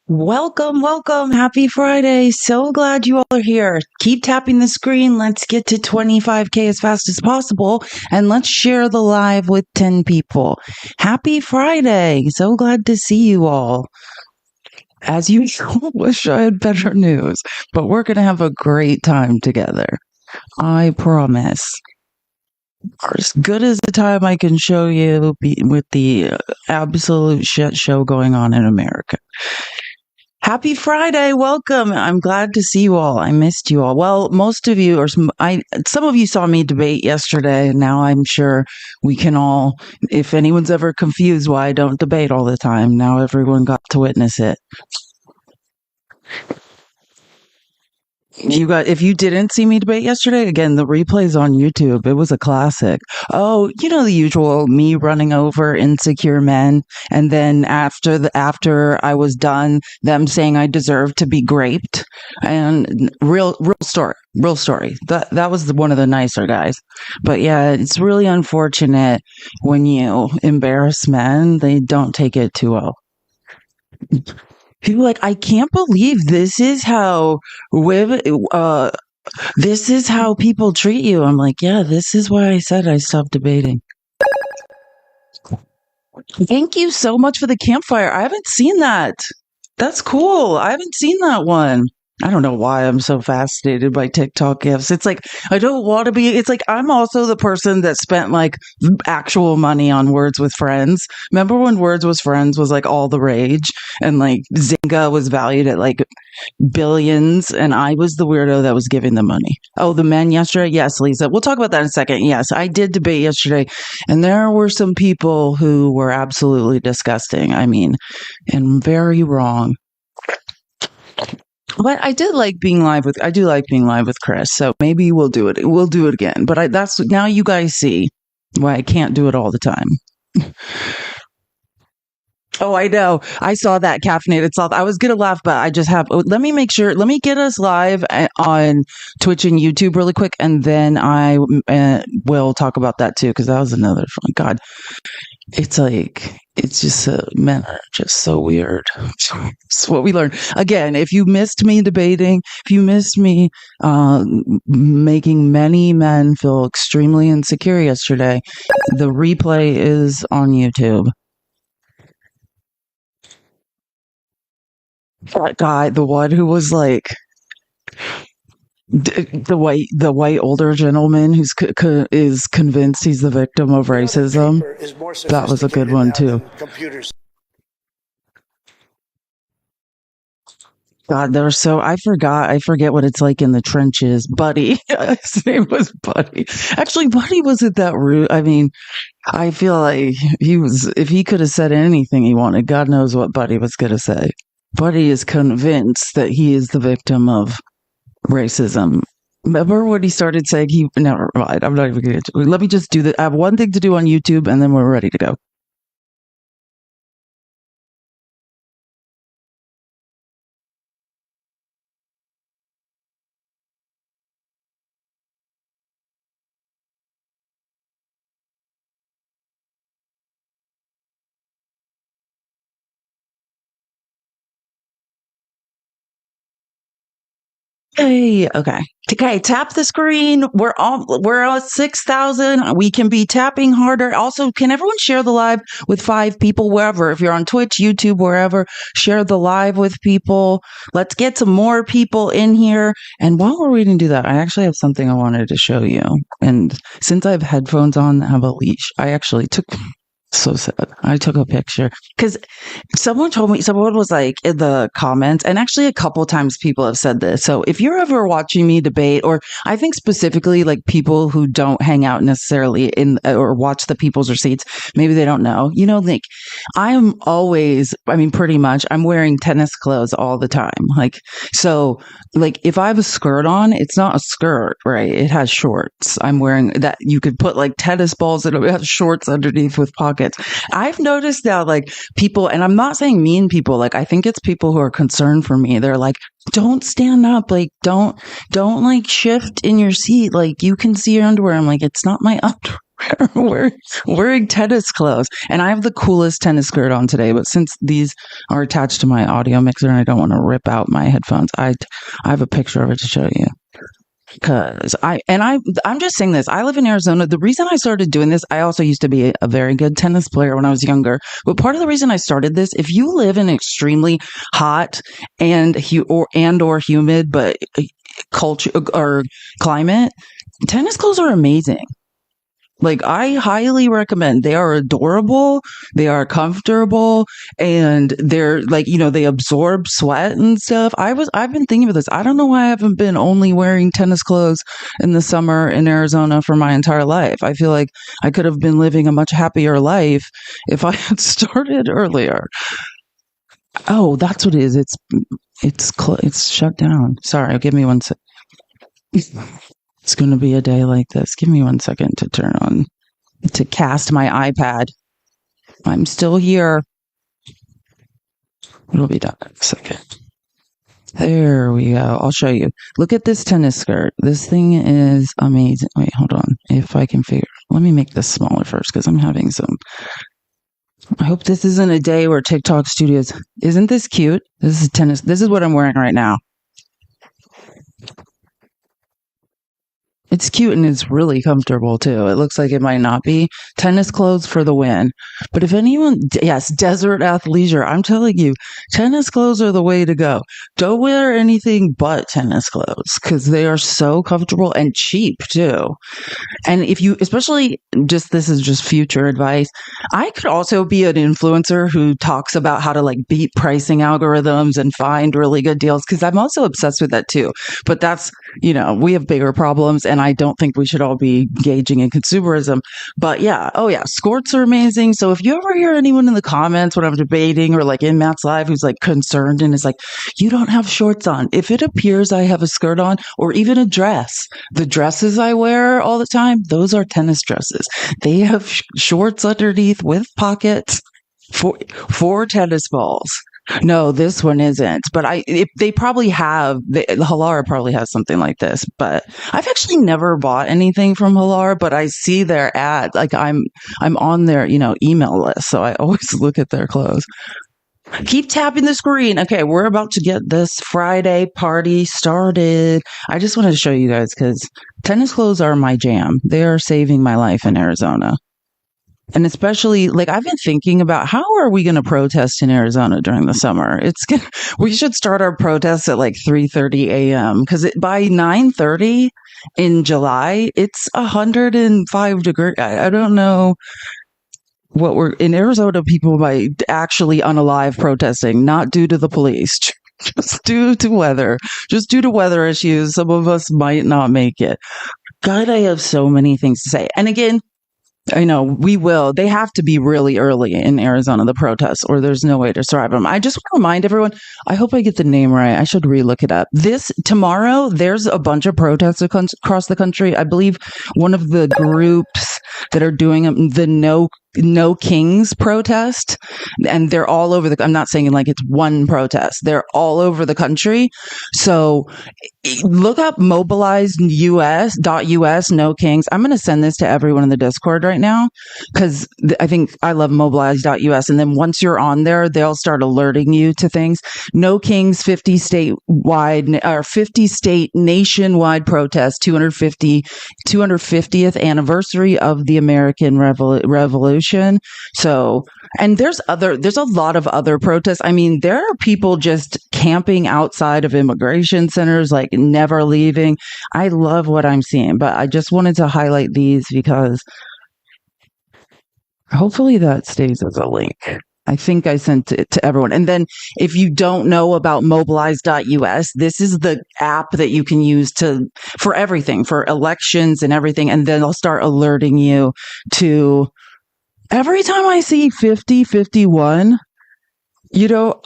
Welcome, welcome. Happy Friday. So glad you all are here. Keep tapping the screen. Let's get to 25K as fast as possible. And let's share the live with 10 people. Happy Friday. So glad to see you all. As usual, wish I had better news, but we're going to have a great time together. I promise. As good as the time I can show you with the absolute shit show going on in America. Happy Friday. Welcome. I'm glad to see you all. I missed you all. Well, most of you, or some of you saw me debate yesterday. And now I'm sure we can all, if anyone's ever confused why I don't debate all the time, now everyone got to witness it. If you didn't see me debate yesterday, again, the replay's on YouTube. It was a classic. Oh, the usual, me running over insecure men. And then after I was done, them saying I deserved to be graped. And real story. That was one of the nicer guys. But yeah, it's really unfortunate when you embarrass men. They don't take it too well. People are like, I can't believe this is how this is how people treat you. I'm like, yeah, this is why I said I stopped debating. Thank you so much for the campfire. I haven't seen that. That's cool. I haven't seen that one. I don't know why I'm so fascinated by TikTok gifts. It's like, I don't want to be, it's like, I'm also the person that spent like actual money on Words with Friends. Remember when Words with Friends was like all the rage and like Zynga was valued at like billions and I was the weirdo that was giving the money. Oh, the men yesterday? Yes, Lisa. We'll talk about that in a second. Yes, I did debate yesterday and there were some people who were absolutely disgusting. I mean, and very wrong. But I do like being live with Chris. So maybe we'll do it. We'll do it again. But that's now you guys see why I can't do it all the time. Oh, I know. I saw that caffeinated salt. I was going to laugh, but I just have, let me make sure, let me get us live on Twitch and YouTube really quick. And then I will talk about that too. Cause that was another fun. God, it's like, it's just, men are just so weird. It's what we learned. Again, if you missed me debating, if you missed me making many men feel extremely insecure yesterday, the replay is on YouTube. That guy, the one who was like the white older gentleman who's is convinced he's the victim of racism. That was a good one too. God, they're so, I forget what it's like in the trenches. Buddy. His name was Buddy. Actually, Buddy wasn't that rude. I mean, I feel like if he could have said anything he wanted, God knows what Buddy was going to say. Buddy is convinced that he is the victim of racism. Remember when he started saying never mind. I'm not even going to, let me just do that. I have one thing to do on YouTube and then we're ready to go. Hey, okay. Okay, tap the screen. We're at 6,000. We can be tapping harder. Also, can everyone share the live with 5 people wherever? If you're on Twitch, YouTube, wherever, share the live with people. Let's get some more people in here. And while we're waiting to do that, I actually have something I wanted to show you. And since I have headphones on, I have a leash. I actually took so sad. I took a picture because someone was like in the comments, and actually a couple times people have said this. So if you're ever watching me debate, or I think specifically like people who don't hang out necessarily in or watch the People's Receipts, maybe they don't know, like I'm always, pretty much I'm wearing tennis clothes all the time. Like, so like if I have a skirt on, it's not a skirt, right? It has shorts. I'm wearing that. You could put like tennis balls and it has shorts underneath with pockets. I've noticed now, like people, and I'm not saying mean people, like I think it's people who are concerned for me. They're like, don't stand up, like don't like shift in your seat, like you can see your underwear. I'm like, it's not my underwear. we're wearing tennis clothes. And I have the coolest tennis skirt on today, but since these are attached to my audio mixer and I don't want to rip out my headphones, I have a picture of it to show you. Because I'm just saying this. I live in Arizona. The reason I started doing this, I also used to be a very good tennis player when I was younger. But part of the reason I started this, if you live in extremely hot or humid, but culture or climate, tennis clothes are amazing. Like, I highly recommend. They are adorable, they are comfortable, and they're like, they absorb sweat and stuff. I've been thinking about this. I don't know why I haven't been only wearing tennis clothes in the summer in Arizona for my entire life. I feel like I could have been living a much happier life if I had started earlier. Oh, that's what it is. It's shut down. Sorry, give me one sec. It's going to be a day like this. Give me 1 second to cast my iPad. I'm still here. It'll be done in a second. There we go. I'll show you. Look at this tennis skirt. This thing is amazing. Wait, hold on. If I can let me make this smaller first because I'm having I hope this isn't a day where TikTok Studios. Isn't this cute? This is tennis. This is what I'm wearing right now. It's cute and it's really comfortable too. It looks like it might not be. Tennis clothes for the win. But if anyone, yes, desert athleisure. I'm telling you, tennis clothes are the way to go. Don't wear anything but tennis clothes because they are so comfortable and cheap too. And if you, especially this is just future advice. I could also be an influencer who talks about how to like beat pricing algorithms and find really good deals because I'm also obsessed with that too. But that's, we have bigger problems and I don't think we should all be engaging in consumerism. But yeah, skirts are amazing. So if you ever hear anyone in the comments when I'm debating or like in Matt's live who's like concerned and is like, you don't have shorts on. If it appears I have a skirt on or even a dress, the dresses I wear all the time, those are tennis dresses. They have shorts underneath with pockets for tennis balls. No, this one isn't. But they probably have. The Halara probably has something like this. But I've actually never bought anything from Halara. But I see their ad. Like I'm on their email list, so I always look at their clothes. Keep tapping the screen. Okay, we're about to get this Friday party started. I just wanted to show you guys because tennis clothes are my jam. They are saving my life in Arizona. And especially, like, I've been thinking about how are we going to protest in Arizona during the summer? We should start our protests at like 3:30 a.m. because by 9:30 in July, it's 105 degrees. I don't know what we're in Arizona. People might actually unalive protesting, not due to the police, just due to weather, issues. Some of us might not make it. God, I have so many things to say. And again, I know we will. They have to be really early in Arizona, the protests, or there's no way to survive them. I just want to remind everyone, I hope I get the name right. I should relook it up. Tomorrow, there's a bunch of protests across the country. I believe one of the groups that are doing the No Kings protest, and they're all over I'm not saying like it's one protest. They're all over the country. So look up mobilized.us, No Kings. I'm going to send this to everyone in the Discord right now because I think I love mobilized.us. And then once you're on there, they'll start alerting you to things. No Kings 50 state nationwide protest, 250th anniversary of the American Revolution. So, and there's a lot of other protests. I mean, there are people just camping outside of immigration centers, like never leaving. I love what I'm seeing, but I just wanted to highlight these because hopefully that stays as a link. I think I sent it to everyone. And then if you don't know about mobilize.us, this is the app that you can use for everything, for elections and everything. And then they'll start alerting you to every time I see 50, 51,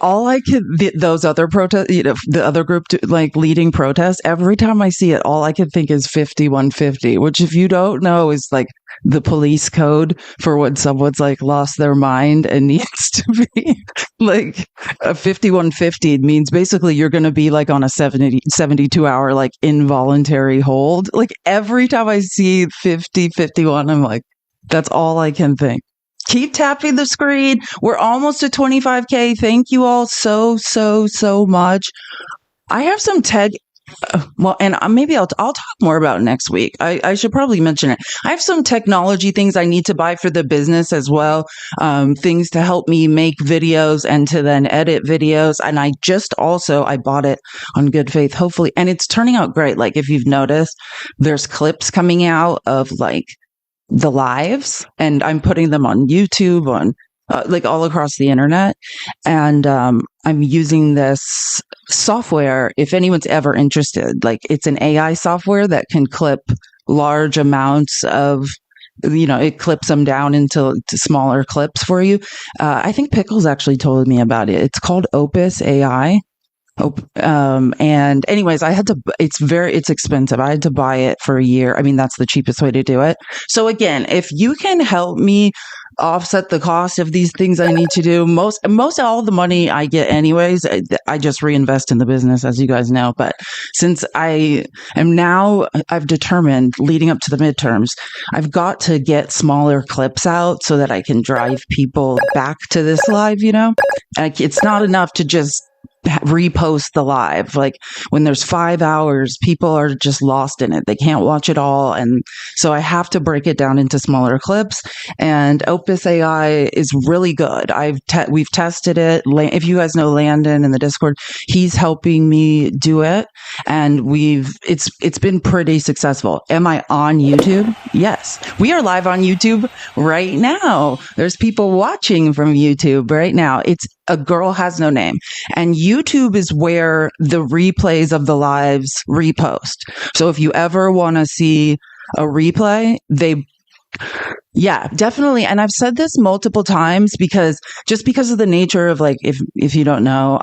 all I could, those other protests, the other group like leading protests, every time I see it, all I could think is 5150, which if you don't know is like the police code for when someone's like lost their mind and needs to be like a 5150 means basically you're going to be like on a 72 hour like involuntary hold. Like every time I see 50, 51, I'm like, That's all I can think. Keep tapping the screen. We're almost at 25K. Thank you all so, so, so much. I have some tech. Well, and maybe I'll talk more about it next week. I should probably mention it. I have some technology things I need to buy for the business as well. Things to help me make videos and to then edit videos. And I bought it on good faith, hopefully, and it's turning out great. Like if you've noticed, there's clips coming out of like the lives, and I'm putting them on YouTube, on like all across the internet. And I'm using this software. If anyone's ever interested, like it's an AI software that can clip large amounts of, it clips them down into to smaller clips for you. I think Pickles actually told me about it. It's called Opus AI. And anyways, it's expensive. I had to buy it for a year. I mean, that's the cheapest way to do it. So again, if you can help me offset the cost of these things I need to do, most all the money I get anyways, I just reinvest in the business, as you guys know. But since I've determined leading up to the midterms, I've got to get smaller clips out so that I can drive people back to this live, Like it's not enough to just repost the live. Like when there's 5 hours, people are just lost in it. They can't watch it all. And so I have to break it down into smaller clips. And Opus AI is really good. We've tested it. If you guys know Landon in the Discord, he's helping me do it. And it's been pretty successful. Am I on YouTube? Yes. We are live on YouTube right now. There's people watching from YouTube right now. It's A Girl Has No Name. And YouTube is where the replays of the lives repost. So if you ever want to see a replay, yeah, definitely. And I've said this multiple times because of the nature of like, if you don't know,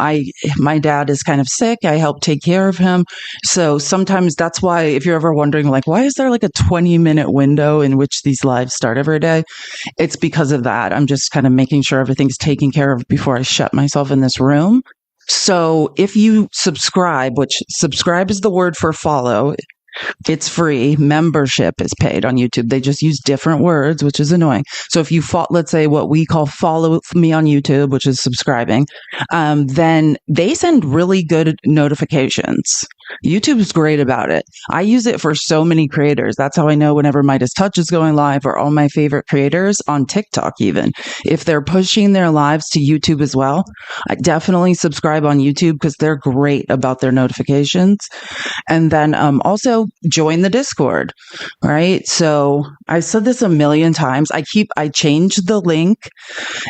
my dad is kind of sick. I help take care of him. So sometimes that's why, if you're ever wondering, like, why is there like a 20-minute window in which these lives start every day? It's because of that. I'm just kind of making sure everything's taken care of before I shut myself in this room. So if you subscribe, which subscribe is the word for follow, it's free. Membership is paid on YouTube. They just use different words, which is annoying. So if you let's say what we call follow me on YouTube, which is subscribing, then they send really good notifications. YouTube's great about it. I use it for so many creators. That's how I know whenever Midas Touch is going live, or all my favorite creators on TikTok, even if they're pushing their lives to YouTube as well. I definitely subscribe on YouTube because they're great about their notifications. And then also join the Discord, right? So I said this a million times. I changed the link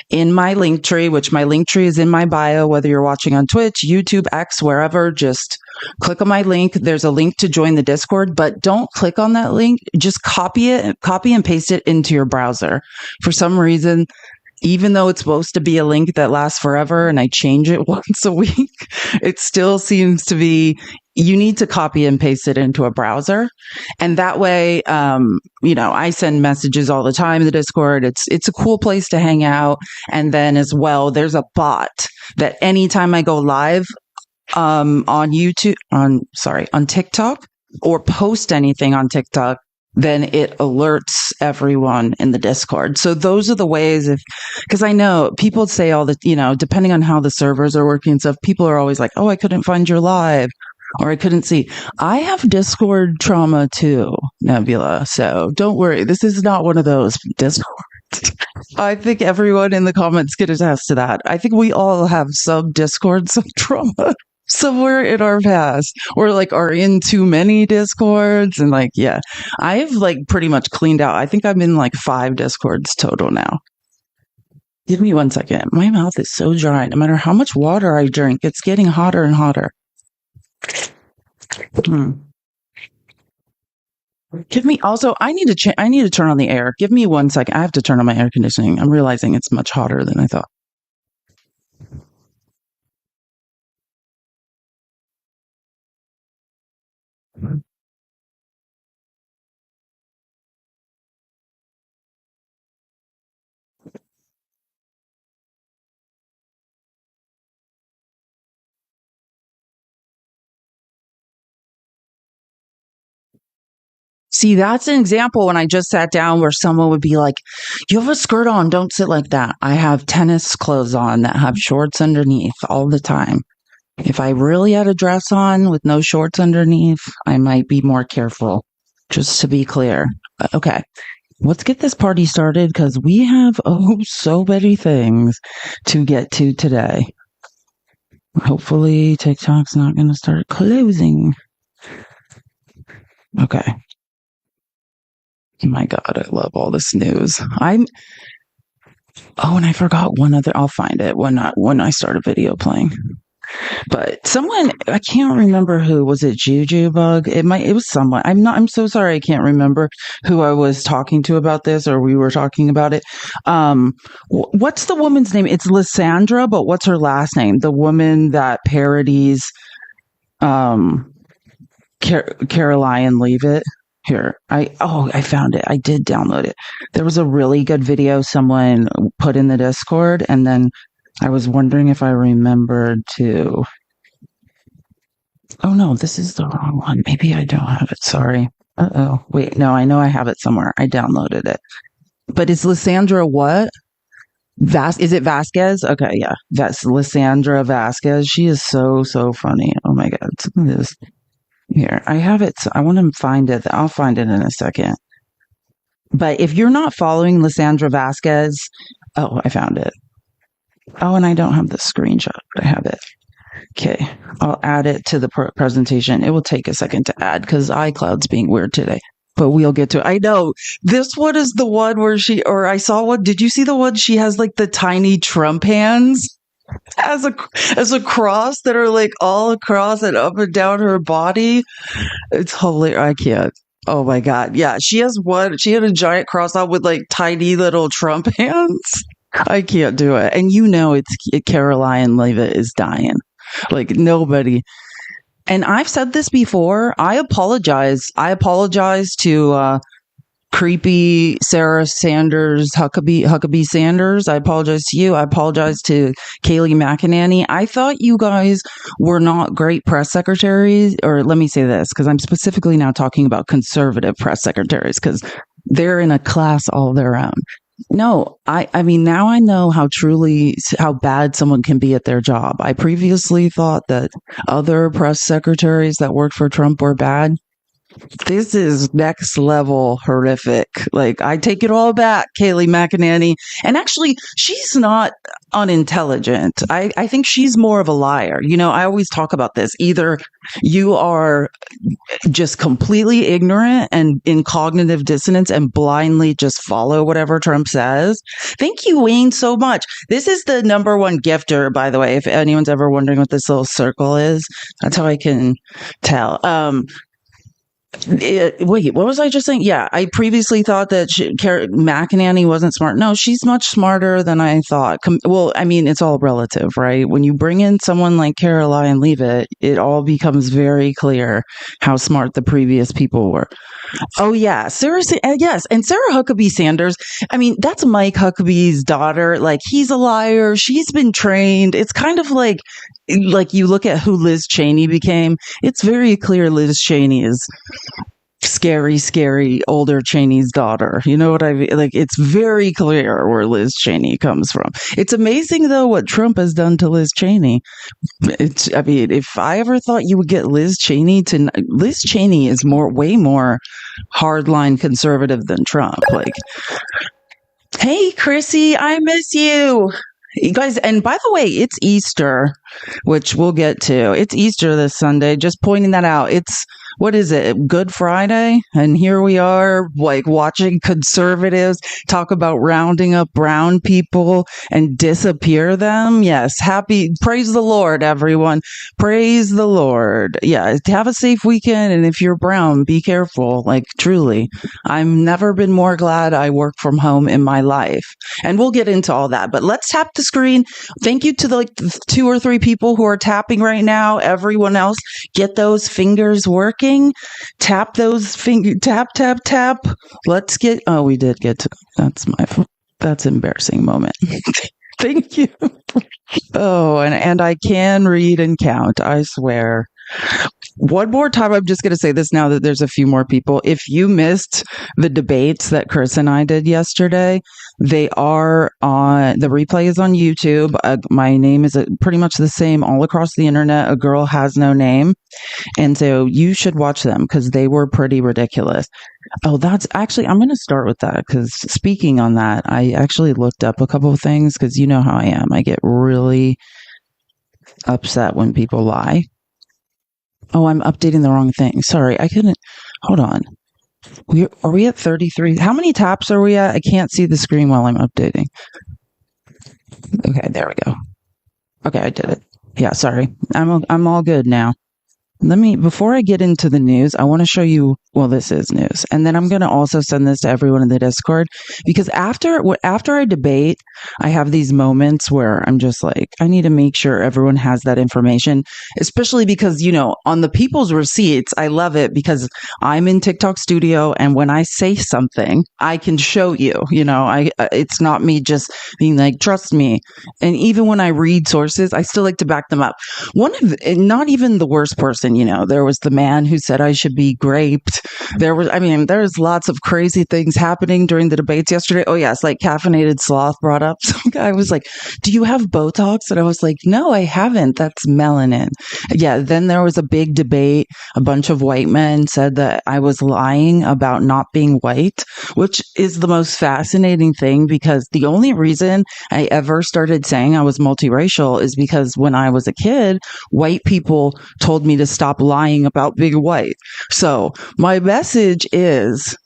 in my link tree, which my link tree is in my bio, whether you're watching on Twitch, YouTube, X, wherever. Just click on my link. There's a link to join the Discord, but don't click on that link. Just copy and paste it into your browser. For some reason, even though it's supposed to be a link that lasts forever and I change it once a week, it still seems to be, you need to copy and paste it into a browser. And that way, I send messages all the time in the Discord. It's a cool place to hang out. And then as well, there's a bot that anytime I go live, on TikTok, or post anything on TikTok, then it alerts everyone in the Discord. So those are the ways, because I know people say depending on how the servers are working and stuff, people are always like, oh, I couldn't find your live, or I couldn't see. I have Discord trauma too, Nebula. So don't worry. This is not one of those Discord. I think everyone in the comments can attest to that. I think we all have some Discord, some trauma somewhere in our past, or like are in too many Discords. And like, yeah, I've like pretty much cleaned out. I think I'm in like 5 Discords total now. Give me 1 second. My mouth is so dry. No matter how much water I drink, it's getting hotter and hotter. Give me also, I need to turn on the air. Give me 1 second. I have to turn on my air conditioning. I'm realizing it's much hotter than I thought. See, that's an example when I just sat down where someone would be like, you have a skirt on, don't sit like that. I have tennis clothes on that have shorts underneath all the time. If I really had a dress on with no shorts underneath, I might be more careful, just to be clear. Okay, let's get this party started because we have, so many things to get to today. Hopefully, TikTok's not going to start closing. Okay. Oh my God, I love all this news. And I forgot one other. I'll find it when I start a video playing. But someone, I can't remember who, was it Juju Bug? It was someone. I'm so sorry. I can't remember who I was talking to about this or we were talking about it. What's the woman's name? It's Lysandra, but what's her last name? The woman that parodies, Caroline Leave It. Here, I found it. I did download it. There was a really good video someone put in the Discord, and then I was wondering if I remembered to. Oh no, this is the wrong one. Maybe I don't have it. Sorry. Wait, no, I know I have it somewhere. I downloaded it. But it's Lysandra what? Is it Vasquez? Okay, yeah. That's Lysandra Vasquez. She is so funny. Oh my God. Look at this. Here, I have it. I want to find it. I'll find it in a second. But if you're not following Lysandra Vasquez, I found it. Oh, and I don't have the screenshot, but I have it. Okay, I'll add it to the presentation. It will take a second to add because iCloud's being weird today. But we'll get to it. I know this one is the one where I saw one. Did you see the one? She has like the tiny Trump hands as a cross that are like all across and up and down her body. It's hilarious. I can't. Oh my God. Yeah. She had a giant cross out with like tiny little Trump hands. I can't do it. And it's Caroline Leave It is dying. Like nobody. And I've said this before. I apologize. I apologize to, creepy Sarah Sanders, Huckabee Sanders. I apologize to you. I apologize to Kayleigh McEnany. I thought you guys were not great press secretaries, or let me say this, because I'm specifically now talking about conservative press secretaries, because they're in a class all their own. No, I mean, now I know how bad someone can be at their job. I previously thought that other press secretaries that worked for Trump were bad. This is next level horrific. Like, I take it all back, Kayleigh McEnany. And actually, she's not unintelligent. I think she's more of a liar. I always talk about this. Either you are just completely ignorant and in cognitive dissonance and blindly just follow whatever Trump says. Thank you, Wayne, so much. This is the number one gifter, by the way, if anyone's ever wondering what this little circle is. That's how I can tell. Wait, what was I just saying? Yeah, I previously thought that McEnany wasn't smart. No, she's much smarter than I thought. Well, I mean, it's all relative, right? When you bring in someone like Caroline Leave It, it all becomes very clear how smart the previous people were. Oh, yeah. Seriously, yes. And Sarah Huckabee Sanders, I mean, that's Mike Huckabee's daughter. Like, he's a liar. She's been trained. It's kind of like you look at who Liz Cheney became. It's very clear Liz Cheney is scary older Cheney's daughter. You know what I mean? Like, it's very clear where Liz Cheney comes from. It's amazing, though, what Trump has done to Liz Cheney. I mean, if I ever thought you would get Liz Cheney is way more hardline conservative than Trump. Like, hey, Chrissy, I miss you. You guys, and by the way, it's Easter, which we'll get to. It's Easter this Sunday. Just pointing that out. What is it? Good Friday? And here we are, like, watching conservatives talk about rounding up brown people and disappear them. Yes. Praise the Lord, everyone. Praise the Lord. Yeah. Have a safe weekend. And if you're brown, be careful. Like, truly, I've never been more glad I work from home in my life. And we'll get into all that. But let's tap the screen. Thank you to the 2 or 3 people who are tapping right now. Everyone else, get those fingers working. Tap those fingers. Tap. We did get to. That's embarrassing moment. Thank you. Oh, and I can read and count. I swear. One more time, I'm just going to say this now that there's a few more people. If you missed the debates that Chris and I did yesterday, they are on the replay is on YouTube. My name is pretty much the same all across the internet. A Girl Has No Name. And so you should watch them because they were pretty ridiculous. Oh, that's actually, I'm going to start with that because speaking on that, I actually looked up a couple of things because you know how I am. I get really upset when people lie. Oh, I'm updating the wrong thing. Sorry, I couldn't. Hold on. Are we at 33? How many taps are we at? I can't see the screen while I'm updating. Okay, there we go. Okay, I did it. Yeah, sorry. I'm all good now. Before I get into the news, I want to show you, well, this is news. And then I'm going to also send this to everyone in the Discord because after I debate, I have these moments where I'm just like, I need to make sure everyone has that information, especially because, on the people's receipts, I love it because I'm in TikTok Studio. And when I say something, I can show you, it's not me just being like, trust me. And even when I read sources, I still like to back them up. Not even the worst person. There was the man who said I should be raped. There's lots of crazy things happening during the debates yesterday. Oh, yes, like Caffeinated Sloth brought up. Some guy was like, do you have Botox? And I was like, no, I haven't. That's melanin. Yeah, then there was a big debate. A bunch of white men said that I was lying about not being white, which is the most fascinating thing because the only reason I ever started saying I was multiracial is because when I was a kid, white people told me to stop lying about being white. So my message is,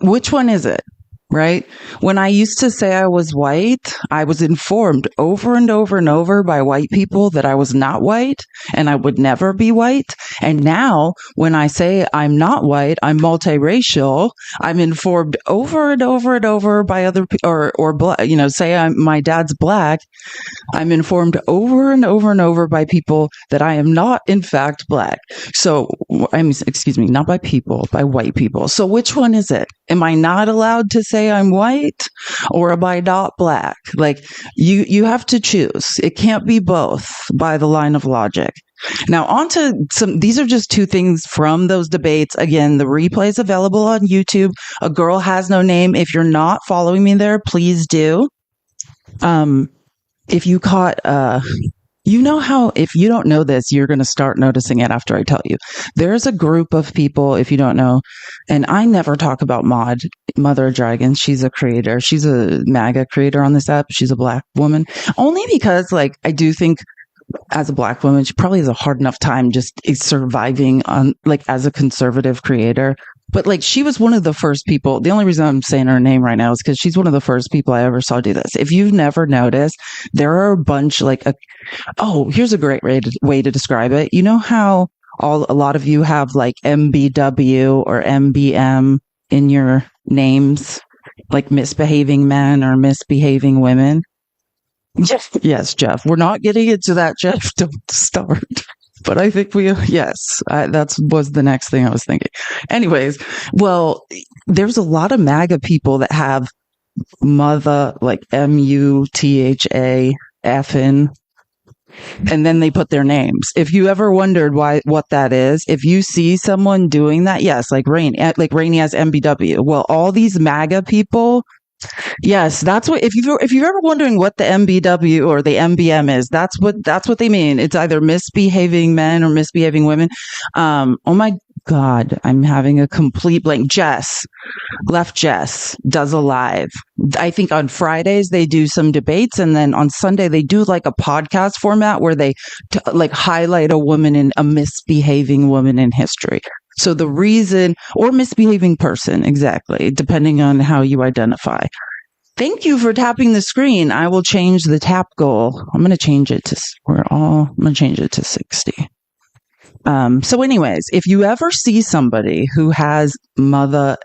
which one is it? Right? When I used to say I was white, I was informed over and over and over by white people that I was not white and I would never be white. And now when I say I'm not white, I'm multiracial, I'm informed over and over and over by other people or black, say my dad's black. I'm informed over and over and over by people that I am not, in fact, black. So, not by people, by white people. So which one is it? Am I not allowed to say I'm white or am I not black? Like you have to choose. It can't be both by the line of logic. Now on to these are just two things from those debates. Again, the replay is available on YouTube. A Girl Has No Name. If you're not following me there, please do. If you caught, how if you don't know this, you're going to start noticing it after I tell you. There's a group of people, if you don't know, and I never talk about Mother of Dragons. She's a creator. She's a MAGA creator on this app. She's a black woman. Only because, I do think as a black woman, she probably has a hard enough time just surviving on, as a conservative creator. But she was one of the first people. The only reason I'm saying her name right now is because she's one of the first people I ever saw do this. If you've never noticed, there are a bunch here's a great way to describe it. You know how a lot of you have MBW or MBM in your names, like misbehaving men or misbehaving women? Yes, Jeff. We're not getting into that, Jeff. Don't start. But I think that was the next thing I was thinking. Anyways, well, there's a lot of MAGA people that have mother, MUTHA, effing, and then they put their names. If you ever wondered what that is, if you see someone doing that, yes, Rainey has MBW. Well, all these MAGA people, yes, that's what. If you're ever wondering what the MBW or the MBM is, that's what they mean. It's either misbehaving men or misbehaving women. Oh my God, I'm having a complete blank. Jess does a live. I think on Fridays they do some debates, and then on Sunday they do a podcast format where they highlight a misbehaving woman in history. So the reason, or misbehaving person, exactly, depending on how you identify. Thank you for tapping the screen. I will change the tap goal. I'm going to change it to 60. So anyways, if you ever see somebody who has mother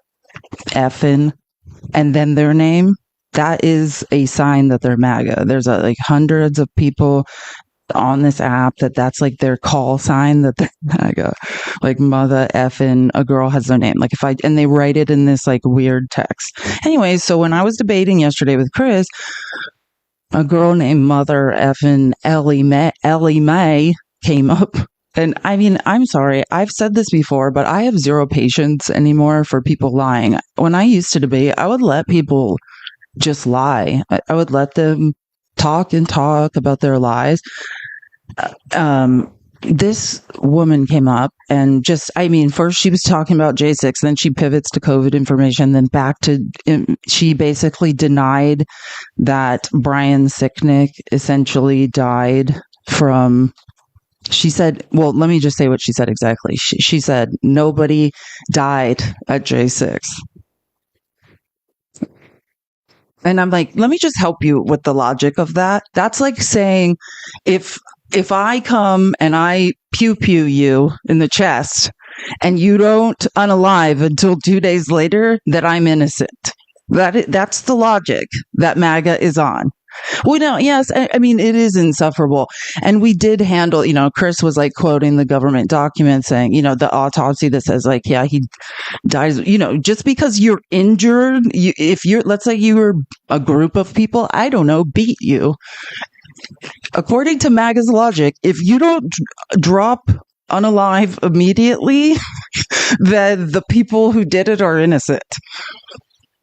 effing and then their name, that is a sign that they're MAGA. There's hundreds of people on this app that's their call sign that they're MAGA, mother effing a girl has no name. And they write it in this weird text. Anyways, so when I was debating yesterday with Chris, a girl named Mother effing Ellie Mae came up And I mean, I'm sorry, I've said this before, but I have zero patience anymore for people lying. When I used to debate, I would let people just lie. I would let them talk and talk about their lies. This woman came up and just, I mean, first she was talking about J6, then she pivots to COVID information, then back to, she basically denied that Brian Sicknick essentially died from, she said, well, let me just say what she said exactly. She said, nobody died at J6. And I'm like, let me just help you with the logic of that. That's like saying if I come and I pew pew you in the chest and you don't unalive until 2 days later, that I'm innocent. That's the logic that MAGA is on. Well, no, yes, I mean, it is insufferable. And we did handle, Chris was like quoting the government document saying, the autopsy that says like, yeah, he dies, just because you're injured, if you're, let's say you were a group of people, I don't know, beat you. According to MAGA's logic, if you don't drop unalive immediately, then the people who did it are innocent.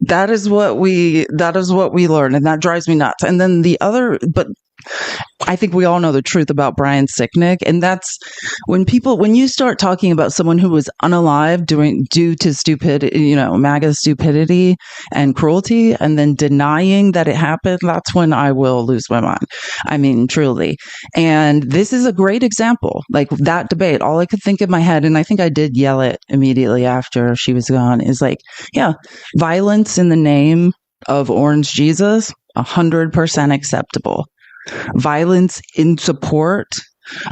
That is what we learned, and that drives me nuts. And then but I think we all know the truth about Brian Sicknick, and that's when you start talking about someone who was unalive due to stupidity, MAGA stupidity and cruelty, and then denying that it happened, that's when I will lose my mind. I mean, truly. And this is a great example, like that debate. All I could think in my head, and I think I did yell it immediately after she was gone, is like, yeah, violence in the name of Orange Jesus, 100% acceptable. Violence in support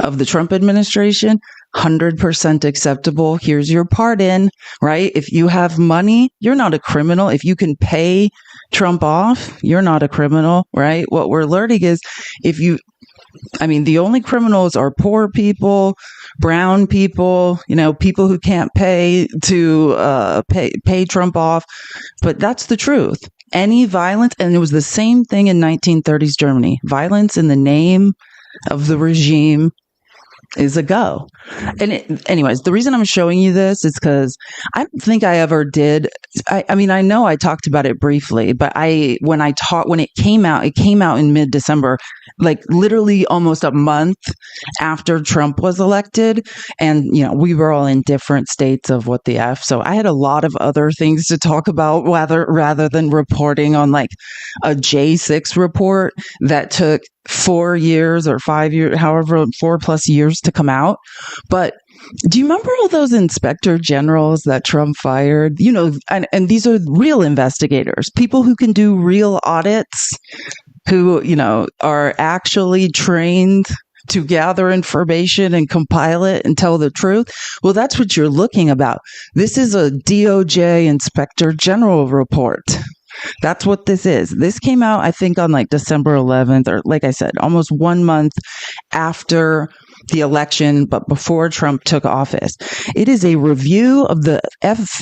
of the Trump administration, 100% acceptable. Here's your pardon, right? If you have money, you're not a criminal. If you can pay Trump off, you're not a criminal, right? What we're learning is the only criminals are poor people, brown people, people who can't pay to pay Trump off. But that's the truth. Any violence, and it was the same thing in 1930s Germany. Violence in the name of the regime is a go. And anyways, the reason I'm showing you this is because I don't think I ever did. I know I talked about it briefly, but when it came out in mid-December, like literally almost a month after Trump was elected. And, we were all in different states of what the F. So I had a lot of other things to talk about rather than reporting on like a J6 report that took 4 years or 5 years, however, 4+ years to come out. But do you remember all those inspector generals that Trump fired? And these are real investigators, people who can do real audits, who, are actually trained to gather information and compile it and tell the truth. Well, that's what you're looking about. This is a DOJ Inspector General report. That's what this is. This came out, I think, on like December 11th, or like I said, almost 1 month after the election, but before Trump took office. It is a review of the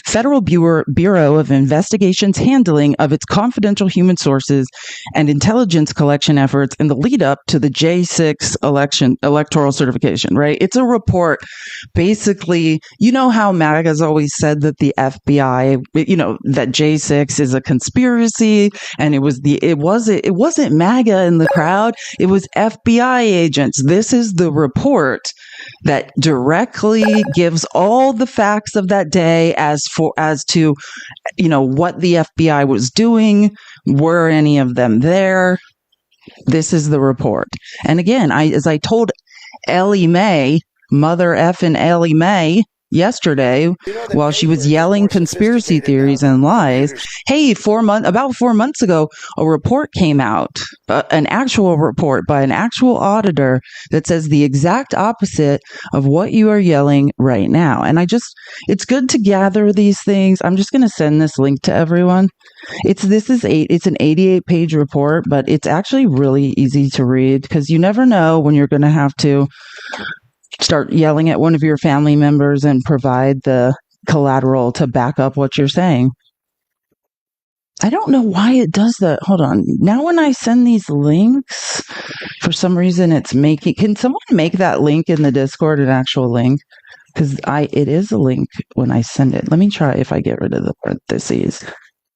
Federal Bureau of Investigation's handling of its confidential human sources and intelligence collection efforts in the lead up to the J6 electoral certification, right? It's a report. Basically, how MAGA's always said that the FBI, that J6 is a conspiracy, and it wasn't MAGA in the crowd. It was FBI agents. This is the report that directly gives all the facts of that day as to what the FBI was doing. Were any of them there? This is the report. And again, as I told Ellie Mae, Mother effing Ellie Mae, yesterday, while she was yelling conspiracy theories and lies, hey, about 4 months ago, a report came out, an actual report by an actual auditor that says the exact opposite of what you are yelling right now. And it's good to gather these things. I'm just going to send this link to everyone. It's an 88-page report, but it's actually really easy to read because you never know when you're going to have to start yelling at one of your family members and provide the collateral to back up what you're saying. I don't know why it does that. Hold on. Now when I send these links for some reason it's making, can someone make that link in the Discord an actual link? Because it is a link when I send it. Let me try if I get rid of the parentheses.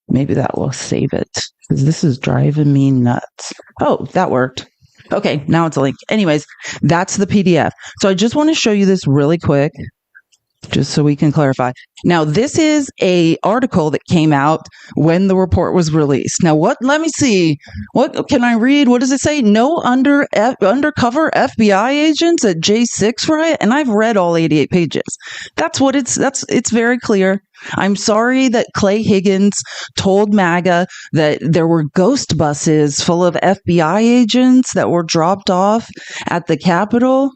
Maybe that will save it, because this is driving me nuts. Oh, that worked. Okay, now it's a link. Anyways, that's the PDF. So I just want to show you this really quick, just so we can clarify. Now, this is a article that came out when the report was released. Now, let me see. What can I read? What does it say? No undercover FBI agents at J6 riot? And I've read all 88 pages. That's it's very clear. I'm sorry that Clay Higgins told MAGA that there were ghost buses full of FBI agents that were dropped off at the Capitol.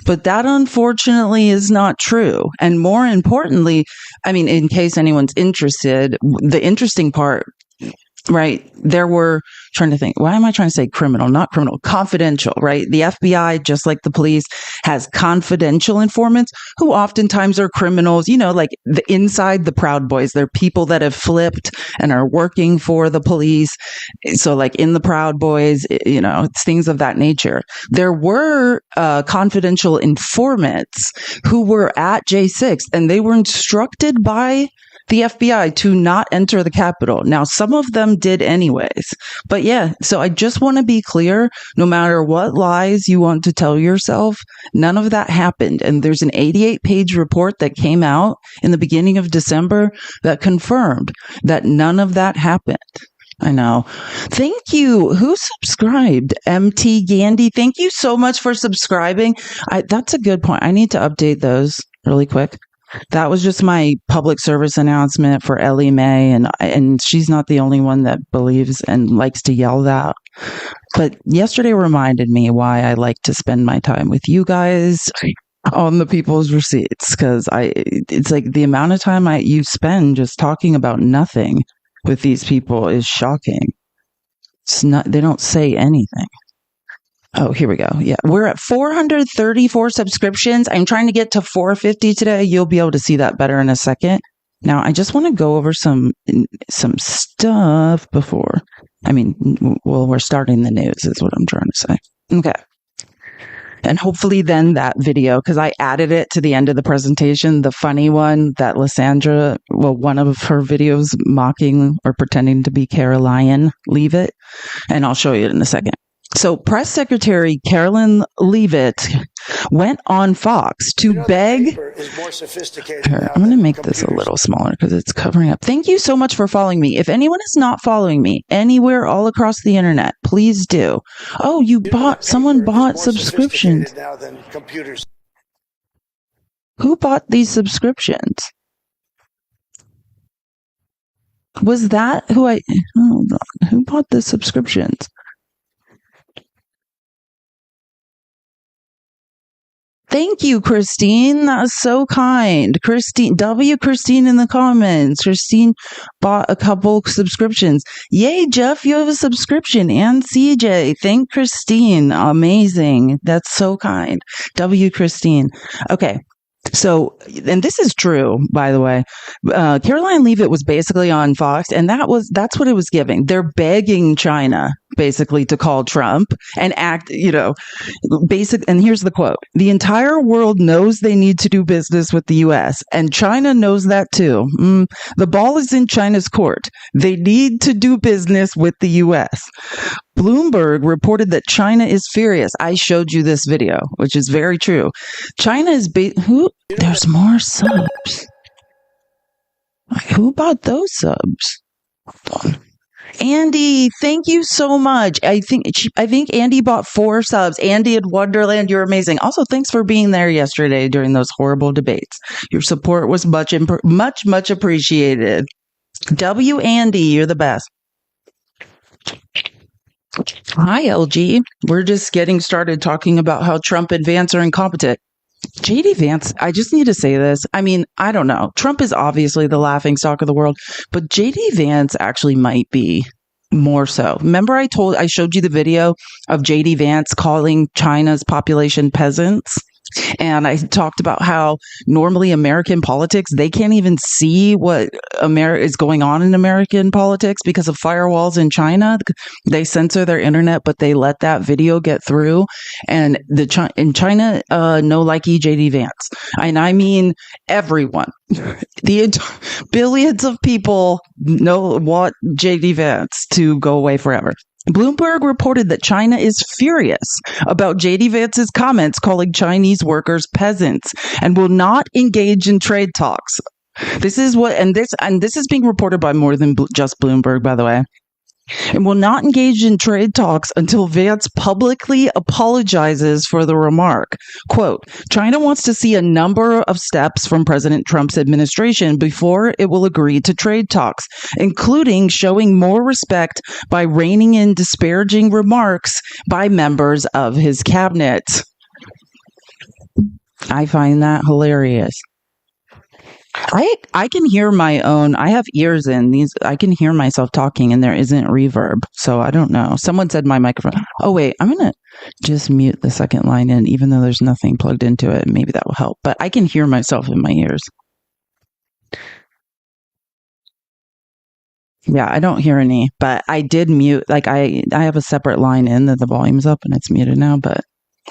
But that unfortunately is not true. And more importantly, I mean, in case anyone's interested, the interesting part, right? There were, trying to think, why am I trying to say criminal? Not criminal, confidential, right? The FBI, just like the police, has confidential informants who oftentimes are criminals, like inside the Proud Boys. They're people that have flipped and are working for the police. So like in the Proud Boys, it's things of that nature. There were confidential informants who were at J6, and they were instructed by the FBI to not enter the Capitol. Now, some of them did anyways. But yeah, so I just want to be clear, no matter what lies you want to tell yourself, none of that happened. And there's an 88-page report that came out in the beginning of December that confirmed that none of that happened. I know. Thank you. Who subscribed? MT Gandy. Thank you so much for subscribing. That's a good point. I need to update those really quick. That was just my public service announcement for Ellie Mae, and she's not the only one that believes and likes to yell that. But yesterday reminded me why I like to spend my time with you guys on the people's receipts, because it's like the amount of time you spend just talking about nothing with these people is shocking. It's not, they don't say anything. Oh, here we go. Yeah, we're at 434 subscriptions. I'm trying to get to 450 today. You'll be able to see that better in a second. Now, I just want to go over some stuff before. We're starting the news is what I'm trying to say. Okay. And hopefully then that video, because I added it to the end of the presentation, the funny one that Lysandra, one of her videos mocking or pretending to be Caroline Leavitt, and I'll show you in a second. So Press Secretary Carolyn Leavitt went on Fox to beg. I'm going to make this a little smaller because it's covering up. Thank you so much for following me. If anyone is not following me anywhere all across the internet, please do. Oh, someone bought subscriptions. Who bought these subscriptions? Was that who who bought the subscriptions? Thank you, Christine. That was so kind. Christine in the comments. Christine bought a couple subscriptions. Yay, Jeff, you have a subscription. And CJ. Thank Christine. Amazing. That's so kind. Christine. Okay. So, and this is true, by the way. Caroline Leavitt was basically on Fox, and that's what it was giving. They're begging China basically to call Trump and act, and here's the quote: "The entire world knows they need to do business with the U.S. and China knows that too. The ball is in China's court. They need to do business with the U.S." Bloomberg reported that China is furious. I showed you this video, which is very true. China is there's more subs. Who bought those subs? Andy, thank you so much. I think Andy bought 4 subs. Andy at Wonderland, you're amazing. Also, thanks for being there yesterday during those horrible debates. Your support was much appreciated. Andy, you're the best. Hi, LG. We're just getting started talking about how Trump and Vance are incompetent. JD Vance, I just need to say this. I don't know. Trump is obviously the laughingstock of the world, but JD Vance actually might be more so. Remember I showed you the video of JD Vance calling China's population peasants? And I talked about how normally American politics, they can't even see what is going on in American politics because of firewalls in China. They censor their internet, but they let that video get through. And in China, no like JD Vance. And I mean everyone. Billions of people want JD Vance to go away forever. Bloomberg reported that China is furious about JD Vance's comments calling Chinese workers peasants and will not engage in trade talks. This is this is being reported by more than just Bloomberg, by the way. And will not engage in trade talks until Vance publicly apologizes for the remark. Quote, China wants to see a number of steps from President Trump's administration before it will agree to trade talks, including showing more respect by reining in disparaging remarks by members of his cabinet. I find that hilarious. I can hear my own. I have ears in these. I can hear myself talking and there isn't reverb. So I don't know. Someone said my microphone. Oh, wait, I'm going to just mute the second line in, even though there's nothing plugged into it. Maybe that will help. But I can hear myself in my ears. Yeah, I don't hear any, but I did mute. Like I have a separate line in that the volume's up and it's muted now. But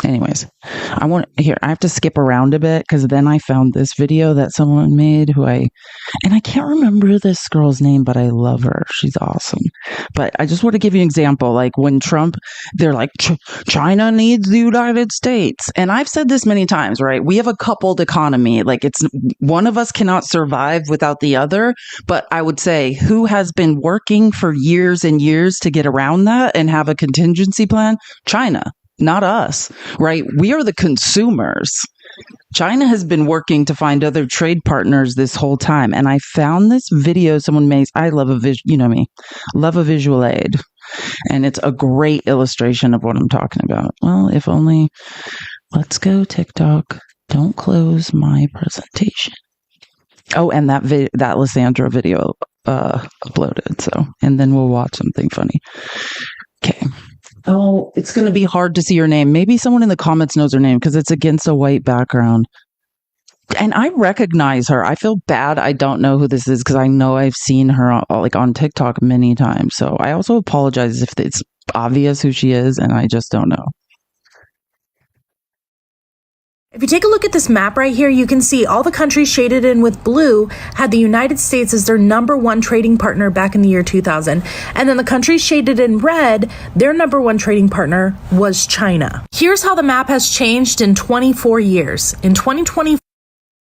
anyways, I have to skip around a bit because then I found this video that someone made and I can't remember this girl's name, but I love her. She's awesome. But I just want to give you an example. Like when Trump, they're like, China needs the United States. And I've said this many times, right? We have a coupled economy. Like one of us cannot survive without the other. But I would say who has been working for years and years to get around that and have a contingency plan? China. Not us, right? We are the consumers. China has been working to find other trade partners this whole time. And I found this video someone made. I love love a visual aid. And it's a great illustration of what I'm talking about. Well, if only, let's go TikTok. Don't close my presentation. Oh, and that Lysandra video uploaded. So, and then we'll watch something funny. Okay. Oh, it's going to be hard to see her name. Maybe someone in the comments knows her name because it's against a white background. And I recognize her. I feel bad I don't know who this is because I know I've seen her on TikTok many times. So I also apologize if it's obvious who she is and I just don't know. If you take a look at this map right here, you can see all the countries shaded in with blue had the United States as their number one trading partner back in the year 2000. And then the countries shaded in red, their number one trading partner was China. Here's how the map has changed in 24 years. In 2020,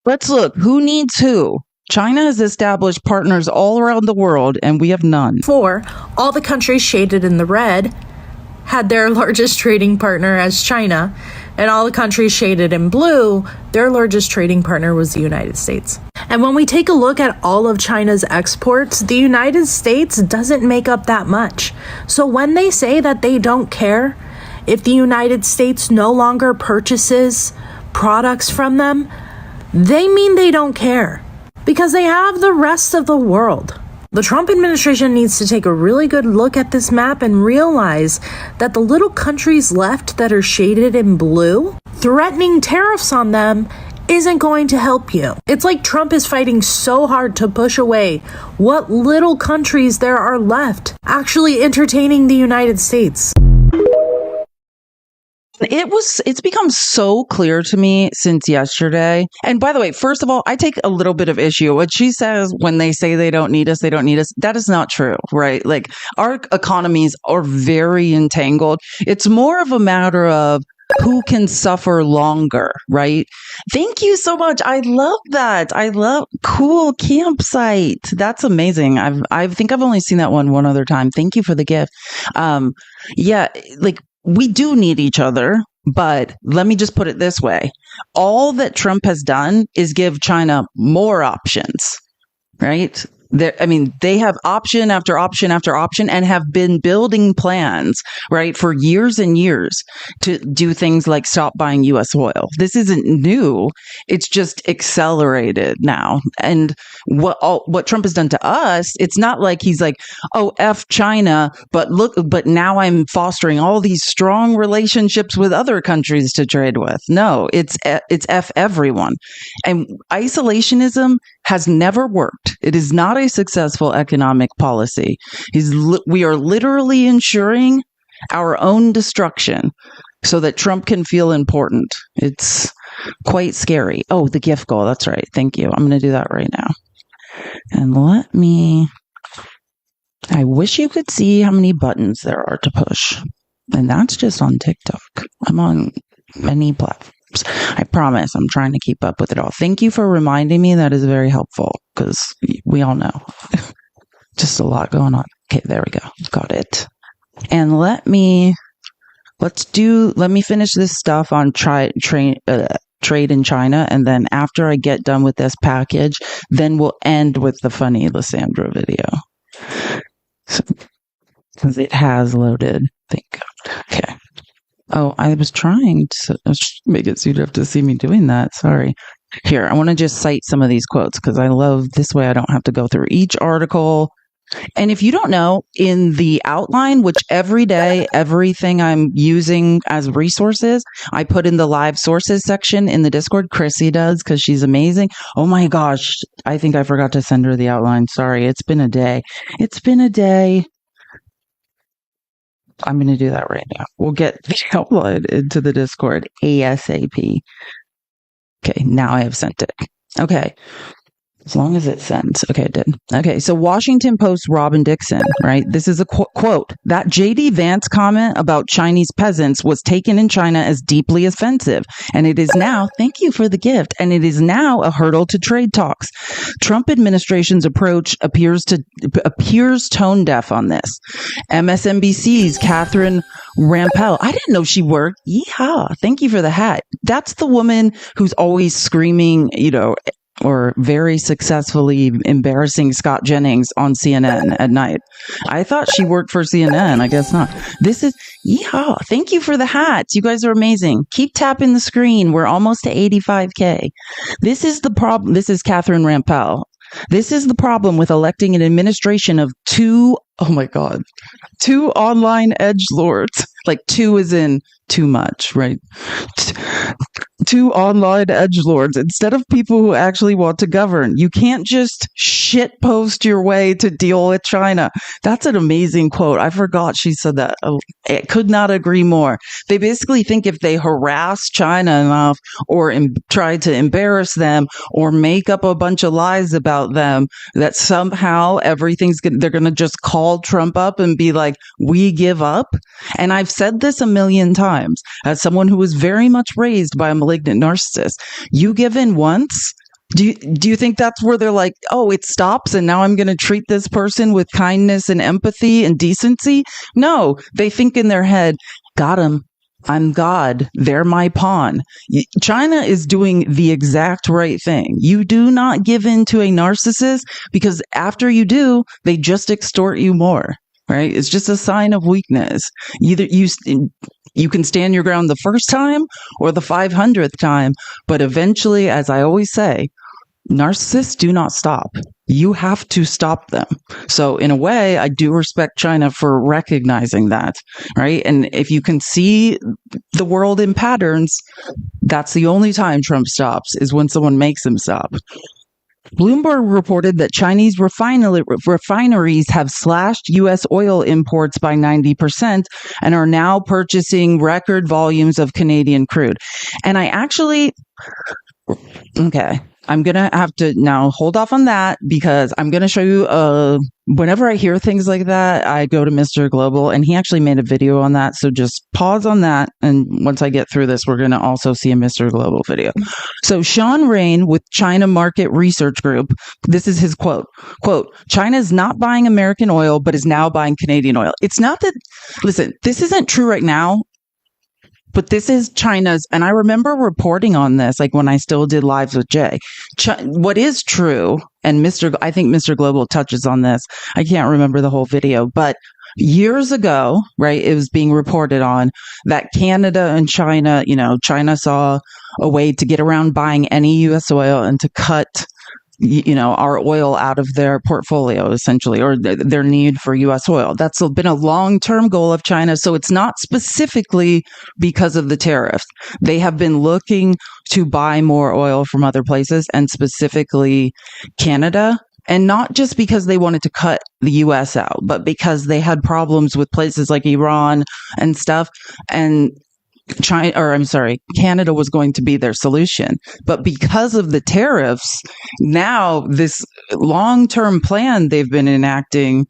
let's look. Who needs who? China has established partners all around the world, and we have none. All the countries shaded in the red had their largest trading partner as China, and all the countries shaded in blue, their largest trading partner was the United States. And when we take a look at all of China's exports, the United States doesn't make up that much. So when they say that they don't care if the United States no longer purchases products from them, they mean they don't care because they have the rest of the world. The Trump administration needs to take a really good look at this map and realize that the little countries left that are shaded in blue, threatening tariffs on them isn't going to help you. It's like Trump is fighting so hard to push away what little countries there are left actually entertaining the United States. It's become so clear to me since yesterday. And by the way, first of all, I take a little bit of issue. What she says when they say they don't need us, they don't need us. That is not true, right? Like our economies are very entangled. It's more of a matter of who can suffer longer, right? Thank you so much. I love that. I love cool campsite. That's amazing. I think I've only seen that one other time. Thank you for the gift. Yeah, like we do need each other, but let me just put it this way. All that Trump has done is give China more options, right? They have option after option after option and have been building plans, right, for years and years to do things like stop buying U.S. oil. This isn't new. It's just accelerated now. And what Trump has done to us, it's not like he's like, oh, F China, but now I'm fostering all these strong relationships with other countries to trade with. No, it's F everyone. And isolationism has never worked. It is not a successful economic policy. We are literally ensuring our own destruction so that Trump can feel important. It's quite scary. Oh, the gift goal. That's right. Thank you. I'm going to do that right now. And I wish you could see how many buttons there are to push. And that's just on TikTok. I'm on many platforms. I promise I'm trying to keep up with it all. Thank you for reminding me. That is very helpful because we all know just a lot going on. Okay, there we go. Got it. And let me finish this stuff on trade in China. And then after I get done with this package, then we'll end with the funny Lysandra video. Because it has loaded. Thank God. Okay. Oh, I was trying to make it so you'd have to see me doing that. Sorry. Here, I want to just cite some of these quotes because I love this way I don't have to go through each article. And if you don't know, in the outline, which every day, everything I'm using as resources, I put in the live sources section in the Discord. Chrissy does because she's amazing. Oh my gosh. I think I forgot to send her the outline. Sorry. It's been a day. I'm going to do that right now. We'll get the outline into the Discord ASAP. Okay, now I have sent it. Okay, as long as it sends. Okay, it did. Okay, so Washington Post Robin Dixon, right? This is a quote. That J.D. Vance comment about Chinese peasants was taken in China as deeply offensive. And it is now, thank you for the gift, and it is now a hurdle to trade talks. Trump administration's approach appears tone deaf on this. MSNBC's Catherine Rampell. I didn't know she worked. Yeehaw. Thank you for the hat. That's the woman who's always screaming, or very successfully embarrassing Scott Jennings on CNN at night. I thought she worked for CNN. I guess not. This is, yeehaw. Thank you for the hats. You guys are amazing. Keep tapping the screen. We're almost to 85K. This is the problem. This is Catherine Rampell. This is the problem with electing an administration of two online edgelords. Like two is in too much, right? Two online edgelords instead of people who actually want to govern. You can't just shit post your way to deal with China. That's an amazing quote. I forgot she said that. I could not agree more. They basically think if they harass China enough or try to embarrass them or make up a bunch of lies about them, that somehow they're going to just call Trump up and be like, we give up. And I've said this a million times as someone who was very much raised by a malignant narcissist. You give in once. Do you think that's where they're like, oh, it stops and now I'm going to treat this person with kindness and empathy and decency? No, they think in their head, got him. I'm God. They're my pawn. China is doing the exact right thing. You do not give in to a narcissist because after you do, they just extort you more. Right? It's just a sign of weakness. Either you can stand your ground the first time or the 500th time, but eventually, as I always say, narcissists do not stop. You have to stop them. So in a way, I do respect China for recognizing that, right? And if you can see the world in patterns, that's the only time Trump stops, is when someone makes him stop. Bloomberg reported that Chinese refineries have slashed U.S. oil imports by 90% and are now purchasing record volumes of Canadian crude. And I'm going to have to now hold off on that because I'm going to show you, whenever I hear things like that, I go to Mr. Global, and he actually made a video on that. So just pause on that. And once I get through this, we're going to also see a Mr. Global video. So Sean Rain with China Market Research Group, this is his quote, China is not buying American oil, but is now buying Canadian oil. It's not that, listen, this isn't true right now. But this is China's, and I remember reporting on this, like when I still did lives with Jay. What is true and I think Mr. Global touches on this. I can't remember the whole video, but years ago, right, it was being reported on that Canada and China, China saw a way to get around buying any U.S. oil and to cut our oil out of their portfolio, essentially, or their need for U.S. oil. That's been a long-term goal of China. So it's not specifically because of the tariffs. They have been looking to buy more oil from other places, and specifically Canada. And not just because they wanted to cut the U.S. out, but because they had problems with places like Iran and stuff. And Canada was going to be their solution. But because of the tariffs, now this long-term plan they've been enacting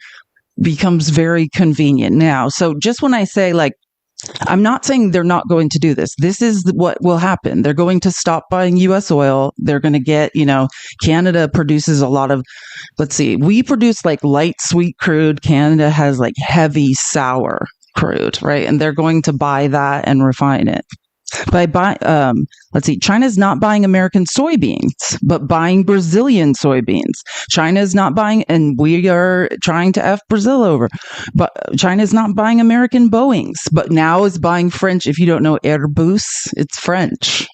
becomes very convenient now. So just when I say, like, I'm not saying they're not going to do this. This is what will happen. They're going to stop buying U.S. oil. They're going to get, Canada produces a lot of, we produce like light sweet crude. Canada has like heavy sour crude, right? And they're going to buy that and refine it. China's not buying American soybeans, but buying Brazilian soybeans. China's not buying, and we are trying to F Brazil over, but China's not buying American Boeings, but now is buying French. If you don't know Airbus, it's French.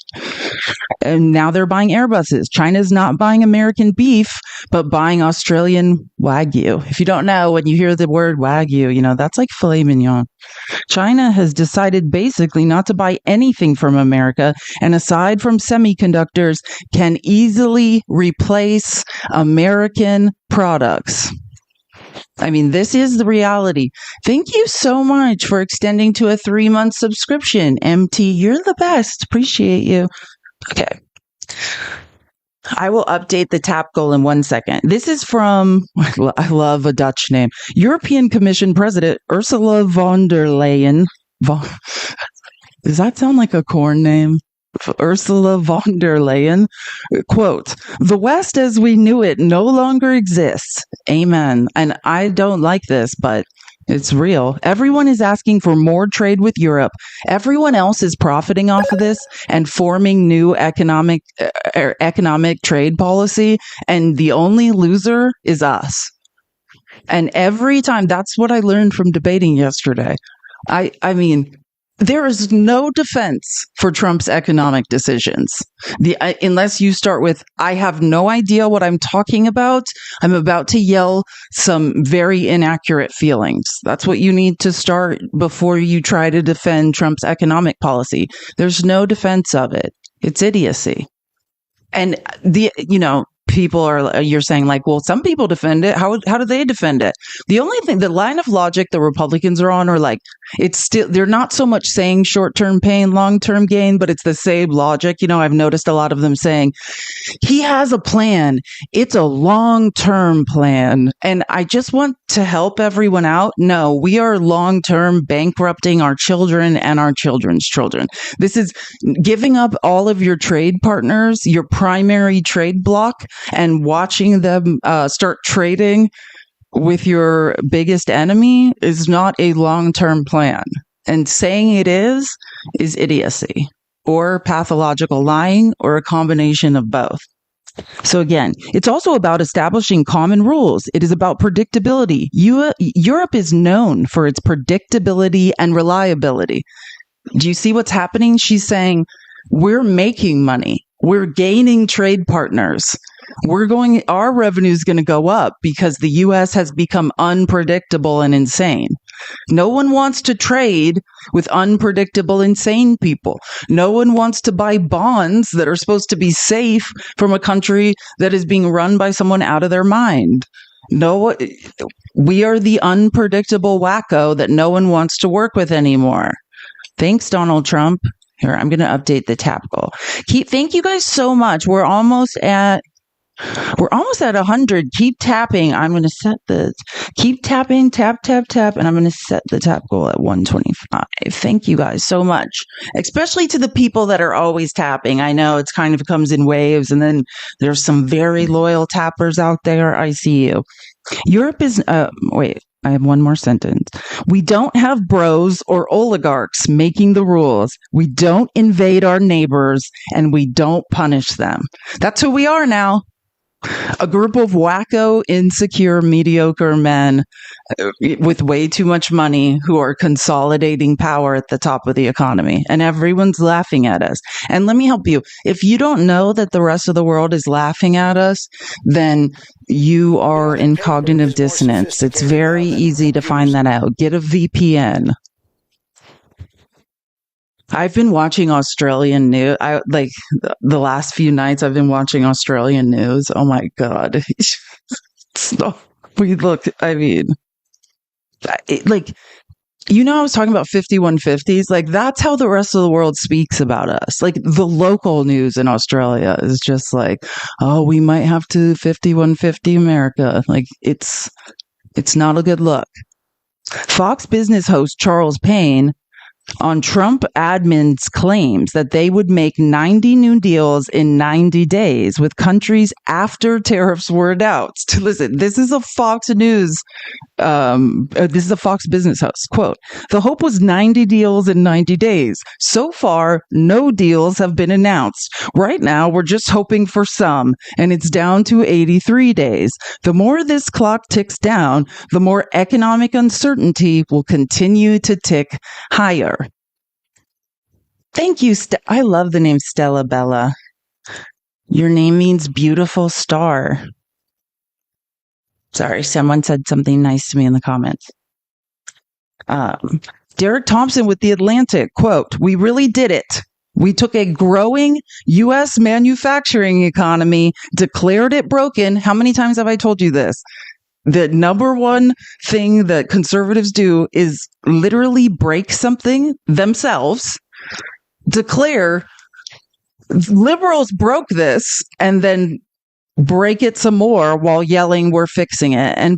And now they're buying Airbuses. China's not buying American beef, but buying Australian Wagyu. If you don't know, when you hear the word Wagyu, that's like filet mignon. China has decided basically not to buy anything from America, and aside from semiconductors, can easily replace American products. I mean, this is the reality. Thank you so much for extending to a 3-month subscription. MT, you're the best. Appreciate you. Okay. I will update the TAP goal in 1 second. This is from, I love a Dutch name, European Commission President Ursula von der Leyen. Does that sound like a corn name? Ursula von der Leyen, quote, "The West as we knew it no longer exists." Amen. And I don't like this, but it's real. Everyone is asking for more trade with Europe. Everyone else is profiting off of this and forming new economic trade policy. And the only loser is us. And every time, that's what I learned from debating yesterday. I mean, there is no defense for Trump's economic decisions. Unless you start with, I have no idea what I'm talking about. I'm about to yell some very inaccurate feelings. That's what you need to start before you try to defend Trump's economic policy. There's no defense of it. It's idiocy. And you're saying like, well, some people defend it. How do they defend it? The only thing, the line of logic the Republicans are on are like, they're not so much saying short-term pain, long-term gain, but it's the same logic. I've noticed a lot of them saying, he has a plan. It's a long-term plan. And I just want to help everyone out. No, we are long-term bankrupting our children and our children's children. This is giving up all of your trade partners, your primary trade block, and watching them start trading with your biggest enemy is not a long-term plan. And saying it is idiocy or pathological lying or a combination of both. So again, it's also about establishing common rules. It is about predictability. Europe is known for its predictability and reliability. Do you see what's happening? She's saying, we're making money. We're gaining trade partners. Our revenue is going to go up because the U.S. has become unpredictable and insane. No one wants to trade with unpredictable, insane people. No one wants to buy bonds that are supposed to be safe from a country that is being run by someone out of their mind. No, we are the unpredictable wacko that no one wants to work with anymore. Thanks, Donald Trump. Here, I'm going to update the TAP goal. Thank you guys so much. We're almost at 100. Keep tapping. I'm going to keep tapping, tap, and I'm going to set the TAP goal at 125. Thank you guys so much, especially to the people that are always tapping. I know it's kind of comes in waves, and then there's some very loyal tappers out there. I see you. Europe is, wait, I have one more sentence. We don't have bros or oligarchs making the rules. We don't invade our neighbors, and we don't punish them. That's who we are now. A group of wacko, insecure, mediocre men with way too much money who are consolidating power at the top of the economy. And everyone's laughing at us. And let me help you. If you don't know that the rest of the world is laughing at us, then you are in cognitive dissonance. It's very easy to find that out. Get a VPN. I've been watching Australian news. The last few nights I've been watching Australian news. Oh my God. I mean, I was talking about 5150s. Like, that's how the rest of the world speaks about us. Like, the local news in Australia is just like, oh, we might have to 5150 America. Like, it's not a good look. Fox Business host Charles Payne on Trump admin's claims that they would make 90 new deals in 90 days with countries after tariffs were announced. Listen, this is a Fox News, this is a Fox Business host. Quote, the hope was 90 deals in 90 days. So far, no deals have been announced. Right now, we're just hoping for some, and it's down to 83 days. The more this clock ticks down, the more economic uncertainty will continue to tick higher. Thank you. I love the name Stella Bella. Your name means beautiful star. Sorry, someone said something nice to me in the comments. Derek Thompson with The Atlantic, quote, we really did it. We took a growing U.S. manufacturing economy, declared it broken. How many times have I told you this? The number one thing that conservatives do is literally break something themselves, declare liberals broke this, and then break it some more while yelling we're fixing it. And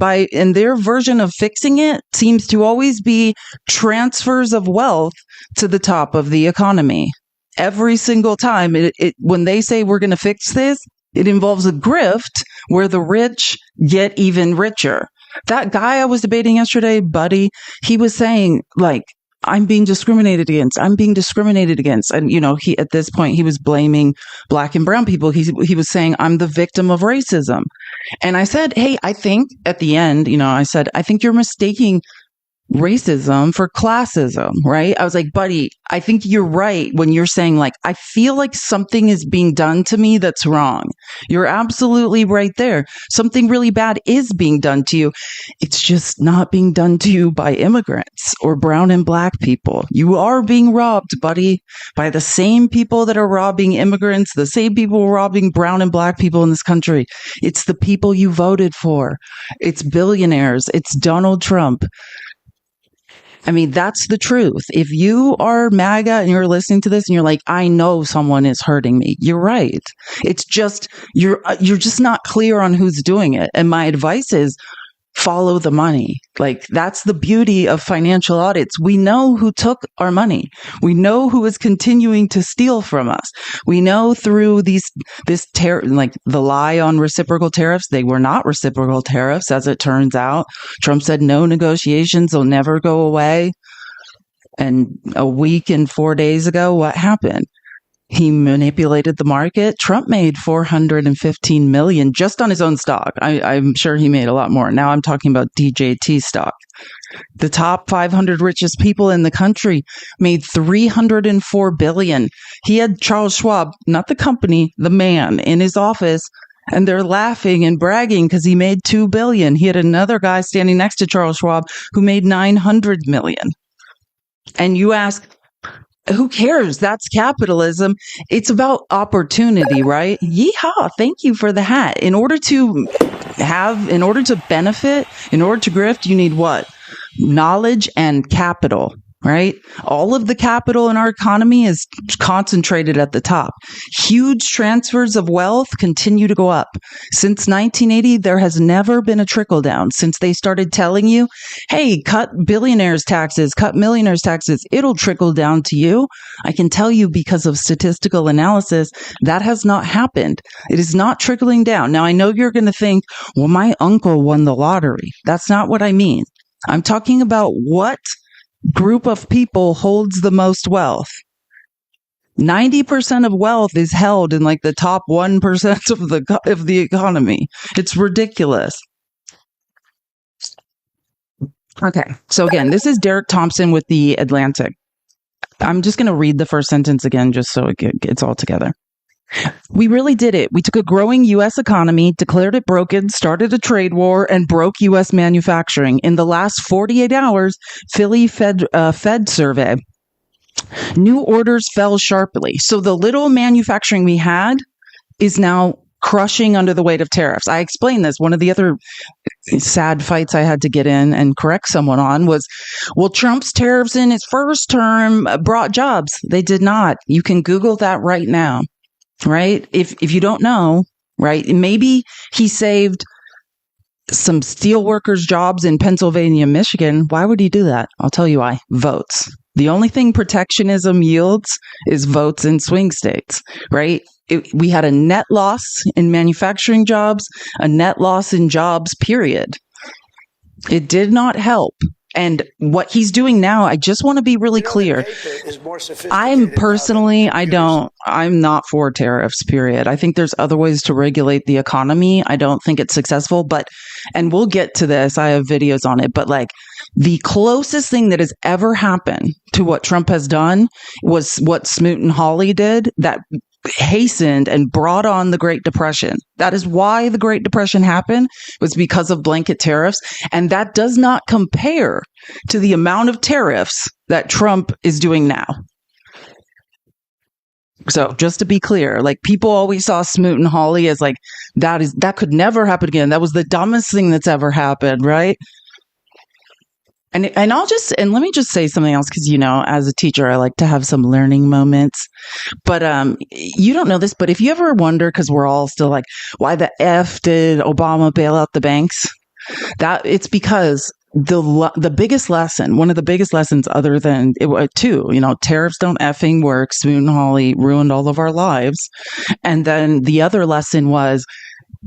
their version of fixing it seems to always be transfers of wealth to the top of the economy. Every single time when they say we're going to fix this, it involves a grift where the rich get even richer. That guy I was debating yesterday, Buddy, he was saying, like, I'm being discriminated against. I'm being discriminated against. And, at this point, he was blaming black and brown people. He was saying, I'm the victim of racism. And I said, hey, I think at the end, I think you're mistaking racism for classism, right? I was like, buddy, I think you're right when you're saying, like, I feel like something is being done to me that's wrong. You're absolutely right there. Something really bad is being done to you. It's just not being done to you by immigrants or brown and black people. You are being robbed, buddy, by the same people that are robbing immigrants, the same people robbing brown and black people in this country. It's the people you voted for. It's billionaires. It's Donald Trump. I mean, that's the truth. If you are MAGA and you're listening to this and you're like, I know someone is hurting me, you're right. It's just, you're just not clear on who's doing it. And my advice is follow the money. Like, that's the beauty of financial audits. We know who took our money. We know who is continuing to steal from us. We know through the lie on reciprocal tariffs, they were not reciprocal tariffs, as it turns out. Trump said no negotiations will never go away. And a week and 4 days ago, what happened? He manipulated the market. Trump made $415 million just on his own stock. I'm sure he made a lot more. Now I'm talking about DJT stock. The top 500 richest people in the country made $304 billion. He had Charles Schwab, not the company, the man, in his office, and they're laughing and bragging because he made $2 billion. He had another guy standing next to Charles Schwab who made $900 million. And you ask, who cares? That's capitalism. It's about opportunity, right? Yeehaw. Thank you for the hat. In order to benefit, in order to grift, you need what? Knowledge and capital, right? All of the capital in our economy is concentrated at the top. Huge transfers of wealth continue to go up. Since 1980, there has never been a trickle down. Since they started telling you, hey, cut billionaires' taxes, cut millionaires' taxes, it'll trickle down to you. I can tell you because of statistical analysis, that has not happened. It is not trickling down. Now, I know you're going to think, well, my uncle won the lottery. That's not what I mean. I'm talking about what group of people holds the most wealth. 90% of wealth is held in like the top 1% of the economy. It's ridiculous. Okay. So again, this is Derek Thompson with The Atlantic. I'm just going to read the first sentence again, just so it's all together. We really did it. We took a growing U.S. economy, declared it broken, started a trade war, and broke U.S. manufacturing. In the last 48 hours, Philly Fed survey, new orders fell sharply. So the little manufacturing we had is now crushing under the weight of tariffs. I explained this. One of the other sad fights I had to get in and correct someone on was, well, Trump's tariffs in his first term brought jobs. They did not. You can Google that right now, right? If you don't know, right? Maybe he saved some steel workers' jobs in Pennsylvania, Michigan. Why would he do that? I'll tell you why. Votes. The only thing protectionism yields is votes in swing states, right? We had a net loss in manufacturing jobs, a net loss in jobs, period. It did not help. And what he's doing now, I just want to be really clear. I'm not for tariffs, period. I think there's other ways to regulate the economy. I don't think it's successful, and we'll get to this. I have videos on it, but like the closest thing that has ever happened to what Trump has done was what Smoot and Hawley did, that hastened and brought on the Great Depression. That is why the Great Depression happened, was because of blanket tariffs. And that does not compare to the amount of tariffs that Trump is doing now. So just to be clear, like people always saw Smoot and Hawley as like, that could never happen again. That was the dumbest thing that's ever happened, right? And let me just say something else, because, as a teacher, I like to have some learning moments. But you don't know this, but if you ever wonder, because we're all still like, why the F did Obama bail out the banks? That it's because the biggest lesson, one of the biggest lessons, other than tariffs don't effing work. Smoot and Hawley ruined all of our lives. And then the other lesson was,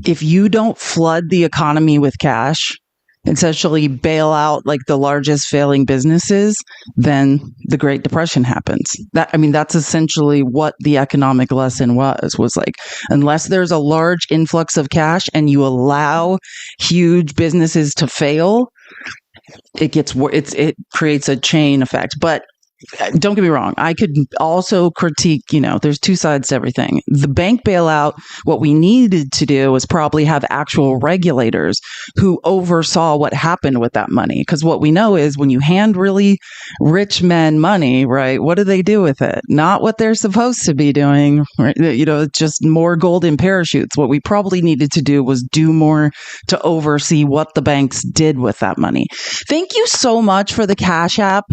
if you don't flood the economy with cash, essentially bail out like the largest failing businesses, then the Great Depression happens. That's essentially what the economic lesson was like, unless there's a large influx of cash and you allow huge businesses to fail, it creates a chain effect. But don't get me wrong, I could also critique, there's two sides to everything. The bank bailout, what we needed to do was probably have actual regulators who oversaw what happened with that money. Because what we know is when you hand really rich men money, right, what do they do with it? Not what they're supposed to be doing, right? Just more golden parachutes. What we probably needed to do was do more to oversee what the banks did with that money. Thank you so much for the Cash App.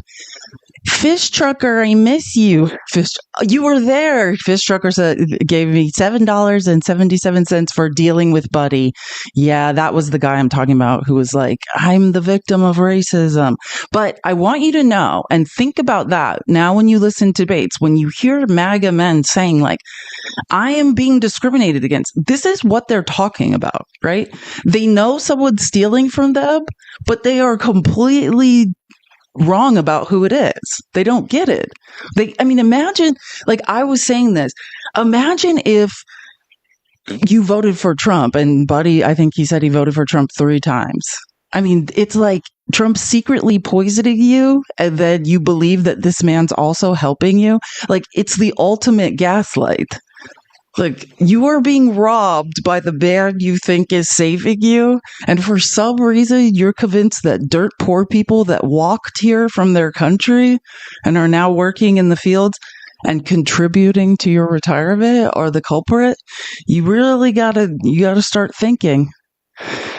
Fish Trucker, I miss you. You were there. Fish Trucker gave me $7.77 for dealing with Buddy. Yeah, that was the guy I'm talking about who was like, I'm the victim of racism. But I want you to know and think about that now when you listen to debates, when you hear MAGA men saying like, I am being discriminated against. This is what they're talking about, right? They know someone's stealing from them, but they are completely wrong about who it is. They don't get it. Imagine, like I was saying this, imagine if you voted for Trump and Buddy, I think he said he voted for Trump 3 times. It's like Trump secretly poisoning you and then you believe that this man's also helping you. Like it's the ultimate gaslight. Like you are being robbed by the man you think is saving you. And for some reason, you're convinced that dirt poor people that walked here from their country and are now working in the fields and contributing to your retirement are the culprit. You really gotta start thinking.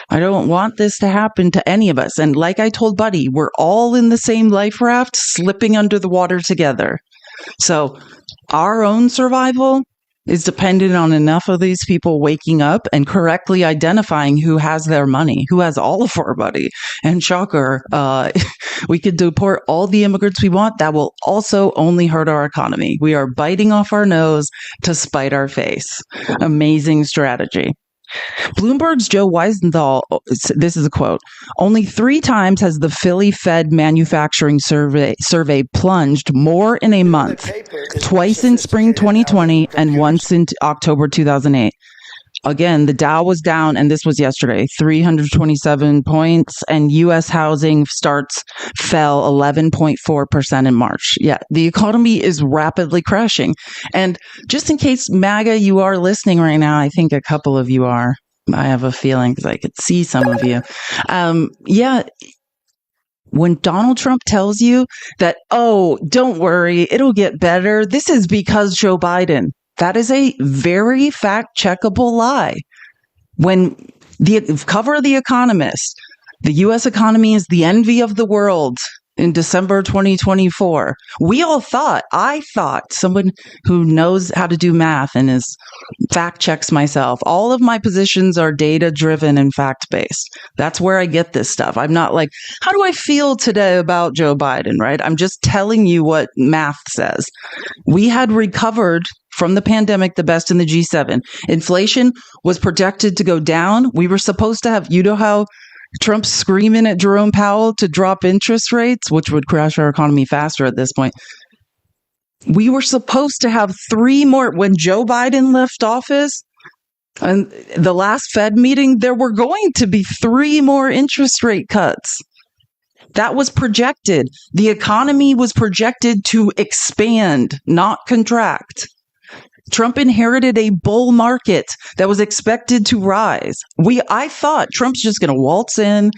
I don't want this to happen to any of us. And like I told Buddy, we're all in the same life raft, slipping under the water together. So our own survival is dependent on enough of these people waking up and correctly identifying who has their money, who has all of our money. And shocker, we could deport all the immigrants we want. That will also only hurt our economy. We are biting off our nose to spite our face. Amazing strategy. Bloomberg's Joe Weisenthal, this is a quote, only 3 times has the Philly Fed manufacturing survey plunged more in a month, twice in spring 2020 and once in October 2008. Again, the Dow was down, and this was yesterday, 327 points, and U.S. housing starts fell 11.4% in March. Yeah, the economy is rapidly crashing. And just in case, MAGA, you are listening right now, I think a couple of you are. I have a feeling because I could see some of you. Yeah, when Donald Trump tells you that, oh, don't worry, it'll get better, this is because Joe Biden. That is a very fact-checkable lie. When the cover of The Economist, the U.S. economy is the envy of the world in December 2024, I thought, someone who knows how to do math and is fact-checks myself, all of my positions are data-driven and fact-based. That's where I get this stuff. I'm not like, how do I feel today about Joe Biden, right? I'm just telling you what math says. We had recovered from the pandemic, the best in the G7. Inflation was projected to go down. We were supposed to have, you know how Trump's screaming at Jerome Powell to drop interest rates, which would crash our economy faster at this point. We were supposed to have 3 more. When Joe Biden left office, and the last Fed meeting, there were going to be 3 more interest rate cuts. That was projected. The economy was projected to expand, not contract. Trump inherited a bull market that was expected to rise. I thought Trump's just going to waltz in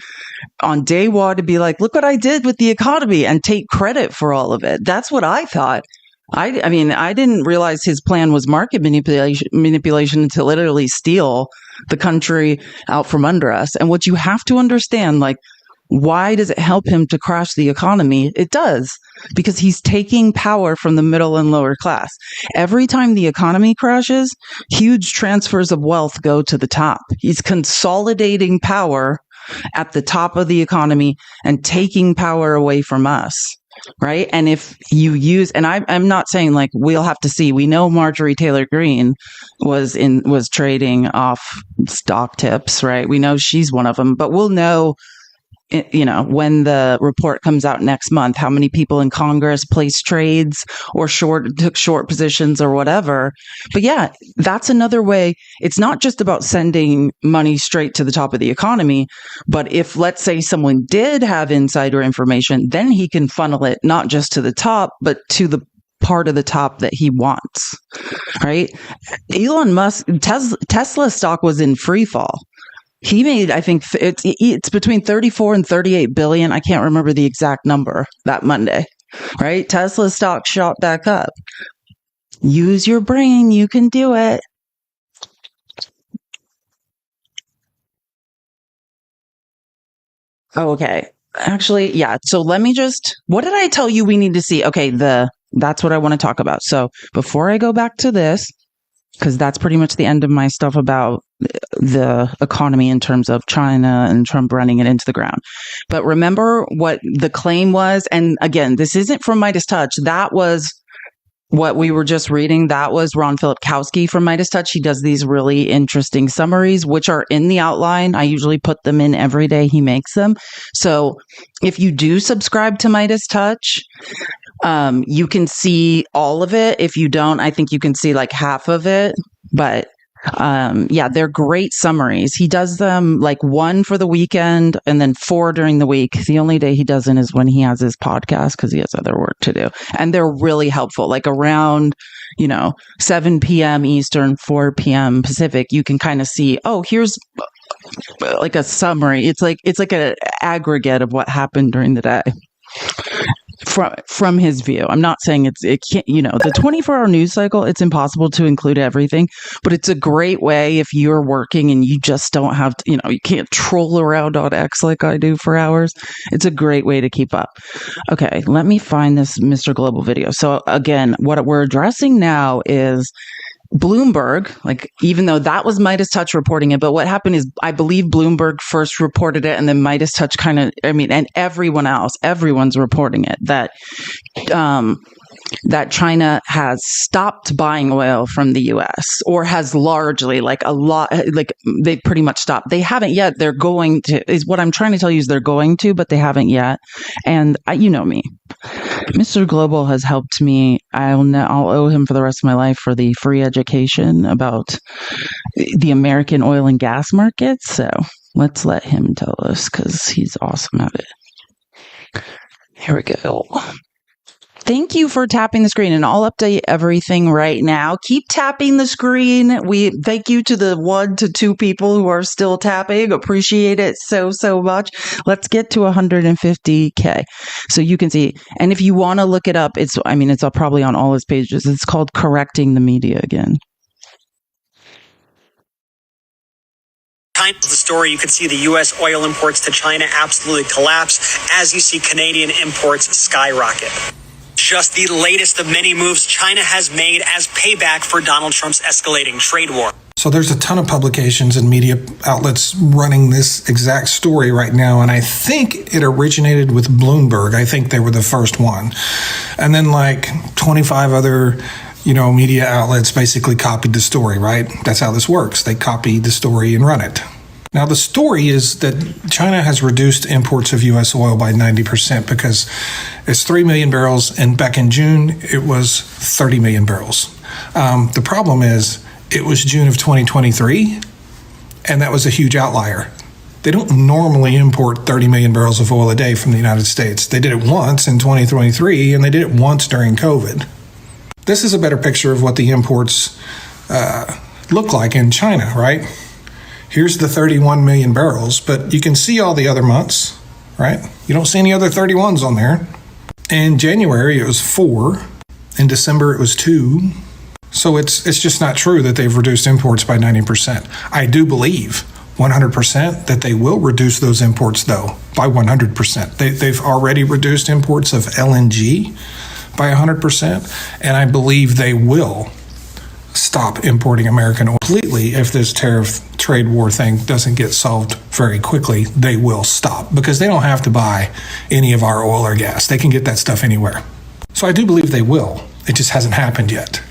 on day one to be like, look what I did with the economy and take credit for all of it. That's what I thought. I mean, I didn't realize his plan was market manipulation to literally steal the country out from under us. And what you have to understand, like, why does it help him to crash the economy? It does, because he's taking power from the middle and lower class. Every time the economy crashes, huge transfers of wealth go to the top. He's consolidating power at the top of the economy and taking power away from us. Right. And if you use, and I'm not saying like we'll have to see, we know Marjorie Taylor Greene was trading off stock tips. Right. We know she's one of them, but we'll know, you know, when the report comes out next month, how many people in Congress placed trades or took short positions or whatever. But yeah, that's another way. It's not just about sending money straight to the top of the economy, but if, let's say, someone did have insider information, then he can funnel it not just to the top, but to the part of the top that he wants, right? Elon Musk, Tesla stock was in free fall. He made, I think it's between 34 and 38 billion. I can't remember the exact number that Monday, right? Tesla stock shot back up. Use your brain. You can do it. Oh, okay. Actually, yeah. So let me what did I tell you we need to see? Okay. That's what I want to talk about. So before I go back to this, because that's pretty much the end of my stuff about the economy in terms of China and Trump running it into the ground. But remember what the claim was. And again, this isn't from Midas Touch. That was what we were just reading. That was Ron Filipkowski from Midas Touch. He does these really interesting summaries, which are in the outline. I usually put them in every day he makes them. So if you do subscribe to Midas Touch, you can see all of it. If you don't, I think you can see like half of it. But yeah, they're great summaries. He does them like 1 for the weekend and then 4 during the week. The only day he doesn't is when he has his podcast because he has other work to do. And they're really helpful. Like around, 7 p.m. Eastern, 4 p.m. Pacific, you can kind of see, oh, here's like a summary. It's like an aggregate of what happened during the day. From his view. I'm not saying it can't, the 24-hour news cycle, it's impossible to include everything, but it's a great way if you're working and you just don't have, you can't troll around on X like I do for hours. It's a great way to keep up. Okay, let me find this Mr. Global video. So again, what we're addressing now is Bloomberg, like, even though that was Midas Touch reporting it, but what happened is I believe Bloomberg first reported it and then Midas Touch and everyone's reporting it, that that China has stopped buying oil from the US, or has largely, like a lot, like they pretty much stopped. They haven't yet. They're going to, is what I'm trying to tell you, is they're going to, but they haven't yet. And you know me, Mr. Global has helped me. I'll owe him for the rest of my life for the free education about the American oil and gas markets. So let's let him tell us, because he's awesome at it. Here we go. Thank you for tapping the screen, and I'll update everything right now. Keep tapping the screen. We thank you to the 1 to 2 people who are still tapping. Appreciate it so much. Let's get to 150K so you can see. And if you want to look it up, it's probably on all his pages. It's called Correcting the Media Again. Time of the story, you can see the U.S. oil imports to China absolutely collapse as you see Canadian imports skyrocket. Just the latest of many moves China has made as payback for Donald Trump's escalating trade war. So there's a ton of publications and media outlets running this exact story right now, and I think it originated with Bloomberg. I think they were the first one. And then like 25 other media outlets basically copied the story, right? That's how this works. They copy the story and run it. Now, the story is that China has reduced imports of U.S. oil by 90% because it's 3 million barrels, and back in June, it was 30 million barrels. The problem is it was June of 2023, and that was a huge outlier. They don't normally import 30 million barrels of oil a day from the United States. They did it once in 2023, and they did it once during COVID. This is a better picture of what the imports look like in China, right? Here's the 31 million barrels, but you can see all the other months, right? You don't see any other 31s on there. In January, it was 4. In December, it was 2. So it's just not true that they've reduced imports by 90%. I do believe 100% that they will reduce those imports, though, by 100%. They've already reduced imports of LNG by 100%, and I believe they will stop importing American oil completely if this tariff trade war thing doesn't get solved very quickly. They will stop because they don't have to buy any of our oil or gas. They can get that stuff anywhere. So I do believe they will. It just hasn't happened yet.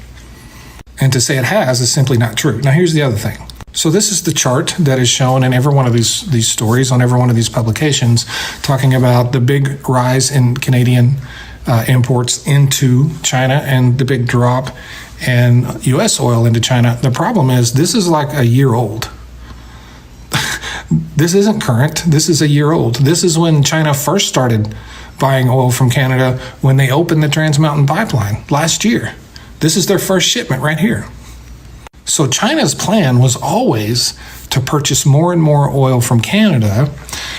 And to say it has is simply not true. Now, here's the other thing. So this is the chart that is shown in every one of these stories on every one of these publications, talking about the big rise in Canadian imports into China and the big drop in U.S. oil into China. The problem is this is like a year old. This isn't current. This is a year old. This is when China first started buying oil from Canada, when they opened the Trans Mountain Pipeline last year. This is their first shipment right here. So China's plan was always to purchase more and more oil from Canada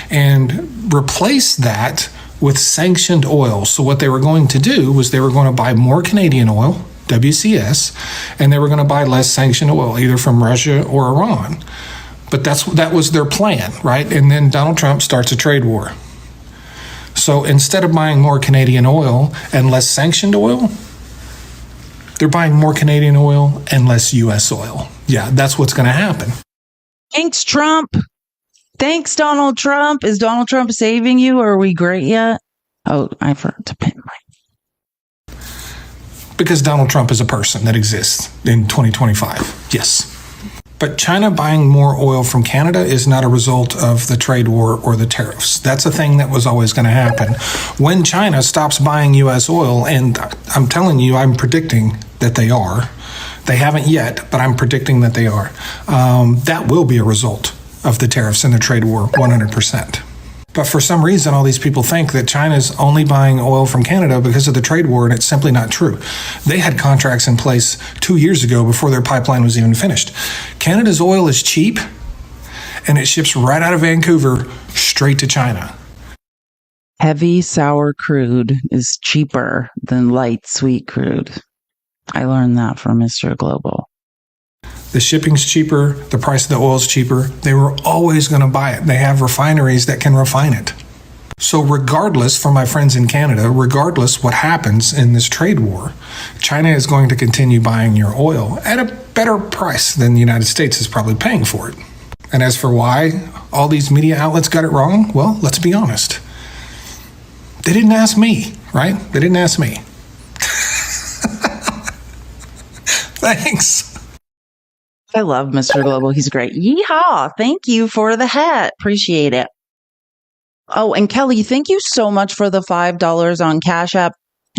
and replace that with sanctioned oil. So what they were going to do was they were going to buy more Canadian oil, WCS, and they were going to buy less sanctioned oil, either from Russia or Iran. But that was their plan, right? And then Donald Trump starts a trade war. So instead of buying more Canadian oil and less sanctioned oil, they're buying more Canadian oil and less U.S. oil. Yeah, that's what's going to happen. Thanks, Trump. Thanks, Donald Trump. Is Donald Trump saving you, or are we great yet? Oh, I forgot to pin my... Because Donald Trump is a person that exists in 2025. Yes. But China buying more oil from Canada is not a result of the trade war or the tariffs. That's a thing that was always going to happen. When China stops buying U.S. oil, and I'm telling you, I'm predicting that they are. They haven't yet, but I'm predicting that they are. That will be a result of the tariffs and the trade war, 100%. But for some reason, all these people think that China's only buying oil from Canada because of the trade war, and it's simply not true. They had contracts in place 2 years ago before their pipeline was even finished. Canada's oil is cheap, and it ships right out of Vancouver straight to China. Heavy sour crude is cheaper than light sweet crude. I learned that from Mr. Global. The shipping's cheaper, the price of the oil's cheaper. They were always going to buy it. They have refineries that can refine it. So regardless, for my friends in Canada, regardless what happens in this trade war, China is going to continue buying your oil at a better price than the United States is probably paying for it. And as for why all these media outlets got it wrong, well, let's be honest. They didn't ask me, right? They didn't ask me. Thanks. I love Mr. Global. He's great. Yeehaw. Thank you for the hat. Appreciate it. Oh, and Kelly, thank you so much for the $5 on Cash App.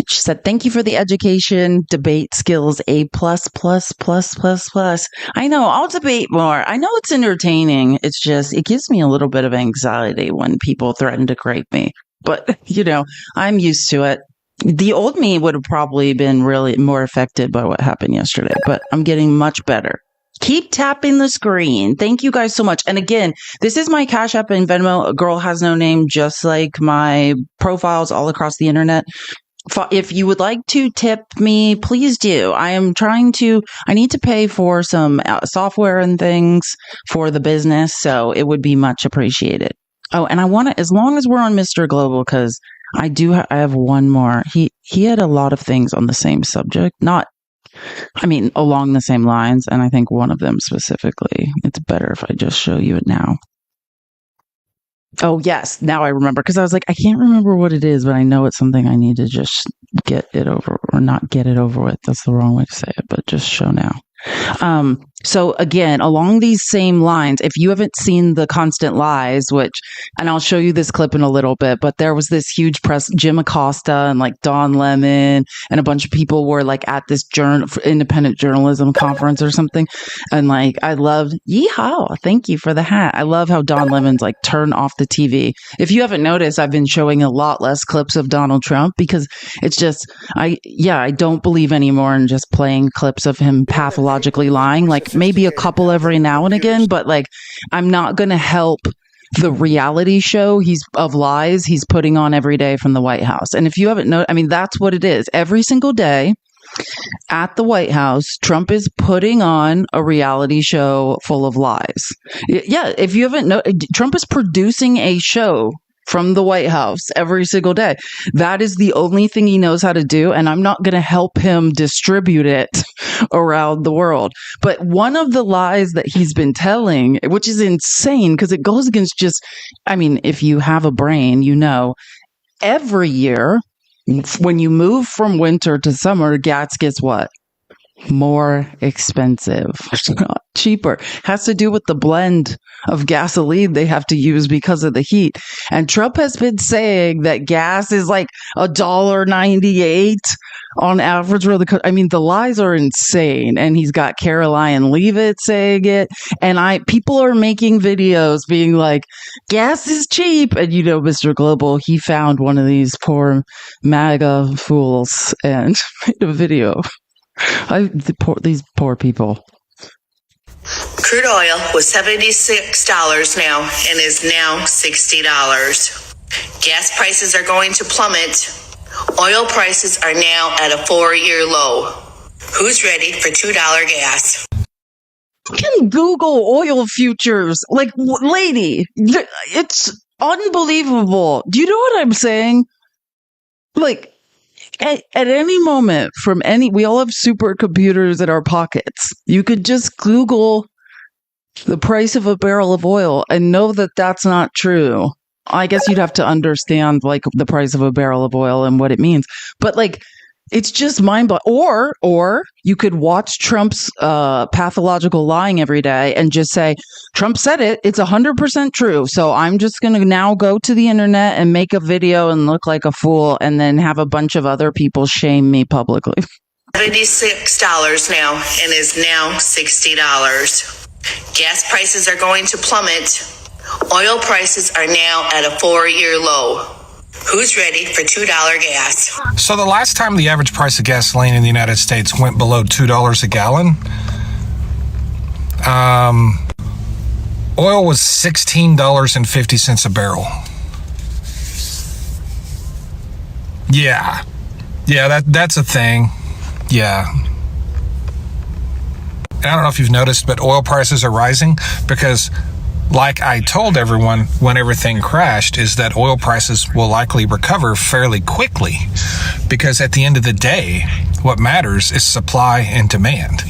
She said, thank you for the education, debate skills, A plus, plus, plus, plus, plus. I know, I'll debate more. I know it's entertaining. It's just, it gives me a little bit of anxiety when people threaten to crepe me. But, I'm used to it. The old me would have probably been really more affected by what happened yesterday, but I'm getting much better. Keep tapping the screen. Thank you guys so much. And again, this is my Cash App and Venmo. A girl has no name, just like my profiles all across the internet. If you would like to tip me, please do. I need to pay for some software and things for the business, so it would be much appreciated. Oh, and I want to, as long as we're on Mr. Global, because I have one more. He had a lot of things on the same subject, along the same lines, and I think one of them specifically, it's better if I just show you it now. Oh, yes. Now I remember, because I was like, I can't remember what it is, but I know it's something I need to just get it over, or not get it over with. That's the wrong way to say it, but just show now. So again, along these same lines, if you haven't seen the Constant Lies, and I'll show you this clip in a little bit, but there was this huge press, Jim Acosta and like Don Lemon and a bunch of people were like at this independent journalism conference or something. And like, I loved, yeehaw, thank you for the hat. I love how Don Lemon's like, turn off the TV. If you haven't noticed, I've been showing a lot less clips of Donald Trump because it's just, I don't believe anymore in just playing clips of him pathologically lying. Like maybe a couple every now and again, but like I'm not going to help the reality show of lies he's putting on every day from the White House. And if you haven't known, that's what it is. Every single day at the White House, Trump is putting on a reality show full of lies. Yeah, if you haven't known, Trump is producing a show from the White House every single day. That is the only thing he knows how to do, and I'm not going to help him distribute it around the world. But one of the lies that he's been telling, which is insane because it goes against if you have a brain, every year when you move from winter to summer, gas gets what? More expensive, not cheaper. Has to do with the blend of gasoline they have to use because of the heat. And Trump has been saying that gas is like $1.98 on average. The lies are insane. And he's got Caroline Leavitt saying it. And people are making videos being like, gas is cheap. And Mr. Global, he found one of these poor MAGA fools and made a video. These poor people. Crude oil was $76 now and is now $60. Gas prices are going to plummet. Oil prices are now at a 4-year low. Who's ready for $2 gas? You can Google oil futures. Like, lady, it's unbelievable. Do you know what I'm saying? Like, at any moment we all have supercomputers in our pockets. You could just Google the price of a barrel of oil and know that that's not true. I guess you'd have to understand like the price of a barrel of oil and what it means. But like, it's just mind-blowing. Or you could watch Trump's pathological lying every day and just say, Trump said it. It's 100% true. So I'm just going to now go to the internet and make a video and look like a fool and then have a bunch of other people shame me publicly. $76 now and is now $60. Gas prices are going to plummet. Oil prices are now at a 4-year low. Who's ready for $2 gas? So the last time the average price of gasoline in the United States went below $2 a gallon, oil was $16.50 a barrel. Yeah, that's a thing. Yeah. And I don't know if you've noticed, but oil prices are rising because, like I told everyone when everything crashed, is that oil prices will likely recover fairly quickly because at the end of the day, what matters is supply and demand.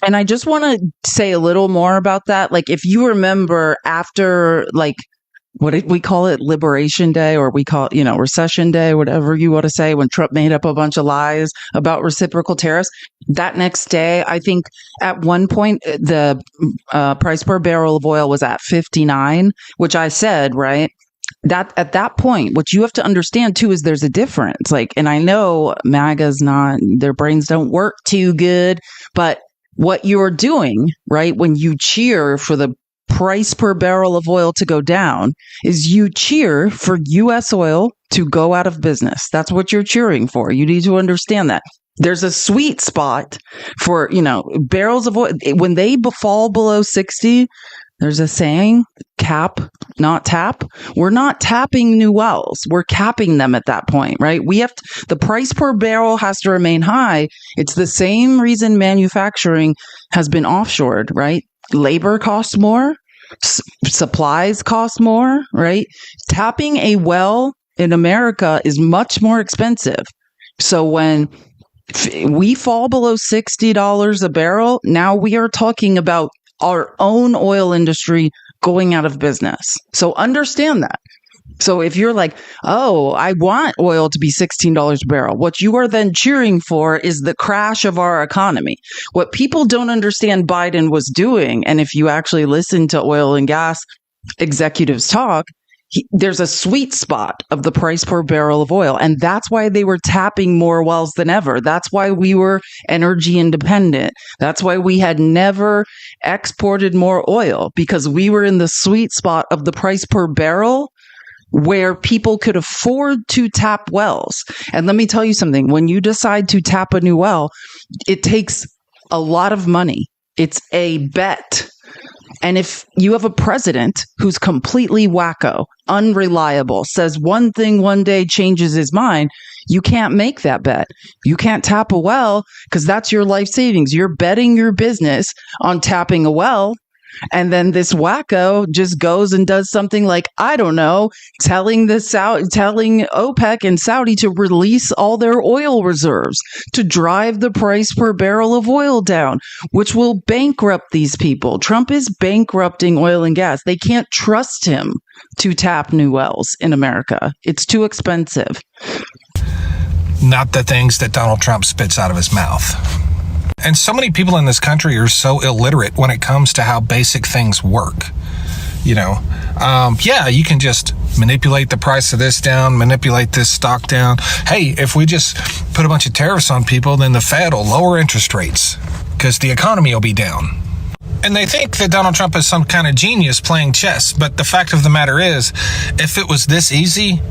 And I just want to say a little more about that. Like, if you remember after like what did we call it? Liberation Day, or we call it, recession day, whatever you want to say, when Trump made up a bunch of lies about reciprocal tariffs. That next day, I think at one point, the price per barrel of oil was at 59, which I said, right? That at that point, what you have to understand too is there's a difference. Like, and I know MAGA's not, their brains don't work too good, but what you're doing, right, when you cheer for the price per barrel of oil to go down, is you cheer for U.S. oil to go out of business. That's what you're cheering for. You need to understand that. There's a sweet spot for, barrels of oil. When they fall below 60, there's a saying, cap, not tap. We're not tapping new wells. We're capping them at that point, right? The price per barrel has to remain high. It's the same reason manufacturing has been offshored, right? Labor costs more, supplies cost more, right? Tapping a well in America is much more expensive. So when we fall below $60 a barrel, now we are talking about our own oil industry going out of business. So understand that. So if you're like, oh, I want oil to be $16 a barrel, what you are then cheering for is the crash of our economy. What people don't understand Biden was doing, and if you actually listen to oil and gas executives talk, there's a sweet spot of the price per barrel of oil. And that's why they were tapping more wells than ever. That's why we were energy independent. That's why we had never exported more oil, because we were in the sweet spot of the price per barrel where people could afford to tap wells. And let me tell you something. When you decide to tap a new well, it takes a lot of money. It's a bet. And if you have a president who's completely wacko, unreliable, says one thing one day, changes his mind, you can't make that bet. You can't tap a well because that's your life savings. You're betting your business on tapping a well. And then this wacko just goes and does something like, I don't know, telling OPEC and Saudi to release all their oil reserves to drive the price per barrel of oil down, which will bankrupt these people. Trump is bankrupting oil and gas. They can't trust him to tap new wells in America. It's too expensive. Not the things that Donald Trump spits out of his mouth. And so many people in this country are so illiterate when it comes to how basic things work. You can just manipulate the price of this down, manipulate this stock down. Hey, if we just put a bunch of tariffs on people, then the Fed will lower interest rates because the economy will be down. And they think that Donald Trump is some kind of genius playing chess. But the fact of the matter is, if it was this easy,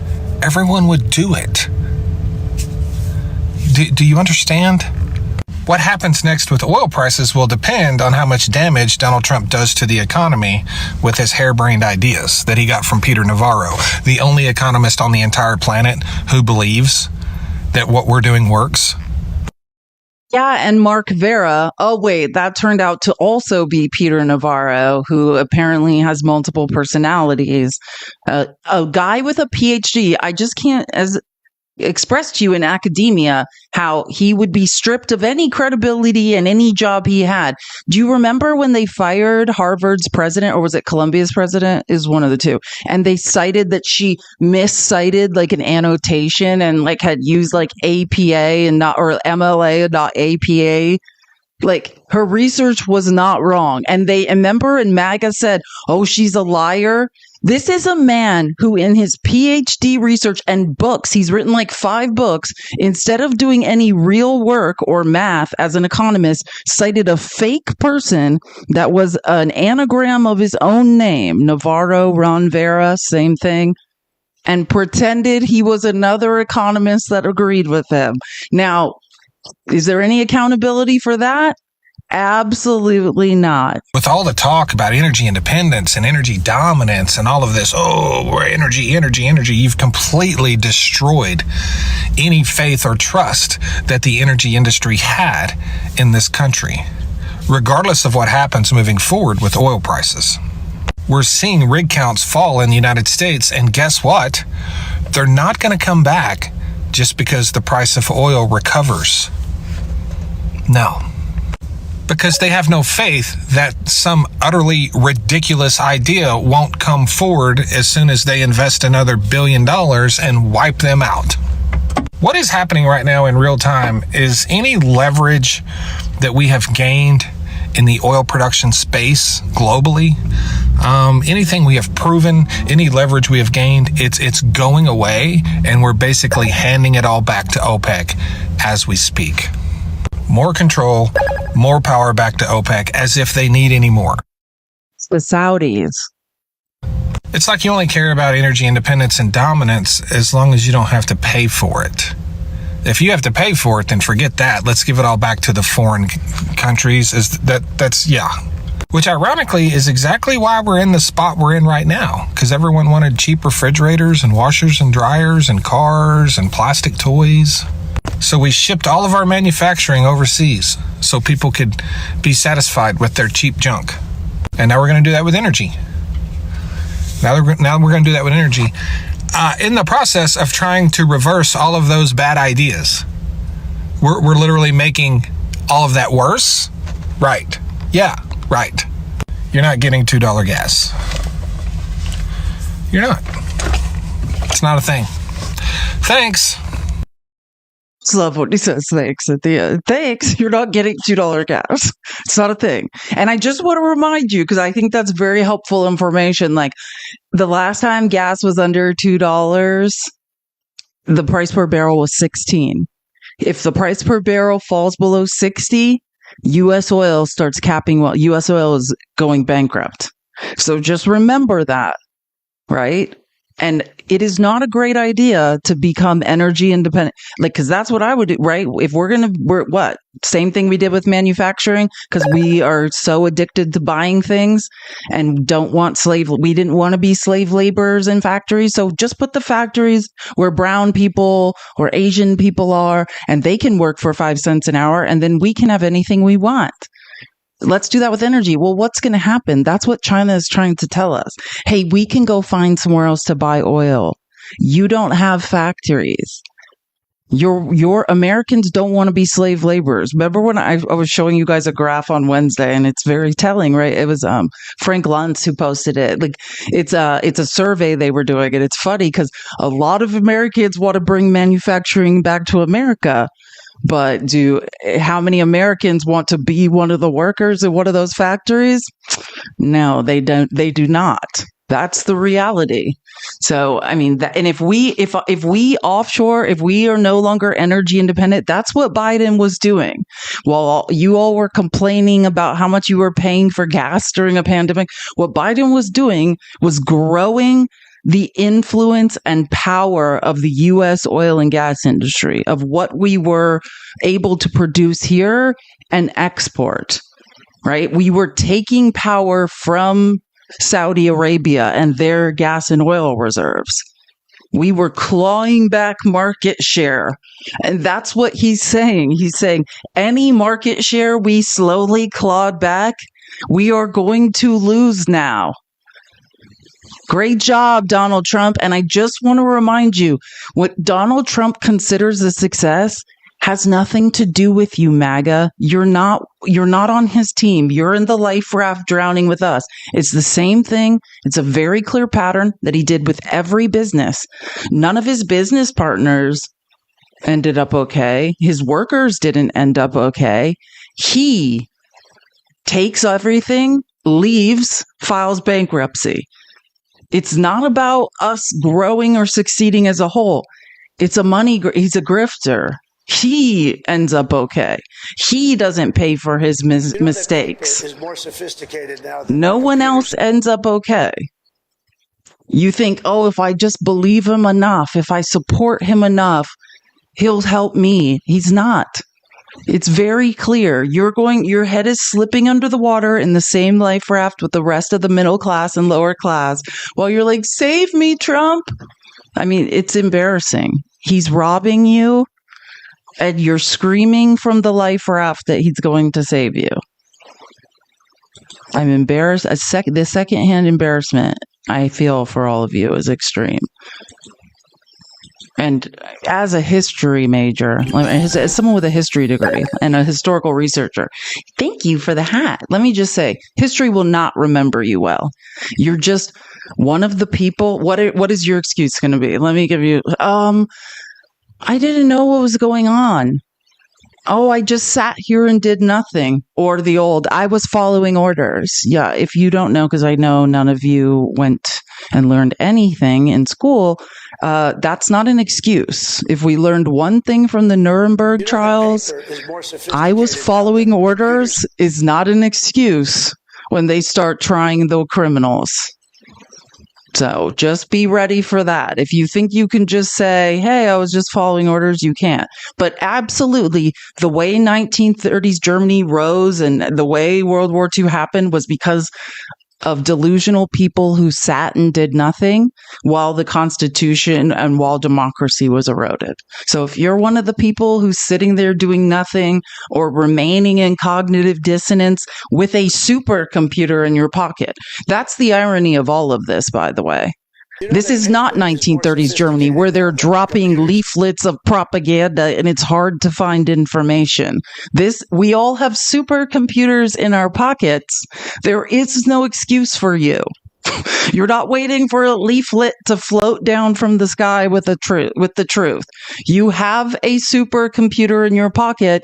everyone would do it. Do you understand? What happens next with oil prices will depend on how much damage Donald Trump does to the economy with his harebrained ideas that he got from Peter Navarro, the only economist on the entire planet who believes that what we're doing works. Yeah, and Mark Vera. Oh, wait, that turned out to also be Peter Navarro, who apparently has multiple personalities. A guy with a PhD. I just can't, as expressed to you in academia, how he would be stripped of any credibility in any job he had. Do you remember when they fired Harvard's president, or was it Columbia's president? Is one of the two. And they cited that she miscited like an annotation and like had used like APA and not, or MLA and not APA. Like, her research was not wrong. And they, remember, and MAGA said, oh, she's a liar. This is a man who in his PhD research and books, he's written like 5 books, instead of doing any real work or math as an economist, cited a fake person that was an anagram of his own name, Navarro, Ron Vera, same thing, and pretended he was another economist that agreed with him. Now, is there any accountability for that? Absolutely not. With all the talk about energy independence and energy dominance and all of this, we're energy, you've completely destroyed any faith or trust that the energy industry had in this country, regardless of what happens moving forward with oil prices. We're seeing rig counts fall in the United States, and guess what? They're not going to come back just because the price of oil recovers. No. because they have no faith that some utterly ridiculous idea won't come forward as soon as they invest another $1 billion and wipe them out. What is happening right now in real time is any leverage that we have gained in the oil production space globally, anything we have proven, any leverage we have gained, it's going away, and we're basically handing it all back to OPEC as we speak. More control, more power back to OPEC, as if they need any more. It's the Saudis. It's like you only care about energy independence and dominance as long as you don't have to pay for it. If you have to pay for it, then forget that. Let's give it all back to the foreign countries. Which ironically is exactly why we're in the spot we're in right now. Because everyone wanted cheap refrigerators and washers and dryers and cars and plastic toys. So we shipped all of our manufacturing overseas so people could be satisfied with their cheap junk. And now we're going to do that with energy. Now we're going to do that with energy. In the process of trying to reverse all of those bad ideas, we're literally making all of that worse. Right. Yeah, right. You're not getting $2 gas. You're not. It's not a thing. Thanks. I love what he says. Thanks at the end. Thanks. You're not getting $2 gas. It's not a thing. And I just want to remind you, because I think that's very helpful information. Like the last time gas was under $2, the price per barrel was 16. If the price per barrel falls below 60, U.S. oil starts capping. Well, U.S. oil is going bankrupt. So just remember that, right? And it is not a great idea to become energy independent. Like, cause that's what I would do, right? If we're what? Same thing we did with manufacturing, cause we are so addicted to buying things and don't want we didn't want to be slave laborers in factories. So just put the factories where brown people or Asian people are, and they can work for 5 cents an hour, and then we can have anything we want. Let's do that with energy. Well, what's going to happen? That's what China is trying to tell us. Hey, we can go find somewhere else to buy oil. You don't have factories. Your Americans don't want to be slave laborers. Remember when I was showing you guys a graph on Wednesday, and it's very telling, right? It was Frank Luntz who posted it. Like it's a survey they were doing, and it's funny because a lot of Americans want to bring manufacturing back to America. But how many Americans want to be one of the workers in one of those factories? No, they don't. They do not. That's the reality. So, I mean, and if we offshore, if we are no longer energy independent, that's what Biden was doing. While you all were complaining about how much you were paying for gas during a pandemic, what Biden was doing was growing the influence and power of the U.S. oil and gas industry, of what we were able to produce here and export, right? We were taking power from Saudi Arabia and their gas and oil reserves. We were clawing back market share. And that's what he's saying. He's saying any market share we slowly clawed back, we are going to lose now. Great job, Donald Trump. And I just want to remind you, what Donald Trump considers a success has nothing to do with you, MAGA. You're not on his team. You're in the life raft drowning with us. It's the same thing. It's a very clear pattern that he did with every business. None of his business partners ended up okay. His workers didn't end up okay. He takes everything, leaves, files bankruptcy. It's not about us growing or succeeding as a whole. It's he's a grifter. He ends up okay. He doesn't pay for his mistakes. Is more sophisticated now no one else ends up okay. You think, oh, if I just believe him enough, if I support him enough, he'll help me. He's not. It's very clear. Your head is slipping under the water in the same life raft with the rest of the middle class and lower class while you're like, save me, Trump. I mean, it's embarrassing. He's robbing you and you're screaming from the life raft that he's going to save you. I'm embarrassed. The secondhand embarrassment I feel for all of you is extreme. And as a history major, as someone with a history degree and a historical researcher, think thank you for the hat. Let me just say, history will not remember you well. You're just one of the people. What is your excuse going to be? Let me give you, I didn't know what was going on. Oh, I just sat here and did nothing. Or the old, I was following orders. Yeah, if you don't know, because I know none of you went and learned anything in school, that's not an excuse. If we learned one thing from the Nuremberg trials, I was following orders is not an excuse when they start trying the criminals. So just be ready for that. If you think you can just say, hey, I was just following orders, you can't. But absolutely, the way 1930s Germany rose and the way World War II happened was because of delusional people who sat and did nothing while the Constitution and while democracy was eroded. So if you're one of the people who's sitting there doing nothing or remaining in cognitive dissonance with a supercomputer in your pocket, that's the irony of all of this, by the way. This is not 1930s Germany where they're dropping leaflets of propaganda and it's hard to find information. We all have supercomputers in our pockets. There is no excuse for you. You're not waiting for a leaflet to float down from the sky with the truth. You have a supercomputer in your pocket.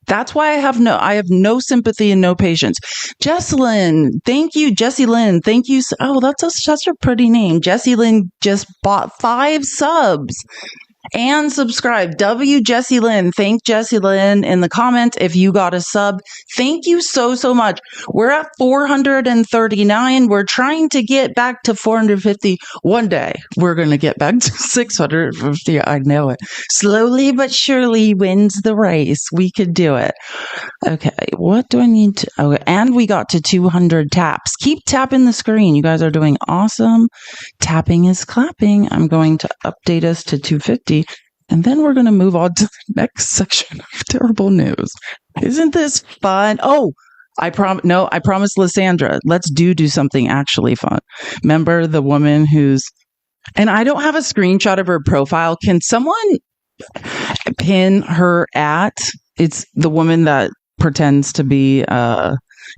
That's why I have no sympathy and no patience. Jesselyn, thank you. Jessie Lynn, thank you. Oh, that's such a pretty name. Jessie Lynn just bought 5 subs and subscribe. Jessie Lynn. Thank Jessie Lynn in the comment if you got a sub. Thank you so much. We're at 439. We're trying to get back to 450. One day we're going to get back to 650. I know it. Slowly but surely wins the race. We could do it. Okay. What do I need to? Oh, and we got to 200 taps. Keep tapping the screen. You guys are doing awesome. Tapping is clapping. I'm going to update us to 250. And then we're going to move on to the next section of terrible news. Isn't this fun? Oh, I promised Lysandra. Let's do something actually fun. Remember the woman and I don't have a screenshot of her profile. Can someone pin her at? It's the woman that pretends to be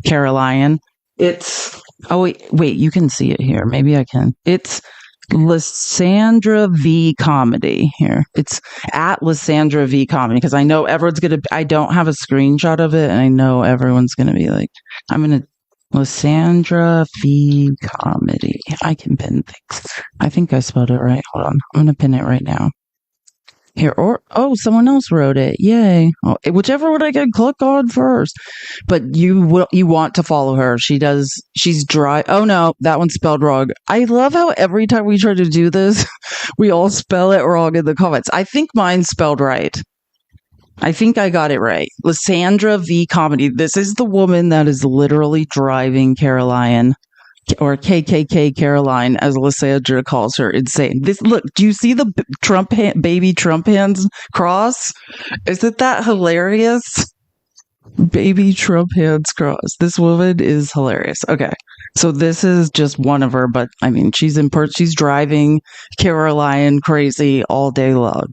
Caroline. Wait, you can see it here. Maybe I can. It's Lysandra V Comedy here. It's at Lysandra V Comedy because I know everyone's I don't have a screenshot of it and I know everyone's gonna be like, Lysandra V Comedy. I can pin things. I think I spelled it right. Hold on. I'm gonna pin it right now. Here, someone else wrote it. Yay. Oh, whichever one I can click on first. But you want to follow her. She's dry. Oh no, that one's spelled wrong. I love how every time we try to do this, we all spell it wrong in the comments. I think mine's spelled right. I think I got it right. Lysandra V Comedy. This is the woman that is literally driving Caroline, or KKK Caroline, as Lysandra calls her, insane. Look, do you see the baby Trump hands cross? Isn't that hilarious? Baby Trump hands cross. This woman is hilarious. Okay, so this is just one of her, but I mean, she's driving Caroline crazy all day long.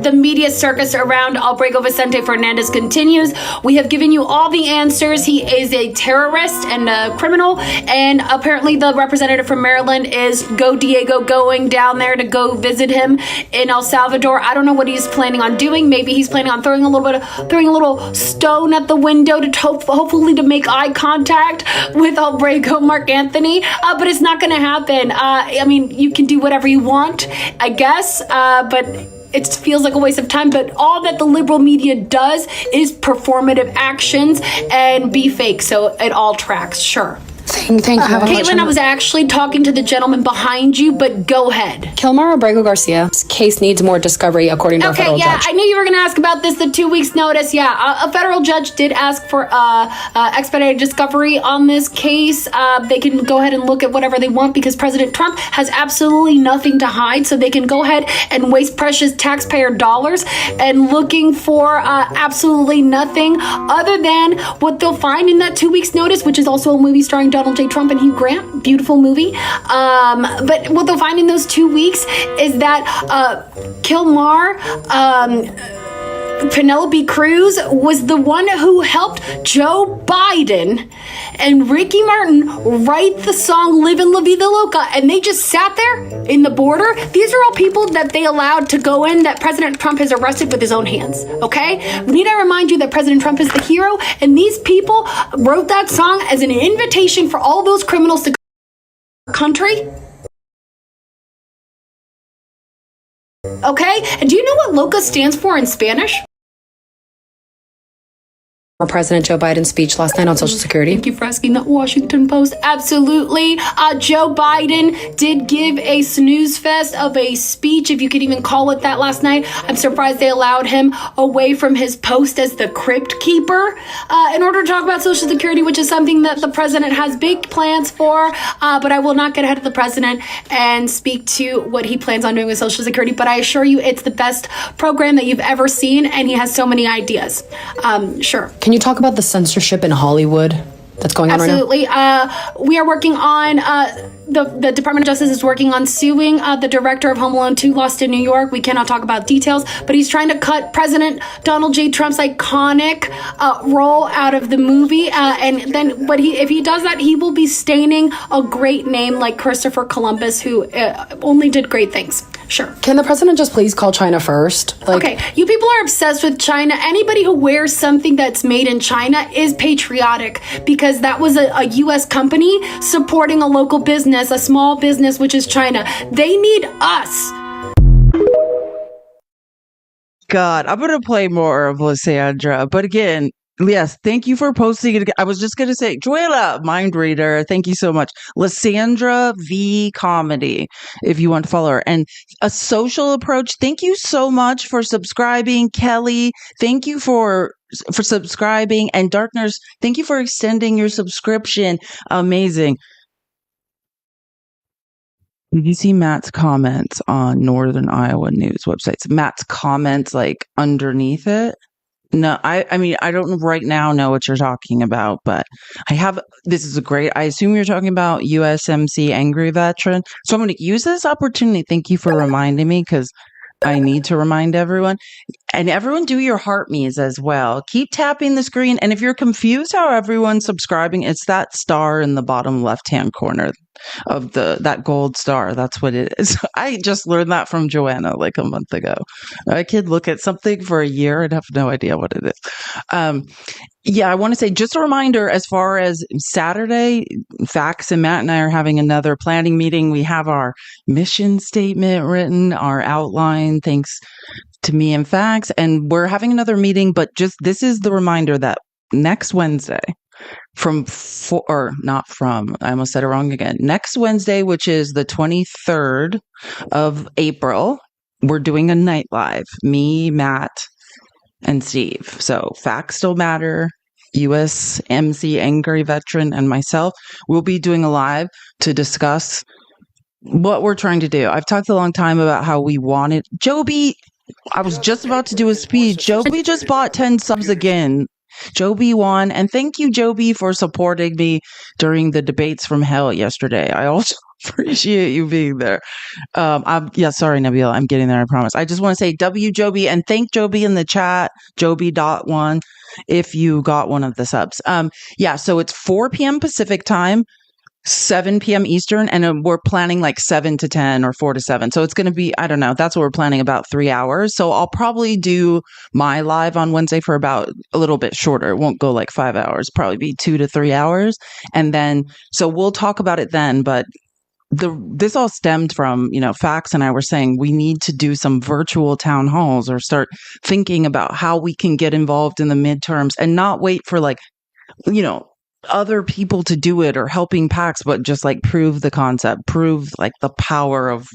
The media circus around Albrego Vicente Fernandez continues. We have given you all the answers. He is a terrorist and a criminal, and apparently the representative from Maryland is going down there to go visit him in El Salvador. I don't know what he's planning on doing. Maybe he's planning on throwing a little stone at the window to hopefully to make eye contact with Albrego Mark Anthony, but it's not going to happen. I mean, you can do whatever you want, I guess, but it feels like a waste of time, but all that the liberal media does is performative actions and be fake. So it all tracks, sure. Thank you. Caitlin, I was actually talking to the gentleman behind you, but go ahead. Kilmar Abrego Garcia's case needs more discovery, according to a federal judge. I knew you were going to ask about this, the 2 weeks notice. A federal judge did ask for expedited discovery on this case. They can go ahead and look at whatever they want because President Trump has absolutely nothing to hide, so they can go ahead and waste precious taxpayer dollars and looking for absolutely nothing other than what they'll find in that 2 weeks notice, which is also a movie starring Donald J. Trump and Hugh Grant. Beautiful movie. But what they'll find in those 2 weeks is that Kilmar Penelope Cruz was the one who helped Joe Biden and Ricky Martin write the song Livin' La Vida Loca, and they just sat there in the border. These are all people that they allowed to go in that President Trump has arrested with his own hands, okay? We need to remind you that President Trump is the hero, and these people wrote that song as an invitation for all those criminals to country. Okay? And do you know what LOCA stands for in Spanish? President Joe Biden's speech last night on Social Security. Thank you for asking that, Washington Post. Absolutely. Joe Biden did give a snooze fest of a speech, if you could even call it that, last night. I'm surprised they allowed him away from his post as the crypt keeper in order to talk about Social Security, which is something that the president has big plans for. But I will not get ahead of the president and speak to what he plans on doing with Social Security. But I assure you, it's the best program that you've ever seen, and he has so many ideas. Sure. Can you talk about the censorship in Hollywood that's going on right now? Absolutely. We are working on, the Department of Justice is working on suing the director of Home Alone 2, Lost in New York. We cannot talk about details, but he's trying to cut President Donald J. Trump's iconic role out of the movie. And then, if he does that, he will be staining a great name like Christopher Columbus, who only did great things. Sure. Can the president just please call China first? Okay, you people are obsessed with China. Anybody who wears something that's made in China is patriotic, because that was a U.S. company supporting a local business, a small business, which is China. They need us. God, I'm going to play more of Lysandra. But again, yes, thank you for posting it. I was just going to say, Joella, mind reader, thank you so much. Lysandra V Comedy, if you want to follow her. And A Social Approach, thank you so much for subscribing. Kelly, thank you for subscribing. And Darkness, thank you for extending your subscription. Amazing. Did you see Matt's comments on Northern Iowa news websites? Matt's comments like underneath it? No, I mean, I don't right now know what you're talking about, but this is I assume you're talking about USMC Angry Veteran. So I'm going to use this opportunity. Thank you for reminding me, because I need to remind everyone. And everyone do your heart me's as well. Keep tapping the screen. And if you're confused how everyone's subscribing, it's that star in the bottom left-hand corner of that gold star. That's what it is. I just learned that from Joanna like a month ago. I could look at something for a year and have no idea what it is. Yeah, I want to say just a reminder, as far as Saturday, Fax and Matt and I are having another planning meeting. We have our mission statement written, our outline, thanks to me and Fax, and we're having another meeting, but this is the reminder that next Wednesday, I almost said it wrong again. Next Wednesday, which is the 23rd of April, we're doing a night live. Me, Matt, and Steve. So Facts Still Matter, USMC Angry Veteran, and myself will be doing a live to discuss what we're trying to do. I've talked a long time about how we wanted Joby. I was just about to do a speech. Joby just bought 10 subs again. Joby won, and thank you, Joby, for supporting me during the debates from hell yesterday. I also appreciate you being there. Sorry, Nabila, I'm getting there, I promise. I just want to say W Joby, and thank Joby in the chat, Joby.1, if you got one of the subs. So it's 4 p.m. Pacific time, 7 p.m. Eastern, and we're planning like 7 to 10 or 4 to 7. So it's going to be, I don't know, that's what we're planning, about 3 hours. So I'll probably do my live on Wednesday for about a little bit shorter. It won't go like 5 hours, probably be 2 to 3 hours. And then, so we'll talk about it then, but this all stemmed from, Fax and I were saying we need to do some virtual town halls or start thinking about how we can get involved in the midterms and not wait for other people to do it or helping PACs, but just like prove the concept, prove like the power of,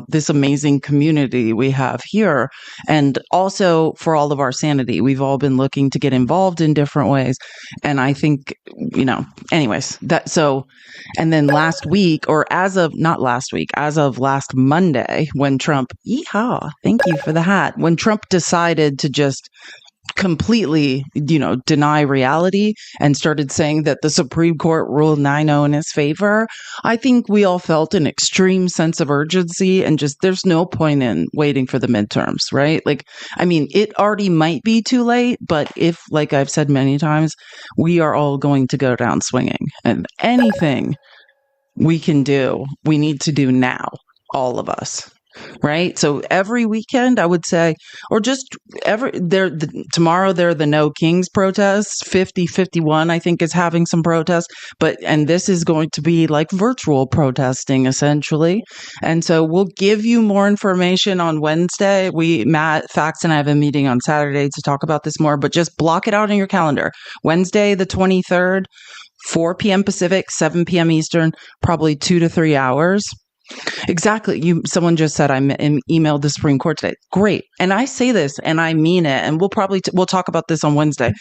this amazing community we have here. And also for all of our sanity, we've all been looking to get involved in different ways. And I think, anyways, and then last week, or as of last Monday, when Trump, yeehaw, thank you for the hat, when Trump decided to just completely, deny reality and started saying that the Supreme Court ruled 9-0 in his favor, I think we all felt an extreme sense of urgency and just there's no point in waiting for the midterms, right? Like, I mean, it already might be too late, but if, like I've said many times, we are all going to go down swinging, and anything we can do, we need to do now, all of us. Right. So every weekend, I would say, or just tomorrow, there are the No Kings protests. 51, I think, is having some protests. And this is going to be like virtual protesting, essentially. And so we'll give you more information on Wednesday. Matt Fax and I have a meeting on Saturday to talk about this more, but just block it out in your calendar. Wednesday, the 23rd, 4 p.m. Pacific, 7 p.m. Eastern, probably 2 to 3 hours. Exactly. Someone just said I emailed the Supreme Court today. Great. And I say this and I mean it. And we'll talk about this on Wednesday.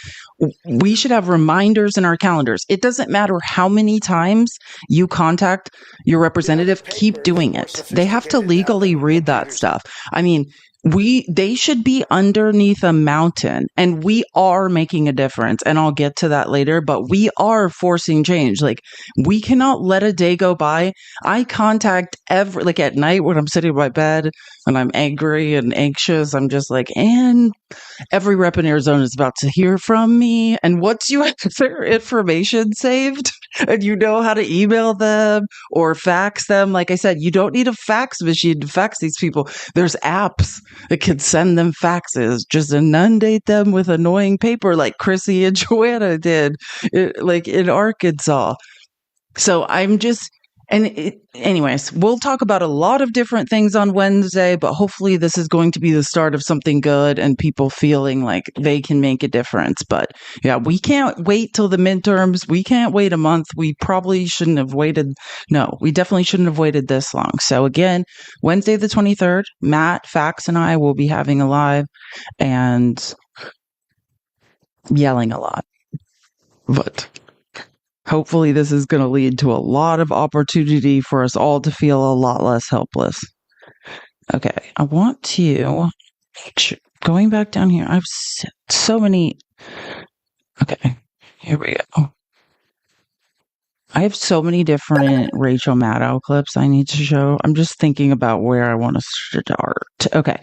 We should have reminders in our calendars. It doesn't matter how many times you contact your representative, keep doing it. They have to legally read that stuff. I mean, they should be underneath a mountain, and we are making a difference. And I'll get to that later, but we are forcing change. Like, we cannot let a day go by. I contact at night when I'm sitting in my bed and I'm angry and anxious, I'm just like, and every rep in Arizona is about to hear from me. And once you have their information saved and you know how to email them or fax them, like I said, you don't need a fax machine to fax these people. There's apps that can send them faxes. Just inundate them with annoying paper like Chrissy and Joanna did, like in Arkansas. So anyways, we'll talk about a lot of different things on Wednesday, but hopefully this is going to be the start of something good and people feeling like they can make a difference. But yeah, we can't wait till the midterms. We can't wait a month. We probably shouldn't have waited. No, we definitely shouldn't have waited this long. So again, Wednesday the 23rd, Matt, Fax, and I will be having a live and yelling a lot. But hopefully this is going to lead to a lot of opportunity for us all to feel a lot less helpless. Okay, I want to, going back down here, I have so many, okay, here we go. I have so many different Rachel Maddow clips I need to show. I'm just thinking about where I want to start. Okay.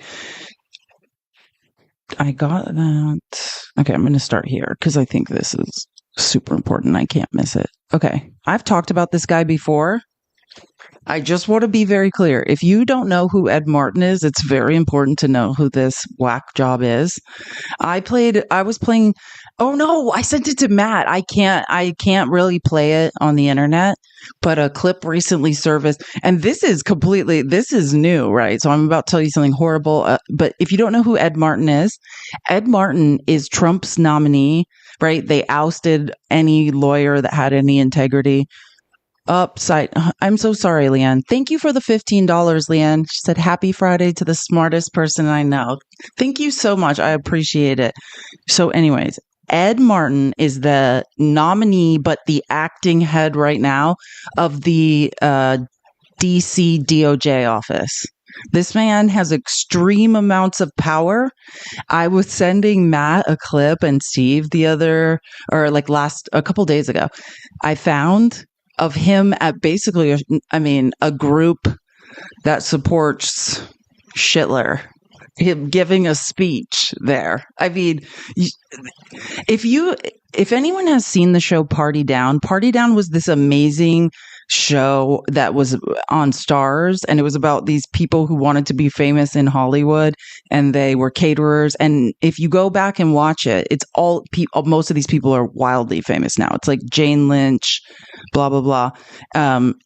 I got that. Okay, I'm going to start here because I think this is super important. I can't miss it. Okay. I've talked about this guy before. I just want to be very clear. If you don't know who Ed Martin is, it's very important to know who this whack job is. I was playing. Oh no, I sent it to Matt. I can't really play it on the internet, but a clip recently surfaced, and this is new, right? So I'm about to tell you something horrible. But if you don't know who Ed Martin is Trump's nominee, right? They ousted any lawyer that had any integrity. I'm so sorry, Leanne. Thank you for the $15, Leanne. She said, happy Friday to the smartest person I know. Thank you so much. I appreciate it. So anyways, Ed Martin is the nominee, but the acting head right now of the DC DOJ office. This man has extreme amounts of power. I was sending Matt a clip and Steve a couple days ago. I found of him at basically, a group that supports Schindler, him giving a speech there. I mean, if anyone has seen the show Party Down was this amazing show that was on Stars, and it was about these people who wanted to be famous in Hollywood, and they were caterers. And if you go back and watch it, it's all most of these people are wildly famous now. It's like Jane Lynch, blah blah blah.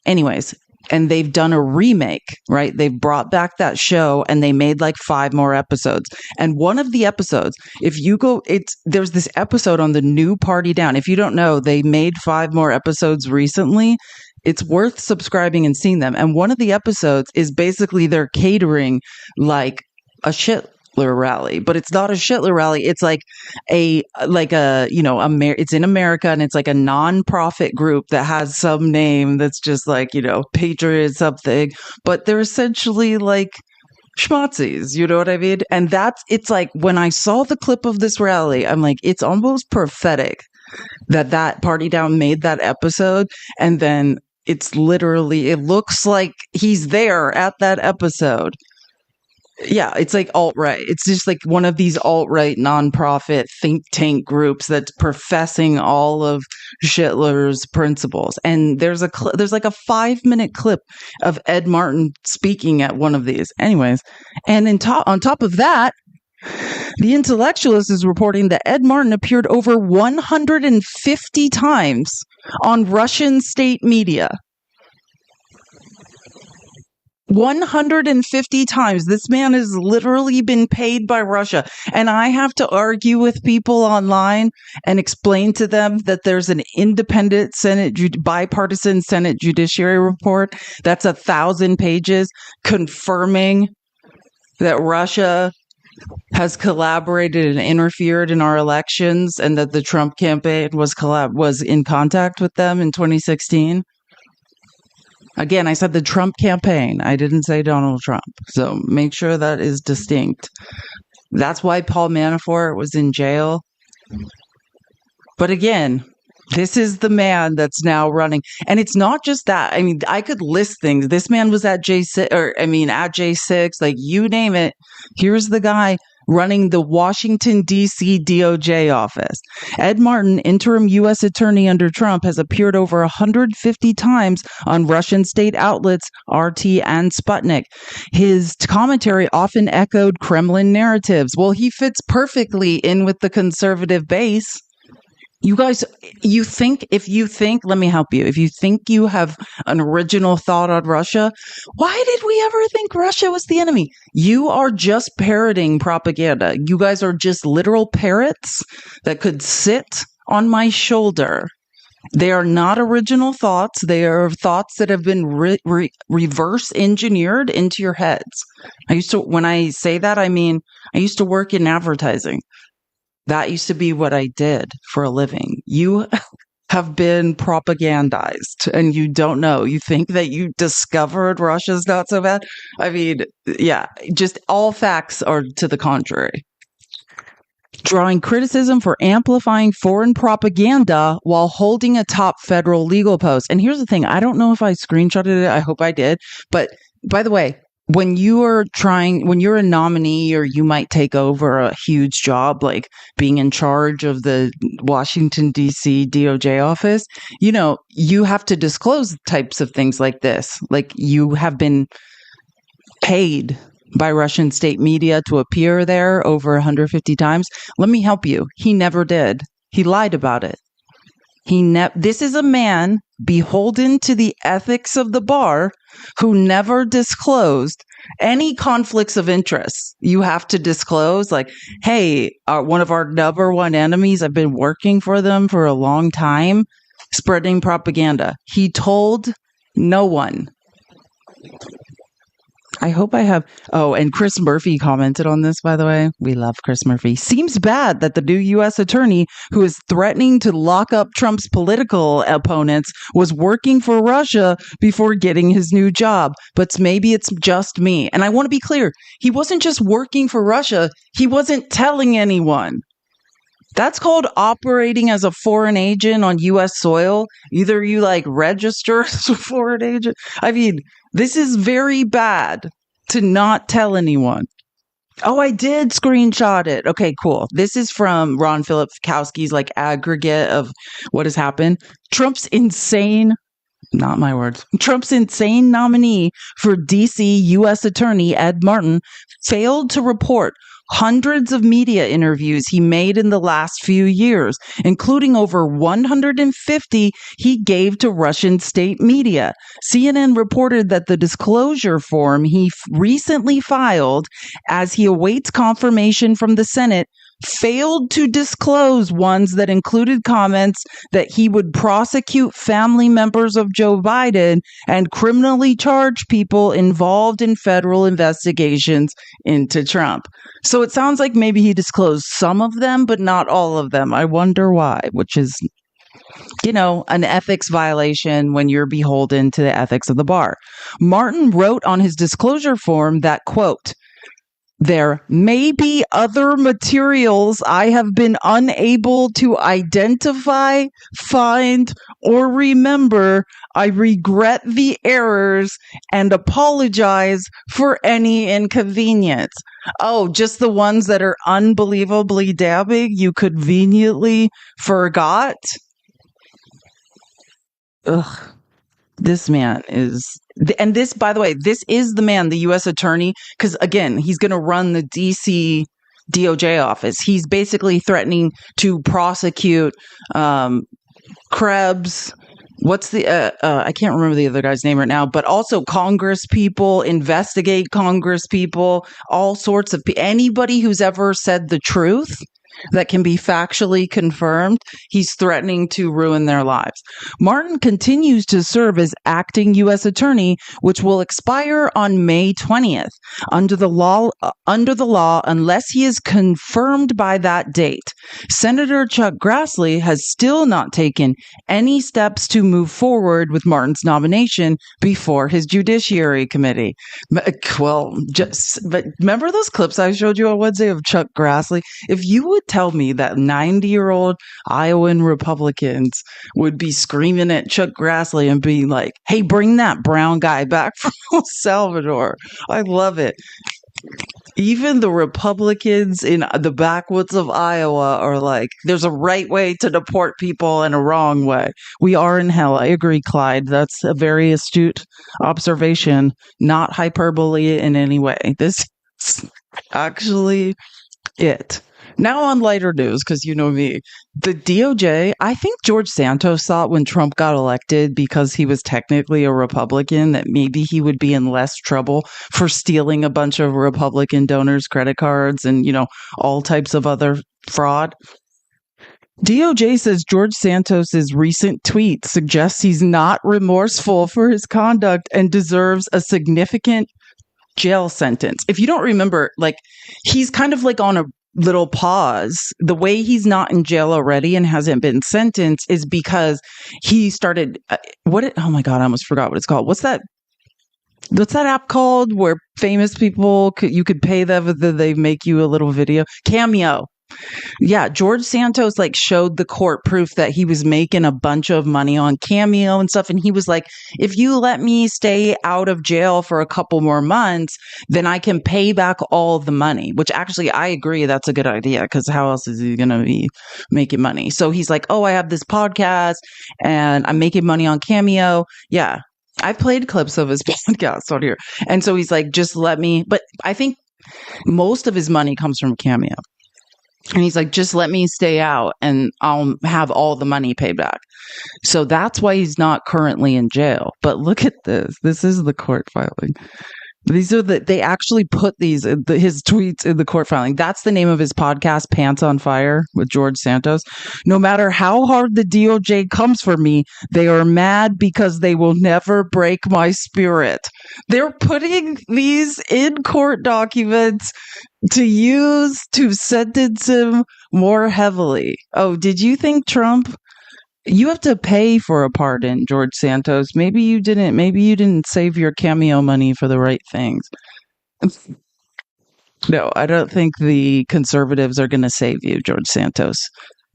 Anyways, and they've done a remake, right? They've brought back that show and they made like 5 more episodes. And one of the episodes, there's this episode on the new Party Down. If you don't know, they made 5 more episodes recently. It's worth subscribing and seeing them. And one of the episodes is basically they're catering like a Schindler rally, but it's not a Schindler rally. It's it's in America, and it's like a non-profit group that has some name that's just like, Patriot something, but they're essentially like schmozzies, you know what I mean? And it's like, when I saw the clip of this rally, I'm like, it's almost prophetic that Party Down made that episode. And then it looks like he's there at that episode. Yeah, it's like alt-right. It's just like one of these alt-right nonprofit think tank groups that's professing all of Hitler's principles. And there's like a 5-minute clip of Ed Martin speaking at one of these. Anyways, and on top of that, The Intellectualist is reporting that Ed Martin appeared over 150 times on Russian state media. 150 times. This man has literally been paid by Russia. And I have to argue with people online and explain to them that there's an independent bipartisan Senate Judiciary report that's 1,000 pages confirming that Russia has collaborated and interfered in our elections, and that the Trump campaign was in contact with them in 2016. Again, I said the Trump campaign. I didn't say Donald Trump. So make sure that is distinct. That's why Paul Manafort was in jail. But again, this is the man that's now running. And it's not just that. I mean, I could list things. This man was at J6, at J6, like you name it. Here's the guy running the Washington, D.C. DOJ office. Ed Martin, interim U.S. attorney under Trump, has appeared over 150 times on Russian state outlets RT and Sputnik. His commentary often echoed Kremlin narratives. Well, he fits perfectly in with the conservative base. You guys, let me help you. If you think you have an original thought on Russia, why did we ever think Russia was the enemy? You are just parroting propaganda. You guys are just literal parrots that could sit on my shoulder. They are not original thoughts. They are thoughts that have been reverse engineered into your heads. When I say that, I mean, I used to work in advertising. That used to be what I did for a living. You have been propagandized and you don't know. You think that you discovered Russia's not so bad. I mean, yeah, just all facts are to the contrary. Drawing criticism for amplifying foreign propaganda while holding a top federal legal post. And here's the thing. I don't know if I screenshotted it. I hope I did. But by the way, when you're a nominee, or you might take over a huge job, like being in charge of the Washington, D.C. DOJ office, you have to disclose types of things like this. Like, you have been paid by Russian state media to appear there over 150 times. Let me help you. He never did. He lied about it. This is a man beholden to the ethics of the bar who never disclosed any conflicts of interest. You have to disclose, like, hey, one of our number one enemies, I've been working for them for a long time, spreading propaganda. He told no one. I hope I have. Oh, and Chris Murphy commented on this, by the way. We love Chris Murphy. Seems bad that the new U.S. attorney who is threatening to lock up Trump's political opponents was working for Russia before getting his new job. But maybe it's just me. And I want to be clear. He wasn't just working for Russia. He wasn't telling anyone. That's called operating as a foreign agent on U.S. soil. Either you register as a foreign agent. I mean, this is very bad to not tell anyone. Oh, I did screenshot it. Okay, cool. This is from Ron Filipkowski's aggregate of what has happened. Trump's insane nominee for D.C. U.S. Attorney Ed Martin failed to report hundreds of media interviews he made in the last few years, including over 150 he gave to Russian state media. CNN reported that the disclosure form he recently filed, as he awaits confirmation from the Senate, failed to disclose ones that included comments that he would prosecute family members of Joe Biden and criminally charge people involved in federal investigations into Trump. So it sounds like maybe he disclosed some of them, but not all of them. I wonder why, which is, an ethics violation when you're beholden to the ethics of the bar. Martin wrote on his disclosure form that, quote, There may be other materials I have been unable to identify, find, or remember. I regret the errors and apologize for any inconvenience. Oh, just the ones that are unbelievably damning you conveniently forgot? Ugh. This man is, and this, by the way, this is the man, the U.S. attorney, because again, he's going to run the D.C. DOJ office. He's basically threatening to prosecute Krebs. What's the, I can't remember the other guy's name right now, but also Congress people, investigate Congress people, all sorts of, anybody who's ever said the truth that can be factually confirmed, he's threatening to ruin their lives. Martin continues to serve as acting U.S. attorney, which will expire on May 20th. Under the law, unless he is confirmed by that date, Senator Chuck Grassley has still not taken any steps to move forward with Martin's nomination before his Judiciary Committee. Well, but remember those clips I showed you on Wednesday of Chuck Grassley? If you would tell me that 90-year-old Iowan Republicans would be screaming at Chuck Grassley and being like, hey, bring that brown guy back from El Salvador. I love it. Even the Republicans in the backwoods of Iowa are like, there's a right way to deport people and a wrong way. We are in hell. I agree, Clyde. That's a very astute observation, not hyperbole in any way. This is actually it. Now on lighter news, because you know me, the DOJ, I think George Santos thought when Trump got elected, because he was technically a Republican, that maybe he would be in less trouble for stealing a bunch of Republican donors' credit cards and, all types of other fraud. DOJ says George Santos's recent tweet suggests he's not remorseful for his conduct and deserves a significant jail sentence. If you don't remember, he's kind of on a little pause. The way he's not in jail already and hasn't been sentenced is because he started oh my God, I almost forgot what it's called. What's that app called where famous people you could pay them, they make you a little video? Cameo. Yeah, George Santos showed the court proof that he was making a bunch of money on Cameo and stuff. And he was like, if you let me stay out of jail for a couple more months, then I can pay back all the money, which actually I agree that's a good idea, because how else is he going to be making money? So he's like, oh, I have this podcast and I'm making money on Cameo. Yeah, I've played clips of his podcast on here. And so he's like, just let me. But I think most of his money comes from Cameo. And he's like, just let me stay out and I'll have all the money paid back. So that's why he's not currently in jail. But look at this. This is the court filing. These are they actually put his tweets in the court filing. That's the name of his podcast, Pants on Fire with George Santos. No matter how hard the DOJ comes for me, they are mad because they will never break my spirit. They're putting these in court documents to use to sentence him more heavily. Oh, did you think Trump? You have to pay for a pardon, George Santos. Maybe you didn't. Maybe you didn't save your Cameo money for the right things. No, I don't think the conservatives are going to save you, George Santos.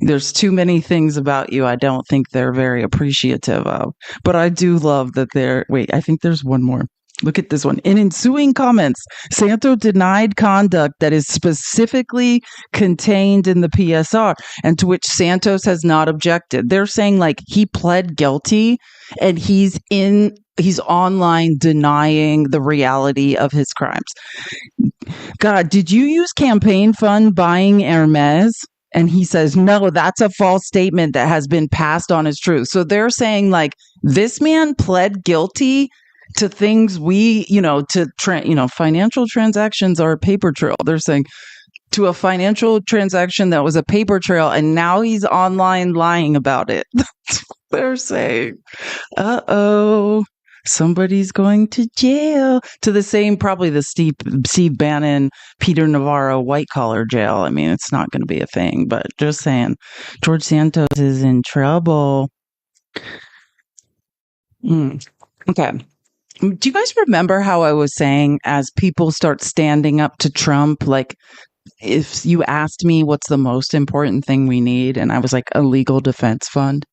There's too many things about you I don't think they're very appreciative of. But I do love that they're... Wait, I think there's one more. Look at this one. In ensuing comments, Santos denied conduct that is specifically contained in the PSR and to which Santos has not objected. They're saying he pled guilty and he's online denying the reality of his crimes. God, did you use campaign fund buying Hermes? And he says, no, that's a false statement that has been passed on as true. So they're saying this man pled guilty to things financial transactions are a paper trail. They're saying to a financial transaction that was a paper trail, and now he's online lying about it. That's what they're saying. Uh-oh, somebody's going to jail. To the same, probably the Steve Bannon, Peter Navarro white-collar jail. I mean, it's not going to be a thing, but just saying, George Santos is in trouble. Okay. Do you guys remember how I was saying as people start standing up to Trump, like if you asked me what's the most important thing we need, and I was like a legal defense fund.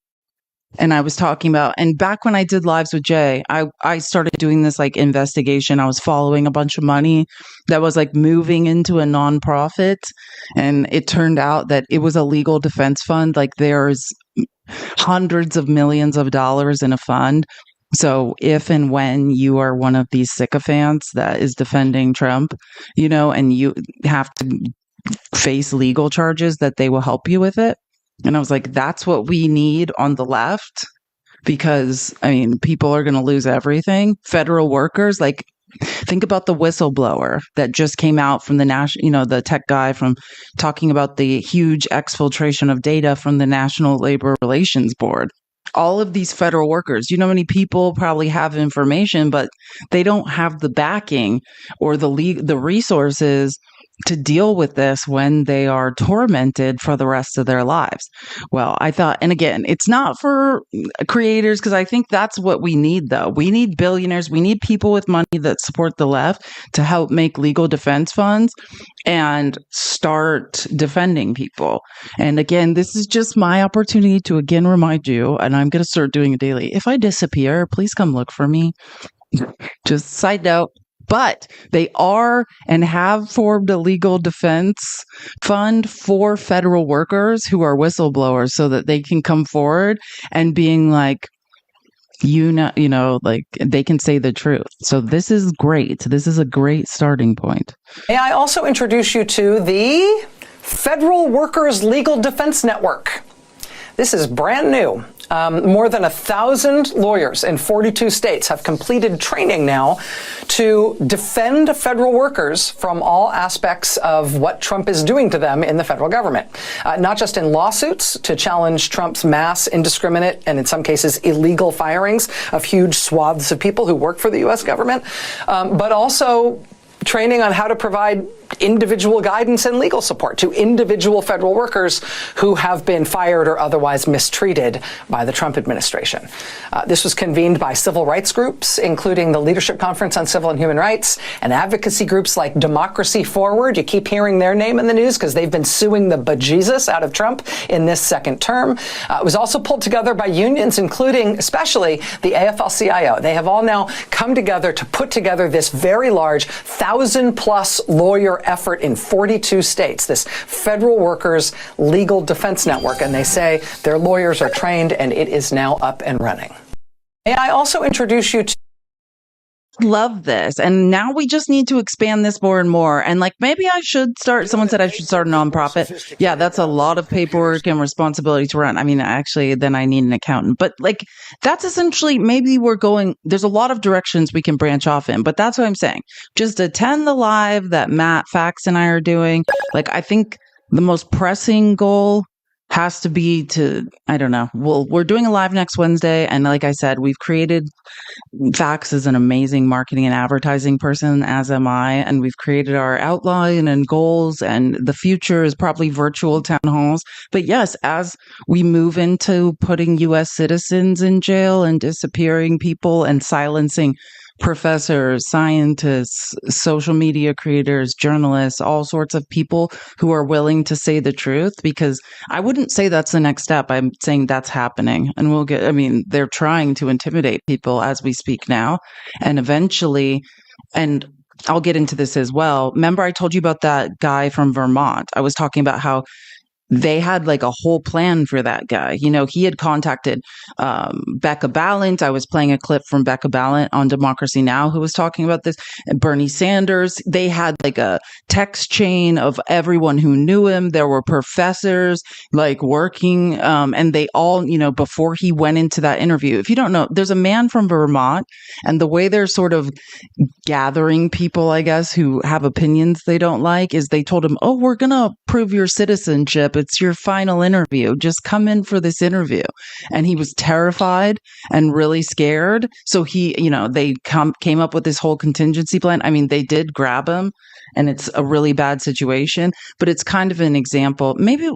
And I was talking about, and back when I did lives with Jay, I started doing this like investigation. I was following a bunch of money that was like moving into a nonprofit. And it turned out that it was a legal defense fund. Like there's hundreds of millions of dollars in a fund. So if and when you are one of these sycophants that is defending Trump, and you have to face legal charges, that they will help you with it. And I was like, that's what we need on the left, because people are going to lose everything. Federal workers, like think about the whistleblower that just came out from the national, the tech guy from talking about the huge exfiltration of data from the National Labor Relations Board. All of these federal workers, many people probably have information, but they don't have the backing or the resources to deal with this when they are tormented for the rest of their lives. Well, I thought, and again, it's not for creators, because I think that's what we need, though. We need billionaires. We need people with money that support the left to help make legal defense funds and start defending people. And again, this is just my opportunity to again remind you, and I'm going to start doing it daily. If I disappear, please come look for me. Just side note. But they are and have formed a legal defense fund for federal workers who are whistleblowers, so that they can come forward and being like, like they can say the truth. So this is great. This is a great starting point. May I also introduce you to the Federal Workers Legal Defense Network. This is brand new. More than 1,000 lawyers in 42 states have completed training now to defend federal workers from all aspects of what Trump is doing to them in the federal government. Not just in lawsuits to challenge Trump's mass, indiscriminate, and in some cases illegal firings of huge swaths of people who work for the U.S. government, but also training on how to provide individual guidance and legal support to individual federal workers who have been fired or otherwise mistreated by the Trump administration. This was convened by civil rights groups, including the Leadership Conference on Civil and Human Rights, and advocacy groups like Democracy Forward. You keep hearing their name in the news because they've been suing the bejesus out of Trump in this second term. It was also pulled together by unions, including especially the AFL-CIO. They have all now come together to put together this very large 1,000-plus lawyer effort in 42 states, this Federal Workers Legal Defense Network, and they say their lawyers are trained and it is now up and running. May I also introduce you to Love this. And now we just need to expand this more and more. And like, maybe I should start, someone said I should start a nonprofit. Yeah, that's a lot of paperwork and responsibility to run. Actually, then I need an accountant. But like, that's essentially, maybe there's a lot of directions we can branch off in. But that's what I'm saying. Just attend the live that Matt Fax and I are doing. Like, I think the most pressing goal has to be I don't know. We're doing a live next Wednesday. And like I said, we've created, Fax is an amazing marketing and advertising person, as am I. And we've created our outline and goals. And the future is probably virtual town halls. But yes, as we move into putting U.S. citizens in jail and disappearing people and silencing professors, scientists, social media creators, journalists, all sorts of people who are willing to say the truth, because I wouldn't say that's the next step. I'm saying that's happening. And they're trying to intimidate people as we speak now. And eventually, and I'll get into this as well. Remember, I told you about that guy from Vermont. I was talking about how they had like a whole plan for that guy. He had contacted Becca Balint. I was playing a clip from Becca Balint on Democracy Now! Who was talking about this. And Bernie Sanders. They had like a text chain of everyone who knew him. There were professors like working, and they all, before he went into that interview. If you don't know, there's a man from Vermont, and the way they're sort of gathering people, I guess, who have opinions they don't like, is they told him, "Oh, we're gonna prove your citizenship. It's your final interview. Just come in for this interview." And he was terrified and really scared. So they came up with this whole contingency plan. They did grab him, and it's a really bad situation, but it's kind of an example. Maybe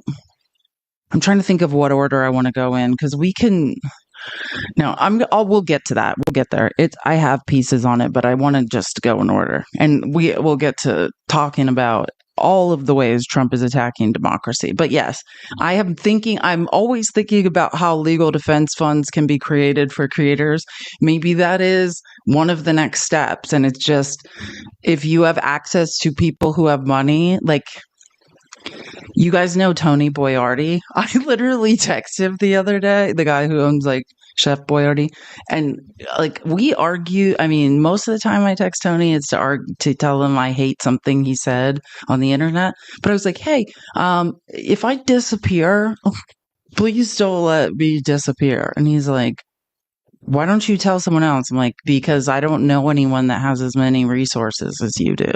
I'm trying to think of what order I want to go in, because No, we'll get to that. We'll get there. I have pieces on it, but I want to just go in order. And we'll get to talking about all of the ways Trump is attacking democracy. But yes, I'm always thinking about how legal defense funds can be created for creators. Maybe that is one of the next steps. And it's just, if you have access to people who have money, like, you guys know Tony Boyardi. I literally texted him the other day, the guy who owns like Chef Boyardee, and like we argue. I mean, most of the time I text Tony, it's to tell him I hate something he said on the internet. But I was like, hey, if I disappear, please don't let me disappear. And he's like, why don't you tell someone else? I'm like, because I don't know anyone that has as many resources as you do.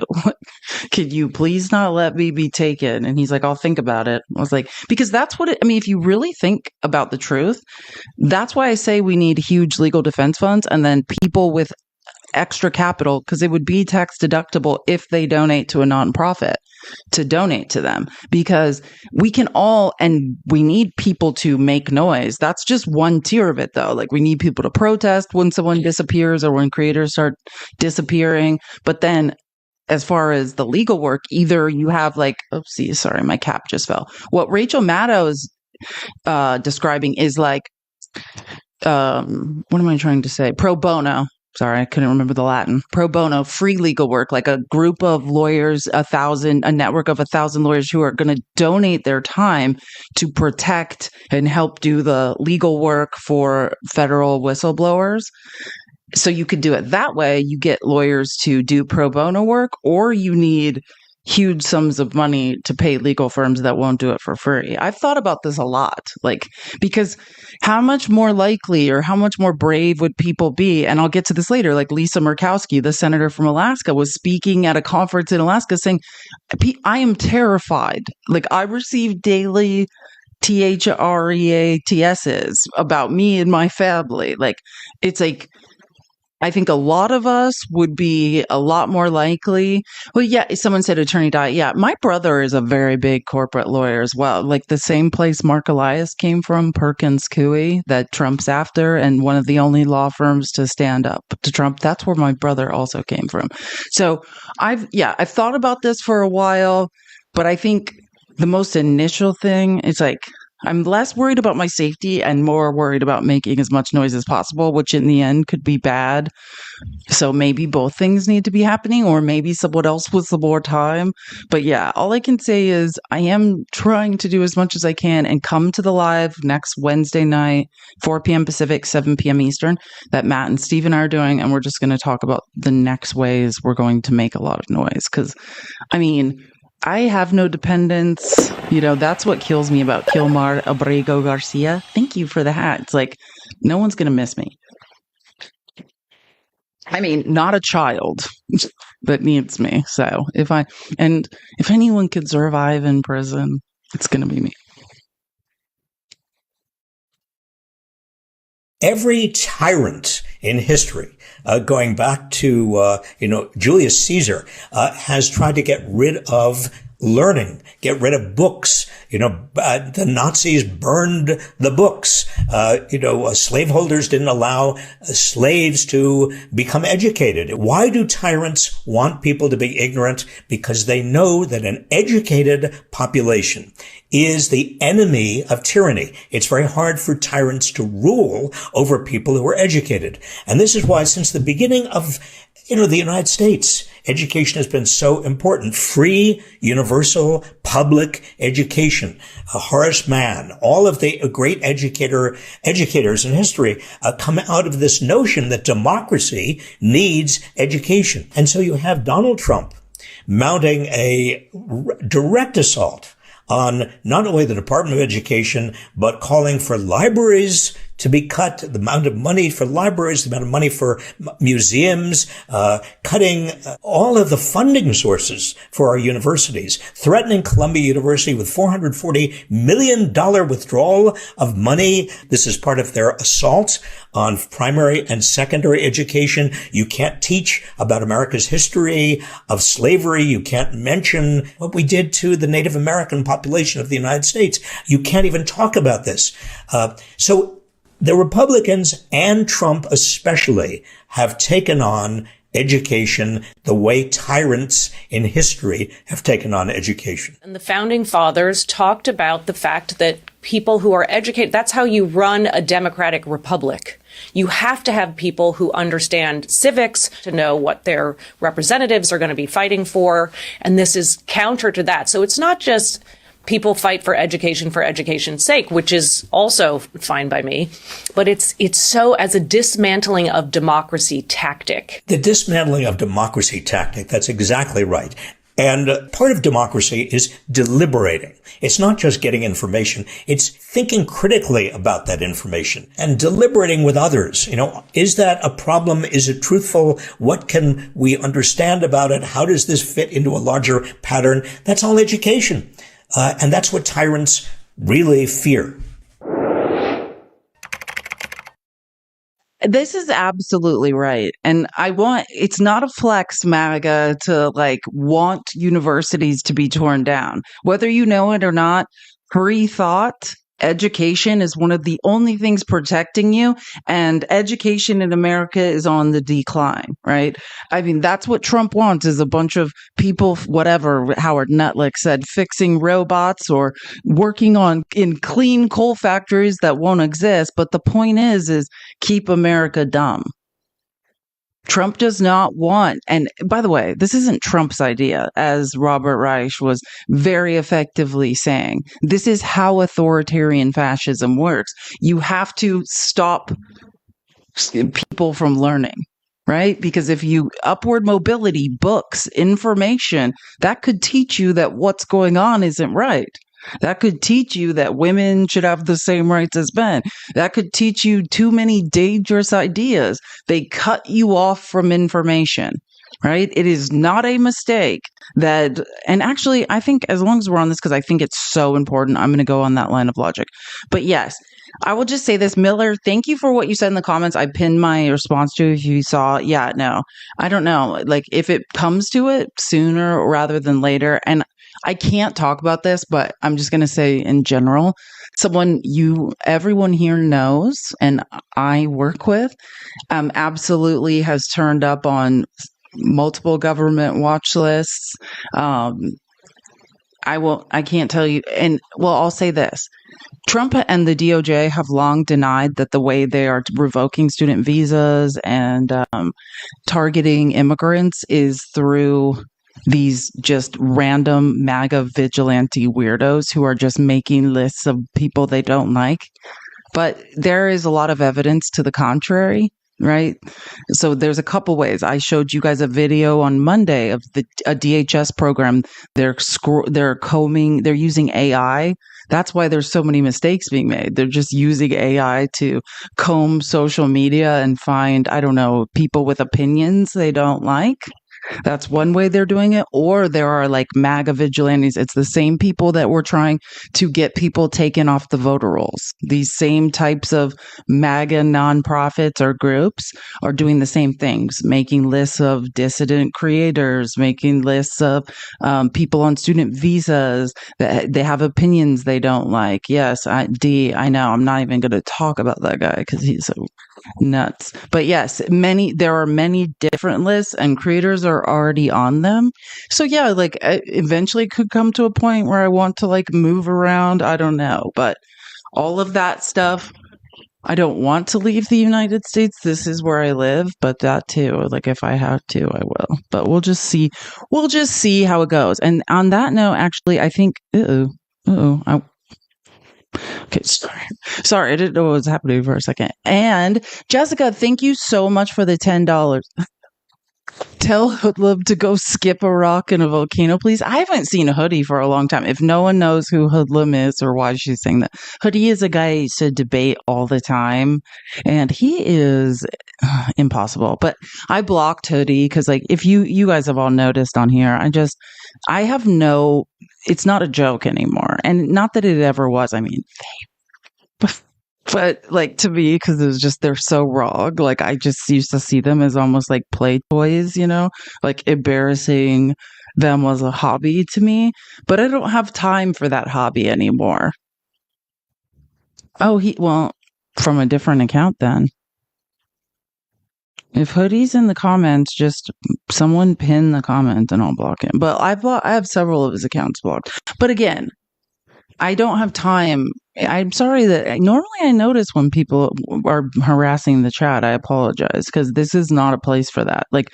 Could you please not let me be taken? And he's like, I'll think about it. I was like, because that's what I mean, if you really think about the truth, that's why I say we need huge legal defense funds and then people with extra capital, because it would be tax deductible if they donate to a nonprofit to donate to them, because we can all, and we need people to make noise. That's just one tier of it though. Like we need people to protest when someone disappears or when creators start disappearing. But then as far as the legal work, either you have like, oopsie, sorry, my cap just fell. What Rachel Maddow is describing is like, what am I trying to say? Pro bono. Sorry, I couldn't remember the Latin. Pro bono, free legal work, like a group of lawyers, a network of 1,000 lawyers who are going to donate their time to protect and help do the legal work for federal whistleblowers. So you could do it that way. You get lawyers to do pro bono work, or you need huge sums of money to pay legal firms that won't do it for free. I've thought about this a lot, like, because how much more likely or how much more brave would people be? And I'll get to this later. Like Lisa Murkowski, the senator from Alaska, was speaking at a conference in Alaska saying, I am terrified. Like I receive daily THREATSs about me and my family. Like it's like, I think a lot of us would be a lot more likely. Well, yeah, someone said attorney diet. Yeah, my brother is a very big corporate lawyer as well. Like the same place Mark Elias came from, Perkins Coie, that Trump's after, and one of the only law firms to stand up to Trump. That's where my brother also came from. So I've thought about this for a while, but I think the most initial thing is like, I'm less worried about my safety and more worried about making as much noise as possible, which in the end could be bad. So maybe both things need to be happening, or maybe someone else with some more time. But yeah, all I can say is I am trying to do as much as I can and come to the live next Wednesday night, 4 p.m. Pacific, 7 p.m. Eastern, that Matt and Steve and I are doing. And we're just going to talk about the next ways we're going to make a lot of noise. Because, I mean, I have no dependents. You know, that's what kills me about Kilmar Abrego Garcia. Thank you for the hat. It's like, no one's going to miss me. I mean, not a child that needs me. So if anyone could survive in prison, it's going to be me. Every tyrant in history, going back to, Julius Caesar, has tried to get rid of learning, get rid of books. The Nazis burned the books. Slaveholders didn't allow slaves to become educated. Why do tyrants want people to be ignorant? Because they know that an educated population is the enemy of tyranny. It's very hard for tyrants to rule over people who are educated. And this is why since the beginning of the United States, education has been so important. Free, universal, public education. Horace Mann, all of the great educators in history come out of this notion that democracy needs education. And so you have Donald Trump mounting a direct assault on not only the Department of Education, but calling for libraries to be cut, the amount of money for libraries, the amount of money for museums, cutting all of the funding sources for our universities, threatening Columbia University with $440 million withdrawal of money. This is part of their assault on primary and secondary education. You can't teach about America's history of slavery. You can't mention what we did to the Native American population of the United States. You can't even talk about this. So The Republicans and Trump especially have taken on education the way tyrants in history have taken on education. And the founding fathers talked about the fact that people who are educated, that's how you run a democratic republic. You have to have people who understand civics to know what their representatives are going to be fighting for. And this is counter to that. So it's not just people fight for education's sake, which is also fine by me. But it's so as a dismantling of democracy tactic. The dismantling of democracy tactic, that's exactly right. And part of democracy is deliberating. It's not just getting information. It's thinking critically about that information and deliberating with others. Is that a problem? Is it truthful? What can we understand about it? How does this fit into a larger pattern? That's all education. And that's what tyrants really fear. This is absolutely right. And it's not a flex, MAGA, to want universities to be torn down. Whether you know it or not, free thought, education is one of the only things protecting you. And education in America is on the decline, right? I mean, that's what Trump wants, is a bunch of people, whatever Howard Nutlick said, fixing robots or working in clean coal factories that won't exist. But the point is keep America dumb. Trump does not want, and by the way, this isn't Trump's idea, as Robert Reich was very effectively saying. This is how authoritarian fascism works. You have to stop people from learning, right? Because if you upward mobility, books, information, that could teach you that what's going on isn't right. That could teach you that women should have the same rights as men. That could teach you too many dangerous ideas. They cut you off from information, right? It is not a mistake and actually, I think as long as we're on this, because I think it's so important, I'm going to go on that line of logic. But yes, I will just say this, Miller, thank you for what you said in the comments. I pinned my response to if you saw. Yeah, no, I don't know. If it comes to it sooner rather than later, and I can't talk about this, but I'm just going to say in general, everyone here knows and I work with, absolutely has turned up on multiple government watch lists. I can't tell you. I'll say this. Trump and the DOJ have long denied that the way they are revoking student visas and targeting immigrants is through these just random MAGA vigilante weirdos who are just making lists of people they don't like. But there is a lot of evidence to the contrary, right? So there's a couple ways. I showed you guys a video on Monday of a DHS program. They're using AI. That's why there's so many mistakes being made. They're just using AI to comb social media and find, people with opinions they don't like. That's one way they're doing it. Or there are MAGA vigilantes. It's the same people that were trying to get people taken off the voter rolls. These same types of MAGA nonprofits or groups are doing the same things, making lists of dissident creators, making lists of people on student visas that they have opinions they don't like. Yes, I know. I'm not even going to talk about that guy because he's so nuts. But yes, there are many different lists and creators are already on them. So yeah, eventually it could come to a point where I want to move around. I don't know. But all of that stuff, I don't want to leave the United States. This is where I live, but that too, if I have to, I will. But we'll just see how it goes. And on that note, actually, I think, okay, sorry, I didn't know what was happening for a second. And Jessica, thank you so much for the $10. Tell Hoodlum to go skip a rock in a volcano, please. I haven't seen Hoodie for a long time. If no one knows who Hoodlum is or why she's saying that, Hoodie is a guy I used to debate all the time, and he is impossible. But I blocked Hoodie because, if you guys have all noticed on here, I have no. It's not a joke anymore, and not that it ever was. I mean, but to me, because it was just they're so wrong. I just used to see them as almost like play toys, embarrassing them was a hobby to me. But I don't have time for that hobby anymore. Oh, from a different account then. If Hoodie's in the comments, just someone pin the comment and I'll block him. But I have several of his accounts blocked. But again, I don't have time. I'm sorry that normally I notice when people are harassing the chat. I apologize because this is not a place for that. Like,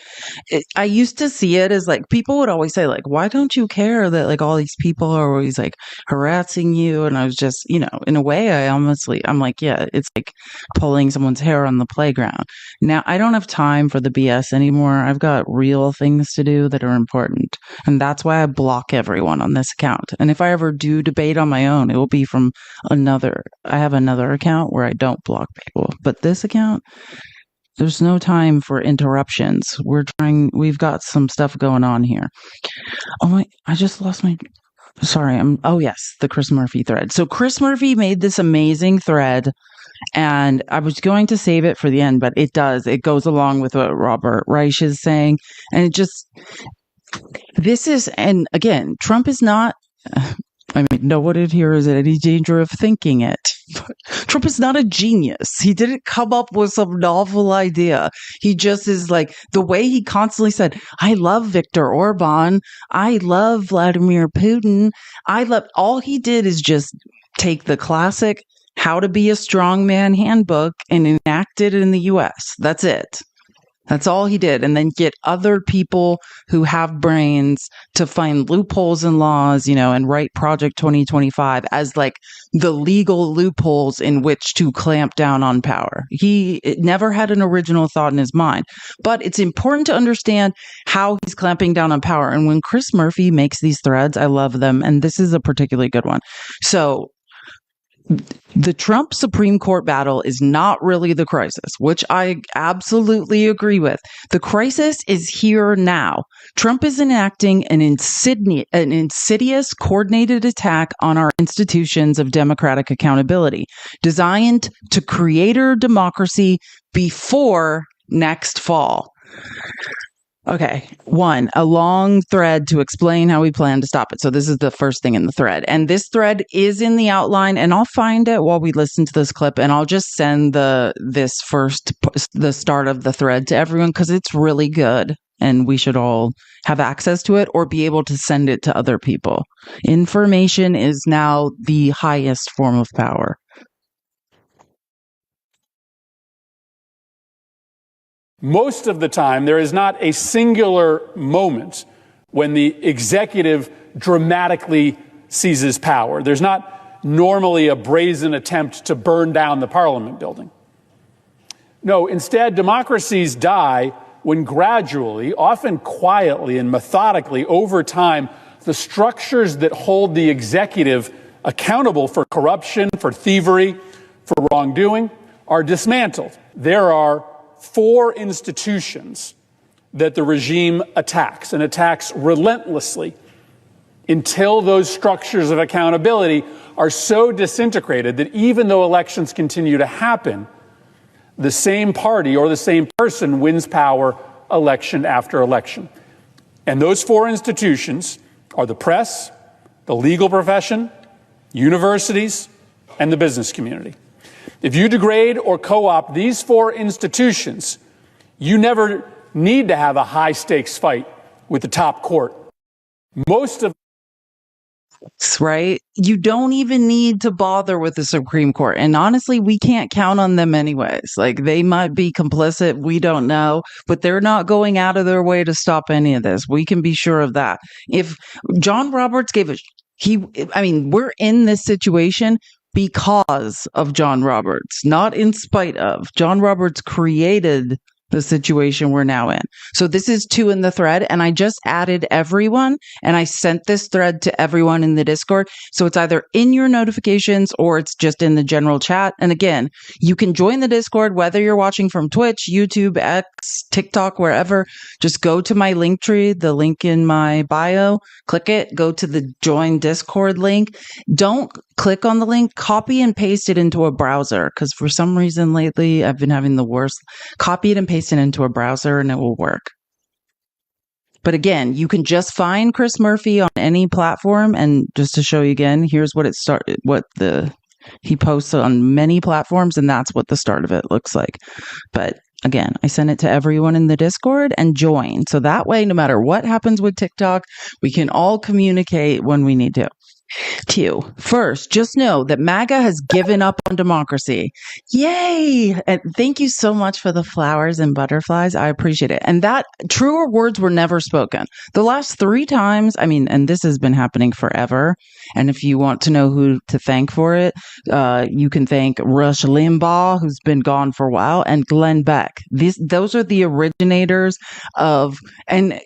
I used to see it as like people would always say like, "Why don't you care that like all these people are always like harassing you?" And I was just, in a way, I'm like, yeah, it's like pulling someone's hair on the playground. Now I don't have time for the BS anymore. I've got real things to do that are important, and that's why I block everyone on this account. And if I ever do debate on my own, it will be from I have another account where I don't block people, but this account, there's no time for interruptions. We've got some stuff going on here. I just lost sorry. Yes, the Chris Murphy thread. So Chris Murphy made this amazing thread and I was going to save it for the end, but it goes along with what Robert Reich is saying. And and again, Trump is not, no one in here is in any danger of thinking it. Trump is not a genius. He didn't come up with some novel idea. He just is like the way he constantly said, I love Viktor Orban. I love Vladimir Putin. All he did is just take the classic How to Be a Strongman handbook and enact it in the US. That's it. That's all he did. And then get other people who have brains to find loopholes in laws, and write Project 2025 as like the legal loopholes in which to clamp down on power. He never had an original thought in his mind. But it's important to understand how he's clamping down on power. And when Chris Murphy makes these threads, I love them. And this is a particularly good one. So the Trump Supreme Court battle is not really the crisis, which I absolutely agree with. The crisis is here now. Trump is enacting an insidious coordinated attack on our institutions of democratic accountability, designed to creator democracy before next fall. Okay. 1, a long thread to explain how we plan to stop it. So this is the first thing in the thread. And this thread is in the outline, and I'll find it while we listen to this clip, and I'll just send the start of the thread to everyone because it's really good and we should all have access to it or be able to send it to other people. Information is now the highest form of power. Most of the time, there is not a singular moment when the executive dramatically seizes power. There's not normally a brazen attempt to burn down the Parliament building. No, instead, democracies die when gradually, often quietly and methodically over time, the structures that hold the executive accountable for corruption, for thievery, for wrongdoing are dismantled. There are 4 institutions that the regime attacks, and attacks relentlessly until those structures of accountability are so disintegrated that even though elections continue to happen, the same party or the same person wins power election after election. And those 4 institutions are the press, the legal profession, universities, and the business community. If you degrade or co-opt these 4 institutions, you never need to have a high-stakes fight with the top court. Most of right? You don't even need to bother with the Supreme Court. And honestly, we can't count on them anyways. Like, they might be complicit. We don't know, but they're not going out of their way to stop any of this. We can be sure of that. If John Roberts we're in this situation because of John Roberts, not in spite of. John Roberts created the situation we're now in. So this is 2 in the thread, and I just added everyone, and I sent this thread to everyone in the Discord. So it's either in your notifications or it's just in the general chat. And again, you can join the Discord whether you're watching from Twitch, YouTube, X, TikTok, wherever. Just go to my link tree, the link in my bio, click it, go to the join Discord link. Don't click on the link, copy and paste it into a browser, because for some reason lately I've been having the worst. Copy it and paste it into a browser and it will work. But again, you can just find Chris Murphy on any platform. And just to show you again, here's what the He posts on many platforms, and that's what the start of it looks like. But again, I sent it to everyone in the Discord and join. So that way, no matter what happens with TikTok, we can all communicate when we need to. Two, first, just know that MAGA has given up on democracy. Yay! And thank you so much for the flowers and butterflies. I appreciate it. And that truer words were never spoken. The last 3 times, I mean, and this has been happening forever. And if you want to know who to thank for it, you can thank Rush Limbaugh, who's been gone for a while, and Glenn Beck. Those are the originators of, and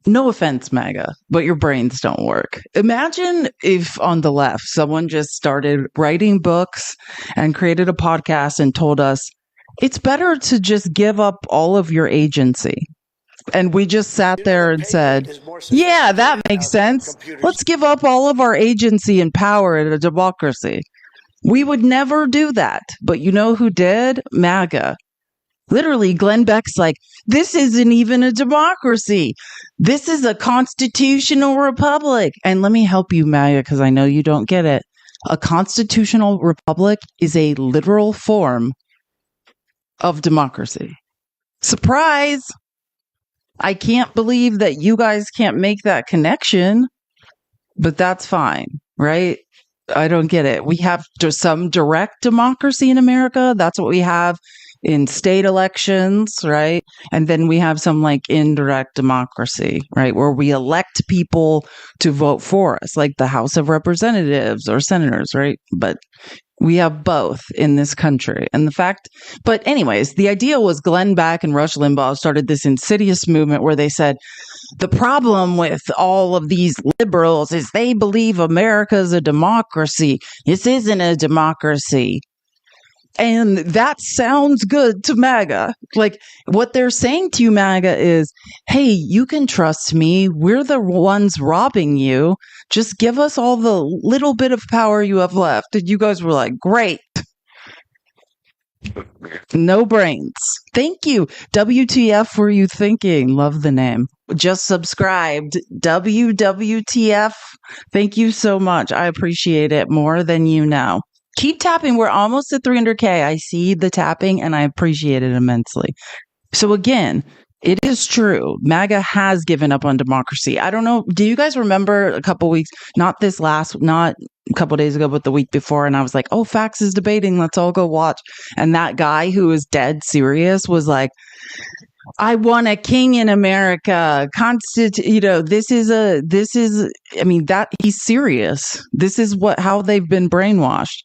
no offense, MAGA, but your brains don't work. Imagine if on the left, someone just started writing books and created a podcast and told us it's better to just give up all of your agency. And we just sat there and said, yeah, that makes sense. Let's give up all of our agency and power in a democracy. We would never do that. But you know who did? MAGA. Literally, Glenn Beck's like, this isn't even a democracy. This is a constitutional republic. And let me help you, MAGA, because I know you don't get it. A constitutional republic is a literal form of democracy. Surprise! I can't believe that you guys can't make that connection, but that's fine, right? I don't get it. We have some direct democracy in America. That's what we have in state elections, right? And then we have some like indirect democracy, right? Where we elect people to vote for us, like the House of Representatives or senators, right? But we have both in this country. And the fact, but anyways, the idea was Glenn Beck and Rush Limbaugh started this insidious movement where they said, the problem with all of these liberals is they believe America's a democracy. This isn't a democracy. And that sounds good to MAGA. Like what they're saying to you, MAGA, is, hey, you can trust me. We're the ones robbing you. Just give us all the little bit of power you have left. And you guys were like, great. No brains. Thank you. WTF were you thinking? Love the name. Just subscribed. WWTF. Thank you so much. I appreciate it more than you know. Keep tapping. We're almost at 300K. I see the tapping and I appreciate it immensely. So again, it is true. MAGA has given up on democracy. I don't know. Do you guys remember a couple weeks, not a couple days ago, but the week before? And I was like, oh, Fax is debating. Let's all go watch. And that guy who was dead serious was like, I want a king in America. He's serious. This is how they've been brainwashed.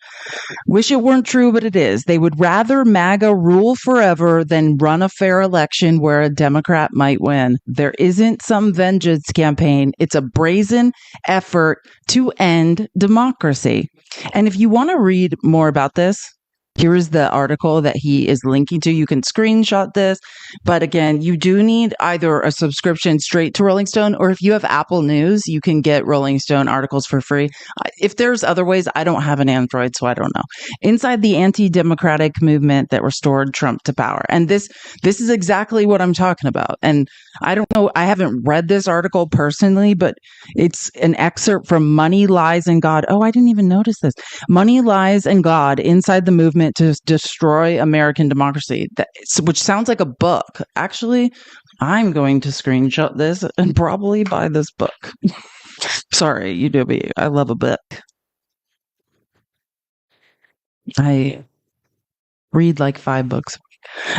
Wish it weren't true, but it is. They would rather MAGA rule forever than run a fair election where a Democrat might win. There isn't some vengeance campaign. It's a brazen effort to end democracy. And if you want to read more about this, here is the article that he is linking to. You can screenshot this. But again, you do need either a subscription straight to Rolling Stone, or if you have Apple News, you can get Rolling Stone articles for free. If there's other ways, I don't have an Android, so I don't know. Inside the anti-democratic movement that restored Trump to power. And this is exactly what I'm talking about. And I don't know, I haven't read this article personally, but it's an excerpt from Money, Lies, and God. Oh, I didn't even notice this. Money, Lies, and God, Inside the Movement to Destroy American Democracy, which sounds like a book. Actually, I'm going to screenshot this and probably buy this book. Sorry, you do me. I love a book. I read like 5 books.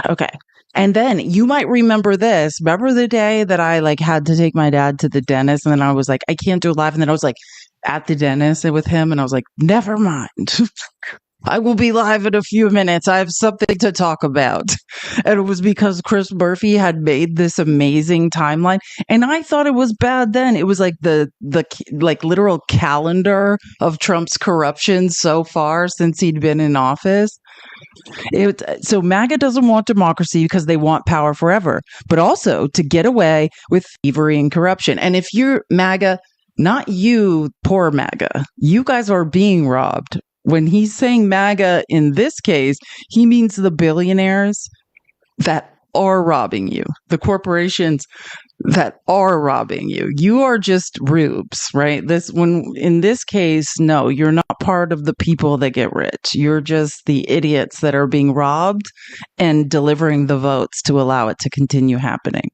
Okay. And then you might remember this. Remember the day that I had to take my dad to the dentist, and then I was like, I can't do it live. And then I was like at the dentist with him, and I was like, never mind. I will be live in a few minutes. I have something to talk about. And it was because Chris Murphy had made this amazing timeline. And I thought it was bad then. It was like the literal calendar of Trump's corruption so far since he'd been in office. So MAGA doesn't want democracy because they want power forever, but also to get away with thievery and corruption. And if you're MAGA, not you, poor MAGA, you guys are being robbed. When he's saying MAGA in this case, he means the billionaires that are robbing you, the corporations that are robbing you. You are just rubes, right? In this case, no, you're not part of the people that get rich. You're just the idiots that are being robbed and delivering the votes to allow it to continue happening.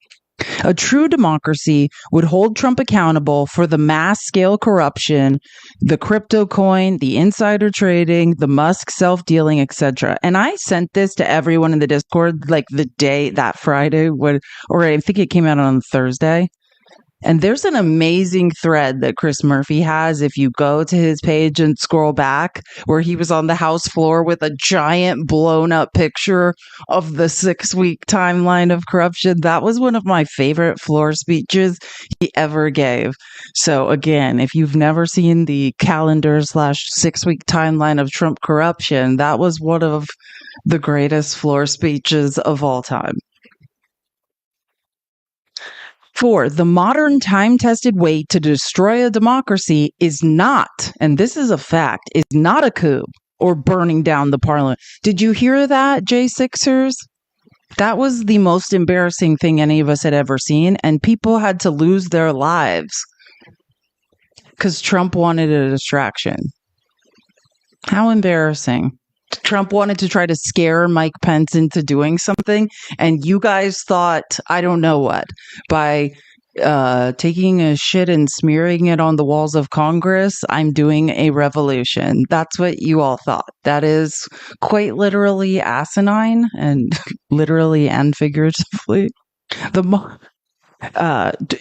A true democracy would hold Trump accountable for the mass scale corruption, the crypto coin, the insider trading, the Musk self-dealing, etc. And I sent this to everyone in the Discord like the day that Friday or I think it came out on Thursday. And there's an amazing thread that Chris Murphy has if you go to his page and scroll back, where he was on the House floor with a giant blown up picture of the 6-week timeline of corruption. That was one of my favorite floor speeches he ever gave. So again, if you've never seen the calendar / 6-week timeline of Trump corruption, that was one of the greatest floor speeches of all time. 4, the modern time-tested way to destroy a democracy is not, and this is a fact, is not a coup or burning down the parliament. Did you hear that, J6ers? That was the most embarrassing thing any of us had ever seen, and people had to lose their lives because Trump wanted a distraction. How embarrassing. Trump wanted to try to scare Mike Pence into doing something, and you guys thought, I don't know what, by taking a shit and smearing it on the walls of Congress, I'm doing a revolution. That's what you all thought. That is quite literally asinine, and literally and figuratively.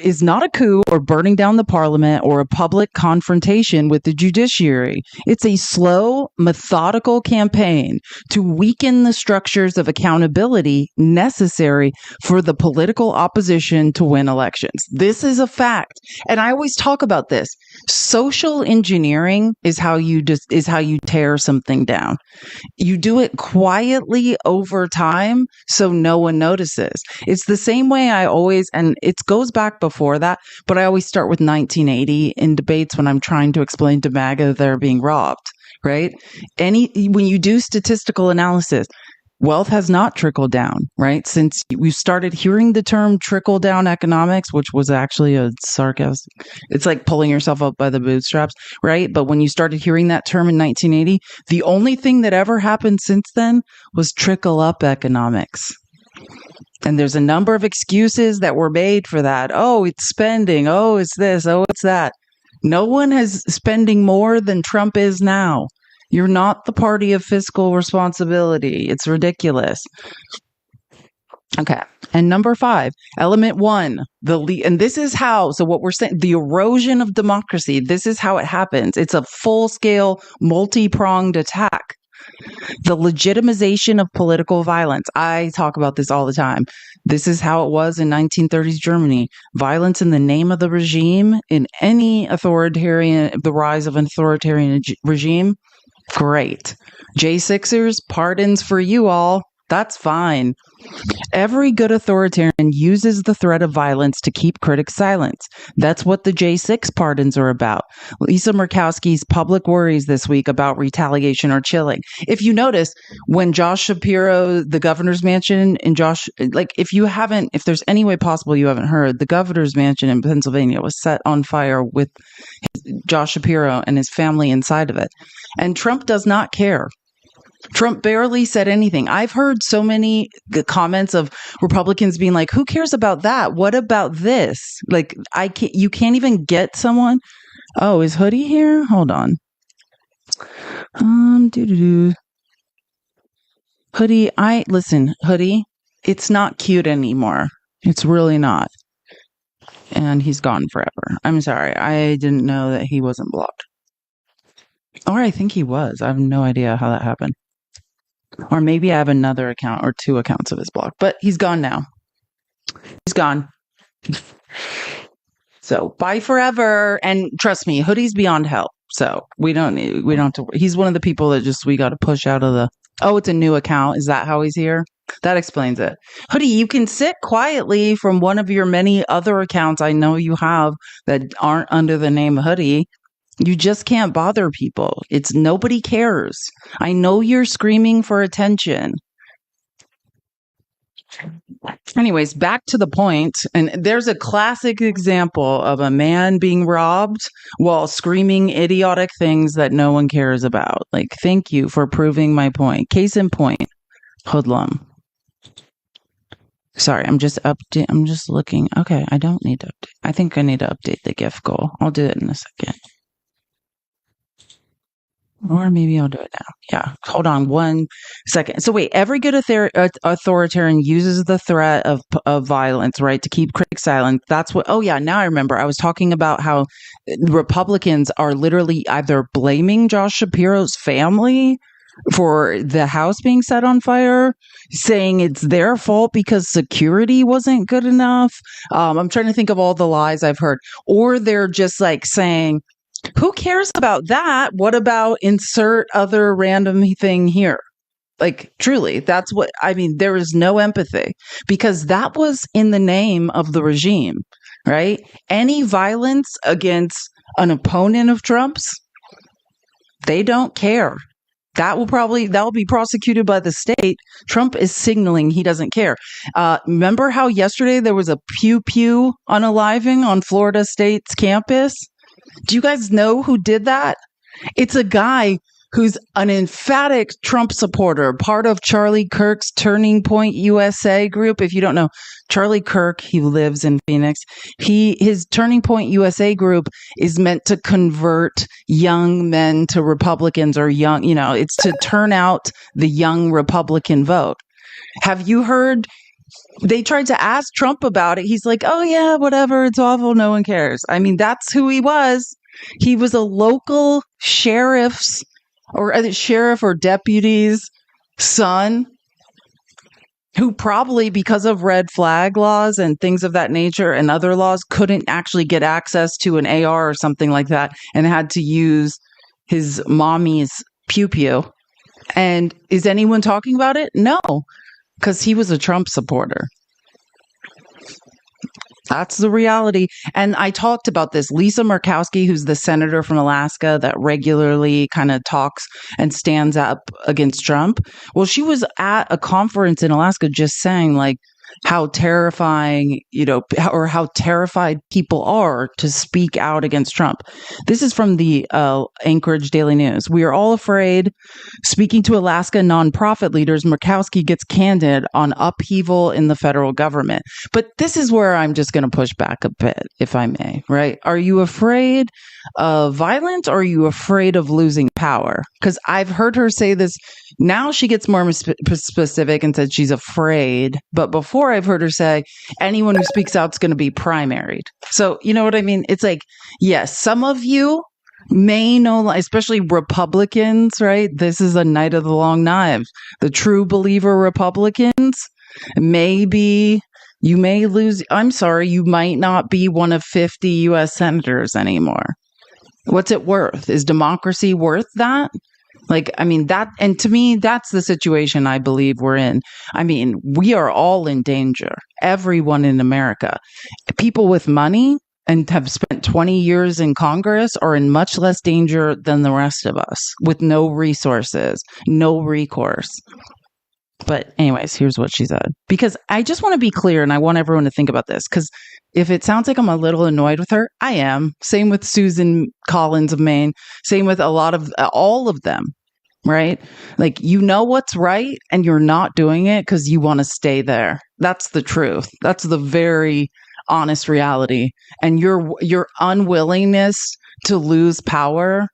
Is not a coup or burning down the parliament or a public confrontation with the judiciary. It's a slow, methodical campaign to weaken the structures of accountability necessary for the political opposition to win elections. This is a fact. And I always talk about this. Social engineering is how you tear something down. You do it quietly over time so no one notices. It's the same way I always, and it goes back before that, but I always start with 1980 in debates when I'm trying to explain to MAGA they're being robbed, right? When you do statistical analysis, wealth has not trickled down, right? Since we started hearing the term trickle down economics, which was actually a sarcasm. It's like pulling yourself up by the bootstraps, right? But when you started hearing that term in 1980, the only thing that ever happened since then was trickle up economics. And there's a number of excuses that were made for that. Oh, it's spending. Oh, it's this. Oh, it's that. No one is spending more than Trump is now. You're not the party of fiscal responsibility. It's ridiculous. Okay. And number 5, element 1, and this is how, so what we're saying, the erosion of democracy, this is how it happens. It's a full-scale, multi-pronged attack. The legitimization of political violence. I talk about this all the time. This is how it was in 1930s Germany. Violence in the name of the regime, in any the rise of an authoritarian regime. Great. J6ers, pardons for you all. That's fine. Every good authoritarian uses the threat of violence to keep critics silent. That's what the J6 pardons are about. Lisa Murkowski's public worries this week about retaliation are chilling. If you notice, when Josh Shapiro, the governor's mansion, if there's any way possible you haven't heard, the governor's mansion in Pennsylvania was set on fire with Josh Shapiro and his family inside of it. And Trump does not care. Trump barely said anything. I've heard so many comments of Republicans being like, who cares about that? What about this? Like, you can't even get someone. Oh, is Hoodie here? Hold on. Hoodie, Hoodie, it's not cute anymore. It's really not. And he's gone forever. I'm sorry. I didn't know that he wasn't blocked. Or I think he was. I have no idea how that happened. Or maybe I have another account or 2 accounts of his block, but he's gone now. He's gone. So bye forever. And trust me, Hoodie's beyond help. So we don't have to, he's one of the people that we got to push out of it's a new account. Is that how he's here? That explains it. Hoodie, you can sit quietly from one of your many other accounts I know you have that aren't under the name Hoodie. You just can't bother people. Nobody cares. I know you're screaming for attention. Anyways, back to the point. And there's a classic example of a man being robbed while screaming idiotic things that no one cares about. Like, thank you for proving my point. Case in point, hoodlum. Sorry, I'm just looking. Okay, I don't need to update. I think I need to update the gift goal. I'll do it in a second. Or maybe I'll do it now. Yeah, hold on 1 second. So wait, every good authoritarian uses the threat of violence, right, to keep critics silent. That's what. Oh yeah, now I remember. I was talking about how Republicans are literally either blaming Josh Shapiro's family for the house being set on fire, saying it's their fault because security wasn't good enough. I'm trying to think of all the lies I've heard, or they're just like saying, who cares about that? What about insert other random thing here? Like, truly, that's what I mean. There is no empathy because that was in the name of the regime, right? Any violence against an opponent of Trump's, they don't care. That will be prosecuted by the state. Trump is signaling he doesn't care. Remember how yesterday there was a pew unaliving on Florida State's campus? Do you guys know who did that? It's a guy who's an emphatic Trump supporter, part of Charlie Kirk's Turning Point USA group. If you don't know, Charlie Kirk, he lives in Phoenix. His Turning Point USA group is meant to convert young men to Republicans, or young, it's to turn out the young Republican vote. Have you heard? They tried to ask Trump about it. He's like, oh yeah, whatever. It's awful. No one cares. I mean, that's who he was. He was a local sheriff or deputy's son who probably, because of red flag laws and things of that nature and other laws, couldn't actually get access to an AR or something like that and had to use his mommy's pew. And is anyone talking about it? No, because he was a Trump supporter. That's the reality. And I talked about this. Lisa Murkowski, who's the senator from Alaska that regularly kind of talks and stands up against Trump. Well, she was at a conference in Alaska just saying like how terrifying, or how terrified people are to speak out against Trump. This is from the Anchorage Daily News. We are all afraid. Speaking to Alaska nonprofit leaders, Murkowski gets candid on upheaval in the federal government. But this is where I'm just going to push back a bit, if I may, right? Are you afraid of violence, or are you afraid of losing power? Because I've heard her say this. Now she gets more specific and said she's afraid. But before, I've heard her say anyone who speaks out is going to be primaried. So, you know what I mean? It's like, yes, some of you may know, especially Republicans, right? This is a night of the long knives. The true believer Republicans, maybe you may lose. I'm sorry, you might not be one of 50 U.S. senators anymore. What's it worth? Is democracy worth that? Like, I mean, that, and to me, that's the situation I believe we're in. I mean, we are all in danger. Everyone in America. People with money and have spent 20 years in Congress are in much less danger than the rest of us, with no resources, no recourse. But anyways, here's what she said. Because I just want to be clear, and I want everyone to think about this, because if it sounds like I'm a little annoyed with her, I am. Same with Susan Collins of Maine. Same with all of them, right? Like, you know what's right, and you're not doing it because you want to stay there. That's the truth. That's the very honest reality. And your unwillingness to lose power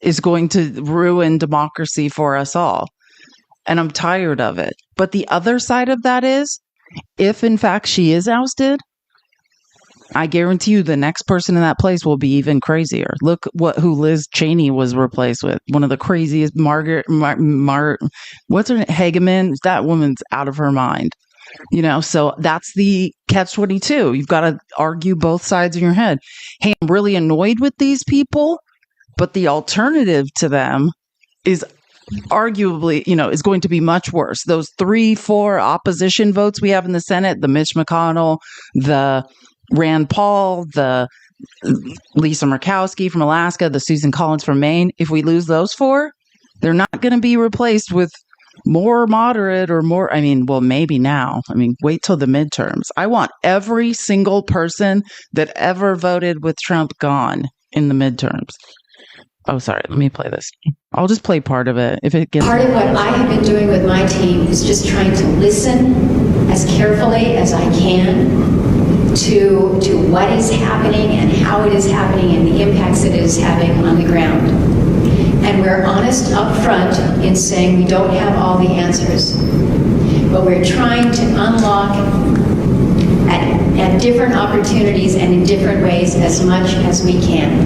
is going to ruin democracy for us all. And I'm tired of it. But the other side of that is, if in fact she is ousted, I guarantee you the next person in that place will be even crazier. Look who Liz Cheney was replaced with. One of the craziest, what's her name? Hageman? That woman's out of her mind. So that's the catch-22. You've got to argue both sides in your head. Hey, I'm really annoyed with these people, but the alternative to them is arguably, is going to be much worse. Those 3-4 opposition votes we have in the Senate, the Mitch McConnell, the Rand Paul, the Lisa Murkowski from Alaska, the Susan Collins from Maine, if we lose those 4, they're not going to be replaced with more moderate or more, I mean, well, maybe now. I mean, wait till the midterms. I want every single person that ever voted with Trump gone in the midterms. Oh, sorry. Let me play this. I'll just play part of it if it gets. Part of what I have been doing with my team is just trying to listen as carefully as I can to what is happening and how it is happening and the impacts it is having on the ground. And we're honest up front in saying we don't have all the answers, but we're trying to unlock at different opportunities and in different ways as much as we can.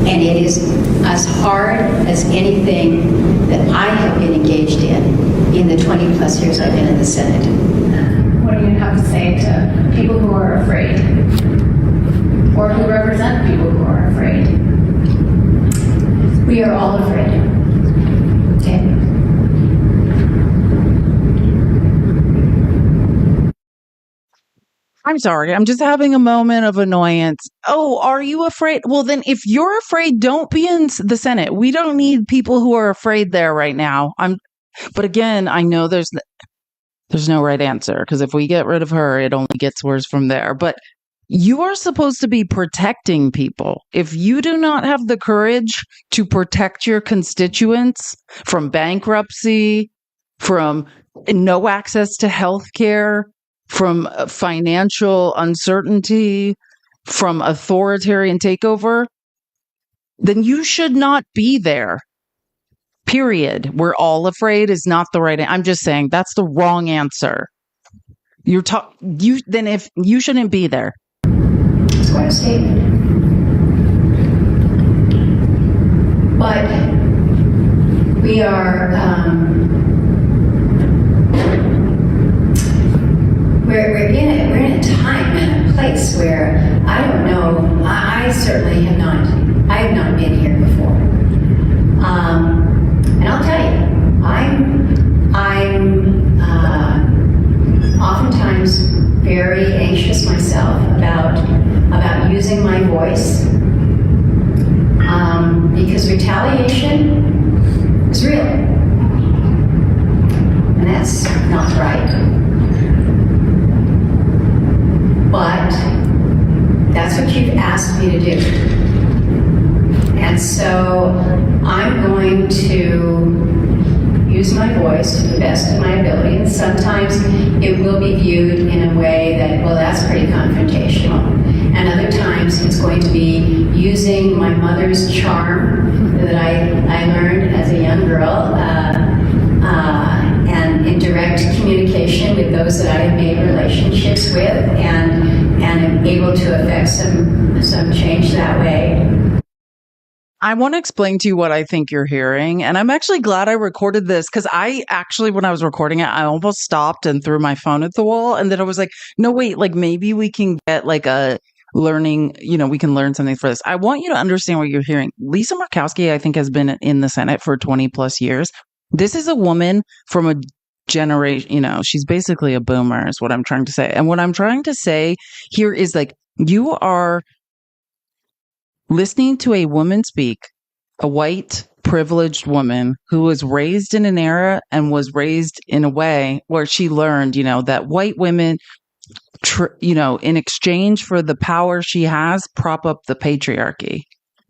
And it is as hard as anything that I have been engaged in the 20 plus years I've been in the Senate. What do you have to say to people who are afraid, or who represent people who are afraid? We are all afraid. Okay. I'm sorry. I'm just having a moment of annoyance. Oh, are you afraid? Well, then if you're afraid, don't be in the Senate. We don't need people who are afraid there right now. But again, I know there's no right answer, because if we get rid of her, it only gets worse from there. But you are supposed to be protecting people. If you do not have the courage to protect your constituents from bankruptcy, from no access to health care, from financial uncertainty, from authoritarian takeover, then you should not be there. Period. We're all afraid is not the right. I'm just saying that's the wrong answer. Then if you shouldn't be there. It's quite a statement. But we are, we're in a time and a place where I don't know, I certainly have not been here before. And I'll tell you, I'm oftentimes very anxious myself about using my voice, because retaliation is real, and that's not right. But that's what you've asked me to do. And so I'm going to use my voice to the best of my ability. And sometimes it will be viewed in a way that, well, that's pretty confrontational. And other times it's going to be using my mother's charm that I learned as a young girl, and in direct communication with those that I have made relationships with, and am able to affect some change that way. I want to explain to you what I think you're hearing. And I'm actually glad I recorded this, because when I was recording it, I almost stopped and threw my phone at the wall. And then I was like, no, wait, like maybe we can get like a learning, we can learn something for this. I want you to understand what you're hearing. Lisa Murkowski, I think, has been in the Senate for 20 plus years. This is a woman from a generation, she's basically a boomer is what I'm trying to say. And what I'm trying to say here is like, you are listening to a woman speak, a white privileged woman who was raised in an era and was raised in a way where she learned, that white women, in exchange for the power she has, prop up the patriarchy,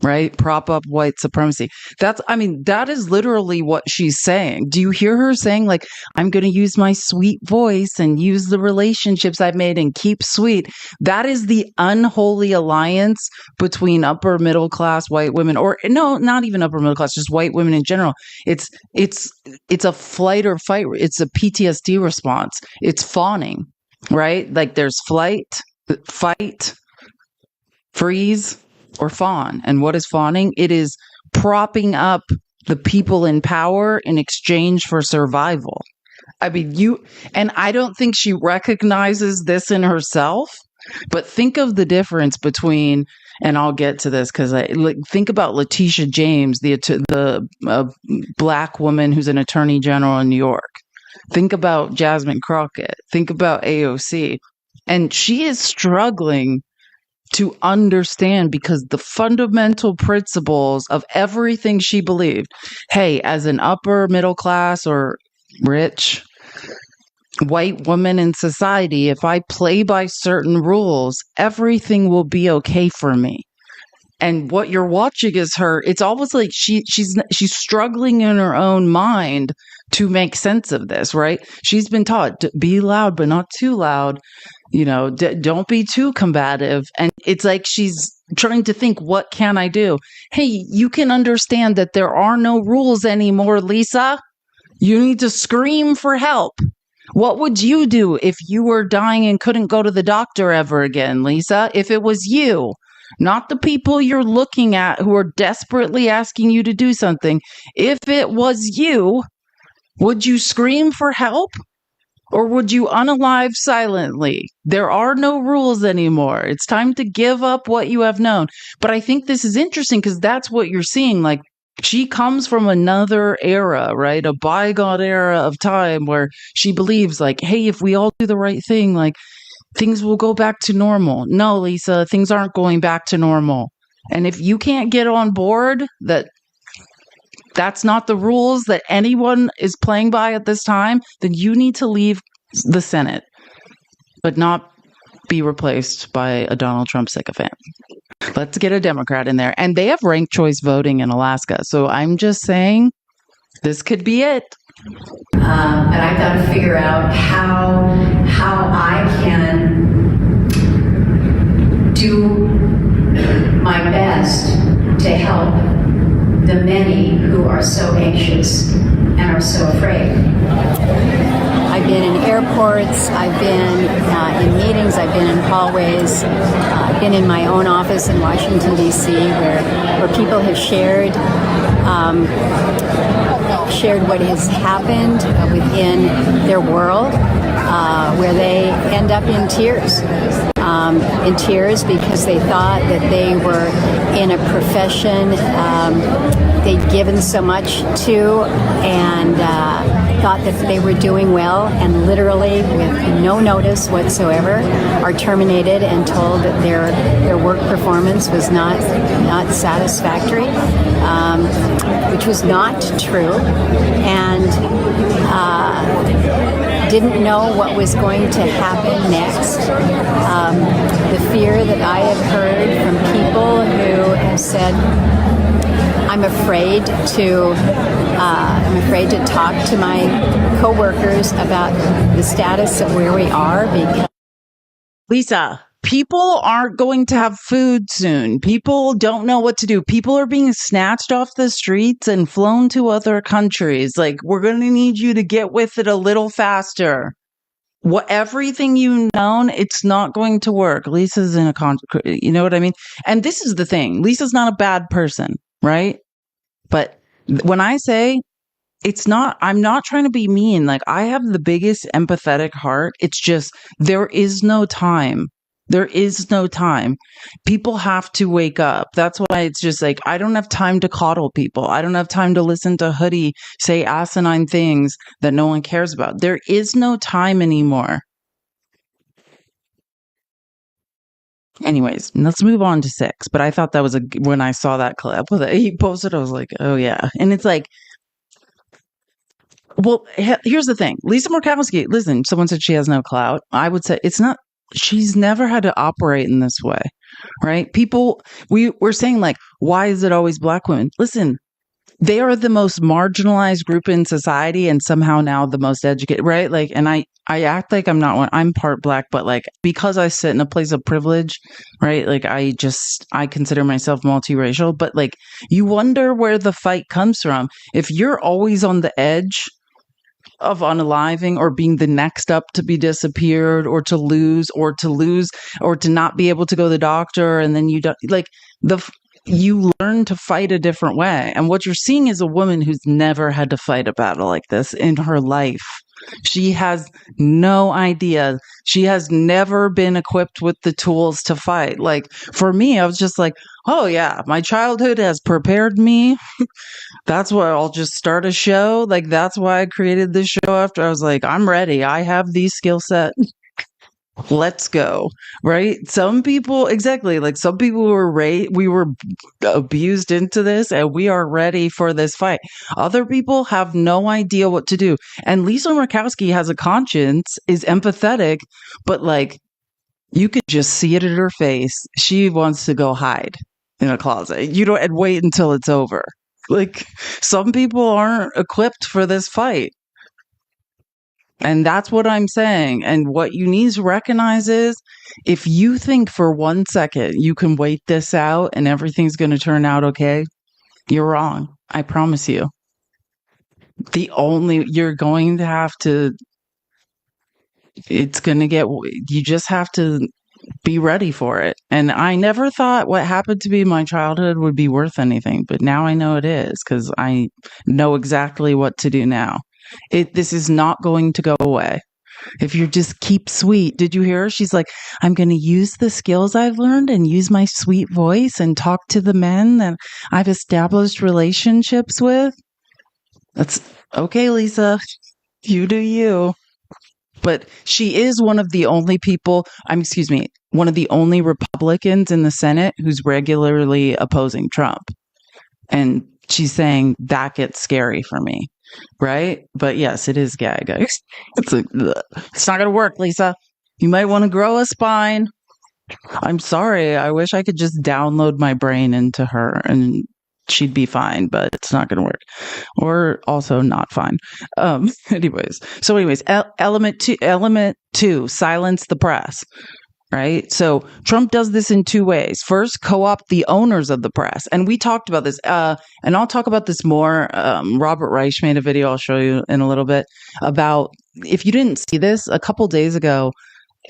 right? Prop up white supremacy. That is literally what she's saying. Do you hear her saying, like, I'm going to use my sweet voice and use the relationships I've made and keep sweet? That is the unholy alliance between upper middle class white women, or no, not even upper middle class, just white women in general. It's a flight or fight. It's a PTSD response. It's fawning, right? Like there's flight, fight, freeze, or fawn. And what is fawning? It is propping up the people in power in exchange for survival. I don't think she recognizes this in herself, but think of the difference between, and I'll get to this because think about Letitia James, the black woman who's an attorney general in New York. Think about Jasmine Crockett. Think about AOC. And she is struggling to understand, because the fundamental principles of everything she believed, hey, as an upper middle class or rich white woman in society, if I play by certain rules, everything will be okay for me. And what you're watching is her. It's almost like she's struggling in her own mind to make sense of this, right? She's been taught to be loud, but not too loud. Don't be too combative. And it's like she's trying to think, what can I do? Hey, you can understand that there are no rules anymore, Lisa. You need to scream for help. What would you do if you were dying and couldn't go to the doctor ever again, Lisa? If it was you? Not the people you're looking at who are desperately asking you to do something. If it was you, would you scream for help? Or would you unalive silently? There are no rules anymore. It's time to give up what you have known. But I think this is interesting because that's what you're seeing. Like, she comes from another era, right? A bygone era of time where she believes, like, hey, if we all do the right thing, like, things will go back to normal. No, Lisa, things aren't going back to normal. And if you can't get on board that that's not the rules that anyone is playing by at this time, then you need to leave the Senate, but not be replaced by a Donald Trump sycophant. Let's get a Democrat in there. And they have ranked choice voting in Alaska. So I'm just saying this could be it. But I've got to figure out how I can do my best to help the many who are so anxious and are so afraid. I've been in airports, I've been in meetings, I've been in hallways, I've been in my own office in Washington, D.C., where people have shared what has happened within their world, where they end up in tears because they thought that they were in a profession they'd given so much to and thought that they were doing well, and literally with no notice whatsoever are terminated and told that their work performance was not satisfactory, which was not true, and didn't know what was going to happen next. The fear that I have heard from people who have said, I'm afraid to talk to my coworkers about the status of where we are because Lisa, people aren't going to have food soon. People don't know what to do. People are being snatched off the streets and flown to other countries. Like, we're going to need you to get with it a little faster. Everything you've known, it's not going to work. Lisa's in you know what I mean? And this is the thing. Lisa's not a bad person, right? But when I say I'm not trying to be mean. Like, I have the biggest empathetic heart. It's just, there is no time. There is no time. People have to wake up. That's why it's just like, I don't have time to coddle people. I don't have time to listen to Hoodie say asinine things that no one cares about. There is no time anymore. Anyways, let's move on to 6. But I thought that was when I saw that clip that he posted, I was like, oh yeah. And it's like, well, here's the thing. Lisa Murkowski, listen, someone said she has no clout. I would say she's never had to operate in this way, right? People, we're saying like, why is it always Black women? Listen, they are the most marginalized group in society and somehow now the most educated, right? Like, and I act like I'm not one, I'm part Black, but like, because I sit in a place of privilege, right? Like, I consider myself multiracial, but like, you wonder where the fight comes from. If you're always on the edge of unaliving or being the next up to be disappeared or to lose or to not be able to go to the doctor, and then you don't like you learn to fight a different way. And what you're seeing is a woman who's never had to fight a battle like this in her life. She has no idea. She has never been equipped with the tools to fight. Like, for me, I was just like, oh yeah, my childhood has prepared me. That's why I'll just start a show. Like, that's why I created this show after I was like, I'm ready. I have these skill set. Let's go. Right? Some people, exactly, like some people were we were abused into this and we are ready for this fight. Other people have no idea what to do. And Lisa Murkowski has a conscience, is empathetic, but like you could just see it in her face. She wants to go hide in a closet. You know, and wait until it's over. Like some people aren't equipped for this fight. And that's what I'm saying. And what you need to recognize is if you think for 1 second you can wait this out and everything's going to turn out okay, you're wrong. I promise you. You're going to have to, it's going to get, you just have to be ready for it. And I never thought what happened to me in my childhood would be worth anything, but now I know it is because I know exactly what to do now. This is not going to go away. If you just keep sweet. Did you hear her? She's like, I'm going to use the skills I've learned and use my sweet voice and talk to the men that I've established relationships with. That's okay, Lisa. You do you. But she is one of the only one of the only Republicans in the Senate who's regularly opposing Trump. And she's saying that gets scary for me. Right? But yes, it is gag. It's not going to work, Lisa. You might want to grow a spine. I'm sorry. I wish I could just download my brain into her and she'd be fine, but it's not going to work. Or also not fine. Anyways, element two, silence the press. Right? So Trump does this in two ways. First, co-opt the owners of the press. And we talked about this, and I'll talk about this more. Robert Reich made a video I'll show you in a little bit about, if you didn't see this, a couple days ago,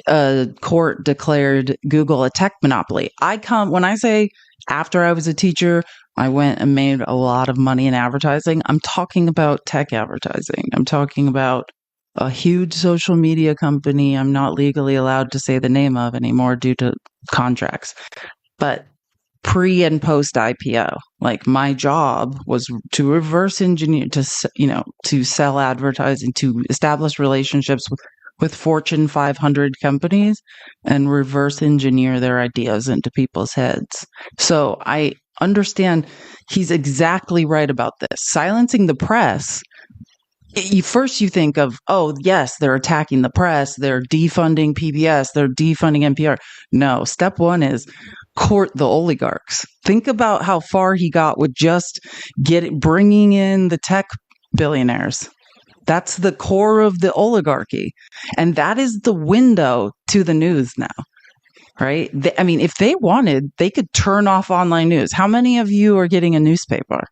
a court declared Google a tech monopoly. When I say after I was a teacher, I went and made a lot of money in advertising. I'm talking about tech advertising. I'm talking about a huge social media company I'm not legally allowed to say the name of anymore due to contracts. But pre and post IPO, like my job was to reverse engineer, to sell advertising, to establish relationships with Fortune 500 companies and reverse engineer their ideas into people's heads. So I understand he's exactly right about this. Silencing the press, first you think of, oh, yes, they're attacking the press, they're defunding PBS, they're defunding NPR. No, step one is court the oligarchs. Think about how far he got with just bringing in the tech billionaires. That's the core of the oligarchy. And that is the window to the news now, right? If they wanted, they could turn off online news. How many of you are getting a newspaper?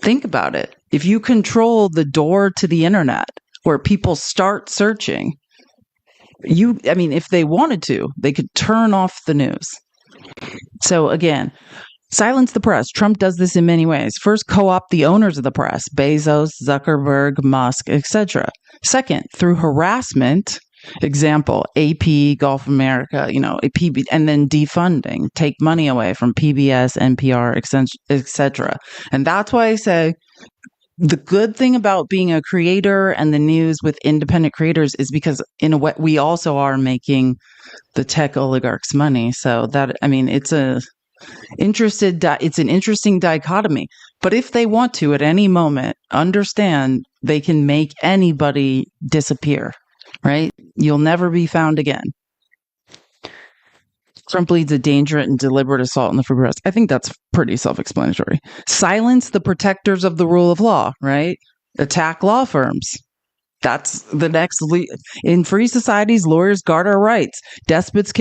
Think about it. If you control the door to the internet where people start searching, if they wanted to, they could turn off the news. So again, silence the press. Trump does this in many ways. First, co-opt the owners of the press, Bezos, Zuckerberg, Musk, etc. Second, through harassment, example, AP, Gulf America, PB, and then defunding, take money away from PBS, NPR, etc. And that's why I say the good thing about being a creator and the news with independent creators is because in a way we also are making the tech oligarchs money. So that, it's an interesting dichotomy. But if they want to at any moment, understand they can make anybody disappear. Right? You'll never be found again. Trump leads a dangerous and deliberate assault on the free press. I think that's pretty self-explanatory. Silence the protectors of the rule of law, right? Attack law firms. That's the next. In free societies, lawyers guard our rights. Despots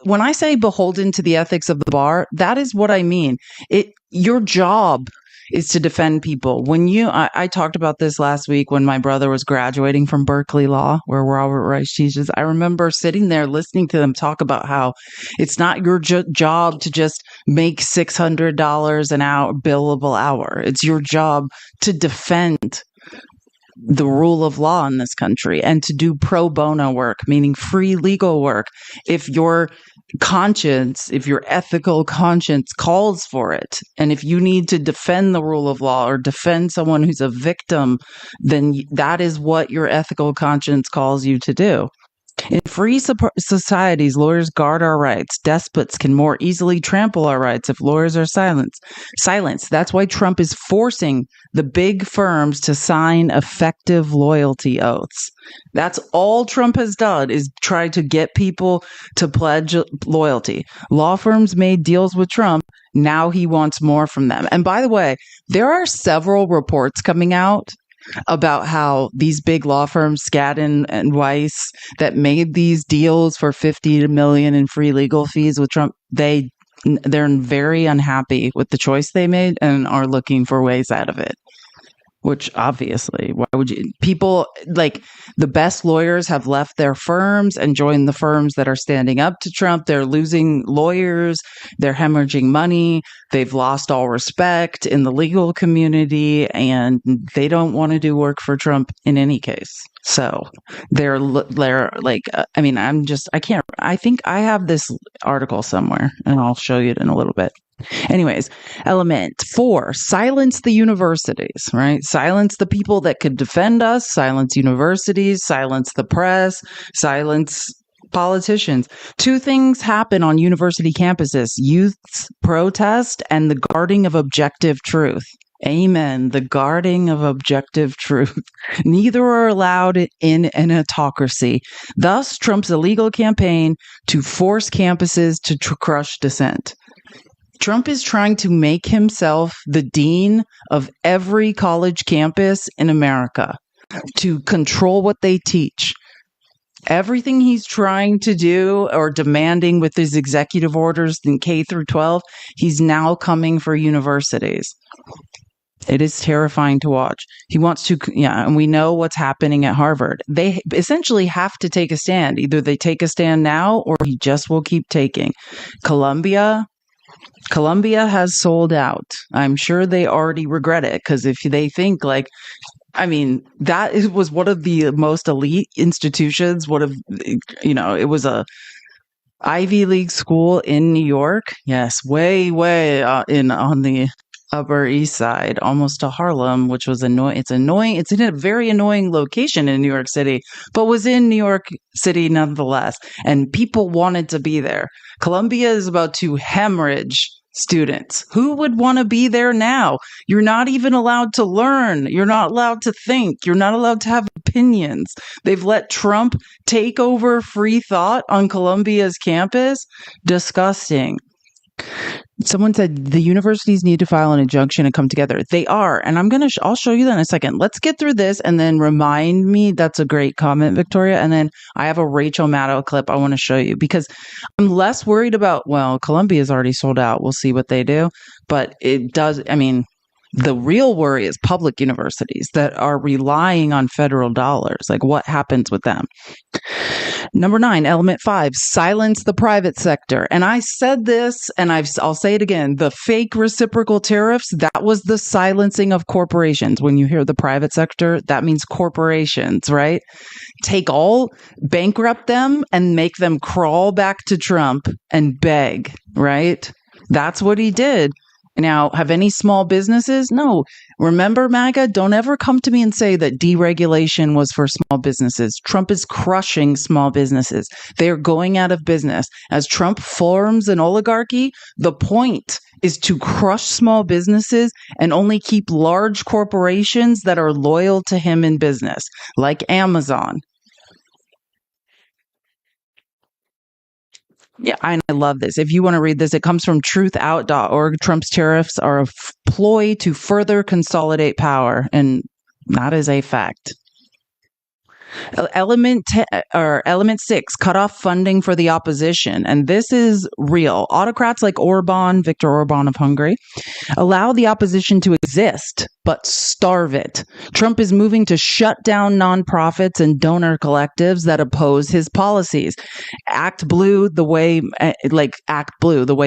when I say beholden to the ethics of the bar, that is what I mean. Your job is to defend people. I talked about this last week when my brother was graduating from Berkeley Law, where Robert Reich teaches. I remember sitting there listening to them talk about how it's not your job to just make $600 an hour, billable hour. It's your job to defend the rule of law in this country and to do pro bono work, meaning free legal work. If your ethical conscience calls for it, and if you need to defend the rule of law or defend someone who's a victim, then that is what your ethical conscience calls you to do. In free societies, lawyers guard our rights. Despots can more easily trample our rights if lawyers are silenced. That's why Trump is forcing the big firms to sign effective loyalty oaths. That's all Trump has done, is try to get people to pledge loyalty. Law firms made deals with Trump. Now he wants more from them. And by the way, there are several reports coming out about how these big law firms, Skadden and Weiss, that made these deals for $50 million in free legal fees with Trump, they're very unhappy with the choice they made and are looking for ways out of it. Which obviously, why would you? People like the best lawyers have left their firms and joined the firms that are standing up to Trump. They're losing lawyers. They're hemorrhaging money. They've lost all respect in the legal community, and they don't want to do work for Trump in any case. So they're like, I think I have this article somewhere, and I'll show you it in a little bit. Anyways, element 4, silence the universities, right? Silence the people that could defend us, silence universities, silence the press, silence politicians. 2 things happen on university campuses: youth protest and the guarding of objective truth. Amen. The guarding of objective truth. Neither are allowed in an autocracy. Thus, Trump's illegal campaign to force campuses to crush dissent. Trump is trying to make himself the dean of every college campus in America to control what they teach. Everything he's trying to do or demanding with his executive orders in K through 12, he's now coming for universities. It is terrifying to watch. He wants to, and we know what's happening at Harvard. They essentially have to take a stand. Either they take a stand now or he just will keep taking. Columbia has sold out. I'm sure they already regret it, because if they think that was one of the most elite institutions, it was a Ivy League school in New York. Yes, way on the Upper East Side, almost to Harlem, which was annoying. It's annoying. It's in a very annoying location in New York City, but was in New York City nonetheless. And people wanted to be there. Columbia is about to hemorrhage students. Who would want to be there now? You're not even allowed to learn. You're not allowed to think. You're not allowed to have opinions. They've let Trump take over free thought on Columbia's campus. Disgusting. Someone said the universities need to file an injunction and come together. They are. And I'll show you that in a second. Let's get through this and then remind me. That's a great comment, Victoria. And then I have a Rachel Maddow clip I want to show you, because I'm less worried about, Columbia's already sold out. We'll see what they do. But the real worry is public universities that are relying on federal dollars. Like, what happens with them? Number 9, element 5, silence the private sector. And I said this, and I'll say it again. The fake reciprocal tariffs, that was the silencing of corporations. When you hear the private sector, that means corporations, right? Bankrupt them and make them crawl back to Trump and beg, right? That's what he did. Now, have any small businesses? No. Remember, MAGA, don't ever come to me and say that deregulation was for small businesses. Trump is crushing small businesses. They are going out of business. As Trump forms an oligarchy, the point is to crush small businesses and only keep large corporations that are loyal to him in business, like Amazon. Yeah, I love this. If you want to read this, it comes from truthout.org. Trump's tariffs are a ploy to further consolidate power, and that is a fact. Element 6, cut off funding for the opposition. And this is real. Autocrats like Viktor Orban of Hungary, allow the opposition to exist, but starve it. Trump is moving to shut down nonprofits and donor collectives that oppose his policies. Act Blue, the way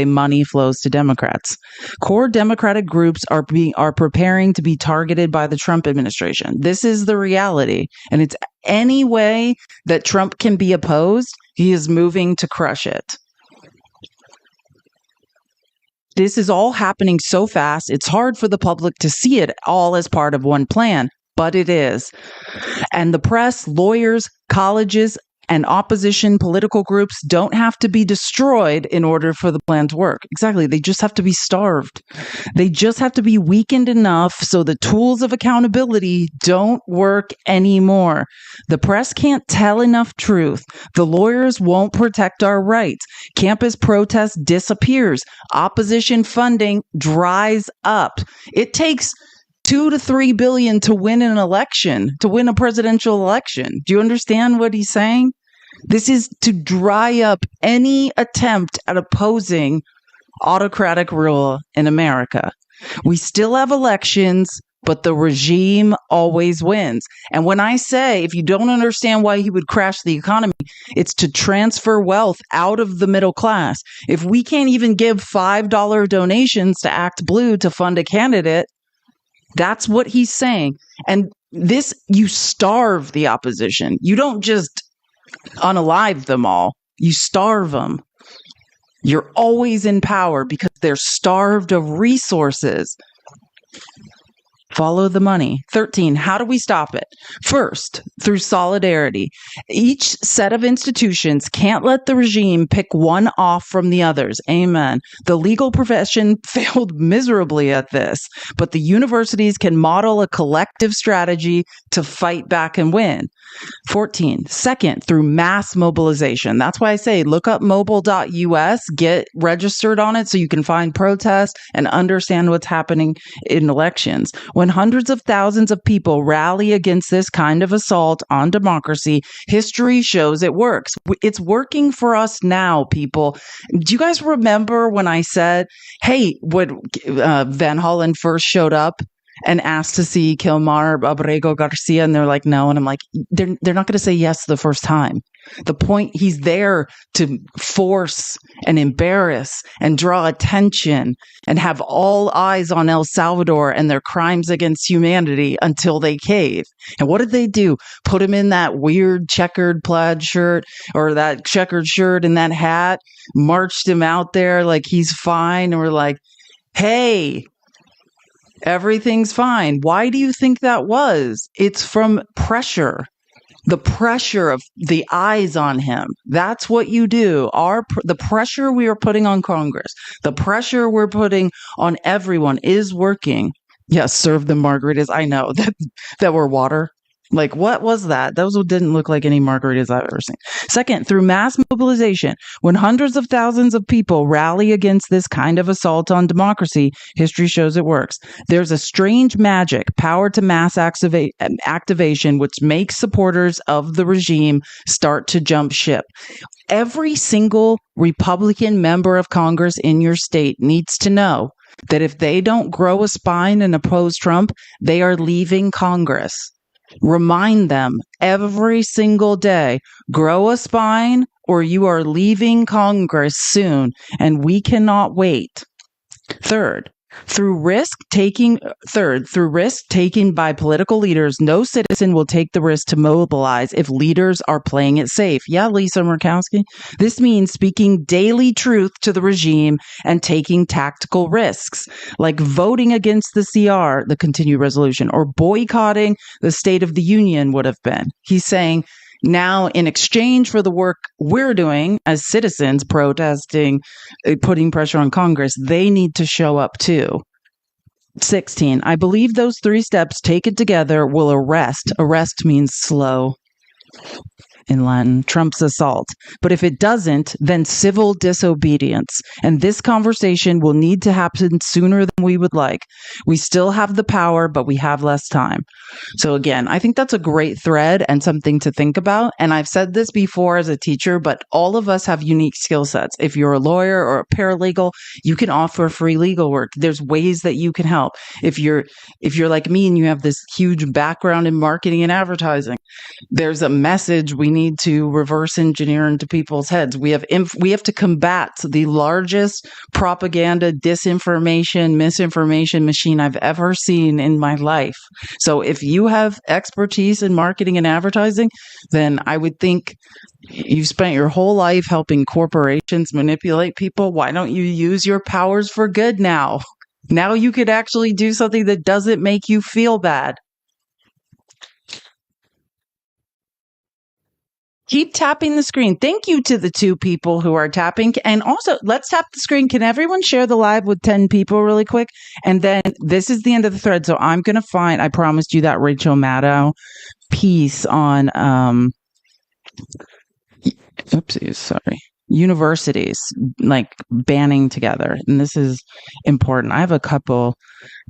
money flows to Democrats. Core Democratic groups are preparing to be targeted by the Trump administration. This is the reality, and it's any way that Trump can be opposed, he is moving to crush it. This is all happening so fast, it's hard for the public to see it all as part of one plan, but it is. And the press, lawyers, colleges, And opposition political groups don't have to be destroyed in order for the plan to work. Exactly. They just have to be starved. They just have to be weakened enough so the tools of accountability don't work anymore. The press can't tell enough truth. The lawyers won't protect our rights. Campus protest disappears. Opposition funding dries up. It takes 2 to 3 billion to win an election, to win a presidential election. Do you understand what he's saying? This is to dry up any attempt at opposing autocratic rule in America. We still have elections, but the regime always wins. And when I say, if you don't understand why he would crash the economy, it's to transfer wealth out of the middle class. If we can't even give $5 donations to Act Blue to fund a candidate, that's what he's saying. And this, you starve the opposition. You don't just unalive them all. You starve them. You're always in power because they're starved of resources. Follow the money. 13, how do we stop it? First, through solidarity. Each set of institutions can't let the regime pick one off from the others. Amen. The legal profession failed miserably at this, but the universities can model a collective strategy to fight back and win. 14, second, through mass mobilization. That's why I say look up mobile.us, get registered on it so you can find protests and understand what's happening in elections. When hundreds of thousands of people rally against this kind of assault on democracy, history shows it works. It's working for us now, people. Do you guys remember when I said, hey, when Van Hollen first showed up and asked to see Kilmar Abrego Garcia, and they're like, no. And I'm like, they're not going to say yes the first time. The point, he's there to force and embarrass and draw attention and have all eyes on El Salvador and their crimes against humanity until they cave. And what did they do? Put him in that weird checkered plaid shirt or that checkered shirt and that hat, marched him out there like he's fine. And we're like, hey, everything's fine. Why do you think that was? It's from pressure. The pressure of the eyes on him. That's what you do. The pressure we are putting on Congress, the pressure we're putting on everyone is working. Yes, serve them margaritas. I know that were water. Like, what was that? Those didn't look like any margaritas I've ever seen. Second, through mass mobilization, when hundreds of thousands of people rally against this kind of assault on democracy, history shows it works. There's a strange magic, power to mass activation, which makes supporters of the regime start to jump ship. Every single Republican member of Congress in your state needs to know that if they don't grow a spine and oppose Trump, they are leaving Congress. Remind them every single day, grow a spine or you are leaving Congress soon, and we cannot wait. Third, through risk taking by political leaders, no citizen will take the risk to mobilize if leaders are playing it safe. Yeah, Lisa Murkowski. This means speaking daily truth to the regime and taking tactical risks, like voting against the CR, the continued resolution, or boycotting the State of the Union would have been. He's saying, now, in exchange for the work we're doing as citizens protesting, putting pressure on Congress, they need to show up too. 16, I believe those 3 steps taken together will arrest. Arrest means slow in Latin, Trump's assault. But if it doesn't, then civil disobedience. And this conversation will need to happen sooner than we would like. We still have the power, but we have less time. So again, I think that's a great thread and something to think about. And I've said this before as a teacher, but all of us have unique skill sets. If you're a lawyer or a paralegal, you can offer free legal work. There's ways that you can help. If you're like me and you have this huge background in marketing and advertising, there's a message we need to reverse engineer into people's heads. We have to combat the largest propaganda, disinformation, misinformation machine I've ever seen in my life. So if you have expertise in marketing and advertising, then I would think you've spent your whole life helping corporations manipulate people. Why don't you use your powers for good now? Now you could actually do something that doesn't make you feel bad. Keep tapping the screen. Thank you to the 2 people who are tapping. And also, let's tap the screen. Can everyone share the live with 10 people really quick? And then this is the end of the thread. So I'm going to find, I promised you that Rachel Maddow piece on, oopsies, sorry, universities like banding together. And this is important. I have a couple,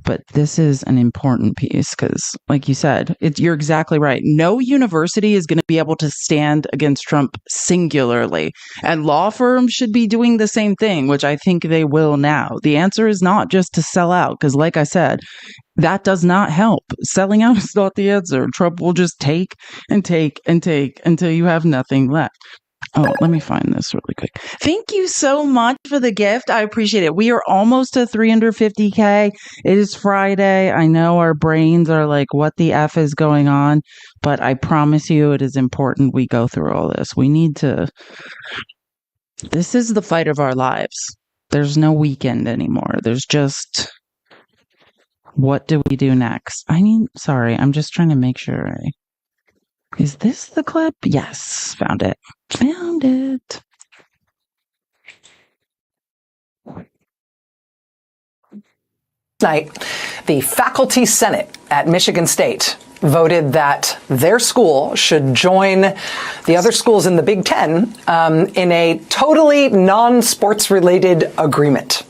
but this is an important piece because, like you said, you're exactly right. No university is going to be able to stand against Trump singularly. And law firms should be doing the same thing, which I think they will now. The answer is not just to sell out because, like I said, that does not help. Selling out is not the answer. Trump will just take and take and take until you have nothing left. Oh, let me find this really quick. Thank you so much for the gift. I appreciate it. We are almost to 350K. It is Friday. I know our brains are like, what the F is going on? But I promise you it is important we go through all this. We need to. This is the fight of our lives. There's no weekend anymore. There's just, what do we do next? Sorry, I'm just trying to make sure. Is this the clip? Yes, found it. Found it. Tonight, the Faculty Senate at Michigan State voted that their school should join the other schools in the Big Ten in a totally non-sports related agreement.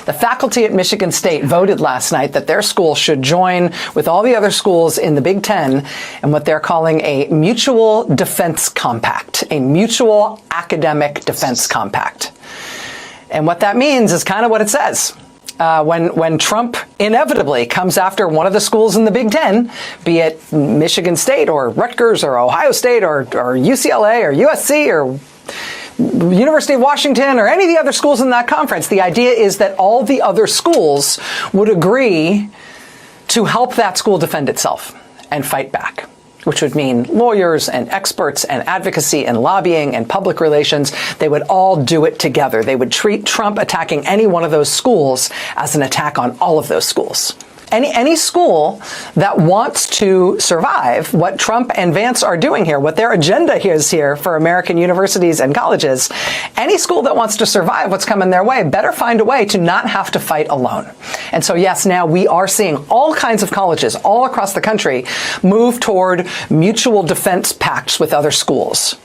The faculty at Michigan State voted last night that their school should join with all the other schools in the Big Ten in what they're calling a mutual defense compact, a mutual academic defense compact. And what that means is kind of what it says. When Trump inevitably comes after one of the schools in the Big Ten, be it Michigan State or Rutgers or Ohio State or UCLA or USC or University of Washington or any of the other schools in that conference, the idea is that all the other schools would agree to help that school defend itself and fight back, which would mean lawyers and experts and advocacy and lobbying and public relations. They would all do it together. They would treat Trump attacking any one of those schools as an attack on all of those schools. Any school that wants to survive what Trump and Vance are doing here, what their agenda is here for American universities and colleges, any school that wants to survive what's coming their way better find a way to not have to fight alone. And so, yes, now we are seeing all kinds of colleges all across the country move toward mutual defense pacts with other schools.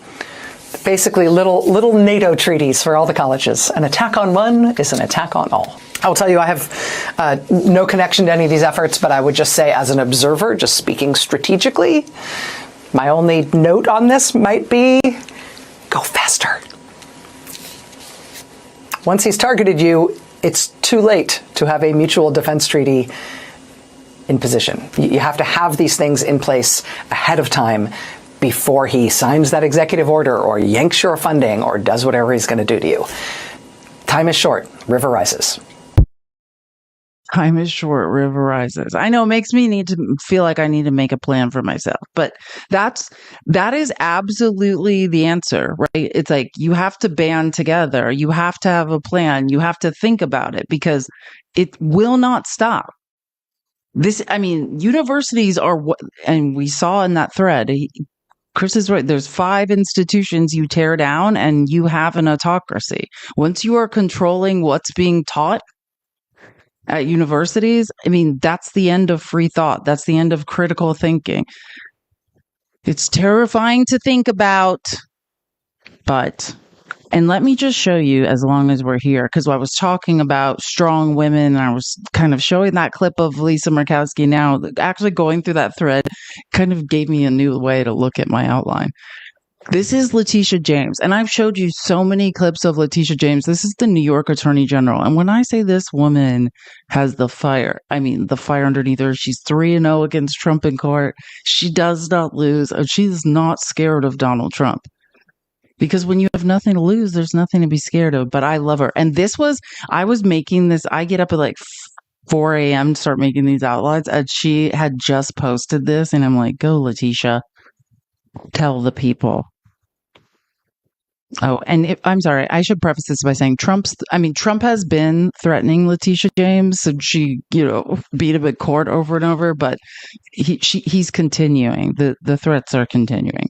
Basically, little NATO treaties for all the colleges. An attack on one is an attack on all. I will tell you, I have no connection to any of these efforts, but I would just say as an observer, just speaking strategically, my only note on this might be go faster. Once he's targeted you, it's too late to have a mutual defense treaty in position. You have to have these things in place ahead of time before he signs that executive order or yanks your funding or does whatever he's going to do to you. Time is short. River rises. Time is short, river rises. I know it makes me need to feel like I need to make a plan for myself, but that is absolutely the answer, right? It's like you have to band together. You have to have a plan. You have to think about it because it will not stop. Universities are what, and we saw in that thread, Chris is right. There's 5 institutions you tear down and you have an autocracy. Once you are controlling what's being taught at universities, that's the end of free thought. That's the end of critical thinking. It's terrifying to think about, and let me just show you as long as we're here, because I was talking about strong women, and I was kind of showing that clip of Lisa Murkowski now. Actually going through that thread kind of gave me a new way to look at my outline. This is Letitia James, and I've showed you so many clips of Letitia James. This is the New York Attorney General, and when I say this woman has the fire, the fire underneath her. She's 3-0 against Trump in court. She does not lose. She's not scared of Donald Trump. Because when you have nothing to lose, there's nothing to be scared of. But I love her. And I was making this, I get up at like 4 a.m. to start making these outlines, and she had just posted this, and I'm like, go, Letitia. Tell the people. Oh, and I'm sorry, I should preface this by saying Trump has been threatening Letitia James, and she, beat him at court over and over, but he's continuing. The threats are continuing.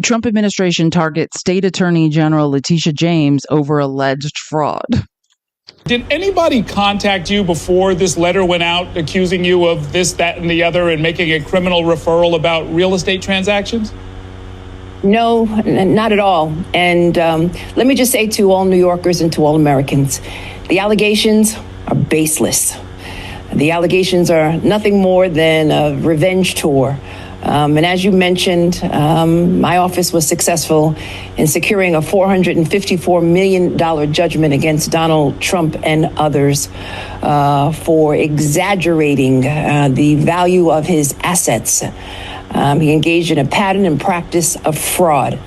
Trump administration targets State Attorney General Letitia James over alleged fraud. Did anybody contact you before this letter went out accusing you of this, that, and the other and making a criminal referral about real estate transactions? No, not at all. And let me just say to all New Yorkers and to all Americans, the allegations are baseless. The allegations are nothing more than a revenge tour. And as you mentioned, my office was successful in securing a $454 million judgment against Donald Trump and others for exaggerating the value of his assets. He engaged in a pattern and practice of fraud.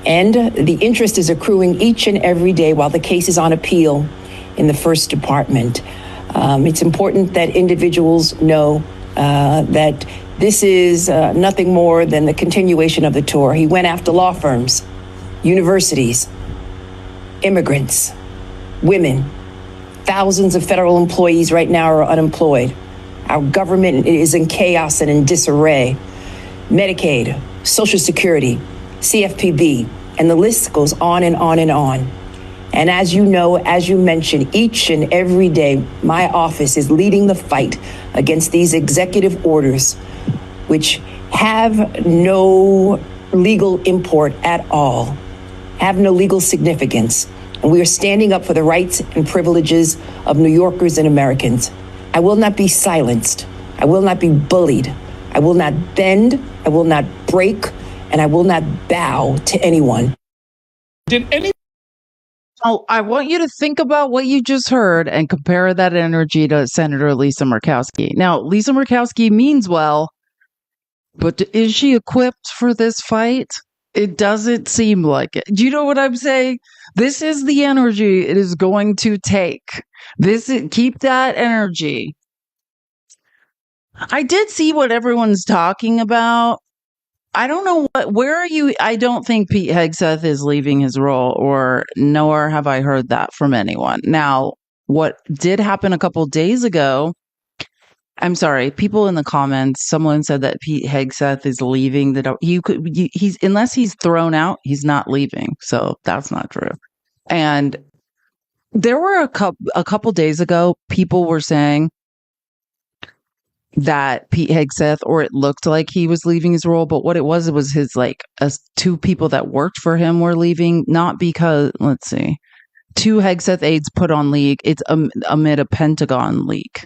And the interest is accruing each and every day while the case is on appeal in the First Department. It's important that individuals know that this is nothing more than the continuation of the tour. He went after law firms, universities, immigrants, women. Thousands of federal employees right now are unemployed. Our government is in chaos and in disarray. Medicaid, Social Security, CFPB, and the list goes on and on and on. And as you know, as you mentioned, each and every day, my office is leading the fight against these executive orders, which have no legal import at all, have no legal significance. And we are standing up for the rights and privileges of New Yorkers and Americans. I will not be silenced. I will not be bullied. I will not bend. I will not break. And I will not bow to anyone. Oh, I want you to think about what you just heard and compare that energy to Senator Lisa Murkowski. Now, Lisa Murkowski means well, but is she equipped for this fight? It doesn't seem like it. Do you know what I'm saying? This is the energy it is going to take. Keep that energy. I did see what everyone's talking about. I don't know where are you? I don't think Pete Hegseth is leaving his role, or nor have I heard that from anyone. Now, what did happen a couple days ago, I'm sorry, people in the comments, someone said that Pete Hegseth is leaving he's unless he's thrown out, he's not leaving. So that's not true. And there were a couple days ago, people were saying that Pete Hegseth, or it looked like he was leaving his role, but what it was his two people that worked for him were leaving, not because, let's see, 2 Hegseth aides put on leave. It's amid a Pentagon leak.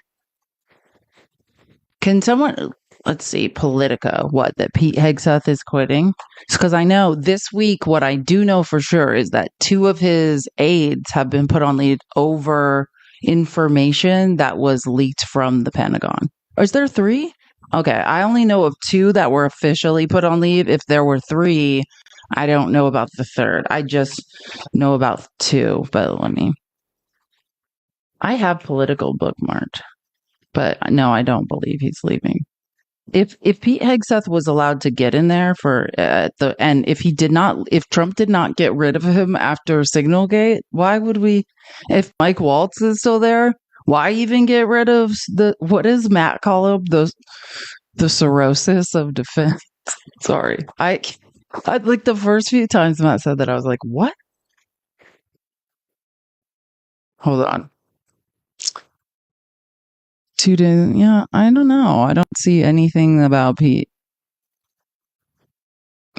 Can someone, let's see, Politico, that Pete Hegseth is quitting? Because I know this week, what I do know for sure is that 2 of his aides have been put on leave over information that was leaked from the Pentagon. Or is there 3? Okay, I only know of 2 that were officially put on leave. If there were 3, I don't know about the 3rd. I just know about 2, but I have Political bookmarked, but no, I don't believe he's leaving. If Pete Hegseth was allowed to get in there if Trump did not get rid of him after Signalgate, why would we? If Mike Waltz is still there, why even get rid of what does Matt call him? The cirrhosis of defense. Sorry. I like the first few times Matt said that, I was like, what? Hold on. 2 days. Yeah, I don't know. I don't see anything about Pete.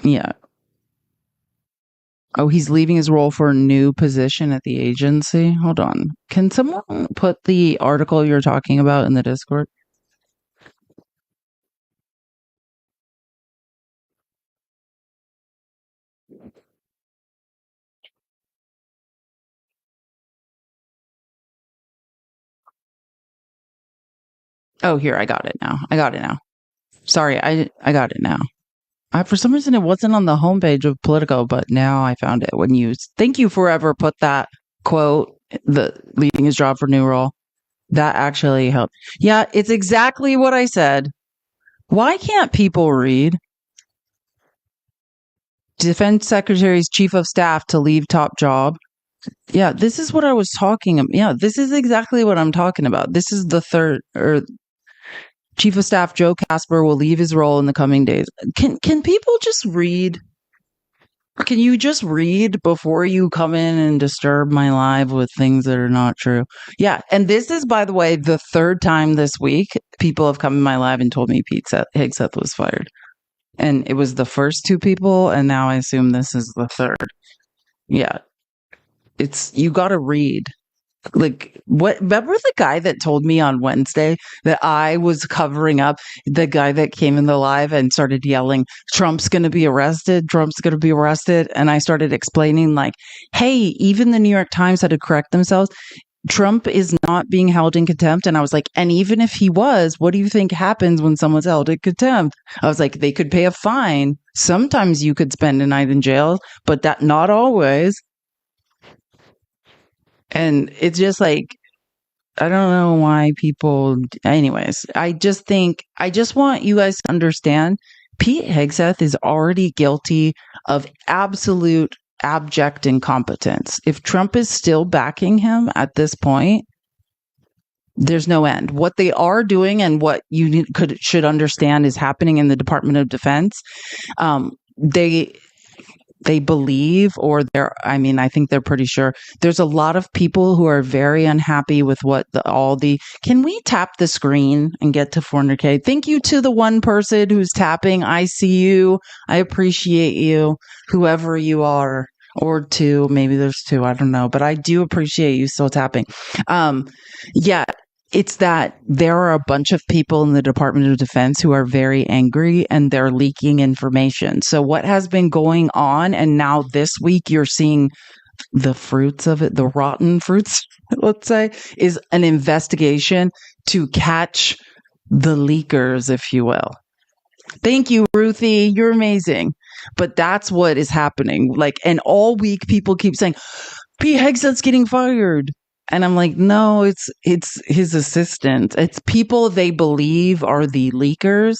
Yeah. Oh, he's leaving his role for a new position at the agency. Hold on. Can someone put the article you're talking about in the Discord? Oh, here, I got it now. Sorry, I got it now. For some reason, it wasn't on the homepage of Politico, but now I found it. Thank you forever put that quote, the leaving his job for new role. That actually helped. Yeah, it's exactly what I said. Why can't people read? Defense Secretary's Chief of Staff to leave top job. Yeah, this is what I was talking about. Yeah, this is exactly what I'm talking about. This is the 3rd, Chief of Staff Joe Casper will leave his role in the coming days. Can people just read? Can you just read before you come in and disturb my live with things that are not true? Yeah. And this is, by the way, the third time this week people have come in my live and told me Pete Hegseth was fired. And it was the first two people, and now I assume this is the third. Yeah. You got to read. Like, what? Remember the guy that told me on Wednesday that I was covering up, the guy that came in the live and started yelling, Trump's going to be arrested. Trump's going to be arrested. And I started explaining, like, hey, even the New York Times had to correct themselves. Trump is not being held in contempt. And I was like, and even if he was, what do you think happens when someone's held in contempt? I was like, they could pay a fine. Sometimes you could spend a night in jail, but that not always. And it's just like, I don't know why people, anyways, I just want you guys to understand Pete Hegseth is already guilty of absolute abject incompetence. If Trump is still backing him at this point, there's no end. What they are doing and what you should understand is happening in the Department of Defense. They believe, or I think they're pretty sure there's a lot of people who are very unhappy with what can we tap the screen and get to 400K? Thank you to the one person who's tapping. I see you. I appreciate you, whoever you are, or two, maybe there's two. I don't know, but I do appreciate you still tapping. Yeah. It's that there are a bunch of people in the Department of Defense who are very angry and they're leaking information. So what has been going on, and now this week you're seeing the fruits of it, the rotten fruits, let's say, is an investigation to catch the leakers, if you will. Thank you, Ruthie. You're amazing. But that's what is happening. Like, and all week people keep saying, Pete Hegseth's getting fired. And I'm like, no, it's his assistant. It's people they believe are the leakers.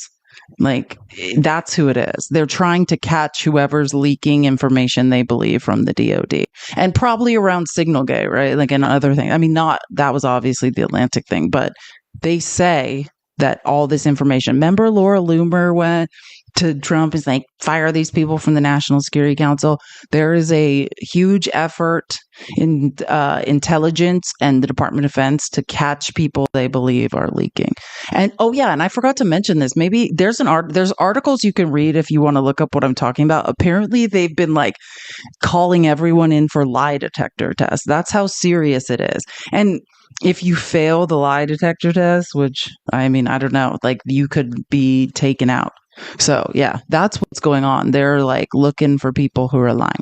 Like, that's who it is. They're trying to catch whoever's leaking information they believe from the DOD. And probably around Signalgate, right? Like, another thing. I mean, that was obviously the Atlantic thing, but they say that all this information. Remember Laura Loomer went to Trump is like, fire these people from the National Security Council. There is a huge effort in intelligence and the Department of Defense to catch people they believe are leaking. And and I forgot to mention this. Maybe there's articles you can read if you want to look up what I'm talking about. Apparently, they've been like calling everyone in for lie detector tests. That's how serious it is. And if you fail the lie detector test, which I mean, I don't know, like you could be taken out. So yeah, that's what's going on. They're like looking for people who are lying.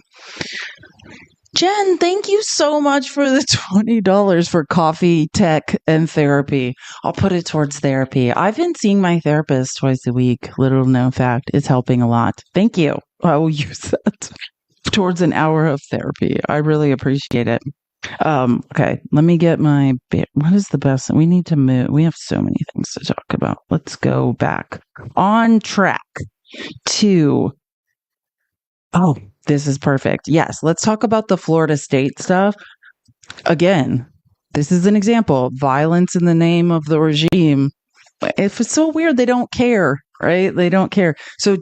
Jen, thank you so much for the $20 for coffee, tech, and therapy. I'll put it towards therapy. I've been seeing my therapist twice a week. Little known fact. It's helping a lot. Thank you. I will use that towards an hour of therapy. I really appreciate it. Okay, let me get what is the best? We need to move. We have so many things to talk about. Let's go back on track to, this is perfect. Yes, let's talk about the Florida State stuff. Again, this is an example. Violence in the name of the regime. If it's so weird, they don't care, right? They don't care. So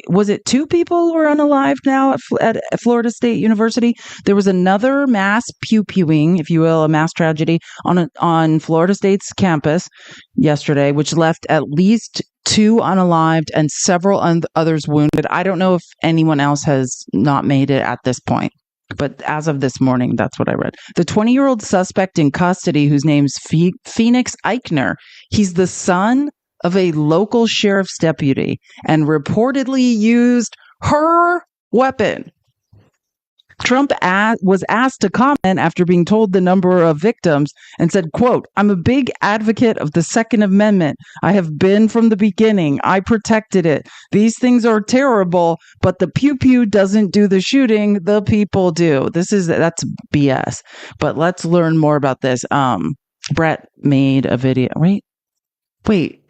was it two people who are unalived now at Florida State University? There was another mass pew-pewing, if you will, a mass tragedy on Florida State's campus yesterday, which left at least two unalived and several others wounded. I don't know if anyone else has not made it at this point. But as of this morning, that's what I read. The 20-year-old suspect in custody, whose name's Phoenix Eichner, he's the son of a local sheriff's deputy and reportedly used her weapon. Trump was asked to comment after being told the number of victims and said, quote, "I'm a big advocate of the Second Amendment. I have been from the beginning. I protected it. These things are terrible, but the pew-pew doesn't do the shooting. The people do." That's BS. But let's learn more about this. Brett made a video. Wait.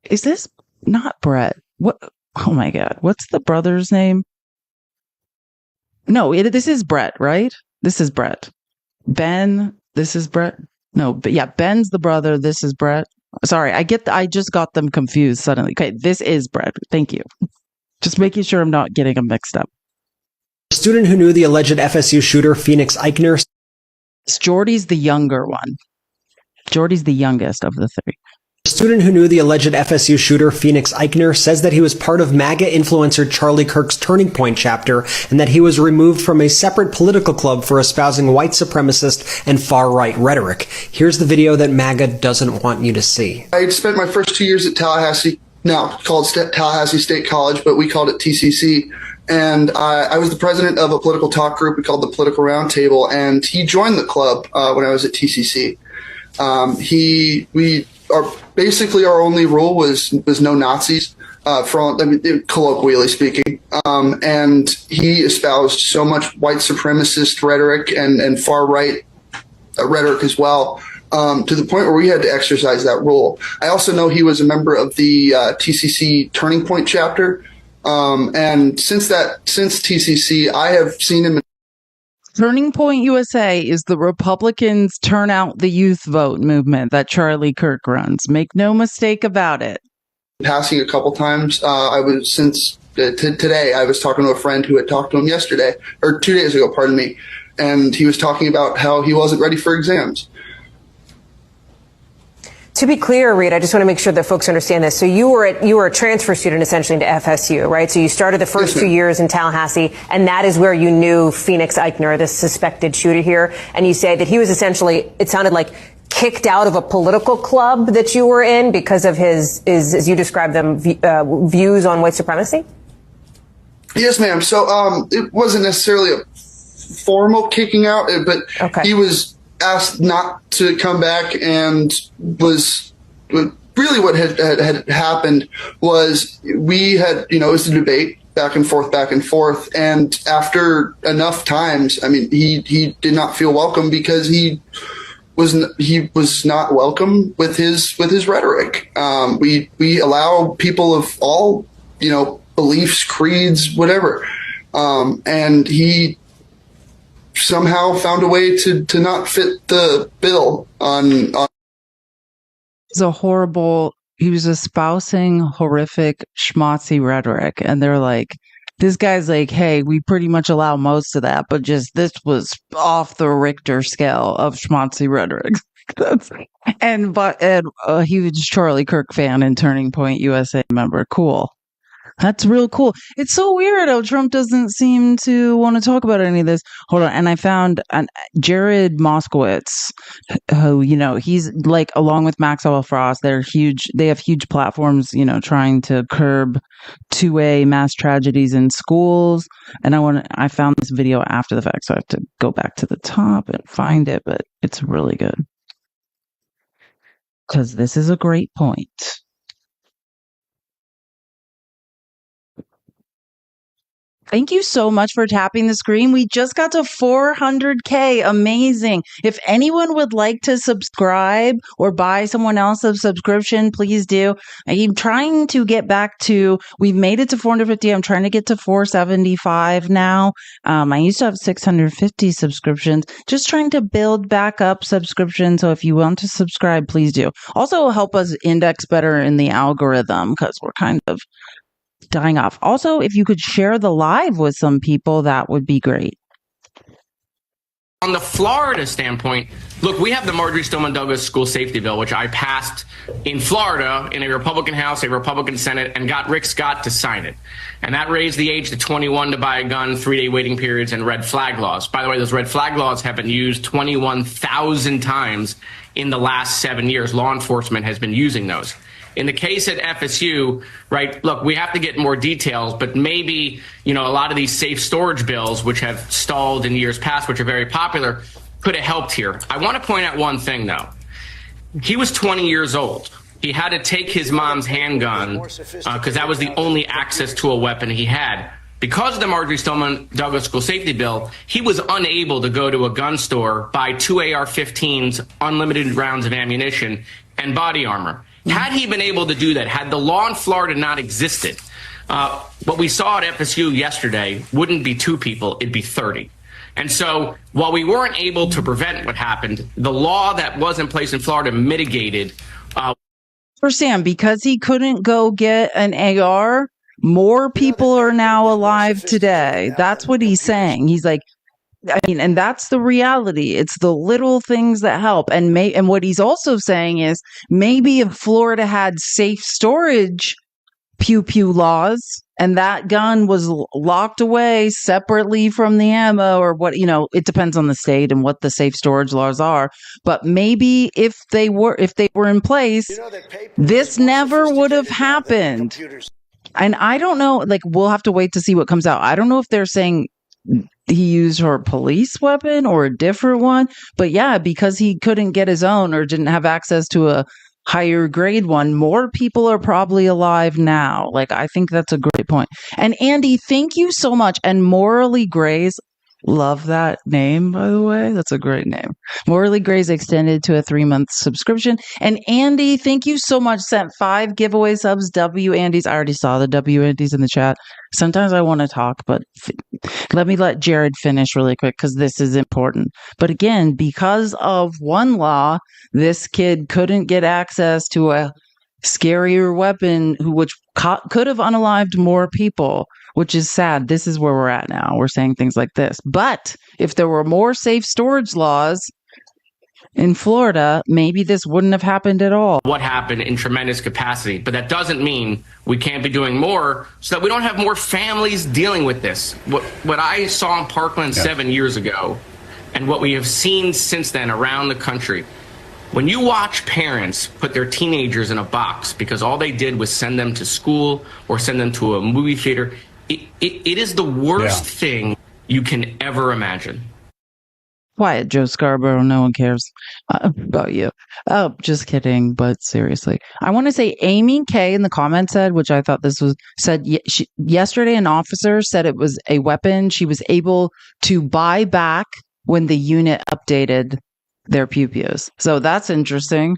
Is this not Brett? What? Oh my God. What's the brother's name? No, this is Brett, right? This is Brett. Ben, this is Brett. No, but yeah, Ben's the brother. This is Brett. Sorry, I just got them confused suddenly. Okay, this is Brett. Thank you. Just making sure I'm not getting them mixed up. A student who knew the alleged FSU shooter, Phoenix Eichner. Jordy's the younger one. Jordy's the youngest of the three. A student who knew the alleged FSU shooter, Phoenix Eichner, says that he was part of MAGA influencer Charlie Kirk's Turning Point chapter and that he was removed from a separate political club for espousing white supremacist and far-right rhetoric. Here's the video that MAGA doesn't want you to see. I had spent my first 2 years at Tallahassee, now called Tallahassee State College, but we called it TCC. And I was the president of a political talk group we called the Political Roundtable, and he joined the club when I was at TCC. Basically our only rule was no Nazis, colloquially speaking. And he espoused so much white supremacist rhetoric and far right rhetoric as well, to the point where we had to exercise that rule. I also know he was a member of the TCC Turning Point chapter. And since TCC, I have seen him. Turning Point USA is the Republicans turn out the youth vote movement that Charlie Kirk runs. Make no mistake about it. Passing a couple times. Today, I was talking to a friend who had talked to him yesterday, or 2 days ago, pardon me. And he was talking about how he wasn't ready for exams. To be clear, Reed, I just want to make sure that folks understand this. So you were a transfer student essentially into FSU, right? So you started the first 2 years in Tallahassee, and that is where you knew Phoenix Eichner, the suspected shooter here. And you say that he was essentially, it sounded like, kicked out of a political club that you were in because of his, as you described them, views on white supremacy? Yes, ma'am. So it wasn't necessarily a formal kicking out, but he was asked not to come back, and was really what had happened was we had, it was a debate back and forth. And after enough times, I mean, he did not feel welcome because he was not welcome with his rhetoric. We allow people of all, beliefs, creeds, whatever. And he somehow found a way to not fit the bill on. He was espousing horrific schmaltzy rhetoric, and they're like, this guy's like, hey, we pretty much allow most of that, but just this was off the Richter scale of schmaltzy rhetoric. He was a Charlie Kirk fan and Turning Point USA member. Cool. That's real cool. It's so weird how Trump doesn't seem to want to talk about any of this. Hold on. And I found Jared Moskowitz, who, he's like, along with Maxwell Frost, they have huge platforms, trying to curb 2A mass tragedies in schools. And I found this video after the fact, so I have to go back to the top and find it, but it's really good. Because this is a great point. Thank you so much for tapping the screen. We just got to 400K. Amazing. If anyone would like to subscribe or buy someone else a subscription, please do. I'm trying to get back to, we've made it to 450. I'm trying to get to 475 now. I used to have 650 subscriptions. Just trying to build back up subscriptions. So if you want to subscribe, please do. Also help us index better in the algorithm, because we're kind of dying off. Also, if you could share the live with some people, that would be great. On the Florida standpoint, look, we have the Marjorie Stoneman Douglas school safety bill, which I passed in Florida in a Republican House, a Republican Senate, and got Rick Scott to sign it. And that raised the age to 21 to buy a gun, 3-day waiting periods, and red flag laws. By the way, those red flag laws have been used 21,000 times in the last 7 years. Law enforcement has been using those. In the case at FSU, right, look, we have to get more details, but maybe, a lot of these safe storage bills, which have stalled in years past, which are very popular, could have helped here. I want to point out one thing, though. He was 20 years old. He had to take his mom's handgun because that was the only access to a weapon he had. Because of the Marjorie Stoneman Douglas school safety bill, he was unable to go to a gun store, buy 2 AR-15s, unlimited rounds of ammunition, and body armor. Had he been able to do that, had the law in Florida not existed, what we saw at FSU yesterday wouldn't be 2 people, it'd be 30. And so while we weren't able to prevent what happened, the law that was in place in Florida mitigated. For Sam, because he couldn't go get an AR, more people are now alive today. That's what he's saying. He's like, I mean, and that's the reality. It's the little things that help. And what he's also saying is maybe if Florida had safe storage pew pew laws and that gun was locked away separately from the ammo or what, it depends on the state and what the safe storage laws are. But maybe if they were in place, this never would have happened. And I don't know, like, we'll have to wait to see what comes out. I don't know if they're saying he used her police weapon or a different one, but yeah, because he couldn't get his own or didn't have access to a higher grade one, more people are probably alive now. Like, I think that's a great point. And Andy, thank you so much. And Morally Gray's, love that name, by the way. That's a great name. Morally Gray's extended to a 3-month subscription. And Andy, thank you so much. Sent 5 giveaway subs. W Andy's. I already saw the W Andy's in the chat. Sometimes I want to talk, but let Jared finish really quick because this is important. But again, because of one law, this kid couldn't get access to a scarier weapon which could have unalived more people, which is sad. This is where we're at now. We're saying things like this. But if there were more safe storage laws in Florida, maybe this wouldn't have happened at all. What happened in tremendous capacity, but that doesn't mean we can't be doing more so that we don't have more families dealing with this. What I saw in Parkland 7 years ago and what we have seen since then around the country, when you watch parents put their teenagers in a box because all they did was send them to school or send them to a movie theater, it is the worst thing you can ever imagine. Quiet, Joe Scarborough. No one cares about you. Oh, just kidding. But seriously, I want to say Amy K in the comments said, which I thought said yesterday, an officer said it was a weapon she was able to buy back when the unit updated their pew-pews. So that's interesting.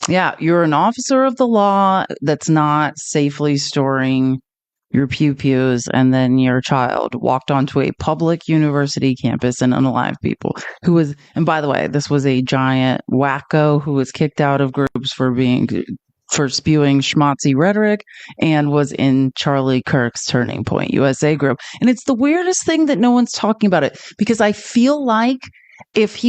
Yeah, you're an officer of the law that's not safely storing your pew-pews, and then your child walked onto a public university campus and unalived people and by the way, this was a giant wacko who was kicked out of groups for spewing schmaltzy rhetoric and was in Charlie Kirk's Turning Point USA group. And it's the weirdest thing that no one's talking about it, because I feel like if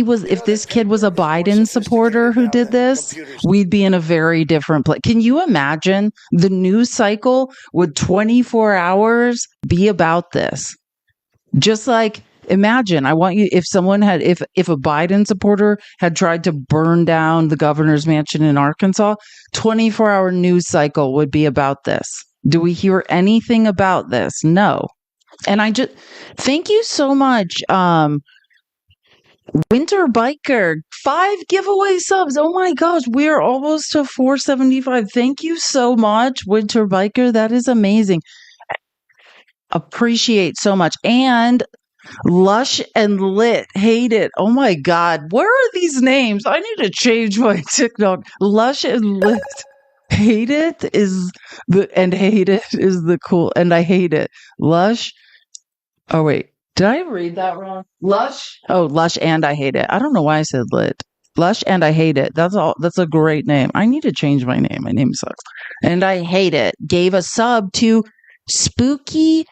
this kid was a Biden supporter who did this, we'd be in a very different place. Can you imagine the news cycle would 24 hours be about this? Just like, imagine, I want you, if a Biden supporter had tried to burn down the governor's mansion in Arkansas, 24-hour news cycle would be about this. Do we hear anything about this? No. And I just, thank you so much, Winter Biker, 5 giveaway subs. Oh my gosh, we are almost to 475. Thank you so much, Winter Biker. That is amazing. Appreciate so much. And Lush and Lit, hate it. Oh my God, where are these names? I need to change my TikTok. Lush and Lit, hate it is the cool, and I hate it. Lush. Oh wait. Did I read that wrong? Lush? Oh, Lush and I hate it. I don't know why I said Lit. Lush and I hate it. That's all. That's a great name. I need to change my name. My name sucks. And I hate it. Gave a sub to Spooky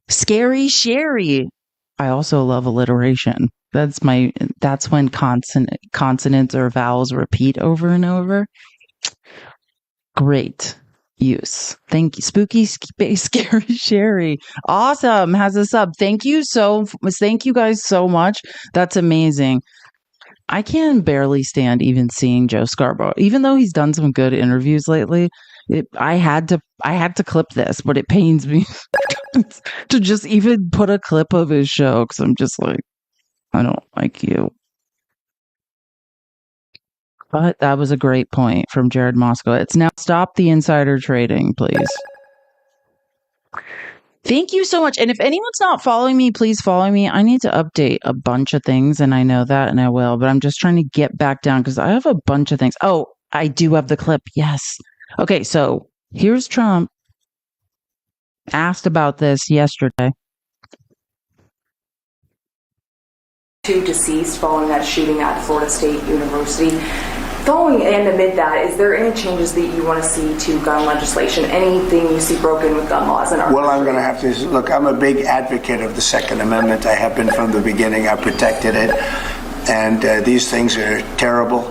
Scary Sherry. I also love alliteration. That's when consonants or vowels repeat over and over. Great use. Thank you. Spooky Scary Sherry. Awesome. Has a sub. Thank you guys so much. That's amazing. I can barely stand even seeing Joe Scarborough, even though he's done some good interviews lately. I had to clip this, but it pains me to just even put a clip of his show because I'm just like, I don't like you. But that was a great point from Jared Moscow. It's now stop the insider trading, please. Thank you so much. And if anyone's not following me, please follow me. I need to update a bunch of things, and I know that, and I will. But I'm just trying to get back down because I have a bunch of things. Oh, I do have the clip. Yes. Okay, so here's Trump asked about this yesterday. 2 deceased following that shooting at Florida State University. Following and amid that, is there any changes that you want to see to gun legislation? Anything you see broken with gun laws in our Well, I'm going to have to look. I'm a big advocate of the Second Amendment. I have been from the beginning. I protected it, and these things are terrible.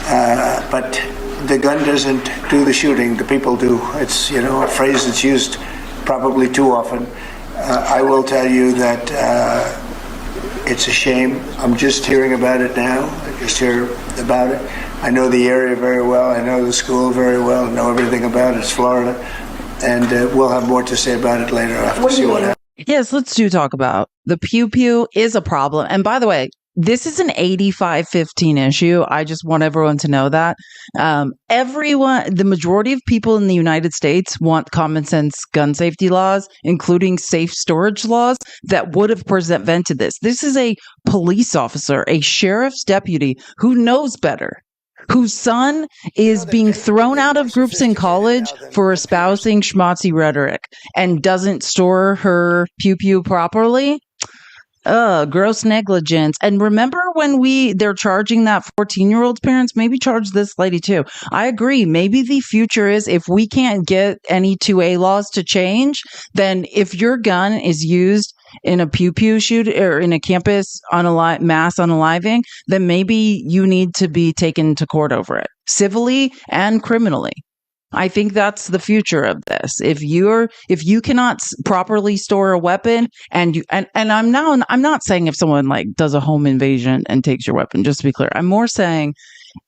But the gun doesn't do the shooting. The people do. It's a phrase that's used probably too often. I will tell you that it's a shame. I'm just hearing about it now. I just hear about it. I know the area very well. I know the school very well. I know everything about it. It's Florida. And we'll have more to say about it later. I have to see what happens. Yes, let's talk about the pew pew is a problem. And by the way, this is an 85-15 issue. I just want everyone to know that. The majority of people in the United States want common sense gun safety laws, including safe storage laws that would have prevented this. This is a police officer, a sheriff's deputy who knows better, whose son is being thrown out of groups in college for espousing schmaltzy rhetoric and doesn't store her pew pew properly. Gross negligence. And remember when they're charging that 14-year-old's parents, maybe charge this lady too. I agree. Maybe the future is if we can't get any 2A laws to change, then if your gun is used in a pew pew shoot or in a campus mass unaliving, then maybe you need to be taken to court over it, civilly and criminally. I think that's the future of this. If you cannot properly store a weapon, and I'm not saying if someone does a home invasion and takes your weapon, just to be clear. I'm more saying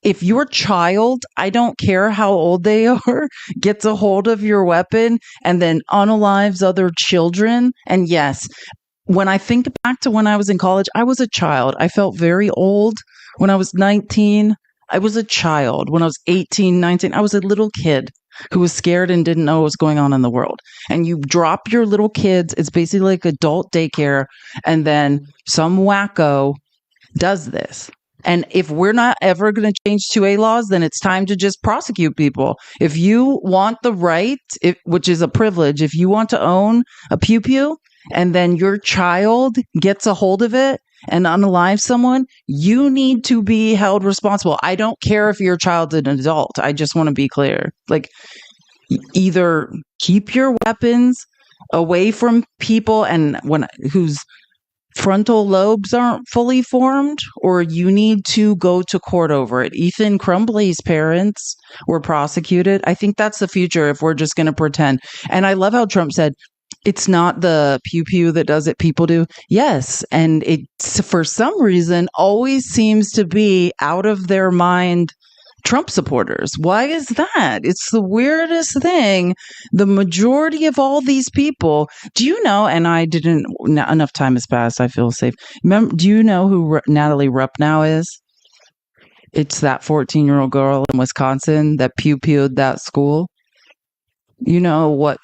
if your child, I don't care how old they are, gets a hold of your weapon and then unalives other children. And yes, when I think back to when I was in college, I was a child. I felt very old when I was 19. I was a child when I was 18, 19. I was a little kid who was scared and didn't know what was going on in the world. And you drop your little kids, it's basically like adult daycare, and then some wacko does this. And if we're not ever going to change 2A laws, then it's time to just prosecute people. If you want the right, which is a privilege, if you want to own a pew pew and then your child gets a hold of it and unalive someone, you need to be held responsible. I don't care if your child's an adult. I just want to be clear. Either keep your weapons away from people and whose frontal lobes aren't fully formed, or you need to go to court over it. Ethan Crumbley's parents were prosecuted. I think that's the future if we're just going to pretend. And I love how Trump said, it's not the pew pew that does it, people do. Yes. And it's for some reason always seems to be out of their mind Trump supporters. Why is that? It's the weirdest thing. The majority of all these people, do you know, and enough time has passed, I feel safe. Do you know who Natalie Ruppnow is? It's that 14-year-old girl in Wisconsin that pew-pewed that school. You know what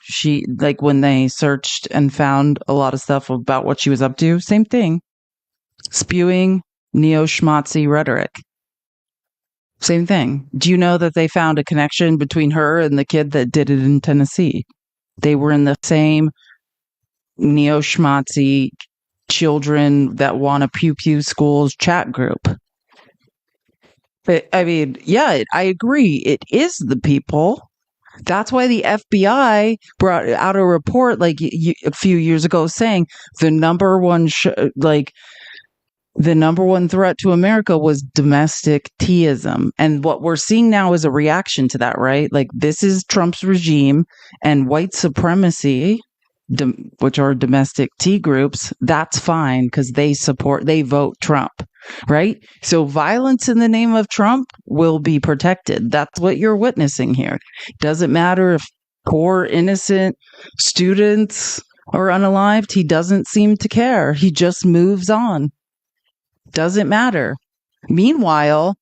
when they searched and found a lot of stuff about what she was up to? Same thing. Spewing neo-schmaltzy rhetoric. Same thing. Do you know that they found a connection between her and the kid that did it in Tennessee? They were in the same neo-schmaltzy children that want a pew-pew schools chat group. But, I agree. It is the people. That's why the FBI brought out a report a few years ago saying the number one threat to America was domestic teaism. And what we're seeing now is a reaction to that, right? This is Trump's regime and white supremacy, which are domestic tea groups. That's fine because they vote Trump, right? So violence in the name of Trump will be protected. That's what you're witnessing here. Doesn't matter if poor, innocent students are unalived. He doesn't seem to care. He just moves on. Doesn't matter. Meanwhile,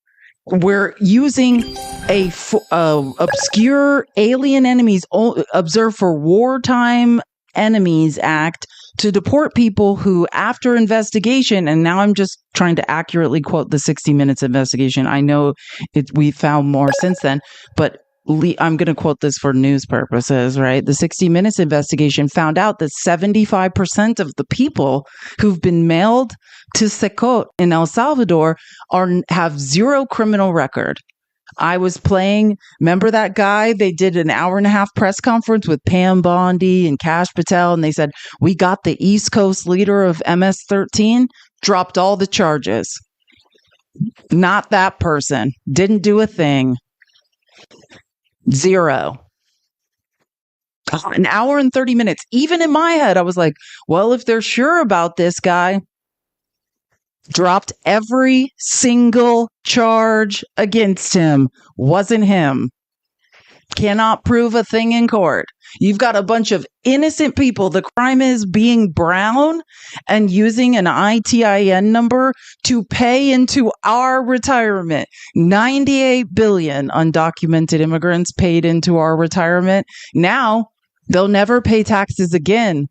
we're using obscure alien enemies observed for wartime enemies act to deport people who, after investigation, and now I'm just trying to accurately quote the 60 Minutes investigation. I know we found more since then, but I'm going to quote this for news purposes, right? The 60 Minutes investigation found out that 75% of the people who've been mailed to Secot in El Salvador have zero criminal record. I was playing, remember that guy? They did an hour and a half press conference with Pam Bondi and Kash Patel, and they said, we got the East Coast leader of MS-13, dropped all the charges. Not that person. Didn't do a thing. Zero. An hour and 30 minutes. Even in my head, I was like, well, if they're sure about this guy, dropped every single charge against him. Wasn't him. Cannot prove a thing in court. You've got a bunch of innocent people. The crime is being brown and using an ITIN number to pay into our retirement. 98 billion undocumented immigrants paid into our retirement. Now they'll never pay taxes again.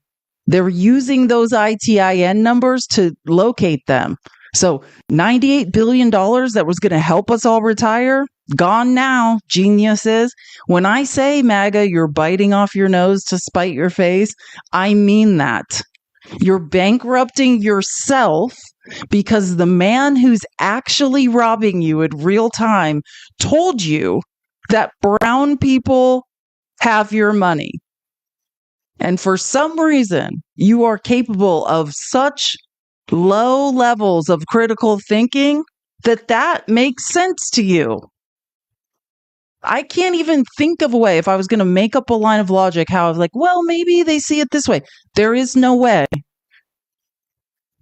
They're using those ITIN numbers to locate them. So $98 billion that was going to help us all retire, gone now, geniuses. When I say, MAGA, you're biting off your nose to spite your face, I mean that. You're bankrupting yourself because the man who's actually robbing you in real time told you that brown people have your money. And for some reason, you are capable of such low levels of critical thinking that makes sense to you. I can't even think of a way, if I was going to make up a line of logic, how I was like, well, maybe they see it this way. There is no way.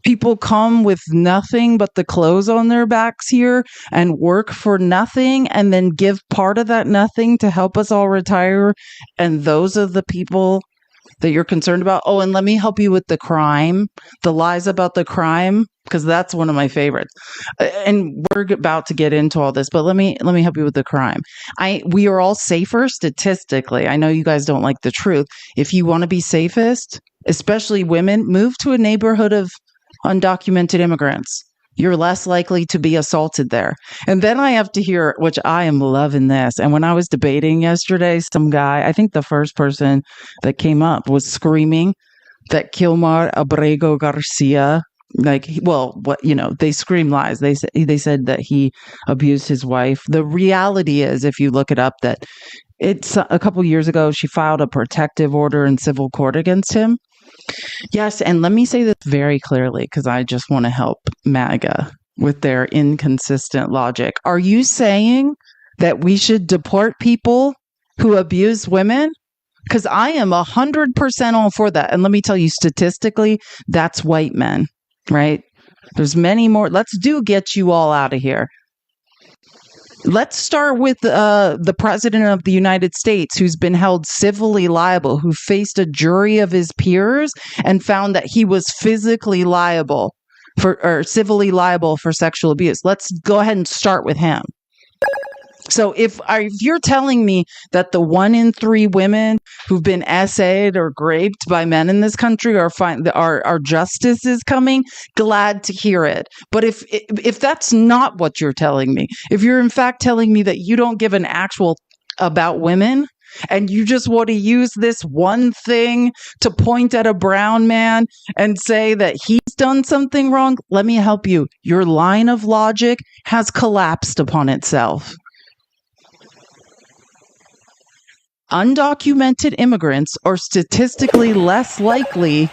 People come with nothing but the clothes on their backs here and work for nothing and then give part of that nothing to help us all retire. And those are the people that you're concerned about. Oh, and let me help you with the crime, the lies about the crime, because that's one of my favorites. And we're about to get into all this, but let me help you with the crime. We are all safer statistically. I know you guys don't like the truth. If you want to be safest, especially women, move to a neighborhood of undocumented immigrants. You're less likely to be assaulted there. And then I have to hear, which I am loving this. And when I was debating yesterday, some guy, I think the first person that came up was screaming that Kilmar Abrego Garcia, they scream lies. They said that he abused his wife. The reality is, if you look it up, that it's a couple years ago, she filed a protective order in civil court against him. Yes, and let me say this very clearly, because I just want to help MAGA with their inconsistent logic. Are you saying that we should deport people who abuse women? Because I am 100% all for that. And let me tell you, statistically, that's white men, right? There's many more. Let's get you all out of here. Let's start with the president of the United States, who's been held civilly liable, who faced a jury of his peers and found that he was physically liable or civilly liable for sexual abuse. Let's go ahead and start with him. So if you're telling me that the 1 in 3 women who've been essayed or raped by men in this country our justice is coming, glad to hear it. But if that's not what you're telling me, if you're in fact telling me that you don't give an actual about women and you just want to use this one thing to point at a brown man and say that he's done something wrong, let me help you. Your line of logic has collapsed upon itself. Undocumented immigrants are statistically less likely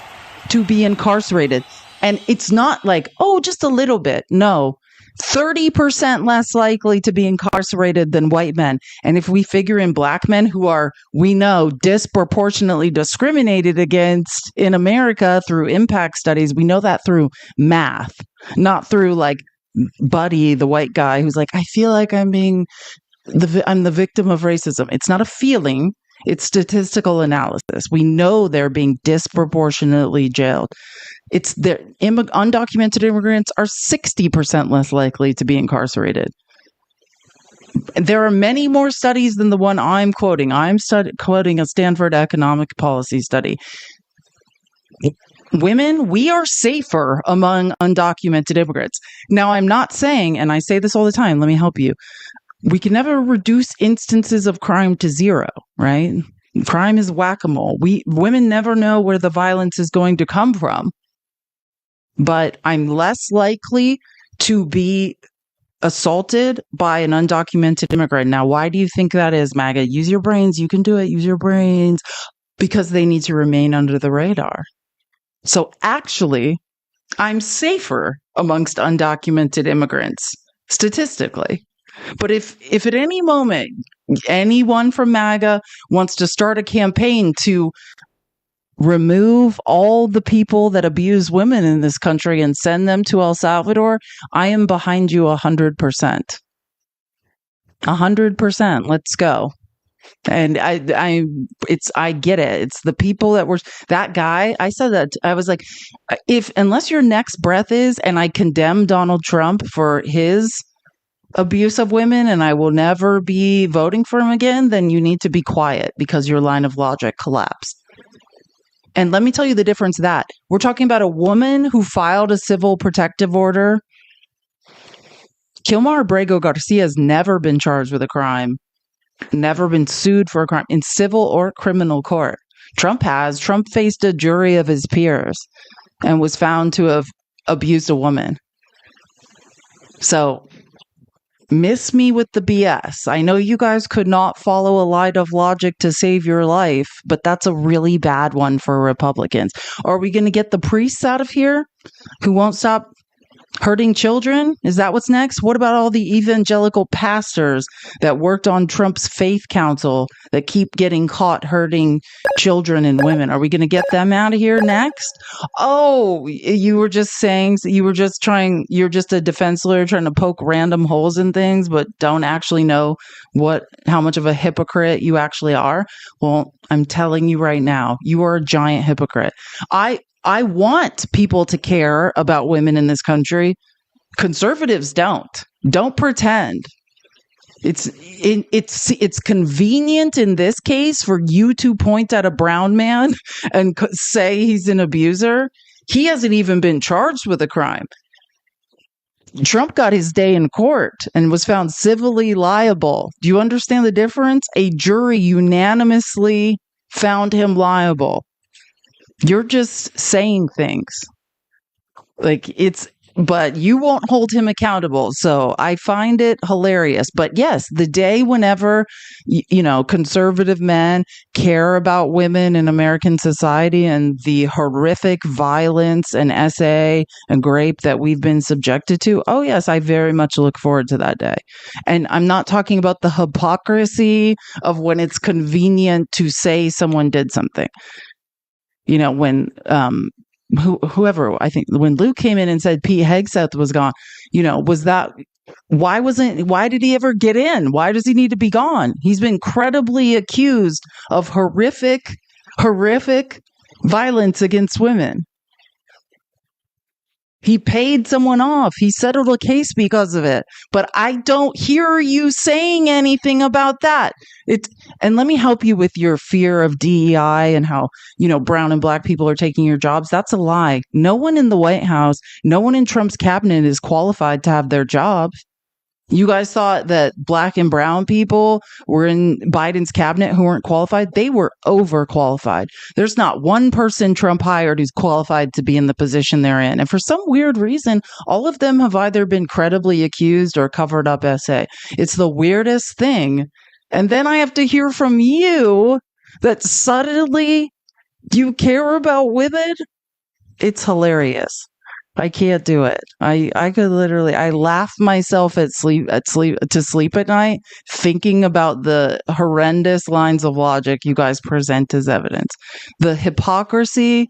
to be incarcerated. And it's not like, oh, just a little bit. No, 30% less likely to be incarcerated than white men. And if we figure in black men who are, we know, disproportionately discriminated against in America through impact studies, we know that through math, not through like Buddy, the white guy who's like, I feel like I'm the victim of racism. It's not a feeling. It's statistical analysis. We know they're being disproportionately jailed. Undocumented immigrants are 60% less likely to be incarcerated. There are many more studies than the one I'm quoting. I'm quoting a Stanford economic policy study. Women, we are safer among undocumented immigrants. Now, I'm not saying, and I say this all the time, let me help you. We can never reduce instances of crime to zero, right? Crime is whack-a-mole. Women never know where the violence is going to come from. But I'm less likely to be assaulted by an undocumented immigrant. Now, why do you think that is, MAGA? Use your brains. You can do it. Use your brains. Because they need to remain under the radar. So actually, I'm safer amongst undocumented immigrants, statistically. But if at any moment, anyone from MAGA wants to start a campaign to remove all the people that abuse women in this country and send them to El Salvador, I am behind you 100%. 100%. Let's go. And I get it. It's the people that were that guy. I said that I was like, unless your next breath is, and I condemn Donald Trump for his abuse of women, and I will never be voting for him again, then you need to be quiet because your line of logic collapsed. And let me tell you the difference that we're talking about a woman who filed a civil protective order. Kilmar Abrego Garcia has never been charged with a crime. Never been sued for a crime in civil or criminal court. Trump has. Trump faced a jury of his peers and was found to have abused a woman. So, miss me with the BS. I know you guys could not follow a line of logic to save your life, but that's a really bad one for Republicans. Are we going to get the priests out of here who won't stop hurting children? Is that what's next? What about all the evangelical pastors that worked on Trump's faith council that keep getting caught hurting children and women? Are we going to get them out of here next? Oh, you were just saying, you're just a defense lawyer trying to poke random holes in things, but don't actually know how much of a hypocrite you actually are. Well, I'm telling you right now, you are a giant hypocrite. I want people to care about women in this country. Conservatives don't. Don't pretend. It's convenient in this case for you to point at a brown man and say he's an abuser. He hasn't even been charged with a crime. Trump got his day in court and was found civilly liable. Do you understand the difference? A jury unanimously found him liable. You're just saying things but you won't hold him accountable. So I find it hilarious. But yes, the day whenever, conservative men care about women in American society and the horrific violence and SA and rape that we've been subjected to. Oh yes, I very much look forward to that day. And I'm not talking about the hypocrisy of when it's convenient to say someone did something. When whoever, I think when Luke came in and said Pete Hegseth was gone, why did he ever get in? Why does he need to be gone? He's been credibly accused of horrific violence against women. He paid someone off. He settled a case because of it. But I don't hear you saying anything about that. And let me help you with your fear of DEI and how, brown and black people are taking your jobs. That's a lie. No one in the White House, no one in Trump's cabinet is qualified to have their jobs. You guys thought that black and brown people were in Biden's cabinet who weren't qualified? They were overqualified. There's not one person Trump hired who's qualified to be in the position they're in. And for some weird reason, all of them have either been credibly accused or covered up SA. It's the weirdest thing. And then I have to hear from you that suddenly you care about women. It's hilarious. I can't do it. I could literally, I laugh myself to sleep at night thinking about the horrendous lines of logic you guys present as evidence. The hypocrisy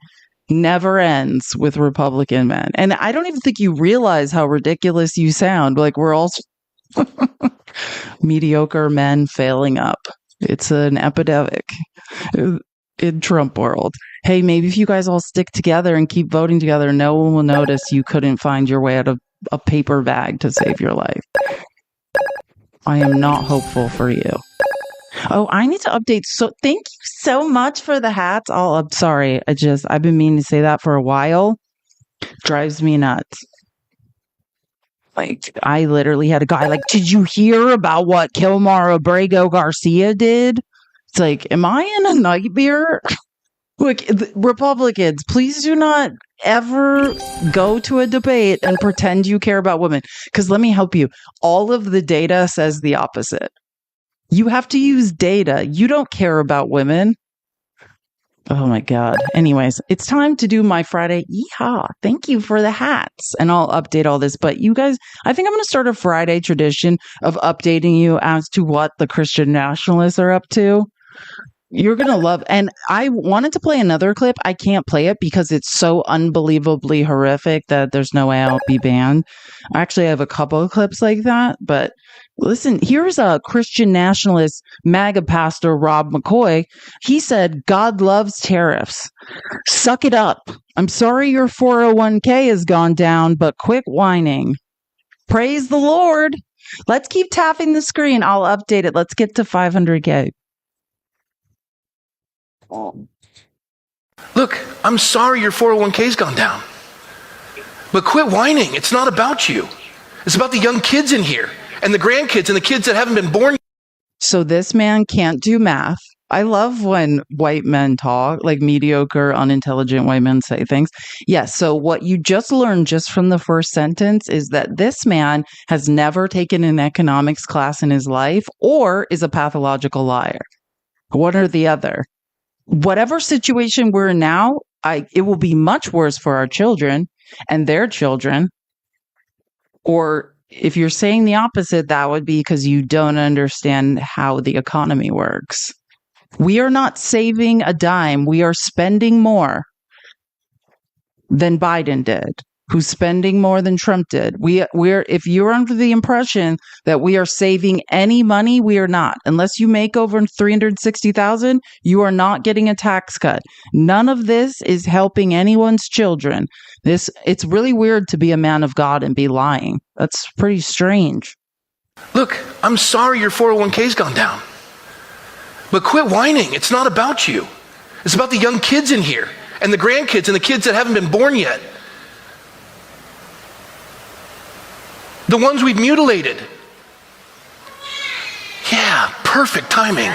never ends with Republican men. And I don't even think you realize how ridiculous you sound. Like we're all mediocre men failing up. It's an epidemic in Trump world. Hey, maybe if you guys all stick together and keep voting together, no one will notice you couldn't find your way out of a paper bag to save your life. I am not hopeful for you. Oh, I need to update. So thank you so much for the hats. Sorry. I've been meaning to say that for a while. Drives me nuts. Like, I literally had a guy like, did you hear about what Kilmar Abrego Garcia did? It's like, am I in a nightmare? Look, Republicans, please do not ever go to a debate and pretend you care about women. Because let me help you. All of the data says the opposite. You have to use data. You don't care about women. Oh my God. Anyways, it's time to do my Friday. Yeehaw. Thank you for the hats. And I'll update all this. But you guys, I think I'm going to start a Friday tradition of updating you as to what the Christian nationalists are up to. You're going to love. And I wanted to play another clip. I can't play it because it's so unbelievably horrific that there's no way I'll be banned. I actually have a couple of clips like that. But listen, here's a Christian nationalist MAGA pastor, Rob McCoy. He said, God loves tariffs. Suck it up. I'm sorry your 401k has gone down, but quit whining. Praise the Lord. Let's keep tapping the screen. I'll update it. Let's get to 500k. Look, I'm sorry your 401k's gone down. But quit whining. It's not about you. It's about the young kids in here and the grandkids and the kids that haven't been born. So this man can't do math. I love when white men talk, like mediocre, unintelligent white men say things. Yes. So what you just learned just from the first sentence is that this man has never taken an economics class in his life or is a pathological liar. One or the other. Whatever situation we're in now, it will be much worse for our children and their children. Or if you're saying the opposite, that would be because you don't understand how the economy works. We are not saving a dime. We are spending more than Biden did, who's spending more than Trump did. We're if you're under the impression that we are saving any money, we are not. Unless you make over $360,000, you are not getting a tax cut. None of this is helping anyone's children. It's really weird to be a man of God and be lying. That's pretty strange. Look, I'm sorry your 401k's gone down. But quit whining. It's not about you. It's about the young kids in here and the grandkids and the kids that haven't been born yet. The ones we've mutilated. Yeah, perfect timing.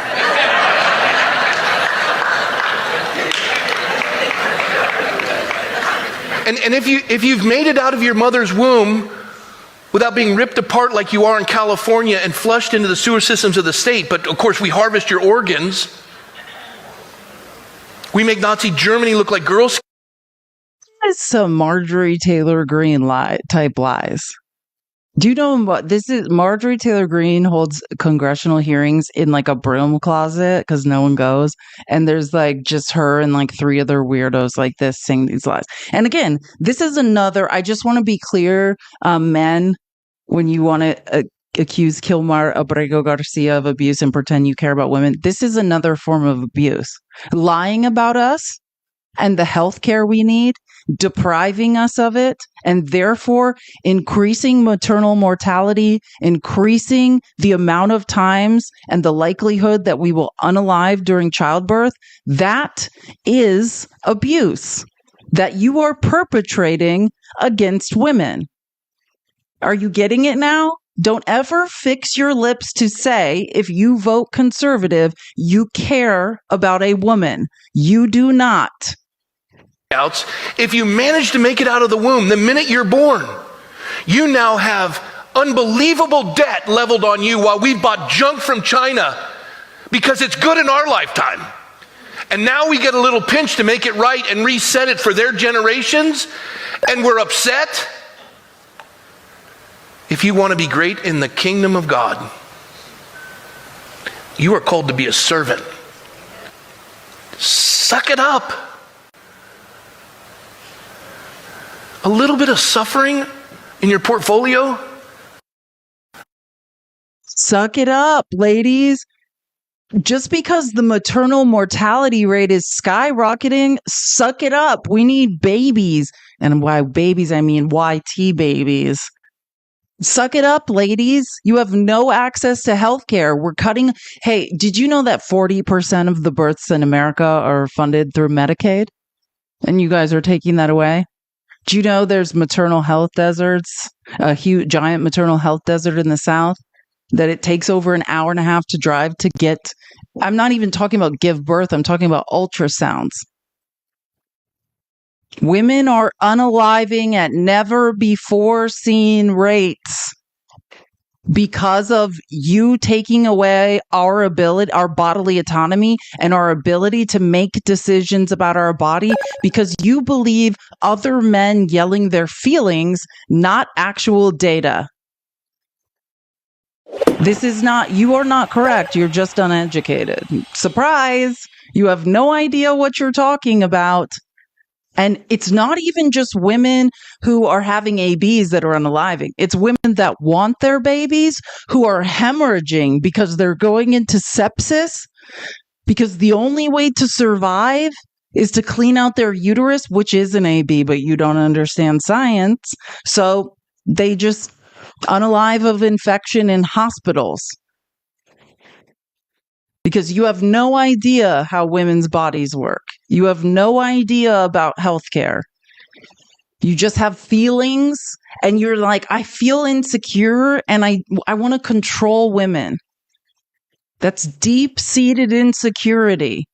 And if you've made it out of your mother's womb without being ripped apart like you are in California and flushed into the sewer systems of the state, but of course we harvest your organs. We make Nazi Germany look like Girl Scouts. This is some Marjorie Taylor Greene type lies. Do you know what this is? Marjorie Taylor Greene holds congressional hearings in like a broom closet because no one goes. And there's like just her and like three other weirdos like this saying these lies. And again, this is another, I just want to be clear, men, when you want to accuse Kilmar Abrego Garcia of abuse and pretend you care about women, this is another form of abuse. Lying about us and the health care we need, depriving us of it, and therefore increasing maternal mortality, increasing the amount of times and the likelihood that we will unalive during childbirth, that is abuse that you are perpetrating against women. Are you getting it now? Don't ever fix your lips to say, if you vote conservative, you care about a woman. You do not. If you manage to make it out of the womb the minute you're born, you now have unbelievable debt leveled on you while we've bought junk from China because it's good in our lifetime. And now we get a little pinch to make it right and reset it for their generations, and we're upset. If you want to be great in the kingdom of God, you are called to be a servant. Suck it up. A little bit of suffering in your portfolio? Suck it up, ladies. Just because the maternal mortality rate is skyrocketing, suck it up. We need babies. And by babies, I mean YT babies. Suck it up, ladies. You have no access to healthcare. We're cutting. Hey, did you know that 40% of the births in America are funded through Medicaid? And you guys are taking that away? Do you know there's maternal health deserts, a huge, giant maternal health desert in the South, that it takes over an hour and a half to drive to get? I'm not even talking about give birth. I'm talking about ultrasounds. Women are unaliving at never before seen rates because of you taking away our ability, our bodily autonomy, and our ability to make decisions about our body because you believe other men yelling their feelings, not actual data. This is not, you are not correct. You're just uneducated. Surprise! You have no idea what you're talking about. And it's not even just women who are having ABs that are unaliving. It's women that want their babies who are hemorrhaging because they're going into sepsis because the only way to survive is to clean out their uterus, which is an AB, but you don't understand science. So they just unalive of infection in hospitals. Because you have no idea how women's bodies work. You have no idea about healthcare. You just have feelings and you're like, I feel insecure and I want to control women. That's deep-seated insecurity.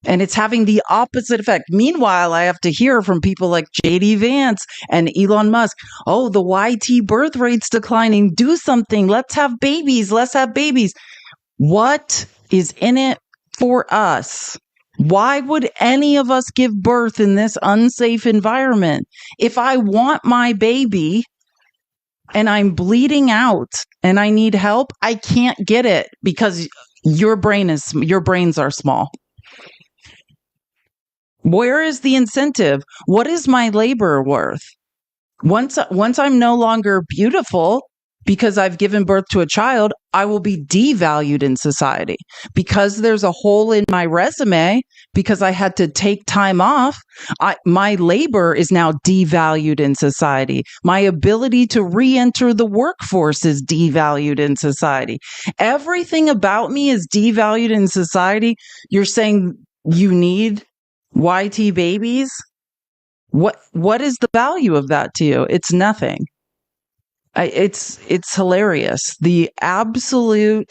And it's having the opposite effect. Meanwhile, I have to hear from people like JD Vance and Elon Musk, oh, the YT birth rate's declining. Do something. Let's have babies. Let's have babies. What is in it for us? Why would any of us give birth in this unsafe environment? If I want my baby and I'm bleeding out and I need help, I can't get it because your brains are small. Where is the incentive? What is my labor worth? Once I'm no longer beautiful, because I've given birth to a child, I will be devalued in society because there's a hole in my resume because I had to take time off. My labor is now devalued in society. My ability to re-enter the workforce is devalued in society. Everything about me is devalued in society. You're saying you need YT babies? What is the value of that to you? It's nothing. It's hilarious. The absolute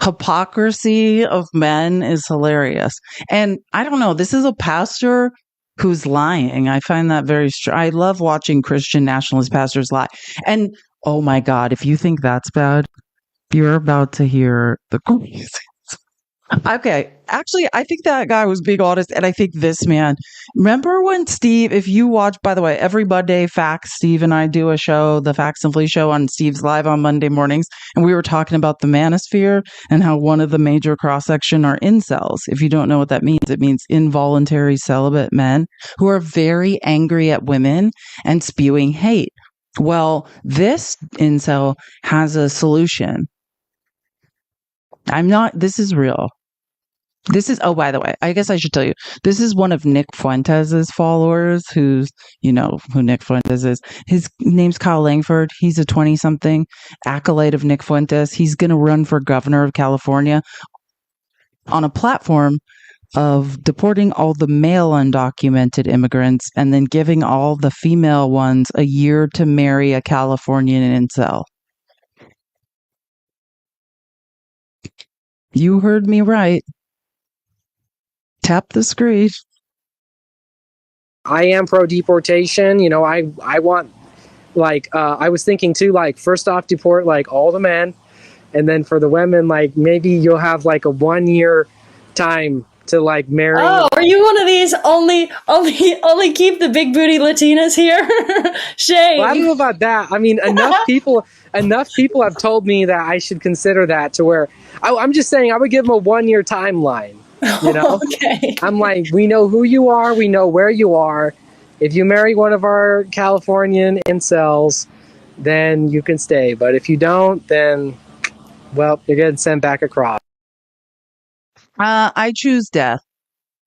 hypocrisy of men is hilarious. And I don't know, this is a pastor who's lying. I find that very I love watching Christian nationalist pastors lie. And oh my God, if you think that's bad, you're about to hear the crazy. Okay, actually, I think that guy was being honest, and I think this man. Remember when Steve, if you watch, by the way, every Monday, Facts, Steve and I do a show, the Facts and Flea show on Steve's Live on Monday mornings, and we were talking about the manosphere and how one of the major cross-section are incels. If you don't know what that means, it means involuntary celibate men who are very angry at women and spewing hate. Well, this incel has a solution. This is real. This is, oh, by the way, I guess I should tell you, this is one of Nick Fuentes' followers who Nick Fuentes is. His name's Kyle Langford. He's a 20-something acolyte of Nick Fuentes. He's going to run for governor of California on a platform of deporting all the male undocumented immigrants and then giving all the female ones a year to marry a Californian incel. You heard me right. Tap the screen. I am pro deportation. I want, I was thinking too, first off, deport all the men, and then for the women, maybe you'll have a 1 year time to marry. Oh, are you one of these only keep the big booty Latinas here? Shame. Well, I don't know about that. I mean, enough people have told me that I should consider that to where I'm just saying I would give them a 1 year timeline. Okay. I'm we know who you are. We know where you are. If you marry one of our Californian incels, then you can stay. But if you don't, then, well, you're getting sent back across. I choose death.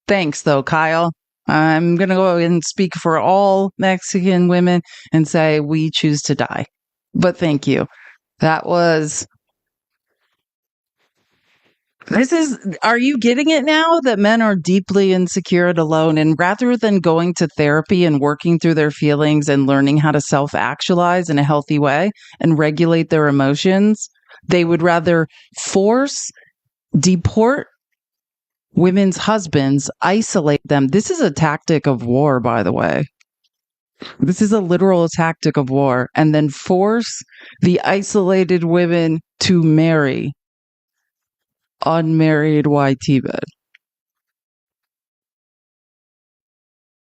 Thanks, though, Kyle. I'm going to go and speak for all Mexican women and say we choose to die. But thank you. That was... are you getting it now that men are deeply insecure and alone, and rather than going to therapy and working through their feelings and learning how to self-actualize in a healthy way and regulate their emotions, they would rather deport women's husbands, isolate them. This is a tactic of war, by the way. This is a literal tactic of war, and then force the isolated women to marry unmarried YT men.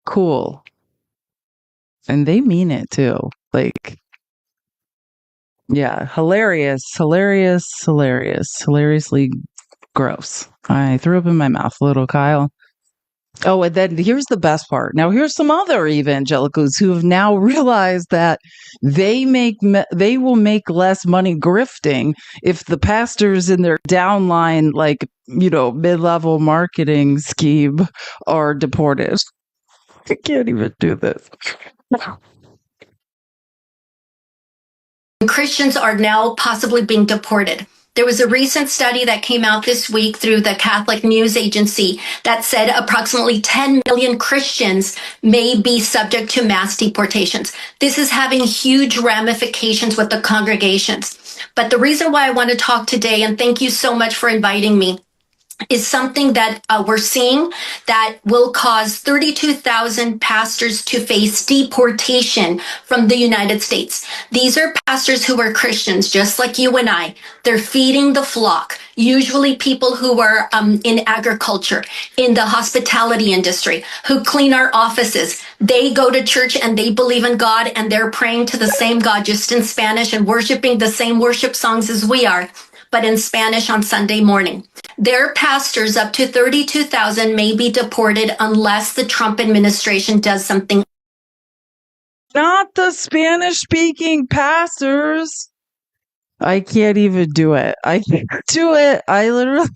Cool. And they mean it too. Like, yeah, hilariously gross. I threw up in my mouth, little Kyle. Oh, and then here's the best part. Now, here's some other evangelicals who have now realized that they will make less money grifting if the pastors in their downline, like, mid-level marketing scheme are deported. I can't even do this. Christians are now possibly being deported. There was a recent study that came out this week through the Catholic News Agency that said approximately 10 million Christians may be subject to mass deportations. This is having huge ramifications with the congregations. But the reason why I want to talk today, and thank you so much for inviting me, is something that we're seeing that will cause 32,000 pastors to face deportation from the United States. These are pastors who are Christians, just like you and I. They're feeding the flock, usually people who are in agriculture, in the hospitality industry, who clean our offices. They go to church and they believe in God and they're praying to the same God, just in Spanish, and worshiping the same worship songs as we are, but in Spanish on Sunday morning. Their pastors, up to 32,000, may be deported unless the Trump administration does something. Not the Spanish-speaking pastors. I can't even do it. I can't do it. I literally...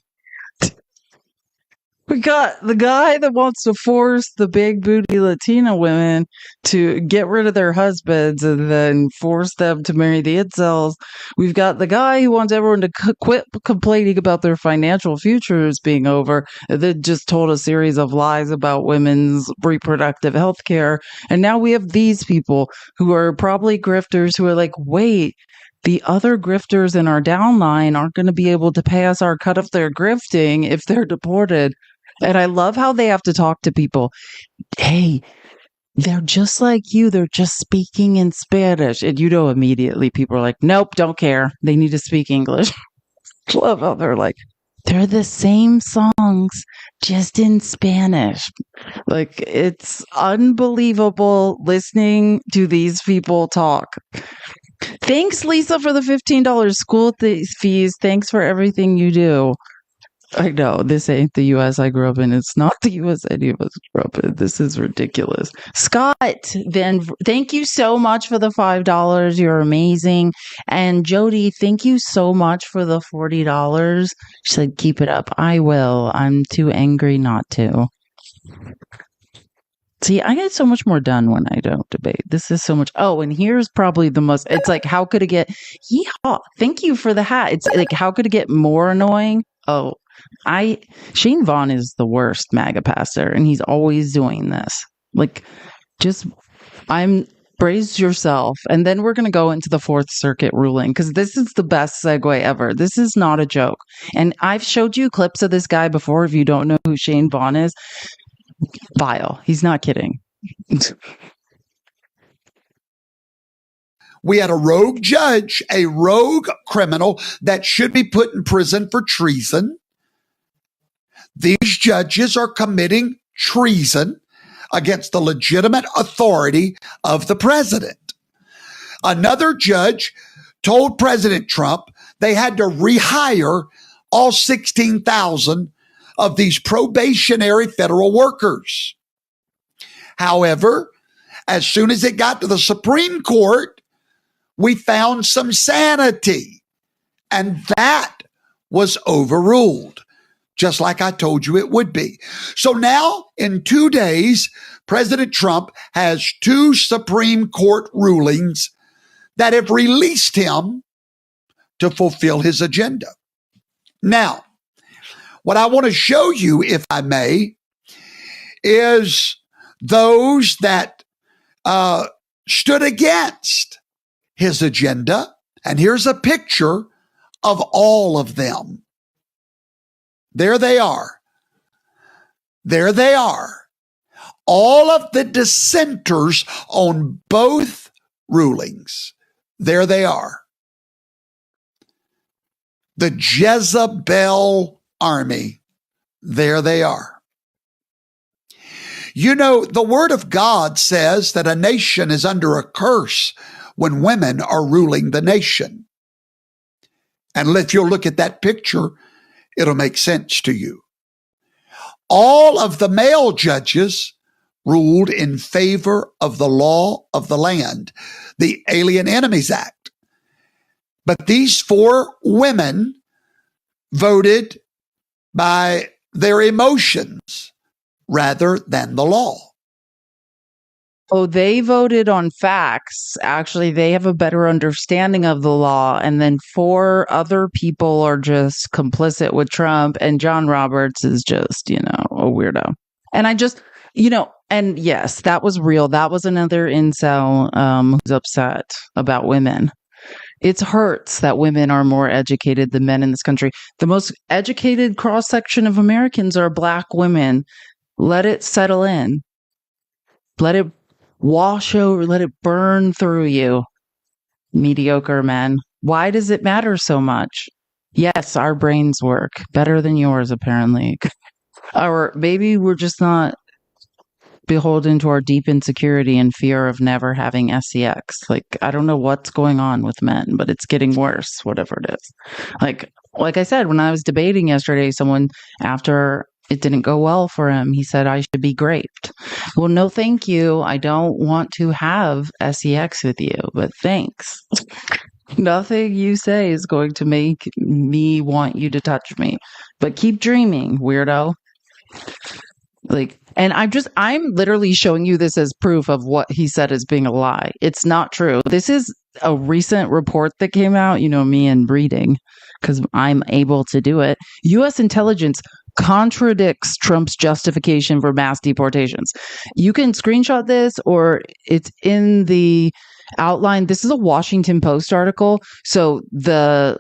We got the guy that wants to force the big booty Latina women to get rid of their husbands and then force them to marry the incels. We've got the guy who wants everyone to quit complaining about their financial futures being over and then just told a series of lies about women's reproductive health care. And now we have these people who are probably grifters who are like, wait, the other grifters in our downline aren't going to be able to pay us our cut of their grifting if they're deported. And I love how they have to talk to people. Hey, they're just like you. They're just speaking in Spanish. And immediately people are like, nope, don't care. They need to speak English. Love how they're like, they're the same songs, just in Spanish. Like, it's unbelievable listening to these people talk. Thanks, Lisa, for the $15 school fees. Thanks for everything you do. I know, this ain't the U.S. I grew up in. It's not the U.S. any of us grew up in. This is ridiculous. Scott, then, thank you so much for the $5. You're amazing. And Jody, thank you so much for the $40. She said, keep it up. I will. I'm too angry not to. See, I get so much more done when I don't debate. This is so much. Oh, and here's probably the most, it's like, how could it get, yeehaw, thank you for the hat. It's like, how could it get more annoying? Oh, Shane Vaughn is the worst MAGA pastor, and he's always doing this. Like, brace yourself. And then we're going to go into the Fourth Circuit ruling, because this is the best segue ever. This is not a joke. And I've showed you clips of this guy before. If you don't know who Shane Vaughn is, vile. He's not kidding. We had a rogue judge, a rogue criminal that should be put in prison for treason. These judges are committing treason against the legitimate authority of the president. Another judge told President Trump they had to rehire all 16,000 of these probationary federal workers. However, as soon as it got to the Supreme Court, we found some sanity, and that was overruled, just like I told you it would be. So now, in 2 days, President Trump has 2 Supreme Court rulings that have released him to fulfill his agenda. Now, what I want to show you, if I may, is those that stood against his agenda. And here's a picture of all of them. There they are. There they are. All of the dissenters on both rulings. There they are. The Jezebel army. There they are. You know, the Word of God says that a nation is under a curse when women are ruling the nation. And if you'll look at that picture, it'll make sense to you. All of the male judges ruled in favor of the law of the land, the Alien Enemies Act. But these 4 women voted by their emotions rather than the law. Oh, they voted on facts. Actually, they have a better understanding of the law. And then 4 other people are just complicit with Trump. And John Roberts is just, a weirdo. And I just, and yes, that was real. That was another incel who's upset about women. It hurts that women are more educated than men in this country. The most educated cross-section of Americans are Black women. Let it settle in. Let it wash over, let it burn through you, mediocre men. Why does it matter so much? Yes, our brains work better than yours, apparently. Or maybe we're just not beholden to our deep insecurity and fear of never having sex. Like, I don't know what's going on with men, but it's getting worse, whatever it is. Like I said, when I was debating yesterday, someone, after it didn't go well for him, he said I should be raped. Well, no, thank you. I don't want to have sex with you, but thanks. Nothing you say is going to make me want you to touch me. But keep dreaming, weirdo. And I'm literally showing you this as proof of what he said as being a lie. It's not true. This is a recent report that came out, me and reading, because I'm able to do it. U.S. intelligence contradicts Trump's justification for mass deportations. You can screenshot this, or it's in the outline. This is a Washington Post article. So the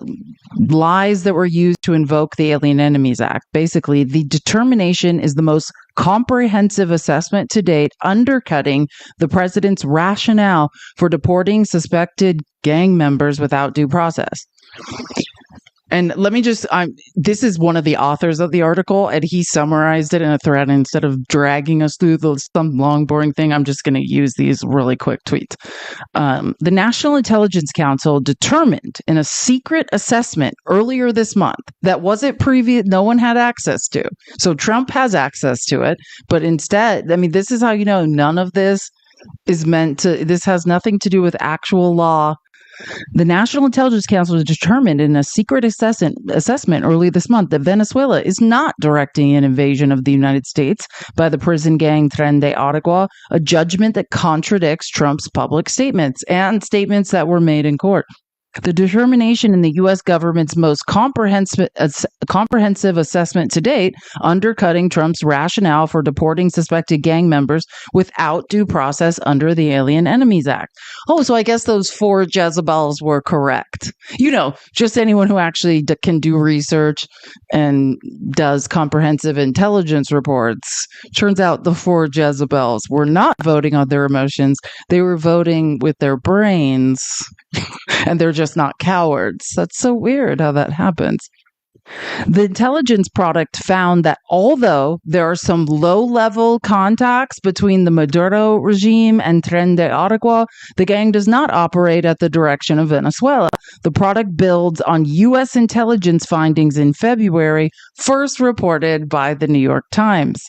lies that were used to invoke the Alien Enemies Act, basically, the determination is the most comprehensive assessment to date, undercutting the president's rationale for deporting suspected gang members without due process. And let me just, this is one of the authors of the article, and he summarized it in a thread. Instead of dragging us through some long, boring thing, I'm just going to use these really quick tweets. The National Intelligence Council determined in a secret assessment earlier this month that wasn't no one had access to. So Trump has access to it, but instead, this is how you know none of this is this has nothing to do with actual law. The National Intelligence Council determined in a secret assessment early this month that Venezuela is not directing an invasion of the United States by the prison gang Tren de Aragua, a judgment that contradicts Trump's public statements and statements that were made in court. The determination in the U.S. government's most comprehensive assessment to date, undercutting Trump's rationale for deporting suspected gang members without due process under the Alien Enemies Act. Oh, so I guess those 4 Jezebels were correct. Just anyone who actually can do research and does comprehensive intelligence reports. Turns out the 4 Jezebels were not voting on their emotions. They were voting with their brains. And they're just not cowards. That's so weird how that happens. The intelligence product found that although there are some low-level contacts between the Maduro regime and Tren de Aragua, the gang does not operate at the direction of Venezuela. The product builds on U.S. intelligence findings in February, first reported by the New York Times.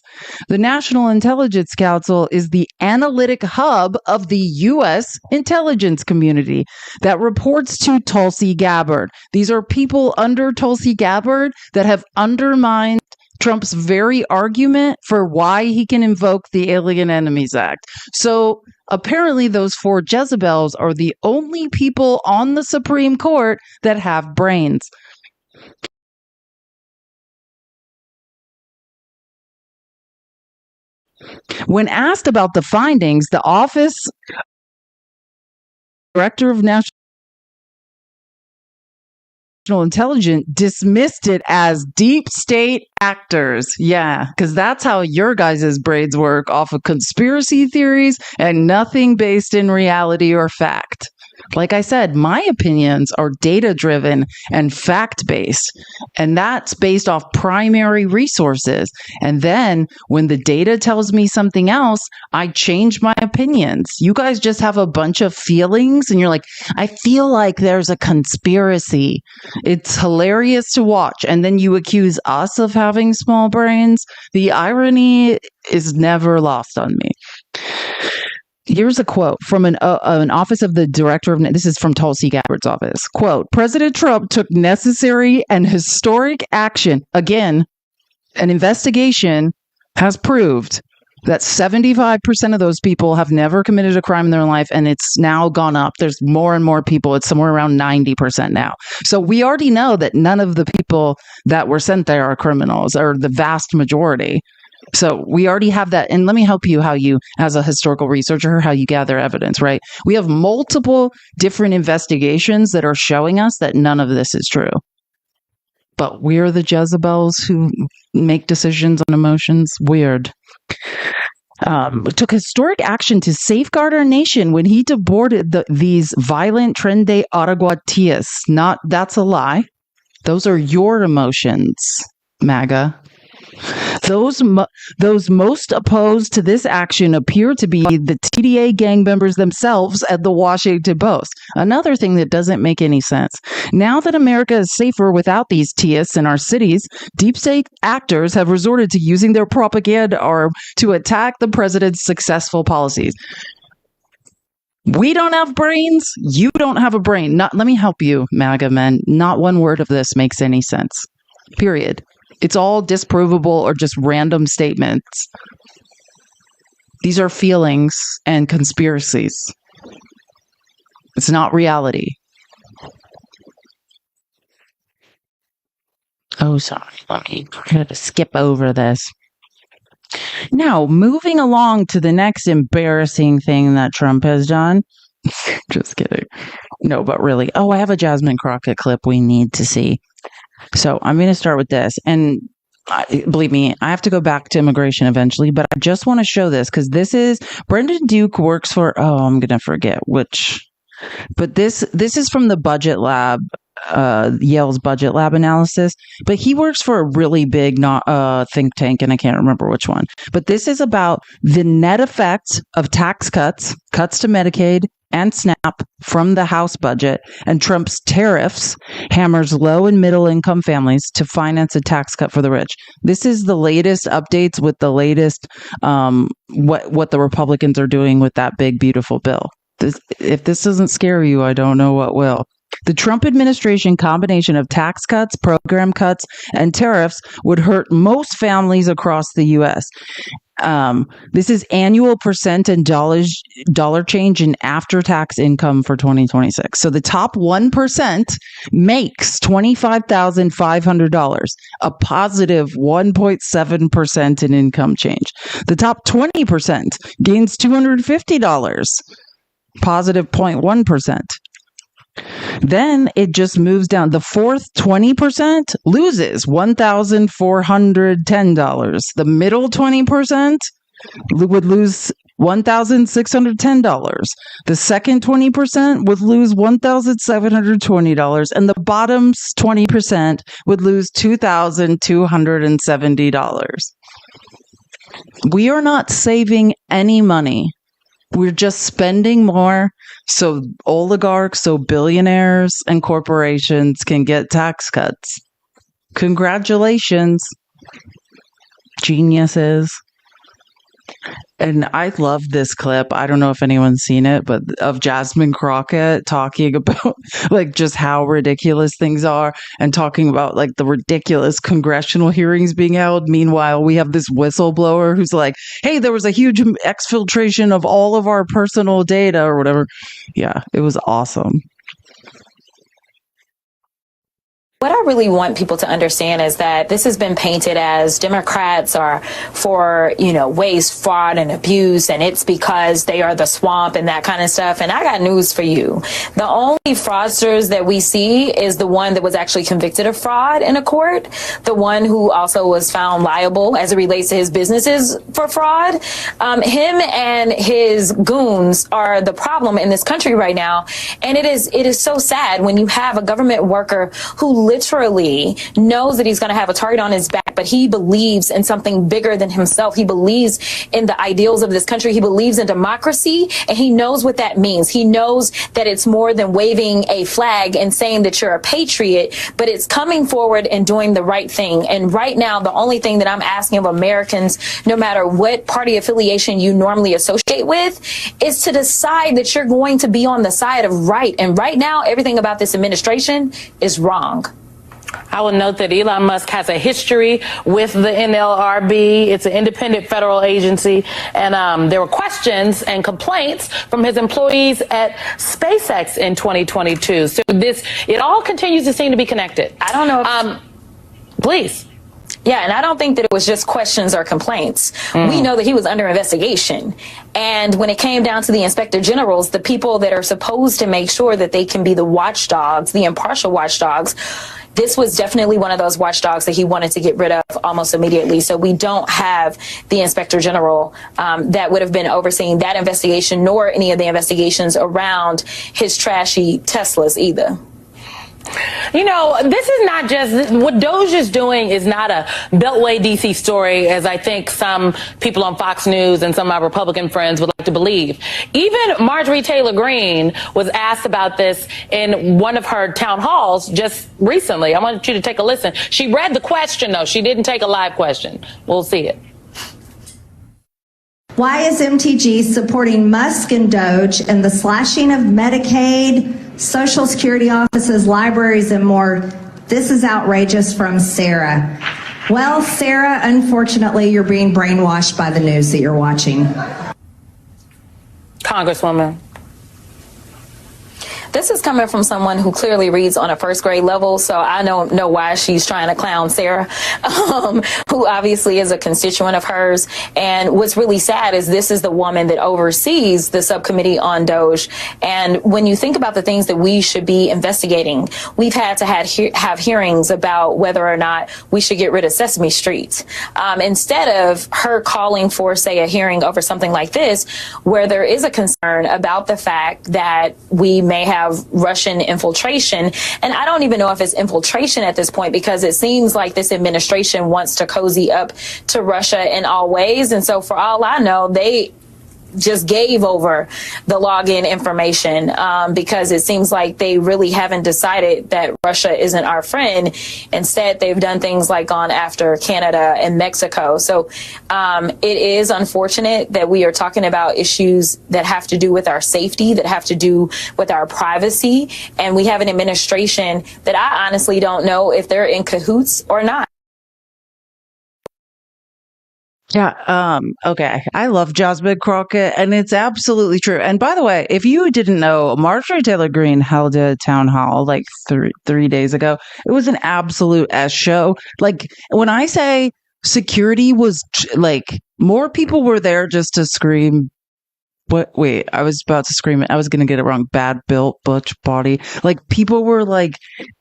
The National Intelligence Council is the analytic hub of the U.S. intelligence community that reports to Tulsi Gabbard. These are people under Tulsi Gabbard that have undermined Trump's very argument for why he can invoke the Alien Enemies Act. So apparently those 4 Jezebels are the only people on the Supreme Court that have brains. When asked about the findings, the office director of national intelligence dismissed it as deep state actors. Yeah, because that's how your guys' brains work, off of conspiracy theories and nothing based in reality or fact. Like I said, my opinions are data-driven and fact-based, and that's based off primary resources. And then when the data tells me something else, I change my opinions. You guys just have a bunch of feelings, and you're like, I feel like there's a conspiracy. It's hilarious to watch. And then you accuse us of having small brains. The irony is never lost on me. Here's a quote from an office of the director of, this is from Tulsi Gabbard's office. Quote, President Trump took necessary and historic action. Again, an investigation has proved that 75% of those people have never committed a crime in their life, and it's now gone up. There's more and more people. It's somewhere around 90% now. So we already know that none of the people that were sent there are criminals, or the vast majority. So we already have that. And let me help you how you, as a historical researcher, how you gather evidence, right? We have multiple different investigations that are showing us that none of this is true. But we're the Jezebels who make decisions on emotions. Weird. Took historic action to safeguard our nation when he deported these violent Tren de Aragua Tias. That's a lie. Those are your emotions, MAGA. Those most opposed to this action appear to be the TDA gang members themselves at the Washington Post. Another thing that doesn't make any sense. Now that America is safer without these TIAs in our cities, deep state actors have resorted to using their propaganda arm to attack the president's successful policies. We don't have brains. You don't have a brain. Let me help you, MAGA men. Not one word of this makes any sense. Period. It's all disprovable or just random statements. These are feelings and conspiracies. It's not reality. Oh, sorry. Let me try to skip over this. Now, moving along to the next embarrassing thing that Trump has done. Just kidding. No, but really. Oh, I have a Jasmine Crockett clip we need to see. So I'm going to start with this. And believe me, I have to go back to immigration eventually, but I just want to show this because this is Brendan Duke works for, I'm going to forget which, but this is from the budget lab, Yale's budget lab analysis, but he works for a really big think tank, and I can't remember which one. But this is about the net effect of tax cuts to Medicaid and SNAP from the House budget, and Trump's tariffs hammers low and middle income families to finance a tax cut for the rich. This is the latest updates with the latest what the Republicans are doing with that big, beautiful bill. If this doesn't scare you, I don't know what will. The Trump administration combination of tax cuts, program cuts, and tariffs would hurt most families across the U.S. This is annual percent and dollar change in after-tax income for 2026. So the top 1% makes $25,500, a positive 1.7% in income change. The top 20% gains $250, positive 0.1%. Then it just moves down. The fourth 20% loses $1,410. The middle 20% would lose $1,610. The second 20% would lose $1,720. And the bottom's 20% would lose $2,270. We are not saving any money. We're just spending more so oligarchs, so billionaires and corporations can get tax cuts. Congratulations, geniuses. And I love this clip. I don't know if anyone's seen it, but of Jasmine Crockett talking about like just how ridiculous things are and talking about like the ridiculous congressional hearings being held. Meanwhile, we have this whistleblower who's like, hey, there was a huge exfiltration of all of our personal data or whatever. Yeah, it was awesome. what I really want people to understand is that this has been painted as Democrats are for, waste, fraud, and abuse, and it's because they are the swamp and that kind of stuff. And I got news for you. The only fraudsters that we see is the one that was actually convicted of fraud in a court, the one who also was found liable as it relates to his businesses for fraud. Him and his goons are the problem in this country right now. And it is so sad when you have a government worker who literally knows that he's going to have a target on his back, but he believes in something bigger than himself. He believes in the ideals of this country. He believes in democracy, and he knows what that means. He knows that it's more than waving a flag and saying that you're a patriot, but it's coming forward and doing the right thing. And right now, the only thing that I'm asking of Americans, no matter what party affiliation you normally associate with, is to decide that you're going to be on the side of right. And right now, everything about this administration is wrong. I will note that Elon Musk has a history with the NLRB. It's an independent federal agency. And there were questions and complaints from his employees at SpaceX in 2022. So it all continues to seem to be connected. I don't know if... Please. Yeah, and I don't think that it was just questions or complaints. We know that he was under investigation. And when it came down to the inspector generals, the people that are supposed to make sure that they can be the watchdogs, the impartial watchdogs, this was definitely one of those watchdogs that he wanted to get rid of almost immediately. So we don't have the inspector general that would have been overseeing that investigation, nor any of the investigations around his trashy Teslas either. This is not just what Doge is doing is not a Beltway DC story, as I think some people on Fox News and some of my Republican friends would like to believe. Even Marjorie Taylor Greene was asked about this in one of her town halls just recently. I want you to take a listen. She read the question, though. She didn't take a live question. We'll see it. Why is MTG supporting Musk and Doge and the slashing of Medicaid, Social Security offices, libraries, and more? This is outrageous from Sarah. Well, Sarah, unfortunately, you're being brainwashed by the news that you're watching. Congresswoman. This is coming from someone who clearly reads on a first grade level, so I don't know why she's trying to clown Sarah, who obviously is a constituent of hers. And what's really sad is this is the woman that oversees the subcommittee on Doge. And when you think about the things that we should be investigating, we've had to have hearings about whether or not we should get rid of Sesame Street. Instead of her calling for, say, a hearing over something like this, where there is a concern about the fact that we may have Russian infiltration. And I don't even know if it's infiltration at this point, because it seems like this administration wants to cozy up to Russia in all ways. And so for all I know, they just gave over the login information because it seems like they really haven't decided that Russia isn't our friend. Instead, they've done things like gone after Canada and Mexico. So it is unfortunate that we are talking about issues that have to do with our safety, that have to do with our privacy. And we have an administration that I honestly don't know if they're in cahoots or not. Yeah. Okay. I love Jasmine Crockett, and it's absolutely true. And by the way, if you didn't know, Marjorie Taylor Greene held a town hall like three days ago. It was an absolute S show. Like, when I say security was like, more people were there just to scream. What? Wait, I was about to scream it. I was going to get it wrong. Bad built butch body. Like, people were like,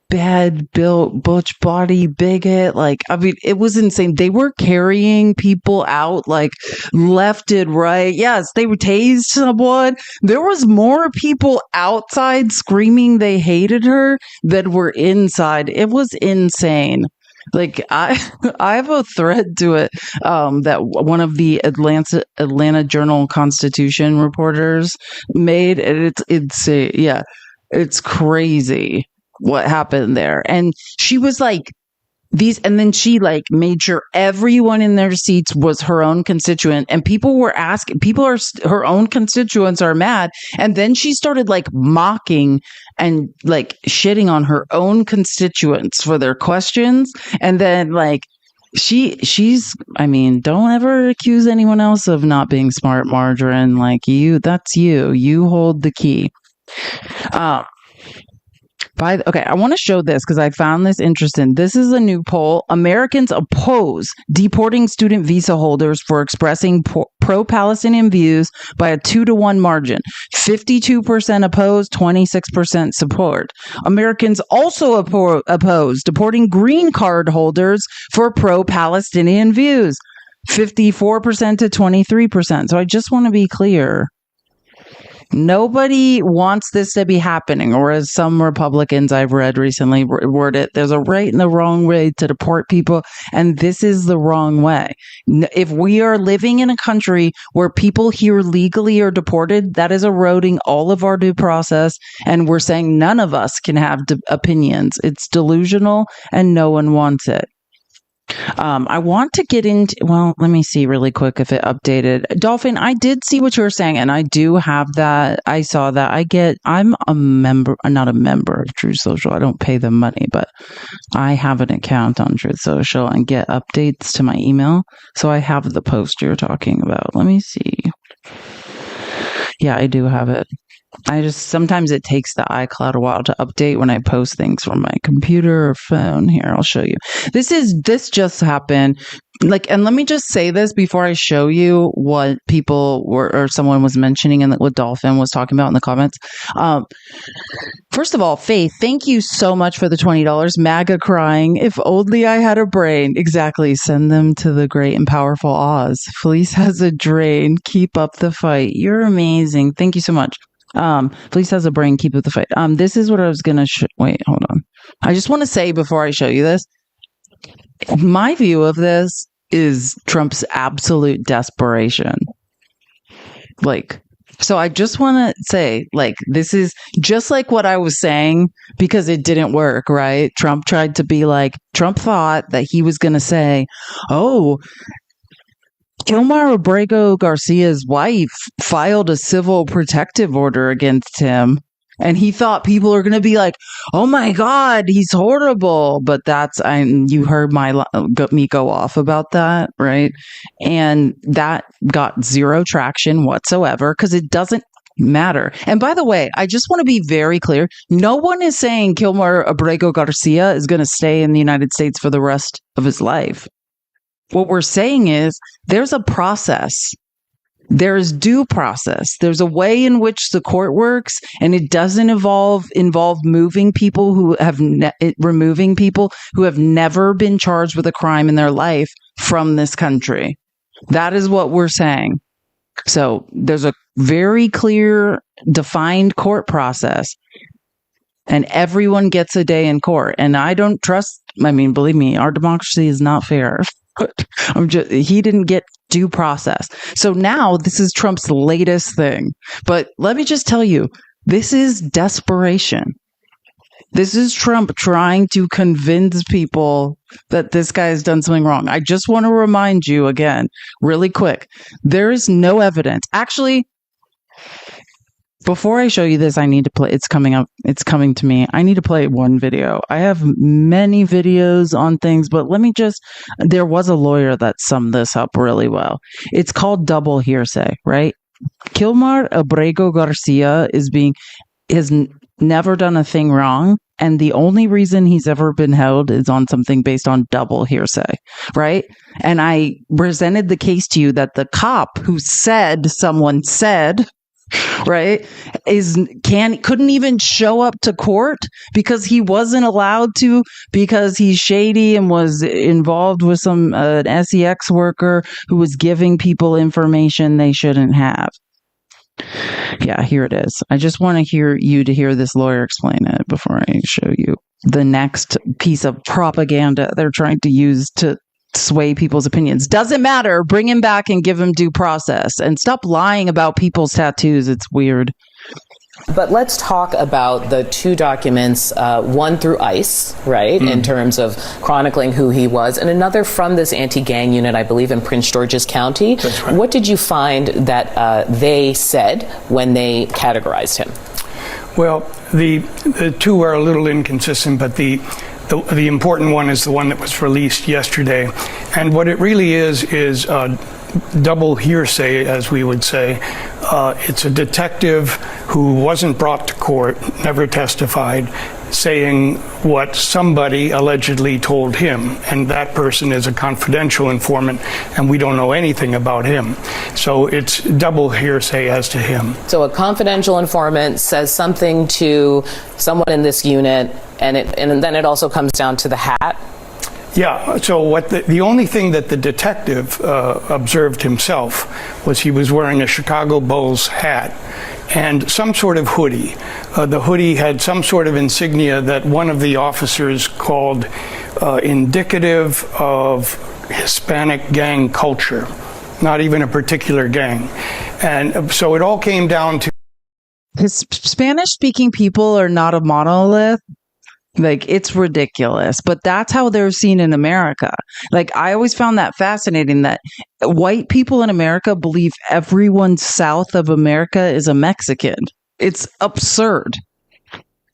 bad built butch body bigot. Like, I mean, it was insane. They were carrying people out like left and right. Yes, they would tased someone. There was more people outside screaming they hated her than were inside. It was insane. Like, I have a thread to it that one of the Atlanta Journal-Constitution reporters made, and it's crazy what happened there. And she was like, and then she like made sure everyone in their seats was her own constituent, and her own constituents are mad. And then she started like mocking and like shitting on her own constituents for their questions. And then like she's I mean, don't ever accuse anyone else of not being smart, Margarine. Like, that's you hold the key. Okay, I want to show this because I found this interesting. This is a new poll. Americans oppose deporting student visa holders for expressing pro-Palestinian views by a 2-to-1 margin. 52% oppose, 26% support. Americans also oppose deporting green card holders for pro-Palestinian views. 54% to 23%. So I just want to be clear. Nobody wants this to be happening, or as some Republicans I've read recently word it, there's a right and the wrong way to deport people, and this is the wrong way. If we are living in a country where people here legally are deported, that is eroding all of our due process, and we're saying none of us can have opinions. It's delusional, and no one wants it. I want to get into, well, let me see really quick if it updated. Dolphin, I did see what you were saying, and I do have that. I saw that. I'm a member, not a member of Truth Social. I don't pay them money, but I have an account on Truth Social and get updates to my email. So I have the post you're talking about. Let me see. Yeah, I do have it. Sometimes it takes the iCloud a while to update when I post things from my computer or phone. Here, I'll show you. This just happened. And let me just say this before I show you what people were, or someone was mentioning and what Dolphin was talking about in the comments. First of all, Faith, thank you so much for the $20. MAGA crying. If only I had a brain. Exactly. Send them to the great and powerful Oz. Felice has a drain. Keep up the fight. You're amazing. Thank you so much. Felice has a brain. Keep up the fight. This is what I was going to wait, hold on. I just want to say before I show you this, my view of this is Trump's absolute desperation. So I just want to say, this is just like what I was saying, because it didn't work, right? Trump thought that he was going to say, oh, Kilmar Abrego Garcia's wife filed a civil protective order against him. And he thought people are going to be like, oh my God, he's horrible. But you heard me go off about that, right? And that got zero traction whatsoever because it doesn't matter. And by the way, I just want to be very clear. No one is saying Kilmar Abrego Garcia is going to stay in the United States for the rest of his life. What we're saying is there's a process. There's due process. There's a way in which the court works, and it doesn't involve removing people who have never been charged with a crime in their life from this country. That is what we're saying. So there's a very clear, defined court process, and everyone gets a day in court. And I don't trust. Believe me, our democracy is not fair. He didn't get due process. So now this is Trump's latest thing. But let me just tell you, this is desperation. This is Trump trying to convince people that this guy has done something wrong. I just want to remind you again, really quick, there is no evidence. Actually, before I show you this, I need to play. It's coming up. It's coming to me. I need to play one video. I have many videos on things, but there was a lawyer that summed this up really well. It's called double hearsay, right? Kilmar Abrego Garcia has never done a thing wrong. And the only reason he's ever been held is on something based on double hearsay, right? And I presented the case to you that the cop who said someone said, right, couldn't even show up to court because he wasn't allowed to, because he's shady and was involved with some SEX worker who was giving people information they shouldn't have. Yeah, here it is. I just want to hear this lawyer explain it before I show you the next piece of propaganda they're trying to use to sway people's opinions. Doesn't matter. Bring him back and give him due process, and stop lying about people's tattoos. It's weird. But let's talk about the two documents, one through ICE, right, in terms of chronicling who he was, and another from this anti-gang unit, I believe, in Prince George's County. That's right. What did you find that they said when they categorized him? Well, the two are a little inconsistent, but the important one is the one that was released yesterday. And what it really is double hearsay, as we would say. It's a detective who wasn't brought to court, never testified, saying what somebody allegedly told him, and that person is a confidential informant, and we don't know anything about him. So it's double hearsay as to him. So a confidential informant says something to someone in this unit, and then it also comes down to the hat. Yeah, so what the only thing that the detective observed himself was he was wearing a Chicago Bulls hat and some sort of hoodie. The hoodie had some sort of insignia that one of the officers called indicative of Hispanic gang culture, not even a particular gang. And so it all came down to Spanish-speaking people are not a monolith. Like, it's ridiculous, but that's how they're seen in America. Like, I always found that fascinating that white people in America believe everyone south of America is a Mexican. It's absurd.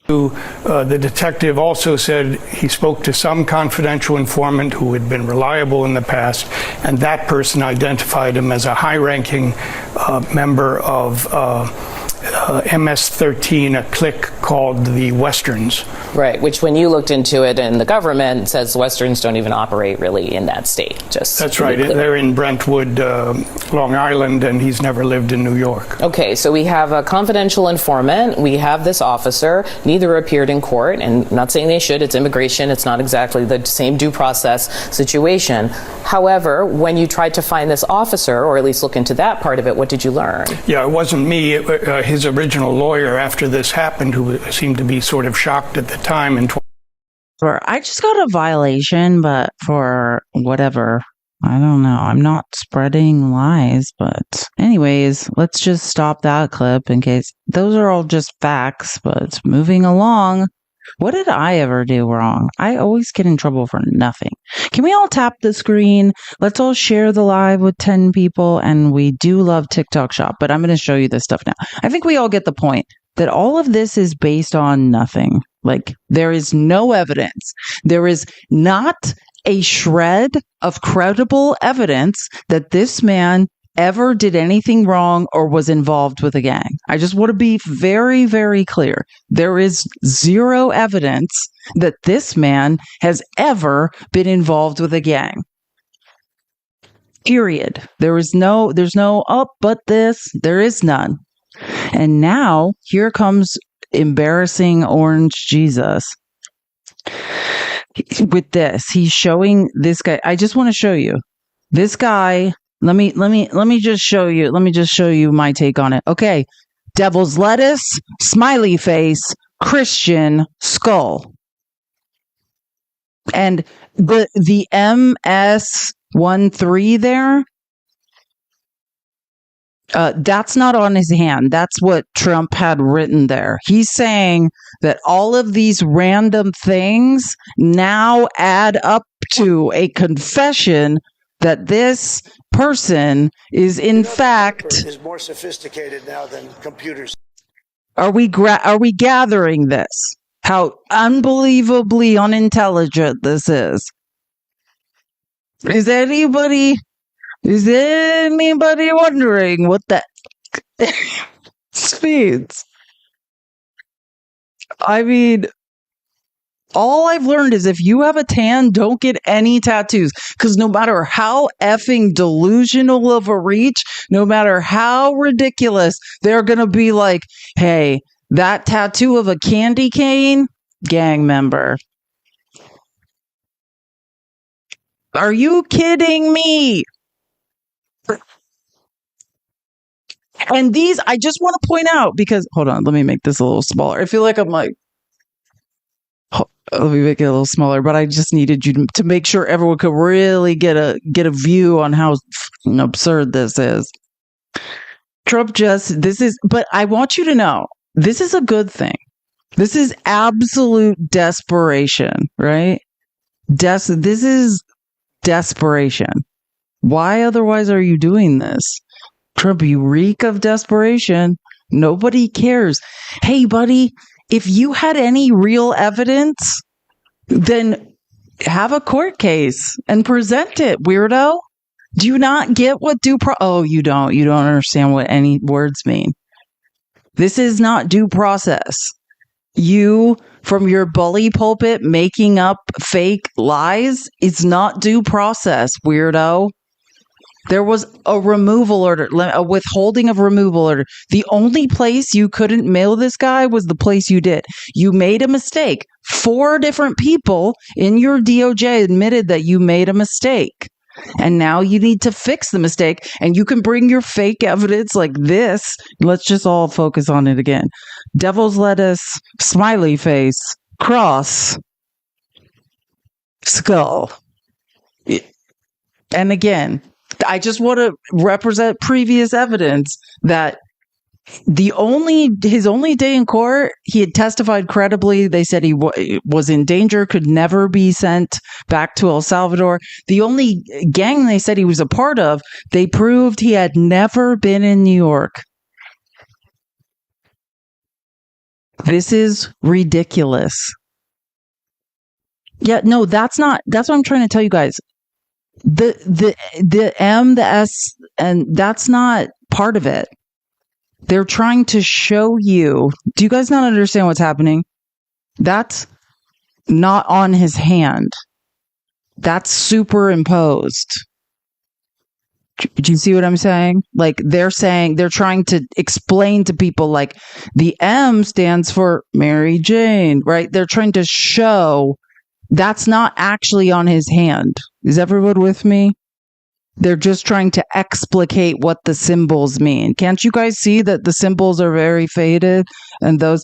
The detective also said he spoke to some confidential informant who had been reliable in the past, and that person identified him as a high-ranking member of MS-13, a clique called the Westerns. Right, which when you looked into it in the government, says Westerns don't even operate really in that state. That's right. They're in Brentwood, Long Island, and he's never lived in New York. Okay, so we have a confidential informant. We have this officer. Neither appeared in court, and I'm not saying they should. It's immigration. It's not exactly the same due process situation. However, when you tried to find this officer, or at least look into that part of it, what did you learn? Yeah, it wasn't me. His original lawyer, after this happened, who seemed to be sort of shocked at the time. I just got a violation, but for whatever. I don't know. I'm not spreading lies, but anyways, let's just stop that clip in case those are all just facts, but moving along. What did I ever do wrong? I always get in trouble for nothing. Can we all tap the screen? Let's all share the live with 10 people. And we do love TikTok Shop, but I'm going to show you this stuff now. I think we all get the point that all of this is based on nothing. Like, there is no evidence. There is not a shred of credible evidence that this man ever did anything wrong or was involved with a gang. I just want to be very, very clear. There is zero evidence that this man has ever been involved with a gang. Period. There's no, oh, but this, there is none. And now here comes embarrassing Orange Jesus. With this, he's showing this guy. I just want to show you this guy. Let me just show you. Let me just show you my take on it. Okay. Devil's lettuce, smiley face, Christian skull. And the MS-13 there, that's not on his hand. That's what Trump had written there. He's saying that all of these random things now add up to a confession that this person is in fact is more sophisticated now than computers. Are we gathering this? How unbelievably unintelligent this is. Is anybody wondering what that means? I mean, all I've learned is if you have a tan, don't get any tattoos. Because no matter how effing delusional of a reach, no matter how ridiculous, they're going to be like, hey, that tattoo of a candy cane, gang member. Are you kidding me? And these, I just want to point out, because, hold on, let me make this a little smaller. I feel like I'm like, let me make it a little smaller, but I just needed you to make sure everyone could really get a view on how absurd this is. Trump but I want you to know, this is a good thing. This is absolute desperation, right? This is desperation. Why otherwise are you doing this? Trump, you reek of desperation. Nobody cares. Hey, buddy, if you had any real evidence, then have a court case and present it, weirdo. Do you not get what oh, you don't understand what any words mean. This is not due process. You, from your bully pulpit, making up fake lies is not due process, weirdo. There was a removal order, a withholding of removal order. The only place you couldn't mail this guy was the place you did. You made a mistake. 4 different people in your DOJ admitted that you made a mistake. And now you need to fix the mistake, and you can bring your fake evidence like this. Let's just all focus on it again. Devil's lettuce, smiley face, cross, skull. And again, I just want to represent previous evidence that his only day in court, he had testified credibly. They said he was in danger, could never be sent back to El Salvador. The only gang they said he was a part of, they proved he had never been in New York. This is ridiculous. Yeah, no, that's what I'm trying to tell you guys. The M, the S, and that's not part of it. They're trying to show you. Do you guys not understand what's happening? That's not on his hand. That's superimposed. Do you see what I'm saying? Like they're trying to explain to people like the M stands for Mary Jane, right? They're trying to show that's not actually on his hand. Is everyone with me? They're just trying to explicate what the symbols mean. Can't you guys see that the symbols are very faded and those?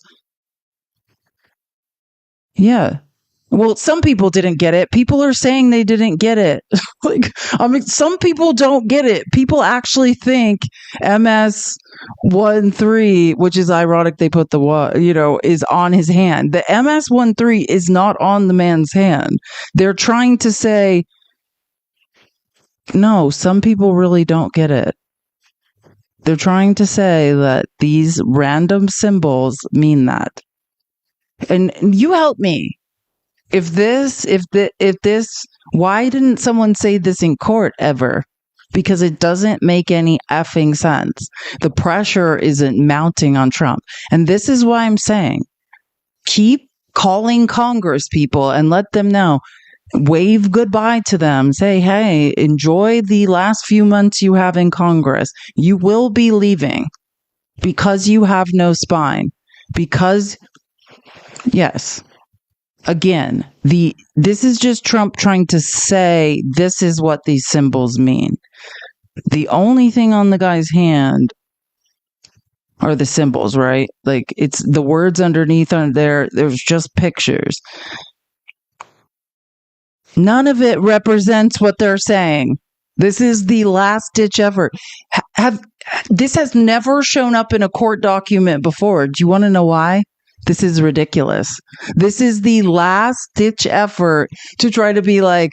Yeah. Well, some people didn't get it. People are saying they didn't get it. Some people don't get it. People actually think MS-13, which is ironic they put is on his hand. The MS-13 is not on the man's hand. They're trying to say, no, some people really don't get it. They're trying to say that these random symbols mean that. And you help me. If this, why didn't someone say this in court ever? Because it doesn't make any effing sense. The pressure isn't mounting on Trump. And this is why I'm saying, keep calling Congress people and let them know. Wave goodbye to them. Say, hey, enjoy the last few months you have in Congress. You will be leaving because you have no spine. Because, yes, again, this is just Trump trying to say this is what these symbols mean. The only thing on the guy's hand are the symbols, right? Like it's the words underneath on there. There's just pictures. None of it represents what they're saying. This is the last ditch effort. This has never shown up in a court document before. Do you want to know why? This is ridiculous. This is the last ditch effort to try to be like,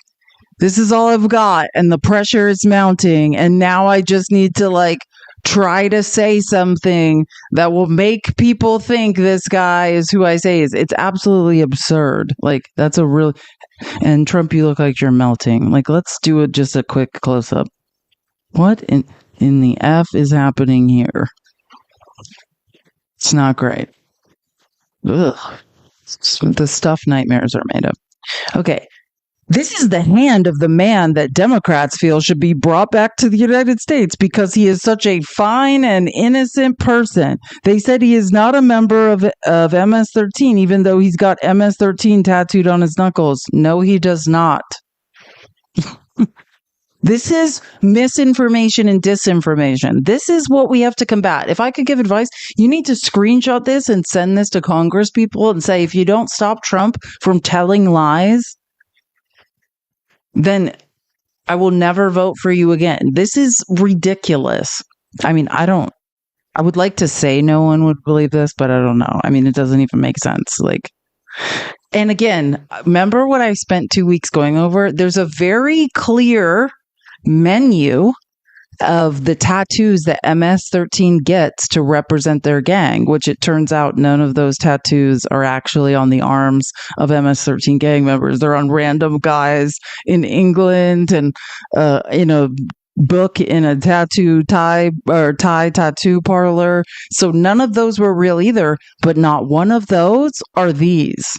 this is all I've got, and the pressure is mounting, and now I just need to try to say something that will make people think this guy is who I say is. It's absolutely absurd. That's a real. And Trump, you look like you're melting. Let's do just a quick close up. What in the F is happening here? It's not great. Ugh. The stuff nightmares are made of. Okay. This is the hand of the man that Democrats feel should be brought back to the United States because he is such a fine and innocent person. They said he is not a member of MS-13, even though he's got MS-13 tattooed on his knuckles. No, he does not. This is misinformation and disinformation. This is what we have to combat. If I could give advice, you need to screenshot this and send this to Congress people and say, if you don't stop Trump from telling lies, then I will never vote for you again. This is ridiculous. I mean, I would like to say no one would believe this, but I don't know. I mean, it doesn't even make sense. And again, remember what I spent 2 weeks going over? There's a very clear menu of the tattoos that MS-13 gets to represent their gang, which it turns out none of those tattoos are actually on the arms of MS-13 gang members. They're on random guys in England and, book in a Thai tattoo parlor. So none of those were real either, but not one of those are these.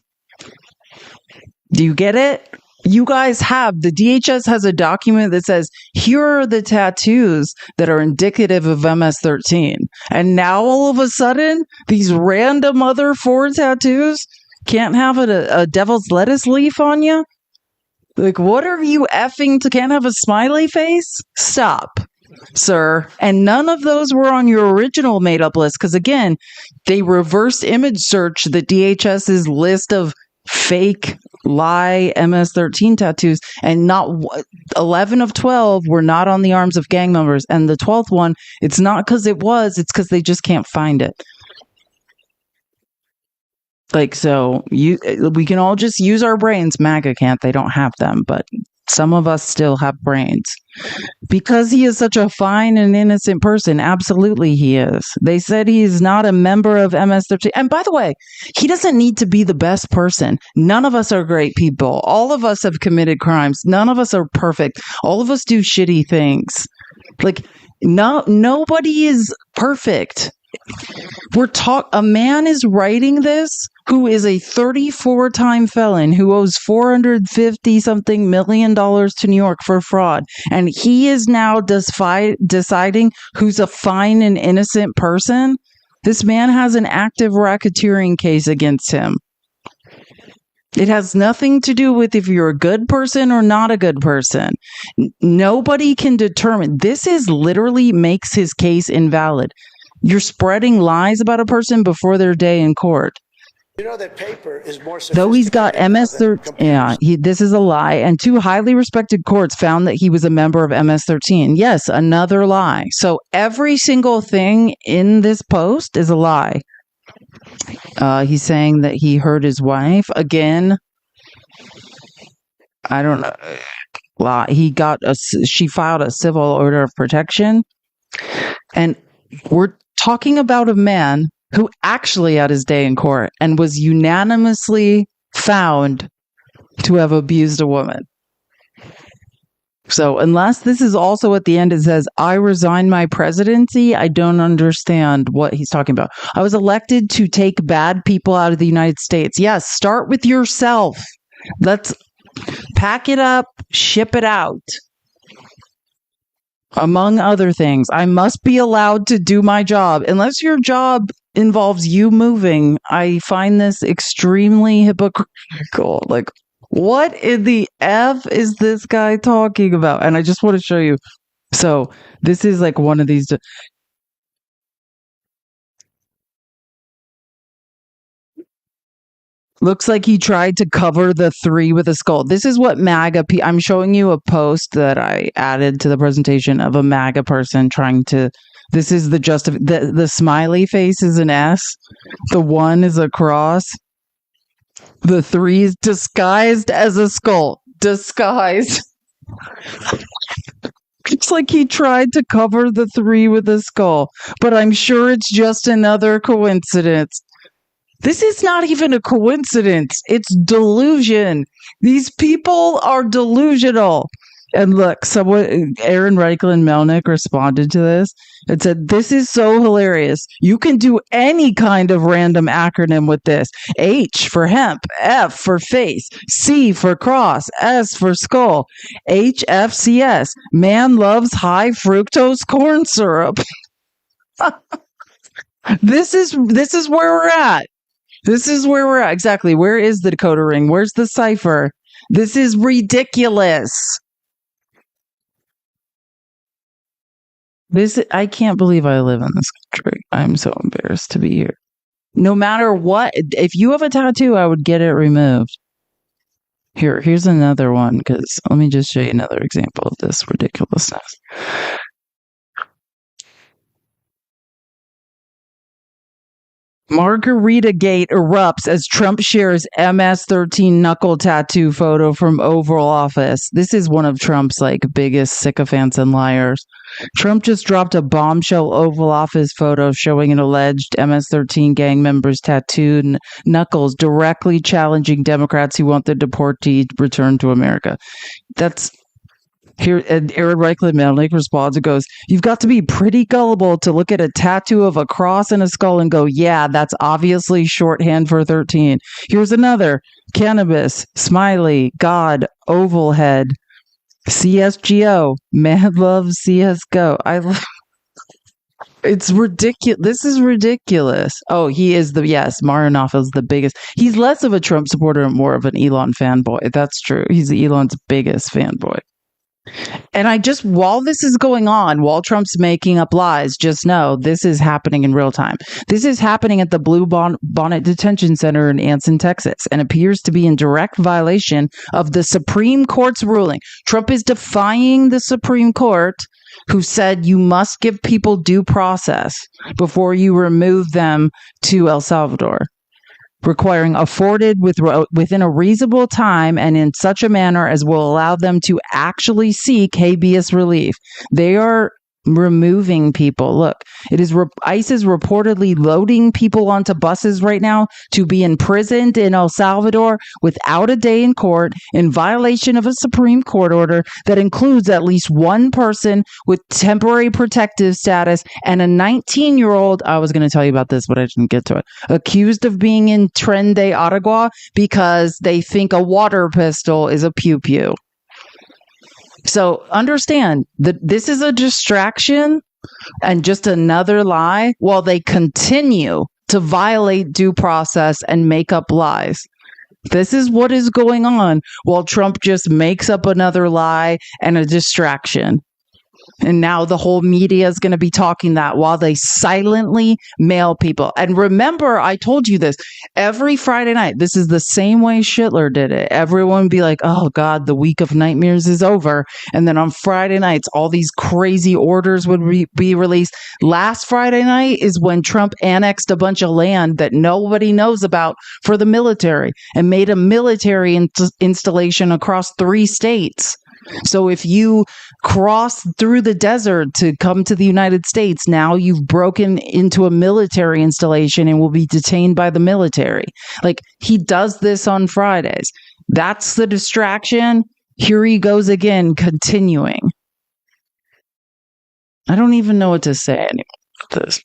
Do you get it? You guys have, the DHS has a document that says, here are the tattoos that are indicative of MS-13. And now all of a sudden, these random other 4 tattoos can't have a devil's lettuce leaf on you? Like, what are you effing to can't have a smiley face? Stop, sir. And none of those were on your original made up list. Because again, they reverse image search the DHS's list of fake lie MS-13 tattoos, and not 11 of 12 were not on the arms of gang members. And the 12th one, it's not because it's because they just can't find it. Like, so we can all just use our brains. MAGA can't, they don't have them, but some of us still have brains. Because he is such a fine and innocent person. Absolutely he is. They said he is not a member of MS-13. And by the way, he doesn't need to be the best person. None of us are great people. All of us have committed crimes. None of us are perfect. All of us do shitty things. Like, nobody is perfect. A man is writing this who is a 34-time felon who owes $450 something million to New York for fraud, and he is now deciding who's a fine and innocent person. This man has an active racketeering case against him. It has nothing to do with if you're a good person or not a good person. Nobody can determine. This is literally makes his case invalid. You're spreading lies about a person before their day in court. You know that paper is more Though he's got MS-13, this is a lie. And 2 highly respected courts found that he was a member of MS-13. Yes, another lie. So every single thing in this post is a lie. He's saying that he hurt his wife. Again, I don't know. She filed a civil order of protection. And we're talking about a man who actually had his day in court and was unanimously found to have abused a woman. So unless this is also at the end, it says, I resign my presidency, I don't understand what he's talking about. I was elected to take bad people out of the United States. Yes, start with yourself. Let's pack it up, ship it out. Among other things, I must be allowed to do my job. Unless your job involves you moving, I find this extremely hypocritical. Like, what in the F is this guy talking about? And I just want to show you. So this is like one of these. Looks like he tried to cover the 3 with a skull. This is what MAGA. I'm showing you a post that I added to the presentation of a MAGA person trying to. This is the smiley face is an S. The 1 is a cross. The 3 is disguised as a skull. Disguised. It's like he tried to cover the 3 with a skull, but I'm sure it's just another coincidence. This is not even a coincidence. It's delusion. These people are delusional. And look, Aaron Reichlin Melnick responded to this and said, this is so hilarious. You can do any kind of random acronym with this. H for hemp, F for face, C for cross, S for skull, HFCS, man loves high fructose corn syrup. This is where we're at. This is where we're at. Exactly. Where is the decoder ring? Where's the cipher? This is ridiculous. I can't believe I live in this country. I'm so embarrassed to be here. No matter what, if you have a tattoo, I would get it removed. Here's another one, because let me just show you another example of this ridiculousness. Margarita Gate erupts as Trump shares MS-13 knuckle tattoo photo from Oval Office. This is one of Trump's biggest sycophants and liars. Trump just dropped a bombshell Oval Office photo showing an alleged MS-13 gang member's tattooed knuckles, directly challenging Democrats who want the deportee returned to America. Here, and Aaron Reichlin responds and goes, "You've got to be pretty gullible to look at a tattoo of a cross and a skull and go, yeah, that's obviously shorthand for 13. Here's another. Cannabis, smiley, God, oval head, CSGO, man loves CSGO." It's ridiculous. This is ridiculous. Oh, he is Marinoff is the biggest. He's less of a Trump supporter and more of an Elon fanboy. That's true. He's Elon's biggest fanboy. And while this is going on, while Trump's making up lies, just know this is happening in real time. This is happening at the Blue Bonnet Detention Center in Anson, Texas, and appears to be in direct violation of the Supreme Court's ruling. Trump is defying the Supreme Court, who said you must give people due process before you remove them to El Salvador, requiring afforded within a reasonable time and in such a manner as will allow them to actually seek habeas relief. They are removing people. Look, ICE is reportedly loading people onto buses right now to be imprisoned in El Salvador without a day in court in violation of a Supreme Court order that includes at least one person with temporary protective status and a 19-year-old, I was going to tell you about this, but I didn't get to it, accused of being in Tren de Aragua because they think a water pistol is a pew-pew. So understand that this is a distraction and just another lie while they continue to violate due process and make up lies. This is what is going on while Trump just makes up another lie and a distraction. And now the whole media is going to be talking that while they silently mail people. And remember, I told you this every Friday night. This is the same way Schindler did it. Everyone would be like, oh God, the week of nightmares is over. And then on Friday nights, all these crazy orders would be released. Last Friday night is when Trump annexed a bunch of land that nobody knows about for the military and made a military installation across 3 states. So if you cross through the desert to come to the United States, now you've broken into a military installation and will be detained by the military. Like, he does this on Fridays. That's the distraction. Here he goes again, continuing. I don't even know what to say anymore with this.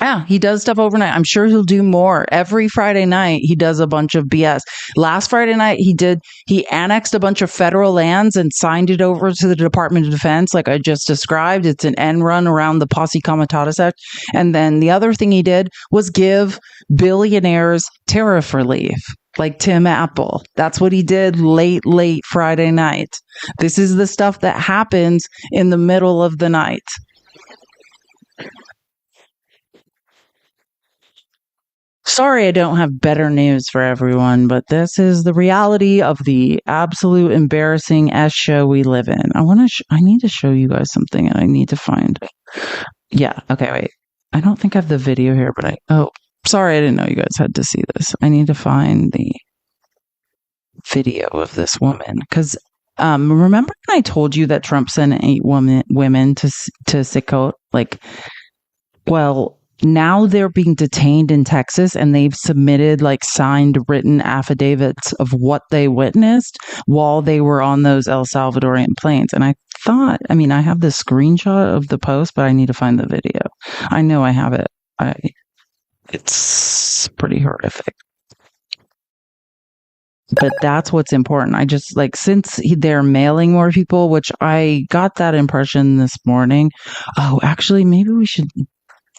Yeah, he does stuff overnight. I'm sure he'll do more. Every Friday night, he does a bunch of BS. Last Friday night, he annexed a bunch of federal lands and signed it over to the Department of Defense, like I just described. It's an end run around the Posse Comitatus Act. And then the other thing he did was give billionaires tariff relief, like Tim Apple. That's what he did late Friday night. This is the stuff that happens in the middle of the night. Sorry, I don't have better news for everyone, but this is the reality of the absolute embarrassing S show we live in. I need to show you guys something, and I need to find it. Yeah, okay, wait. I don't think I have the video here, but sorry, I didn't know you guys had to see this. I need to find the video of this woman, because remember when I told you that Trump sent 8 women to Sikot? Now they're being detained in Texas, and they've submitted signed written affidavits of what they witnessed while they were on those El Salvadorian planes. And I have the screenshot of the post, but I need to find the video. I know I have it. It's pretty horrific. But that's what's important. I just since they're mailing more people, which I got that impression this morning. Oh, actually, maybe we should.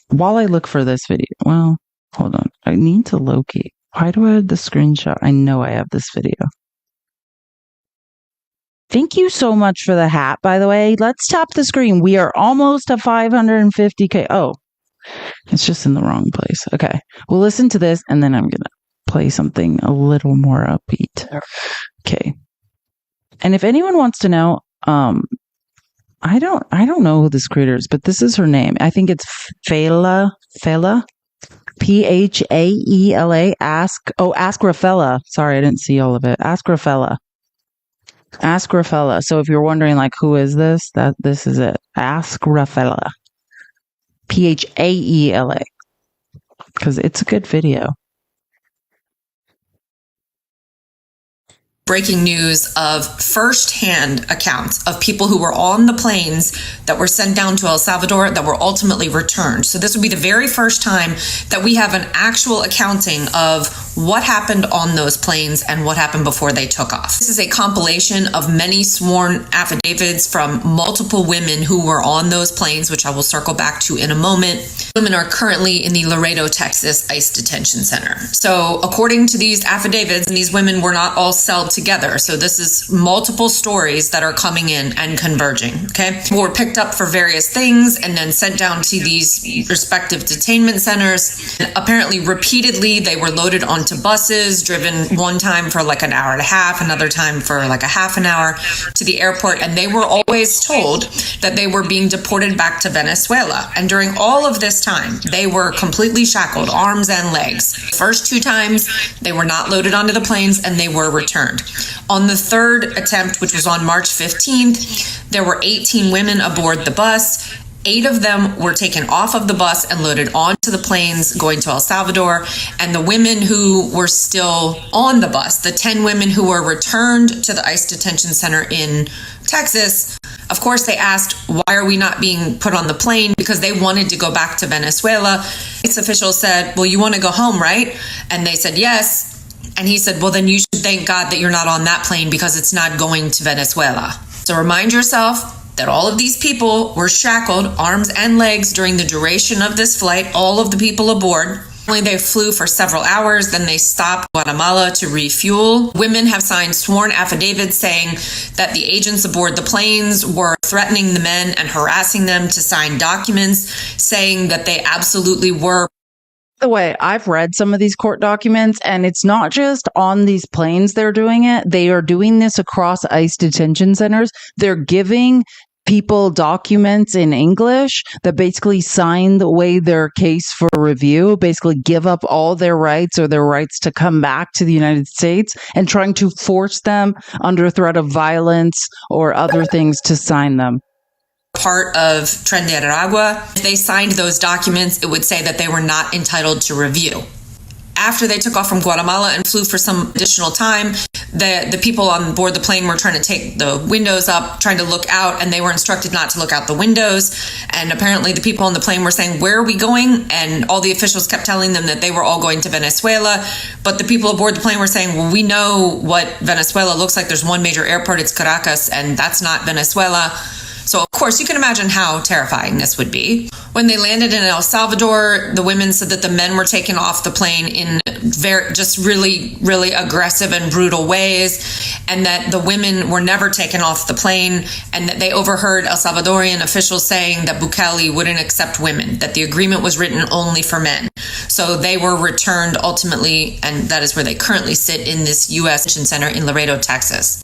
While I look for this video, well, hold on. I need to locate. Why do I have the screenshot? I know I have this video. Thank you so much for the hat, by the way. Let's tap the screen. We are almost at 550K. Oh, it's just in the wrong place. Okay. We'll listen to this, and then I'm going to play something a little more upbeat. Okay. And if anyone wants to know, I don't know who this creator is, but this is her name. I think it's Phela, Phaela. Ask Rafaela. Sorry, I didn't see all of it. Ask Rafaela. So if you're wondering who is this, this is it. Ask Rafaela. Phaela. Because it's a good video. breaking news of firsthand accounts of people who were on the planes that were sent down to El Salvador that were ultimately returned. So this would be the very first time that we have an actual accounting of what happened on those planes and what happened before they took off. This is a compilation of many sworn affidavits from multiple women who were on those planes, which I will circle back to in a moment. Women are currently in the Laredo, Texas ICE detention center. So according to these affidavits, these women were not all celled together. So this is multiple stories that are coming in and converging. Okay. People were picked up for various things and then sent down to these respective detainment centers. And apparently repeatedly, they were loaded onto buses, driven one time for like an hour and a half, another time for like a half an hour to the airport. And they were always told that they were being deported back to Venezuela. And during all of this time, they were completely shackled, arms and legs. The first 2 times, they were not loaded onto the planes and they were returned. On the third attempt, which was on March 15th, there were 18 women aboard the bus. 8 of them were taken off of the bus and loaded onto the planes going to El Salvador. And the women who were still on the bus, the 10 women who were returned to the ICE detention center in Texas, of course, they asked, why are we not being put on the plane? Because they wanted to go back to Venezuela. ICE officials said, well, you want to go home, right? And they said, yes. And he said, well, then you should thank God that you're not on that plane because it's not going to Venezuela. So remind yourself that all of these people were shackled, arms and legs, during the duration of this flight, all of the people aboard. They flew for several hours, then they stopped Guatemala to refuel. Women have signed sworn affidavits saying that the agents aboard the planes were threatening the men and harassing them to sign documents saying that they absolutely were. The way I've read some of these court documents, and it's not just on these planes they're doing it. They are doing this across ICE detention centers. They're giving people documents in English that basically sign away their case for review, basically give up all their rights or their rights to come back to the United States, and trying to force them under threat of violence or other things to sign them. Part of Tren de Aragua. If they signed those documents, it would say that they were not entitled to review. After they took off from Guatemala and flew for some additional time, the people on board the plane were trying to take the windows up, trying to look out, and they were instructed not to look out the windows. And apparently the people on the plane were saying, where are we going? And all the officials kept telling them that they were all going to Venezuela. But the people aboard the plane were saying, well, we know what Venezuela looks like. There's one major airport, it's Caracas, and that's not Venezuela. So, of course, you can imagine how terrifying this would be. When they landed in El Salvador, the women said that the men were taken off the plane in just really, really aggressive and brutal ways, and that the women were never taken off the plane, and that they overheard El Salvadorian officials saying that Bukele wouldn't accept women, that the agreement was written only for men. So they were returned ultimately, and that is where they currently sit in this U.S. detention center in Laredo, Texas.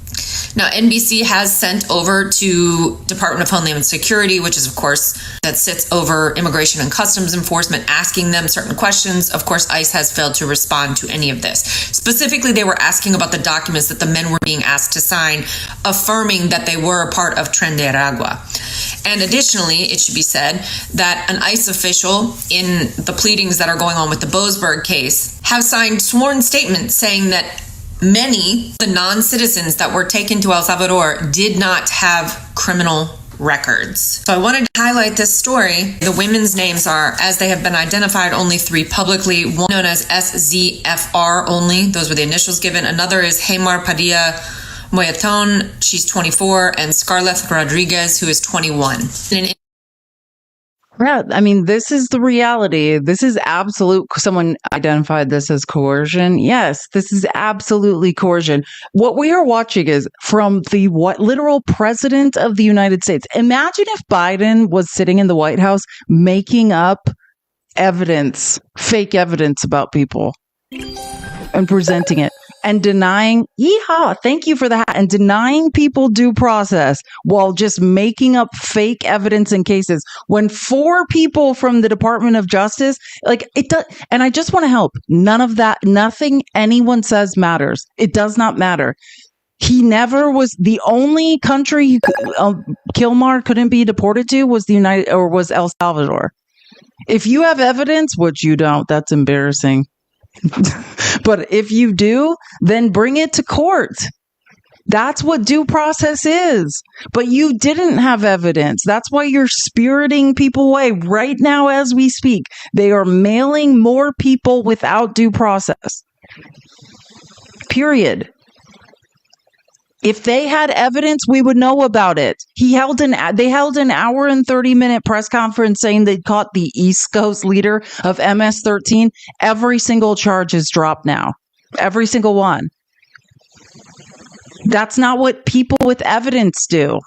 Now, NBC has sent over to Department of Homeland Security, which is, of course, that sits over Immigration and Customs Enforcement, asking them certain questions. Of course, ICE has failed to respond to any of this. Specifically, they were asking about the documents that the men were being asked to sign, affirming that they were a part of Tren de Aragua. And additionally, it should be said that an ICE official in the pleadings that are going on with the Boasberg case have signed sworn statements saying that many of the non-citizens that were taken to El Salvador did not have criminal records. So I wanted to highlight this story. The women's names are, as they have been identified, only 3 publicly. One known as SZFR only. Those were the initials given. Another is Heymar Padilla Moyaton. She's 24. And Scarlett Rodriguez, who is 21. Yeah, I mean, this is the reality. This is absolute. Someone identified this as coercion. Yes, this is absolutely coercion. What we are watching is from the literal president of the United States. Imagine if Biden was sitting in the White House making up evidence, fake evidence about people and presenting it and denying, thank you for that, and denying people due process while just making up fake evidence in cases when 4 people from the Department of Justice, like it does. And I just want to help. None of that, nothing anyone says matters. It does not matter. He never was the only country Kilmar couldn't be deported to was was El Salvador. If you have evidence, which you don't, that's embarrassing. But if you do, then bring it to court. That's what due process is. But you didn't have evidence. That's why you're spiriting people away right now as we speak. They are mailing more people without due process. Period. If they had evidence, we would know about it. They held an hour and 30-minute press conference saying they caught the East Coast leader of MS-13. Every single charge is dropped now. Every single one. That's not what people with evidence do.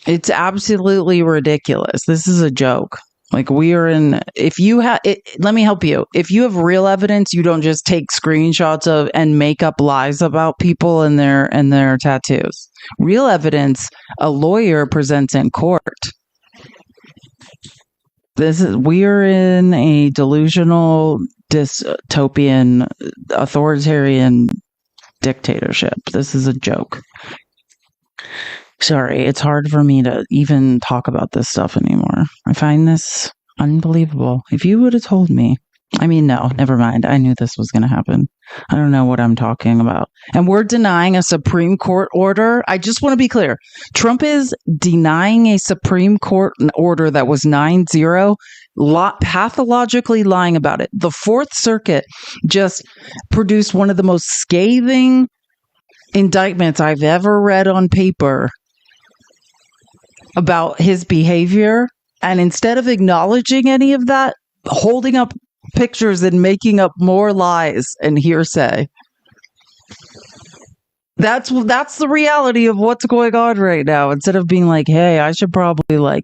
It's absolutely ridiculous. This is a joke. Like, we are in, if you have, let me help you. If you have real evidence, you don't just take screenshots of and make up lies about people and their tattoos. Real evidence, a lawyer presents in court. We are in a delusional, dystopian, authoritarian dictatorship. This is a joke. Sorry, it's hard for me to even talk about this stuff anymore. I find this unbelievable. If you would have told me, no, never mind. I knew this was going to happen. I don't know what I'm talking about. And we're denying a Supreme Court order. I just want to be clear. Trump is denying a Supreme Court order that was 9-0, pathologically lying about it. The Fourth Circuit just produced one of the most scathing indictments I've ever read on paper about his behavior, and instead of acknowledging any of that, holding up pictures and making up more lies and hearsay. That's the reality of what's going on right now. Instead of being like, hey, I should probably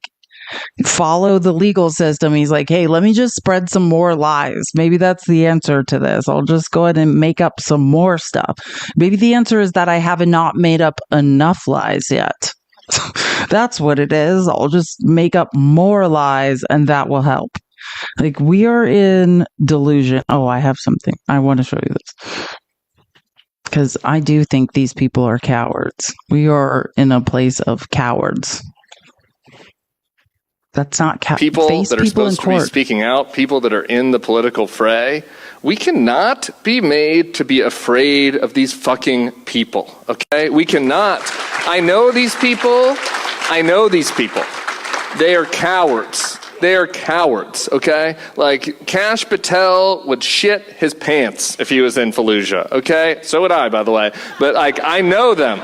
follow the legal system, he's like, hey, let me just spread some more lies. Maybe that's the answer to this. I'll just go ahead and make up some more stuff. Maybe the answer is that I have not made up enough lies yet. That's what it is. I'll just make up more lies and that will help. We are in delusion. Oh, I have something. I want to show you this. Because I do think these people are cowards. We are in a place of cowards. That's not people that are supposed to be speaking out, people that are in the political fray. We cannot be made to be afraid of these fucking people, okay? We cannot. I know these people. They are cowards. Okay? Kash Patel would shit his pants if he was in Fallujah, okay? So would I, by the way. But, I know them.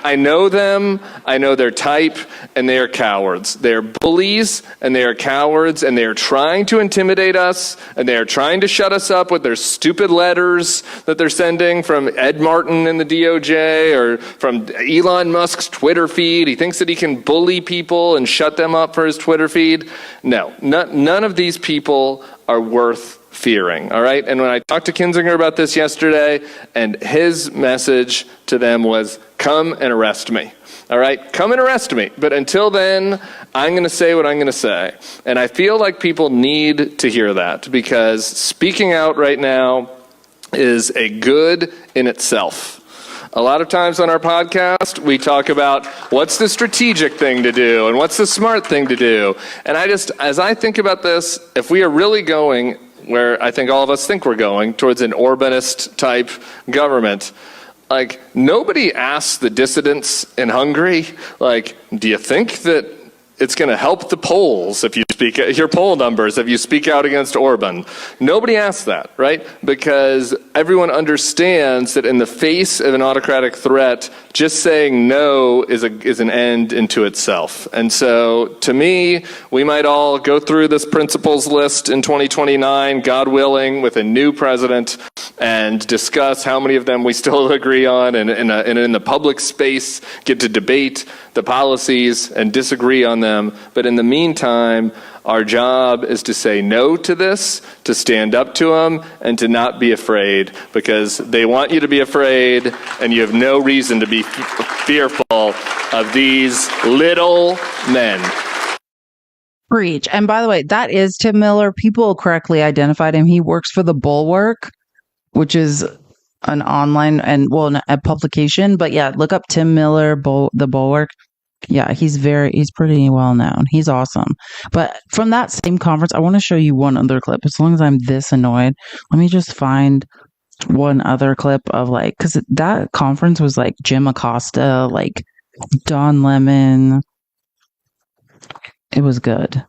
I know their type, and they are cowards. They are bullies, and they are cowards, and they are trying to intimidate us, and they are trying to shut us up with their stupid letters that they're sending from Ed Martin in the DOJ or from Elon Musk's Twitter feed. He thinks that he can bully people and shut them up for his Twitter feed. No, none of these people are worth fearing, all right? And when I talked to Kinzinger about this yesterday, and his message to them was, come and arrest me, all right? Come and arrest me. But until then, I'm going to say what I'm going to say. And I feel like people need to hear that, because speaking out right now is a good in itself. A lot of times on our podcast, we talk about what's the strategic thing to do and what's the smart thing to do. And as I think about this, if we are really going where I think all of us think we're going, towards an Orbanist type government, nobody asks the dissidents in Hungary, do you think that it's going to help the polls if you your poll numbers if you speak out against Orban? Nobody asks that, right? Because everyone understands that in the face of an autocratic threat, just saying no is an end into itself. And so, to me, we might all go through this principles list in 2029, God willing, with a new president, and discuss how many of them we still agree on, and in the public space get to debate the policies and disagree on them. But in the meantime, our job is to say no to this, to stand up to them, and to not be afraid, because they want you to be afraid, and you have no reason to be fearful of these little men. Preach. And by the way, that is Tim Miller. People correctly identified him. He works for The Bulwark, which is an online a publication. But yeah, look up Tim Miller, The Bulwark. Yeah, he's pretty well known. He's awesome. But from that same conference, I want to show you one other clip. As long as I'm this annoyed, let me just find one other clip of like, because that conference was like Jim Acosta, like Don Lemon. It was good.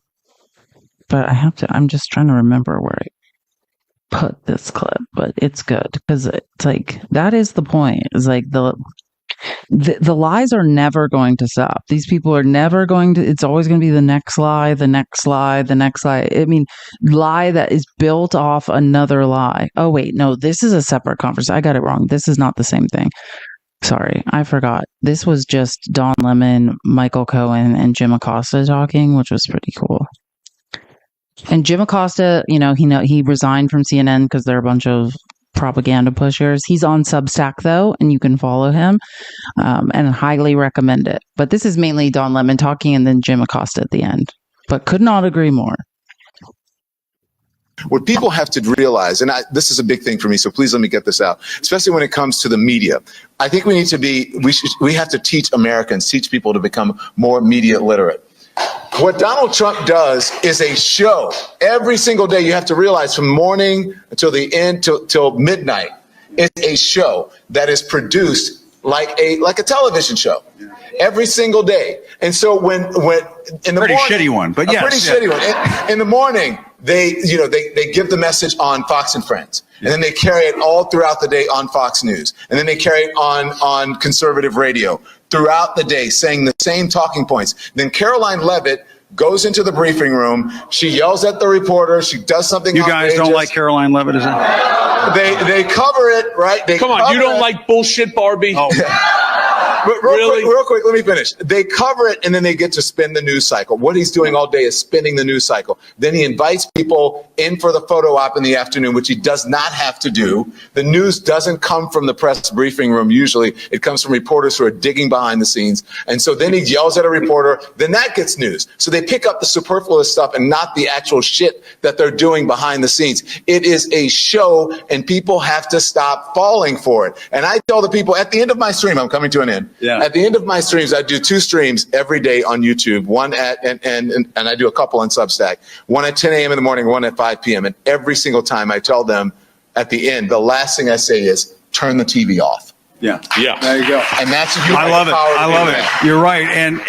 But I'm just trying to remember where I put this clip, but it's good because it's like, that is the point. It's like the lies are never going to stop. These people are never going to, it's always going to be the next lie, the next lie, the next lie. I mean, lie that is built off another lie. Oh, wait, no, this is a separate conference. I got it wrong. This is not the same thing. Sorry, I forgot. This was just Don Lemon, Michael Cohen, and Jim Acosta talking, which was pretty cool. And Jim Acosta, he resigned from CNN because they're a bunch of propaganda pushers. He's on Substack though, and you can follow him, and highly recommend it. But this is mainly Don Lemon talking, and then Jim Acosta at the end. But could not agree more. What people have to realize, and this is a big thing for me, so please let me get this out, especially when it comes to the media. I think we have to teach Americans, teach people to become more media literate. What Donald Trump does is a show. Every single day, you have to realize from morning until the end, till midnight, it's a show that is produced like a television show. Every single day. And so when in the pretty morning, shitty one, but yes, shitty one. In the morning, they give the message on Fox and Friends, and then they carry it all throughout the day on Fox News, and then they carry it on conservative radio throughout the day, saying the same talking points. Then Caroline Leavitt goes into the briefing room. She yells at the reporter. She does something. You guys don't like Caroline Leavitt, is it? They cover it, right? Come on, you don't like bullshit, Barbie. Oh. But real quick, let me finish. They cover it, and then they get to spin the news cycle. What he's doing all day is spinning the news cycle. Then he invites people in for the photo op in the afternoon, which he does not have to do. The news doesn't come from the press briefing room. Usually it comes from reporters who are digging behind the scenes. And so then he yells at a reporter. Then that gets news. So they pick up the superfluous stuff and not the actual shit that they're doing behind the scenes. It is a show, and people have to stop falling for it. And I tell the people at the end of my stream, I'm coming to an end. Yeah. At the end of my streams, I do 2 streams every day on YouTube. One at and I do a couple on Substack. One at 10 a.m. in the morning, one at 5 p.m. And every single time I tell them at the end, the last thing I say is turn the TV off. Yeah. There you go. And that's I love it. I love it. You're right. And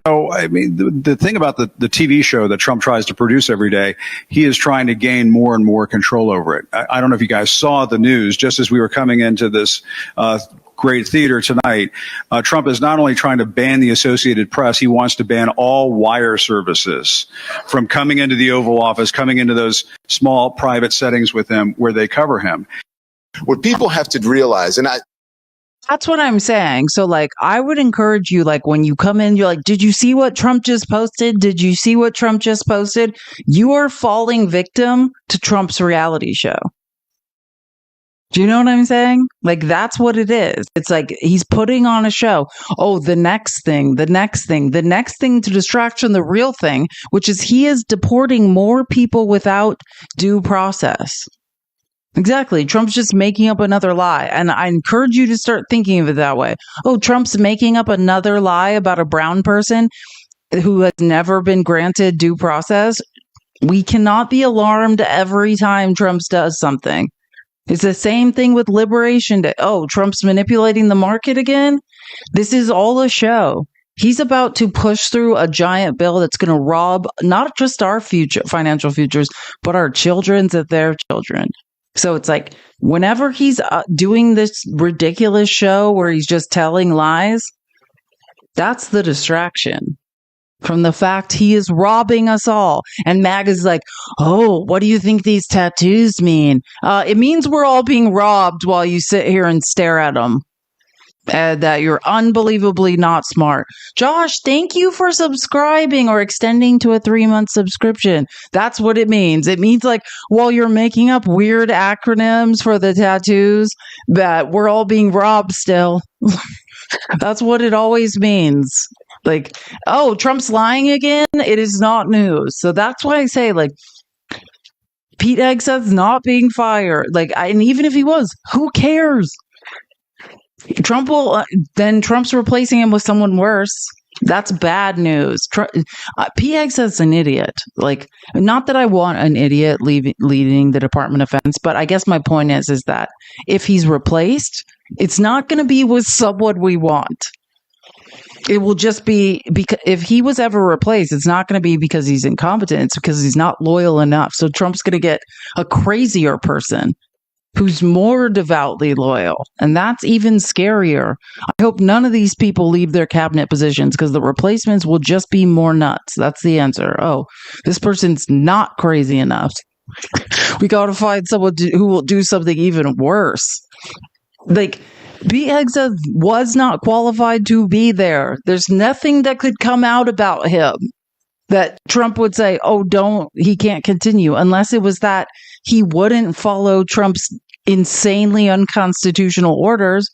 I mean, the thing about the TV show that Trump tries to produce every day, he is trying to gain more and more control over it. I don't know if you guys saw the news just as we were coming into this great theater tonight. Trump is not only trying to ban the Associated Press, he wants to ban all wire services from coming into the Oval Office, coming into those small private settings with him where they cover him. What people have to realize, and that's what I'm saying. So, like, I would encourage you, like, when you come in, you're like, did you see what Trump just posted? Did you see what Trump just posted? You are falling victim to Trump's reality show. Do you know what I'm saying? Like, that's what it is. It's like he's putting on a show. Oh, the next thing to distract from the real thing, which is he is deporting more people without due process. Exactly. Trump's just making up another lie. And I encourage you to start thinking of it that way. Oh, Trump's making up another lie about a brown person who has never been granted due process. We cannot be alarmed every time Trump does something. It's the same thing with Liberation Day. Oh, Trump's manipulating the market again? This is all a show. He's about to push through a giant bill that's going to rob not just our future financial futures, but our children's and their children. So it's like whenever he's doing this ridiculous show where he's just telling lies, that's the distraction from the fact he is robbing us all. And MAGA's like, oh, what do you think these tattoos mean? It means we're all being robbed while you sit here and stare at them. That you're unbelievably not smart. Josh, thank you for subscribing or extending to a 3-month subscription. That's what it means. It means like while you're making up weird acronyms for the tattoos, that we're all being robbed still. That's what it always means. Like, oh, Trump's lying again? It is not news. So that's why I say, like, Pete Hegseth's not being fired. Like, and even if he was, who cares? Trump will, then Trump's replacing him with someone worse. That's bad news. PX is an idiot. Like, not that I want an idiot leading the Department of Defense, but I guess my point is that if he's replaced, it's not going to be with someone we want. It will just be because if he was ever replaced, it's not going to be because he's incompetent. It's because he's not loyal enough. So Trump's going to get a crazier person who's more devoutly loyal. And that's even scarier. I hope none of these people leave their cabinet positions because the replacements will just be more nuts. That's the answer. Oh, this person's not crazy enough. We got to find someone who will do something even worse. Like, Biegza was not qualified to be there. There's nothing that could come out about him that Trump would say, oh, he can't continue, unless it was that he wouldn't follow Trump's insanely unconstitutional orders.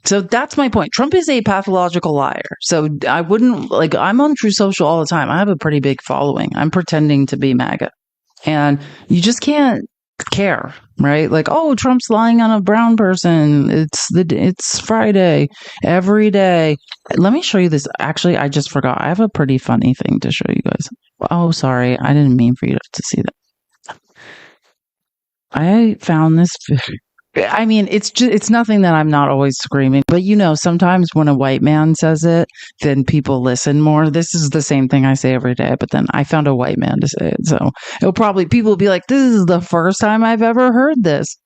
So that's my point. Trump is a pathological liar. So I wouldn't, like, I'm on True Social all the time. I have a pretty big following. I'm pretending to be MAGA. And you just can't care, right? Like, oh, Trump's lying on a brown person. It's Friday every day. Let me show you this. Actually, I just forgot. I have a pretty funny thing to show you guys. Oh, sorry. I didn't mean for you to see that. I found this. I mean, it's nothing that I'm not always screaming, but sometimes when a white man says it, then people listen more. This is the same thing I say every day, but then I found a white man to say it. So people will be like, this is the first time I've ever heard this.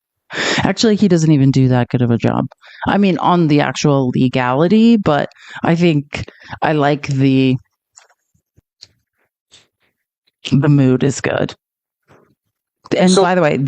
Actually, he doesn't even do that good of a job. I mean, on the actual legality, but I think I like the mood is good. And by the way,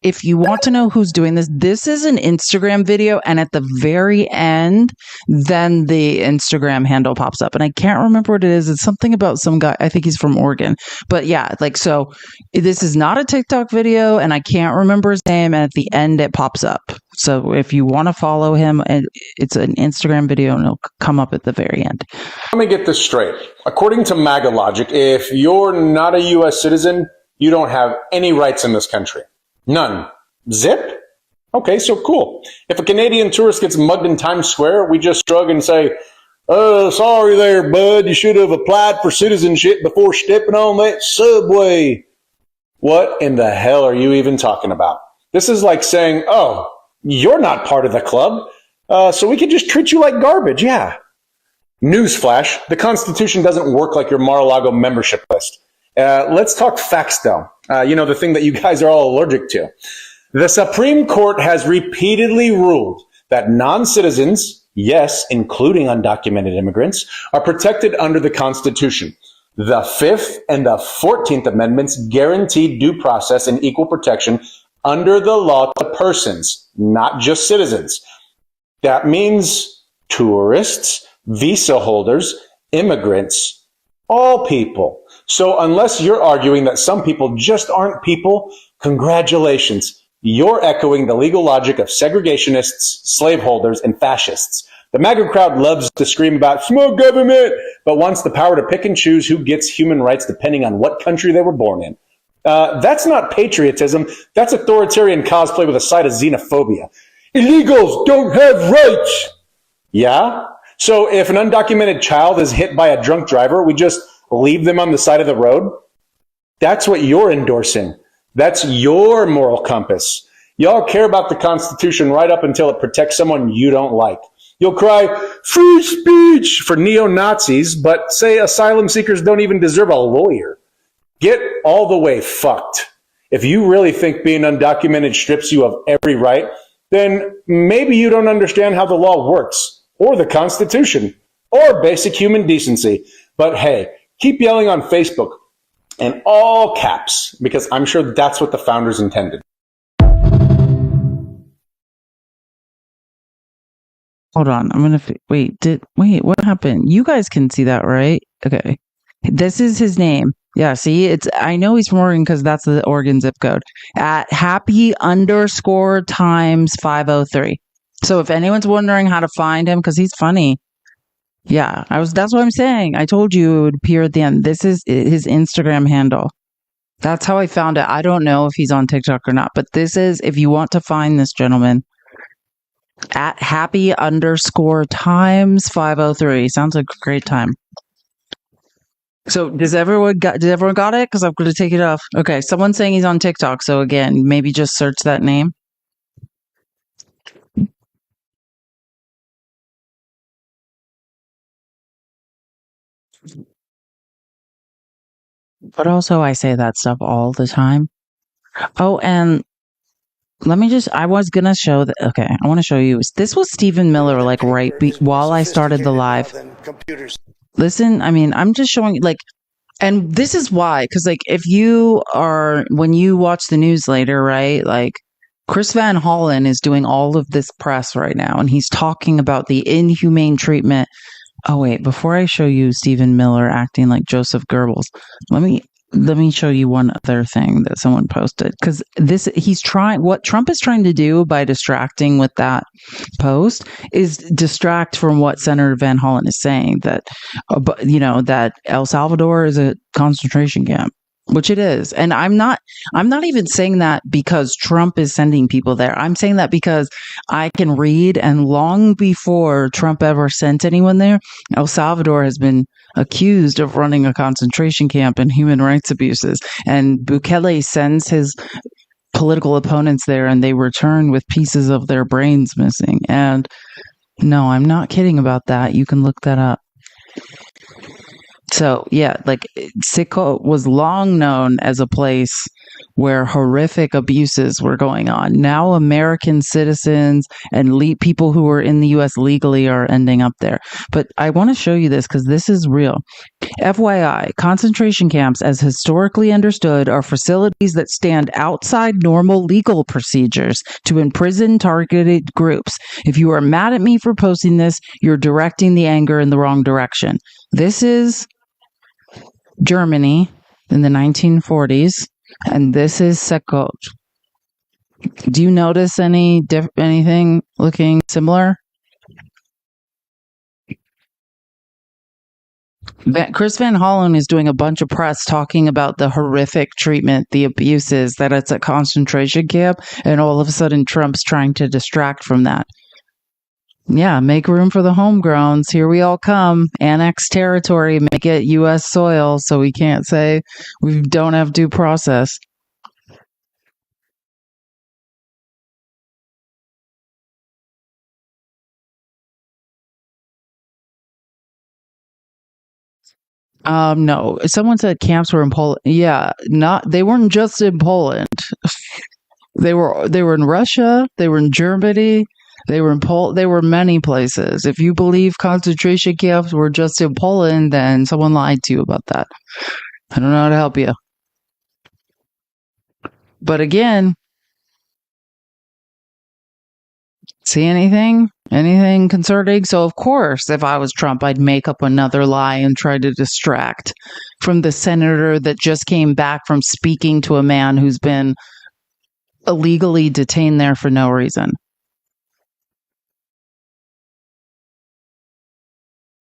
if you want to know who's doing this is an Instagram video. And at the very end, then the Instagram handle pops up. And I can't remember what it is. It's something about some guy. I think he's from Oregon. But yeah, so this is not a TikTok video. And I can't remember his name. And at the end, it pops up. So if you want to follow him, it's an Instagram video and it'll come up at the very end. Let me get this straight. According to MAGA logic, if you're not a U.S. citizen, you don't have any rights in this country. None. Zip? Okay, so cool. If a Canadian tourist gets mugged in Times Square, we just shrug and say, oh, sorry there, bud. You should have applied for citizenship before stepping on that subway. What in the hell are you even talking about? This is like saying, oh, you're not part of the club, so we can just treat you like garbage. Yeah. Newsflash, the Constitution doesn't work like your Mar-a-Lago membership list. Let's talk facts, though. The thing that you guys are all allergic to. The Supreme Court has repeatedly ruled that non-citizens, yes, including undocumented immigrants, are protected under the Constitution. The 5th and the 14th Amendments guarantee due process and equal protection under the law to persons, not just citizens. That means tourists, visa holders, immigrants, all people. So unless you're arguing that some people just aren't people, congratulations. You're echoing the legal logic of segregationists, slaveholders, and fascists. The MAGA crowd loves to scream about small government, but wants the power to pick and choose who gets human rights depending on what country they were born in. That's not patriotism. That's authoritarian cosplay with a side of xenophobia. Illegals don't have rights. Yeah? So if an undocumented child is hit by a drunk driver, we just leave them on the side of the road? That's what you're endorsing. That's your moral compass. Y'all care about the Constitution right up until it protects someone you don't like. You'll cry, free speech for neo-Nazis, but say asylum seekers don't even deserve a lawyer. Get all the way fucked. If you really think being undocumented strips you of every right, then maybe you don't understand how the law works, or the Constitution, or basic human decency. But hey, keep yelling on Facebook in all caps, because I'm sure that's what the founders intended. Hold on. I'm going to wait, what happened? You guys can see that, right? Okay. This is his name. Yeah, see, I know he's from Oregon because that's the Oregon zip code at happy_times503. So if anyone's wondering how to find him, because he's funny. Yeah, that's what I'm saying. I told you it would appear at the end. This is his Instagram handle. That's how I found it. I don't know if he's on TikTok or not, but this is, if you want to find this gentleman, At happy_times503. Sounds like a great time. So did everyone got it? Because I'm going to take it off. Okay, someone's saying he's on TikTok. So again, maybe just search that name. But also, I say that stuff all the time. Oh, and I was going to show that. Okay, I want to show you. This was Stephen Miller, like while I started the live. Listen, I mean, I'm just showing, like, and this is why, because, like, when you watch the news later, right, like, Chris Van Hollen is doing all of this press right now, and he's talking about the inhumane treatment. Oh, wait, before I show you Stephen Miller acting like Joseph Goebbels, let me show you one other thing that someone posted, because what Trump is trying to do by distracting with that post is distract from what Senator Van Hollen is saying, that that El Salvador is a concentration camp, which it is. And I'm not even saying that because Trump is sending people there. I'm saying that because I can read, and long before Trump ever sent anyone there, El Salvador has been accused of running a concentration camp and human rights abuses. And Bukele sends his political opponents there, and they return with pieces of their brains missing. And no, I'm not kidding about that. You can look that up. So yeah, like, Sicko was long known as a place where horrific abuses were going on. Now American citizens and people who were in the U.S. legally are ending up there. But I want to show you this because this is real. FYI, concentration camps, as historically understood, are facilities that stand outside normal legal procedures to imprison targeted groups. If you are mad at me for posting this, you're directing the anger in the wrong direction. This is Germany in the 1940s, and this is Sekot. Do you notice anything looking similar? Chris Van Hollen is doing a bunch of press talking about the horrific treatment, the abuses, that it's a concentration camp, and all of a sudden Trump's trying to distract from that. Yeah, make room for the homegrowns. Here we all come. Annex territory, make it U.S. soil, so we can't say we don't have due process. No. Someone said camps were in Poland. Yeah, they weren't just in Poland. They were in Russia, they were in Germany, they were in Poland, they were many places. If you believe concentration camps were just in Poland, then someone lied to you about that. I don't know how to help you. But again, see anything concerning? So of course, if I was Trump, I'd make up another lie and try to distract from the senator that just came back from speaking to a man who's been illegally detained there for no reason.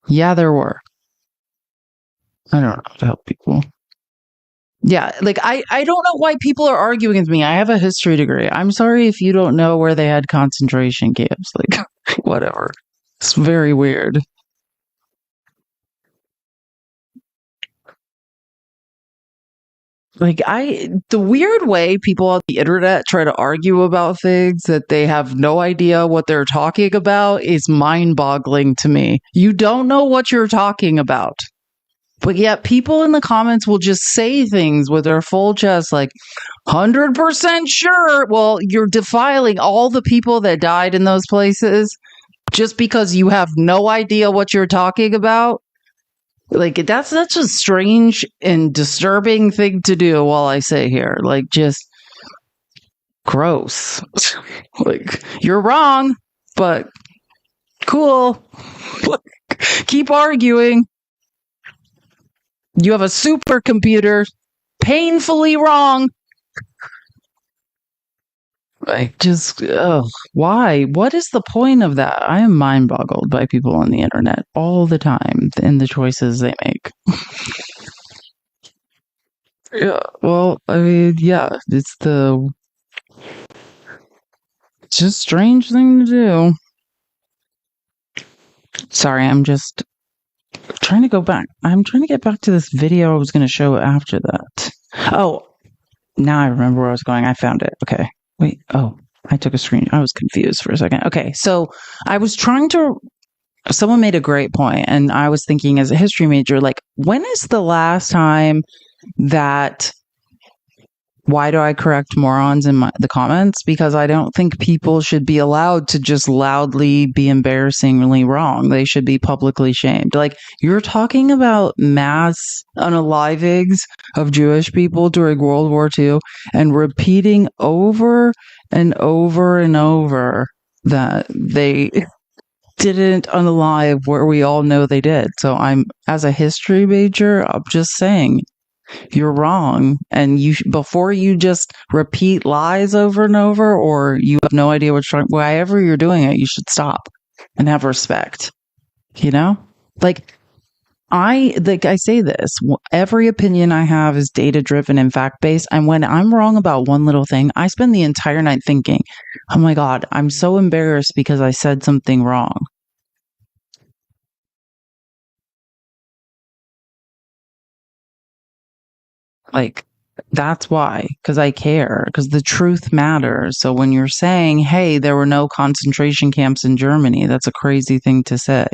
Yeah, there were. I don't know how to help people. Yeah, like, I don't know why people are arguing with me. I have a history degree. I'm sorry if you don't know where they had concentration camps. Like, whatever. It's very weird. Like, the weird way people on the internet try to argue about things that they have no idea what they're talking about is mind-boggling to me. You don't know what you're talking about. But yet people in the comments will just say things with their full chest, like, 100% sure. Well, you're defiling all the people that died in those places just because you have no idea what you're talking about. Like, that's such a strange and disturbing thing to do while I say here. Like, just gross. Like, you're wrong, but cool. Keep arguing. You have a supercomputer. Painfully wrong. Like, just, why? What is the point of that? I am mind boggled by people on the internet all the time and the choices they make. Yeah, well, I mean, yeah, it's just a strange thing to do. Sorry, I'm just trying to go back. I'm trying to get back to this video I was going to show after that. Oh, now I remember where I was going. I found it. Okay. Wait. Oh, I took a screen. I was confused for a second. Okay. So I was trying to, someone made a great point, and I was thinking as a history major, like, when is the last time that, why do I correct morons in the comments? Because I don't think people should be allowed to just loudly be embarrassingly wrong. They should be publicly shamed. Like, you're talking about mass unalivings of Jewish people during World War II and repeating over and over and over that they didn't unalive where we all know they did. So I'm, as a history major, I'm just saying, you're wrong, and before you just repeat lies over and over, or you have no idea what's wrong, wherever you're doing it, you should stop and have respect. Like I say this, every opinion I have is data driven and fact based, and when I'm wrong about one little thing, I spend the entire night thinking, oh my god, I'm so embarrassed because I said something wrong. Like, that's why, because I care, because the truth matters. So when you're saying, hey, there were no concentration camps in Germany, that's a crazy thing to say.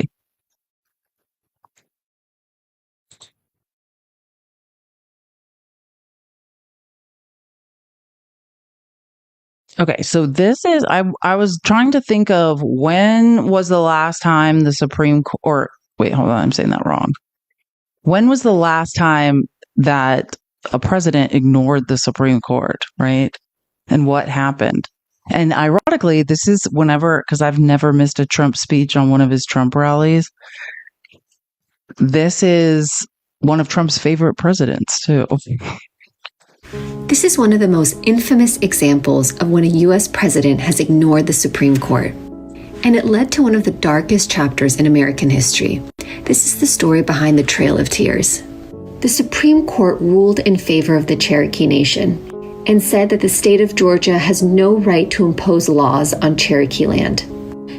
Okay, so this is, I was trying to think of when was the last time the Supreme Court, wait, hold on, I'm saying that wrong. When was the last time that a president ignored the Supreme Court, right? And what happened? And ironically, this is whenever, because I've never missed a Trump speech on one of his Trump rallies. This is one of Trump's favorite presidents, too. This is one of the most infamous examples of when a U.S. president has ignored the Supreme Court. And it led to one of the darkest chapters in American history. This is the story behind the Trail of Tears. The Supreme Court ruled in favor of the Cherokee Nation and said that the state of Georgia has no right to impose laws on Cherokee land.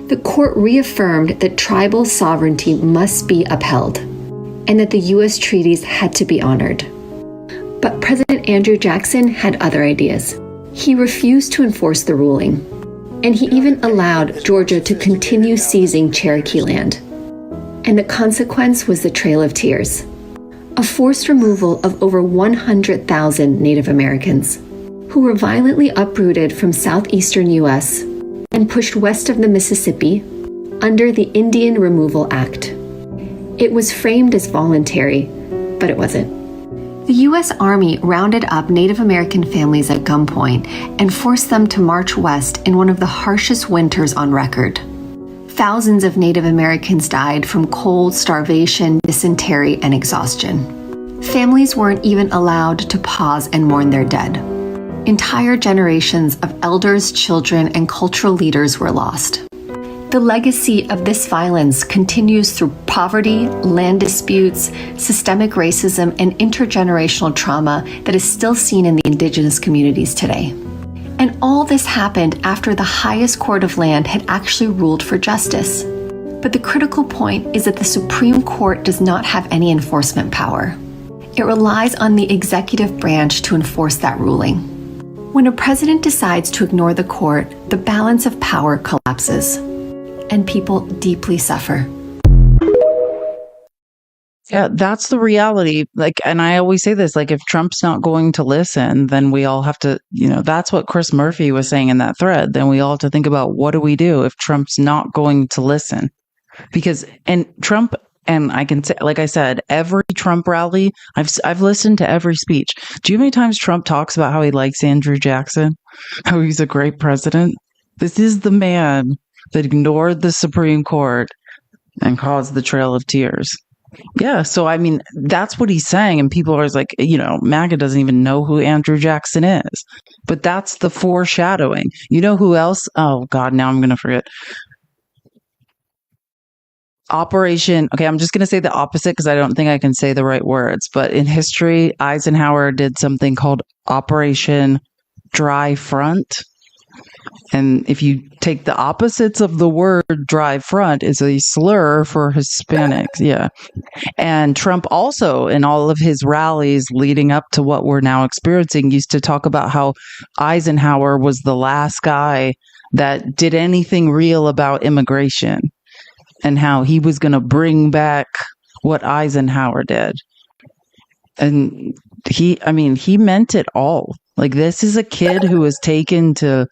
The court reaffirmed that tribal sovereignty must be upheld and that the U.S. treaties had to be honored. But President Andrew Jackson had other ideas. He refused to enforce the ruling, and he even allowed Georgia to continue seizing Cherokee land. And the consequence was the Trail of Tears, a forced removal of over 100,000 Native Americans, who were violently uprooted from southeastern U.S. and pushed west of the Mississippi under the Indian Removal Act. It was framed as voluntary, but it wasn't. The U.S. Army rounded up Native American families at gunpoint and forced them to march west in one of the harshest winters on record. Thousands of Native Americans died from cold, starvation, dysentery, and exhaustion. Families weren't even allowed to pause and mourn their dead. Entire generations of elders, children, and cultural leaders were lost. The legacy of this violence continues through poverty, land disputes, systemic racism, and intergenerational trauma that is still seen in the indigenous communities today. And all this happened after the highest court of land had actually ruled for justice. But the critical point is that the Supreme Court does not have any enforcement power. It relies on the executive branch to enforce that ruling. When a president decides to ignore the court, the balance of power collapses, and people deeply suffer. Yeah, that's the reality. Like, and I always say this, like, if Trump's not going to listen, then we all have to, that's what Chris Murphy was saying in that thread. Then we all have to think about, what do we do if Trump's not going to listen? Because, and Trump, and I can say, like I said, every Trump rally, I've listened to every speech. Do you know how many times Trump talks about how he likes Andrew Jackson? How he's a great president? This is the man that ignored the Supreme Court and caused the Trail of Tears. Yeah, so I mean, that's what he's saying, and people are like, MAGA doesn't even know who Andrew Jackson is. But that's the foreshadowing. You know who else? Oh, God, now I'm going to forget. Operation, okay, I'm just going to say the opposite because I don't think I can say the right words. But in history, Eisenhower did something called Operation Dry Front. And if you take the opposites of the word drive front is a slur for Hispanics. Yeah. And Trump also, in all of his rallies leading up to what we're now experiencing, used to talk about how Eisenhower was the last guy that did anything real about immigration and how he was going to bring back what Eisenhower did. And he meant it all. Like, this is a kid who was taken to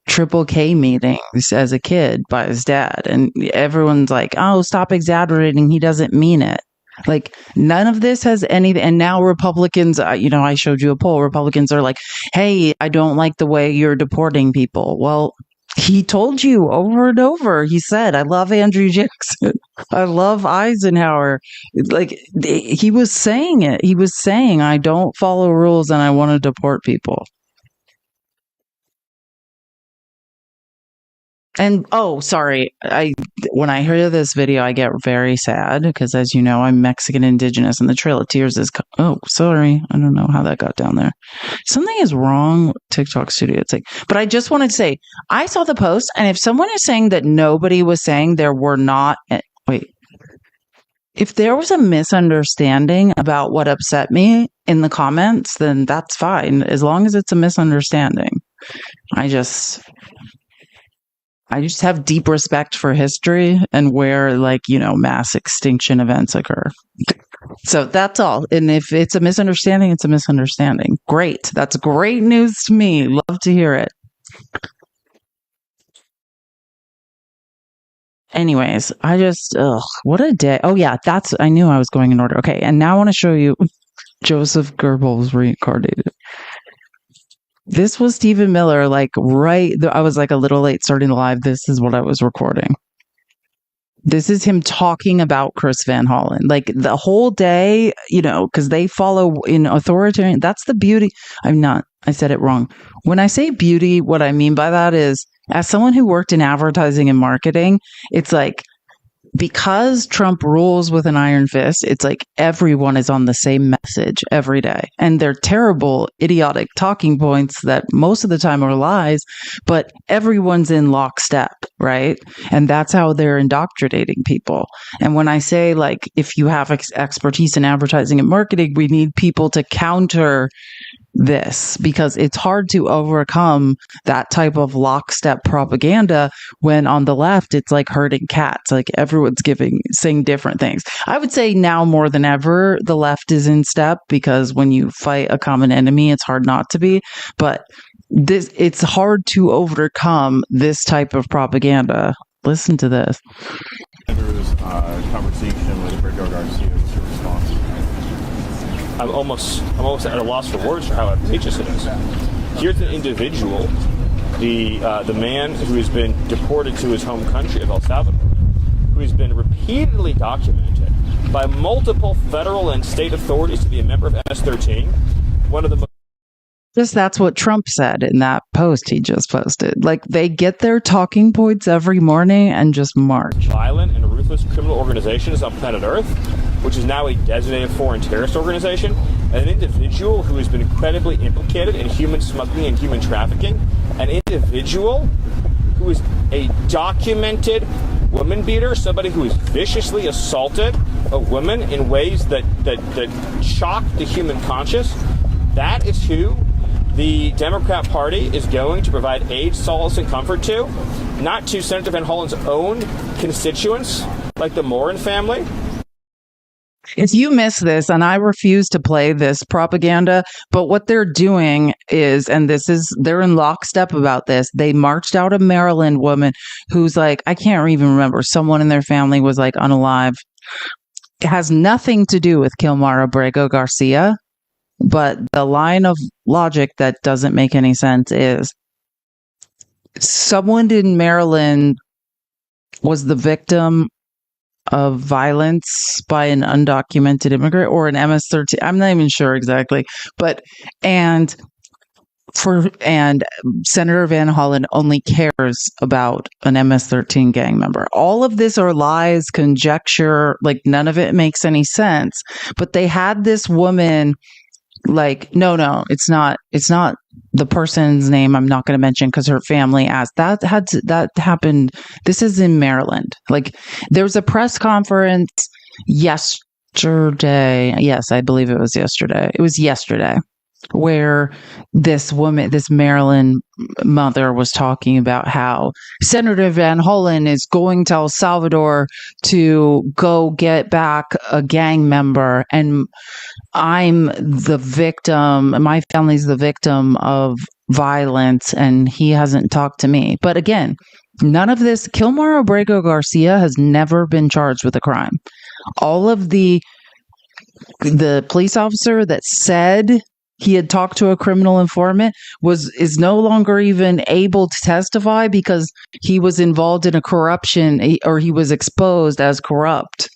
Triple K meetings as a kid by his dad, and everyone's like, oh, stop exaggerating, he doesn't mean it. Like, none of this has anything. And now Republicans, I showed you a poll, Republicans are like, hey, I don't like the way you're deporting people. Well, he told you over and over. He said, I love Andrew Jackson, I love Eisenhower. Like, he was saying it. He was saying, I don't follow rules and I want to deport people. And sorry, when I hear this video, I get very sad because, as you know, I'm Mexican indigenous, and the Trail of Tears is. Sorry, I don't know how that got down there. Something is wrong with TikTok Studio. It's like, but I just wanted to say, I saw the post, and if someone is saying that nobody was saying there were not, if there was a misunderstanding about what upset me in the comments, then that's fine, as long as it's a misunderstanding. I just have deep respect for history and where, mass extinction events occur. So that's all. And if it's a misunderstanding, it's a misunderstanding. Great. That's great news to me. Love to hear it. Anyways, what a day. Oh yeah, I knew I was going in order. Okay. And now I want to show you Joseph Goebbels reincarnated. This was Stephen Miller, I was a little late starting the live. This is what I was recording. This is him talking about Chris Van Hollen. The whole day, because they follow in authoritarian. That's the beauty. I said it wrong. When I say beauty, what I mean by that is, as someone who worked in advertising and marketing, it's like, because Trump rules with an iron fist, it's like everyone is on the same message every day. And they're terrible, idiotic talking points that most of the time are lies, but everyone's in lockstep, right? And that's how they're indoctrinating people. And when I say, if you have expertise in advertising and marketing, we need people to counter this, because it's hard to overcome that type of lockstep propaganda when on the left it's like herding cats. Like, everyone's saying different things. I would say now more than ever the left is in step, because when you fight a common enemy, it's hard not to be. But it's hard to overcome this type of propaganda. Listen to this. There was a conversation with Roberto Garcia. What's your response? I'm almost at a loss for words for how outrageous it is. Here's an individual, the man who has been deported to his home country of El Salvador, who has been repeatedly documented by multiple federal and state authorities to be a member of MS-13. One of the that's what Trump said in that post he just posted. They get their talking points every morning and just march. Violent and ruthless criminal organizations on planet Earth, which is now a designated foreign terrorist organization, an individual who has been incredibly implicated in human smuggling and human trafficking, an individual who is a documented woman beater, somebody who has viciously assaulted a woman in ways that shock the human conscience. That is who the Democrat Party is going to provide aid, solace, and comfort to, not to Senator Van Hollen's own constituents, like the Morin family. If you miss this, and I refuse to play this propaganda, but what they're doing is, they're in lockstep about this. They marched out a Maryland woman who's I can't even remember, someone in their family was unalive. It has nothing to do with Kilmar Abrego Garcia. But the line of logic that doesn't make any sense is, someone in Maryland was the victim of violence by an undocumented immigrant or an MS-13. I'm not even sure exactly, and Senator Van Hollen only cares about an MS-13 gang member. All of this are lies, conjecture, none of it makes any sense. But they had this woman. No, it's not the person's name I'm not going to mention because her family asked. That happened. This is in Maryland. Like, there was a press conference yesterday. Yes, I believe it was yesterday. It was yesterday, where this woman, this Maryland mother, was talking about how Senator Van Hollen is going to El Salvador to go get back a gang member, and I'm the victim, my family's the victim of violence, and he hasn't talked to me. But again, none of this, Kilmar Abrego Garcia has never been charged with a crime. All of the police officer that said he had talked to a criminal informant is no longer even able to testify because he was involved in a corruption, or he was exposed as corrupt.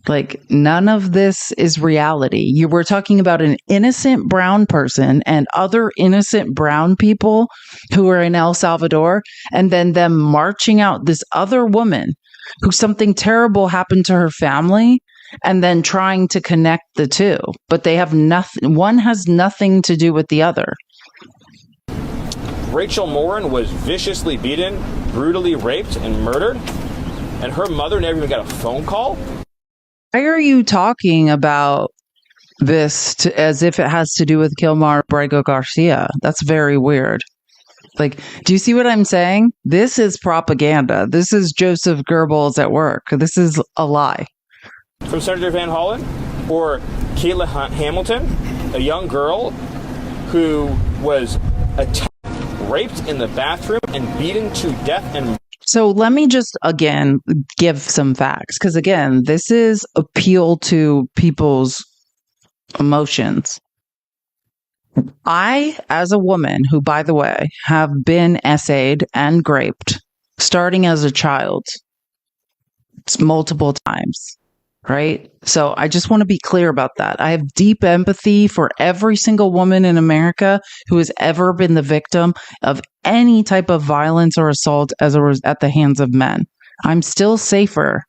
Like, none of this is reality. You were talking about an innocent brown person and other innocent brown people who are in El Salvador, and then them marching out this other woman who something terrible happened to her family, and then trying to connect the two. But they have nothing, one has nothing to do with the other. Rachel Morin was viciously beaten, brutally raped, and murdered, and her mother never even got a phone call? Why are you talking about this as if it has to do with Kilmar Abrego Garcia? That's very weird. Like, do you see what I'm saying? This is propaganda. This is Joseph Goebbels at work. This is a lie. From Senator Van Hollen? Or Kayla Hamilton, a young girl who was raped in the bathroom and beaten to death and... So let me just, again, give some facts. Because, again, this is appeal to people's emotions. I, as a woman who, by the way, have been essayed and raped, starting as a child, multiple times, right? So I just want to be clear about that. I have deep empathy for every single woman in America who has ever been the victim of any type of violence or assault at the hands of men. I'm still safer.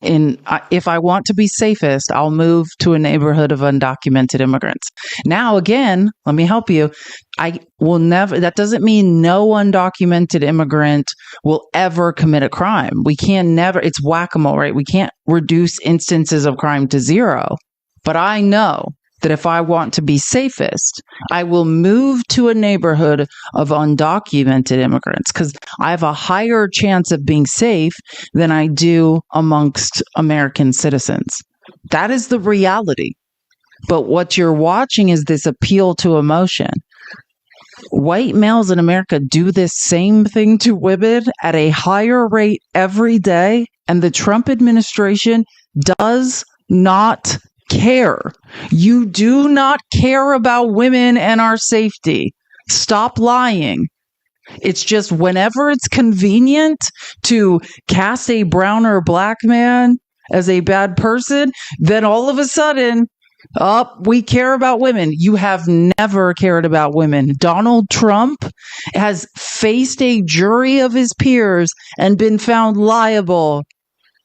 If I want to be safest, I'll move to a neighborhood of undocumented immigrants. Now, again, let me help you. I will never, that doesn't mean no undocumented immigrant will ever commit a crime. We can never, it's whack-a-mole, right? We can't reduce instances of crime to zero. But I know that if I want to be safest, I will move to a neighborhood of undocumented immigrants because I have a higher chance of being safe than I do amongst American citizens. That is the reality. But what you're watching is this appeal to emotion. White males in America do this same thing to women at a higher rate every day, and the Trump administration does not care. You do not care about women and our safety. Stop lying. It's just whenever it's convenient to cast a brown or black man as a bad person, then all of a sudden, we care about women. You have never cared about women. Donald Trump has faced a jury of his peers and been found liable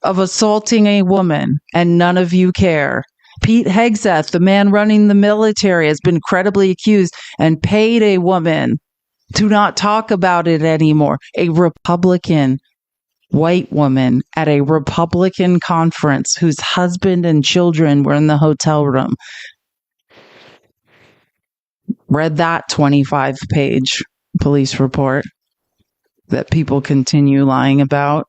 of assaulting a woman, and none of you care. Pete Hegseth, the man running the military, has been credibly accused and paid a woman to not talk about it anymore. A Republican white woman at a Republican conference whose husband and children were in the hotel room. Read that 25-page police report that people continue lying about.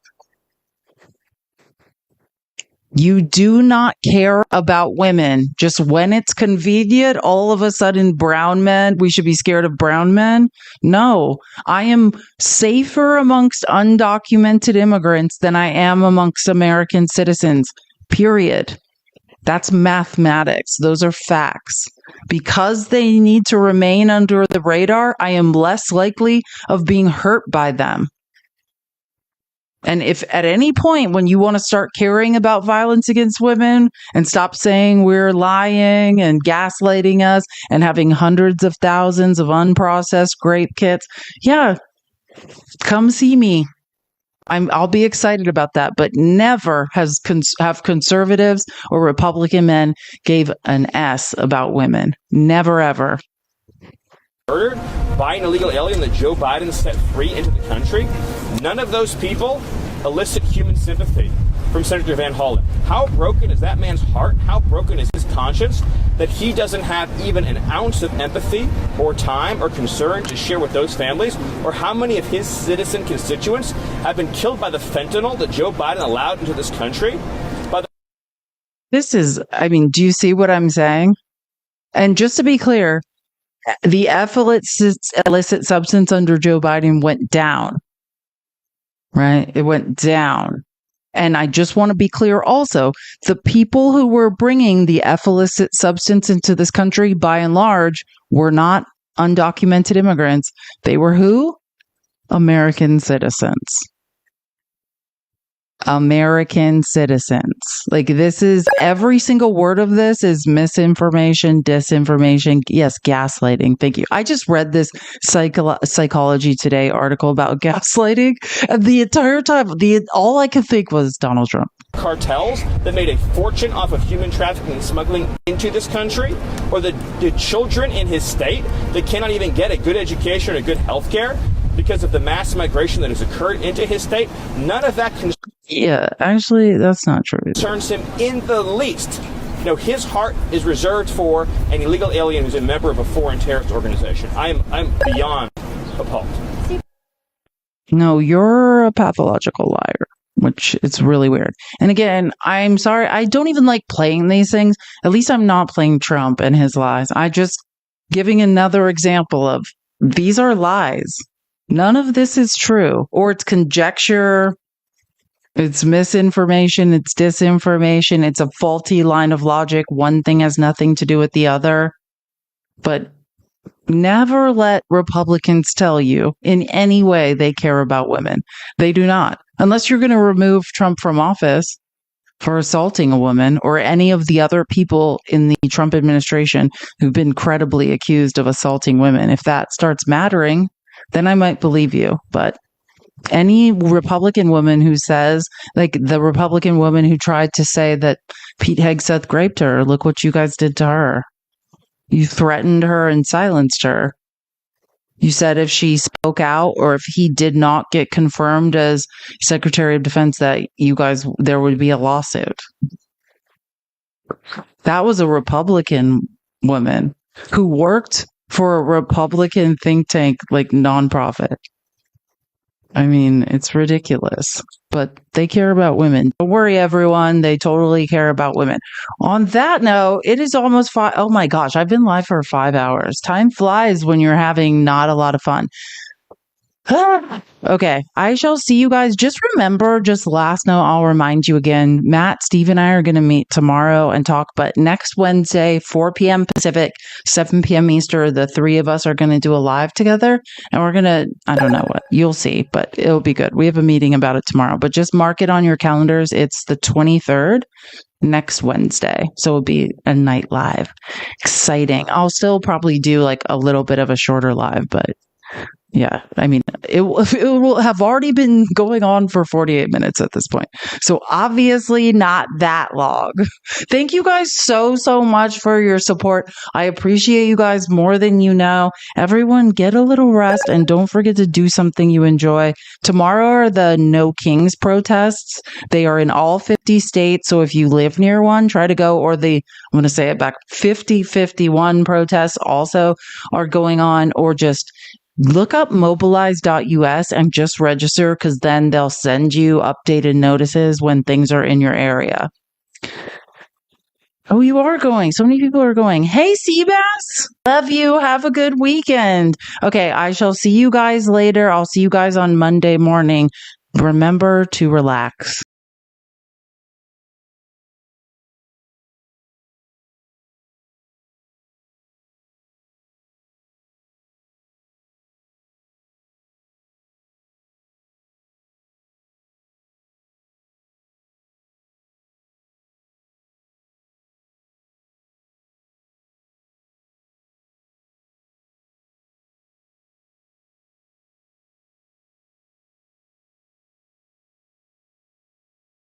You do not care about women. Just when it's convenient, all of a sudden brown men, we should be scared of brown men. No, I am safer amongst undocumented immigrants than I am amongst American citizens, period. That's mathematics. Those are facts. Because they need to remain under the radar, I am less likely of being hurt by them. And if at any point when you want to start caring about violence against women and stop saying we're lying and gaslighting us and having hundreds of thousands of unprocessed rape kits, yeah, come see me. I'll be excited about that. But never have conservatives or Republican men gave an S about women. Never, ever. murdered by an illegal alien that Joe Biden set free into the country, none of those people elicit human sympathy from Senator Van Hollen. How broken is that man's heart? How broken is his conscience that he doesn't have even an ounce of empathy or time or concern to share with those families? Or how many of his citizen constituents have been killed by the fentanyl that Joe Biden allowed into this country? This is, I mean, do you see what I'm saying? And just to be clear, the illicit substance under Joe Biden went down, right? It went down. And I just want to be clear also, the people who were bringing the illicit substance into this country, by and large, were not undocumented immigrants. They were who? American citizens. American citizens. Like, this is, every single word of this is misinformation, disinformation, yes, gaslighting. Thank you. I just read this Psychology Today article about gaslighting, and the entire time, all I could think was Donald Trump. Cartels that made a fortune off of human trafficking and smuggling into this country, or the children in his state that cannot even get a good education or good health care because of the mass migration that has occurred into his state. None of that yeah, actually, that's not true. Concerns him in the least. No, his heart is reserved for an illegal alien who's a member of a foreign terrorist organization. I'm beyond appalled. No, you're a pathological liar, which is really weird. And again, I'm sorry, I don't even like playing these things. At least I'm not playing Trump and his lies. I just giving another example of these are lies. None of this is true, or it's conjecture. It's misinformation, it's disinformation, it's a faulty line of logic. One thing has nothing to do with the other. But never let Republicans tell you in any way they care about women. They do not. Unless you're going to remove Trump from office for assaulting a woman, or any of the other people in the Trump administration who've been credibly accused of assaulting women. If that starts mattering, then I might believe you. But any Republican woman who says, like the Republican woman who tried to say that Pete Hegseth raped her, look what you guys did to her. You threatened her and silenced her. You said if she spoke out, or if he did not get confirmed as Secretary of Defense, that there would be a lawsuit. That was a Republican woman who worked for a Republican think tank, like nonprofit. I mean, it's ridiculous, but they care about women. Don't worry, everyone. They totally care about women. On that note, it is almost 5. Oh my gosh, I've been live for 5 hours. Time flies when you're having not a lot of fun. Okay, I shall see you guys. Just remember, just last note, I'll remind you again, Matt, Steve, and I are going to meet tomorrow and talk, but next Wednesday, 4 p.m. Pacific, 7 p.m. Eastern, the three of us are going to do a live together, and we're going to, I don't know what, you'll see, but it'll be good. We have a meeting about it tomorrow, but just mark it on your calendars. It's the 23rd. Next Wednesday. So it'll be a night live. Exciting. I'll still probably do like a little bit of a shorter live, but yeah, I mean, it will have already been going on for 48 minutes at this point. So obviously not that long. Thank you guys so much for your support. I appreciate you guys more than you know. Everyone get a little rest and don't forget to do something you enjoy. Tomorrow are the No Kings protests. They are in all 50 states. So if you live near one, try to go. Or I'm going to say it back, 50-51 protests also are going on, or just look up mobilize.us and just register, because then they'll send you updated notices when things are in your area. Oh, you are going. So many people are going. Hey, Seabass. Love you. Have a good weekend. Okay, I shall see you guys later. I'll see you guys on Monday morning. Remember to relax.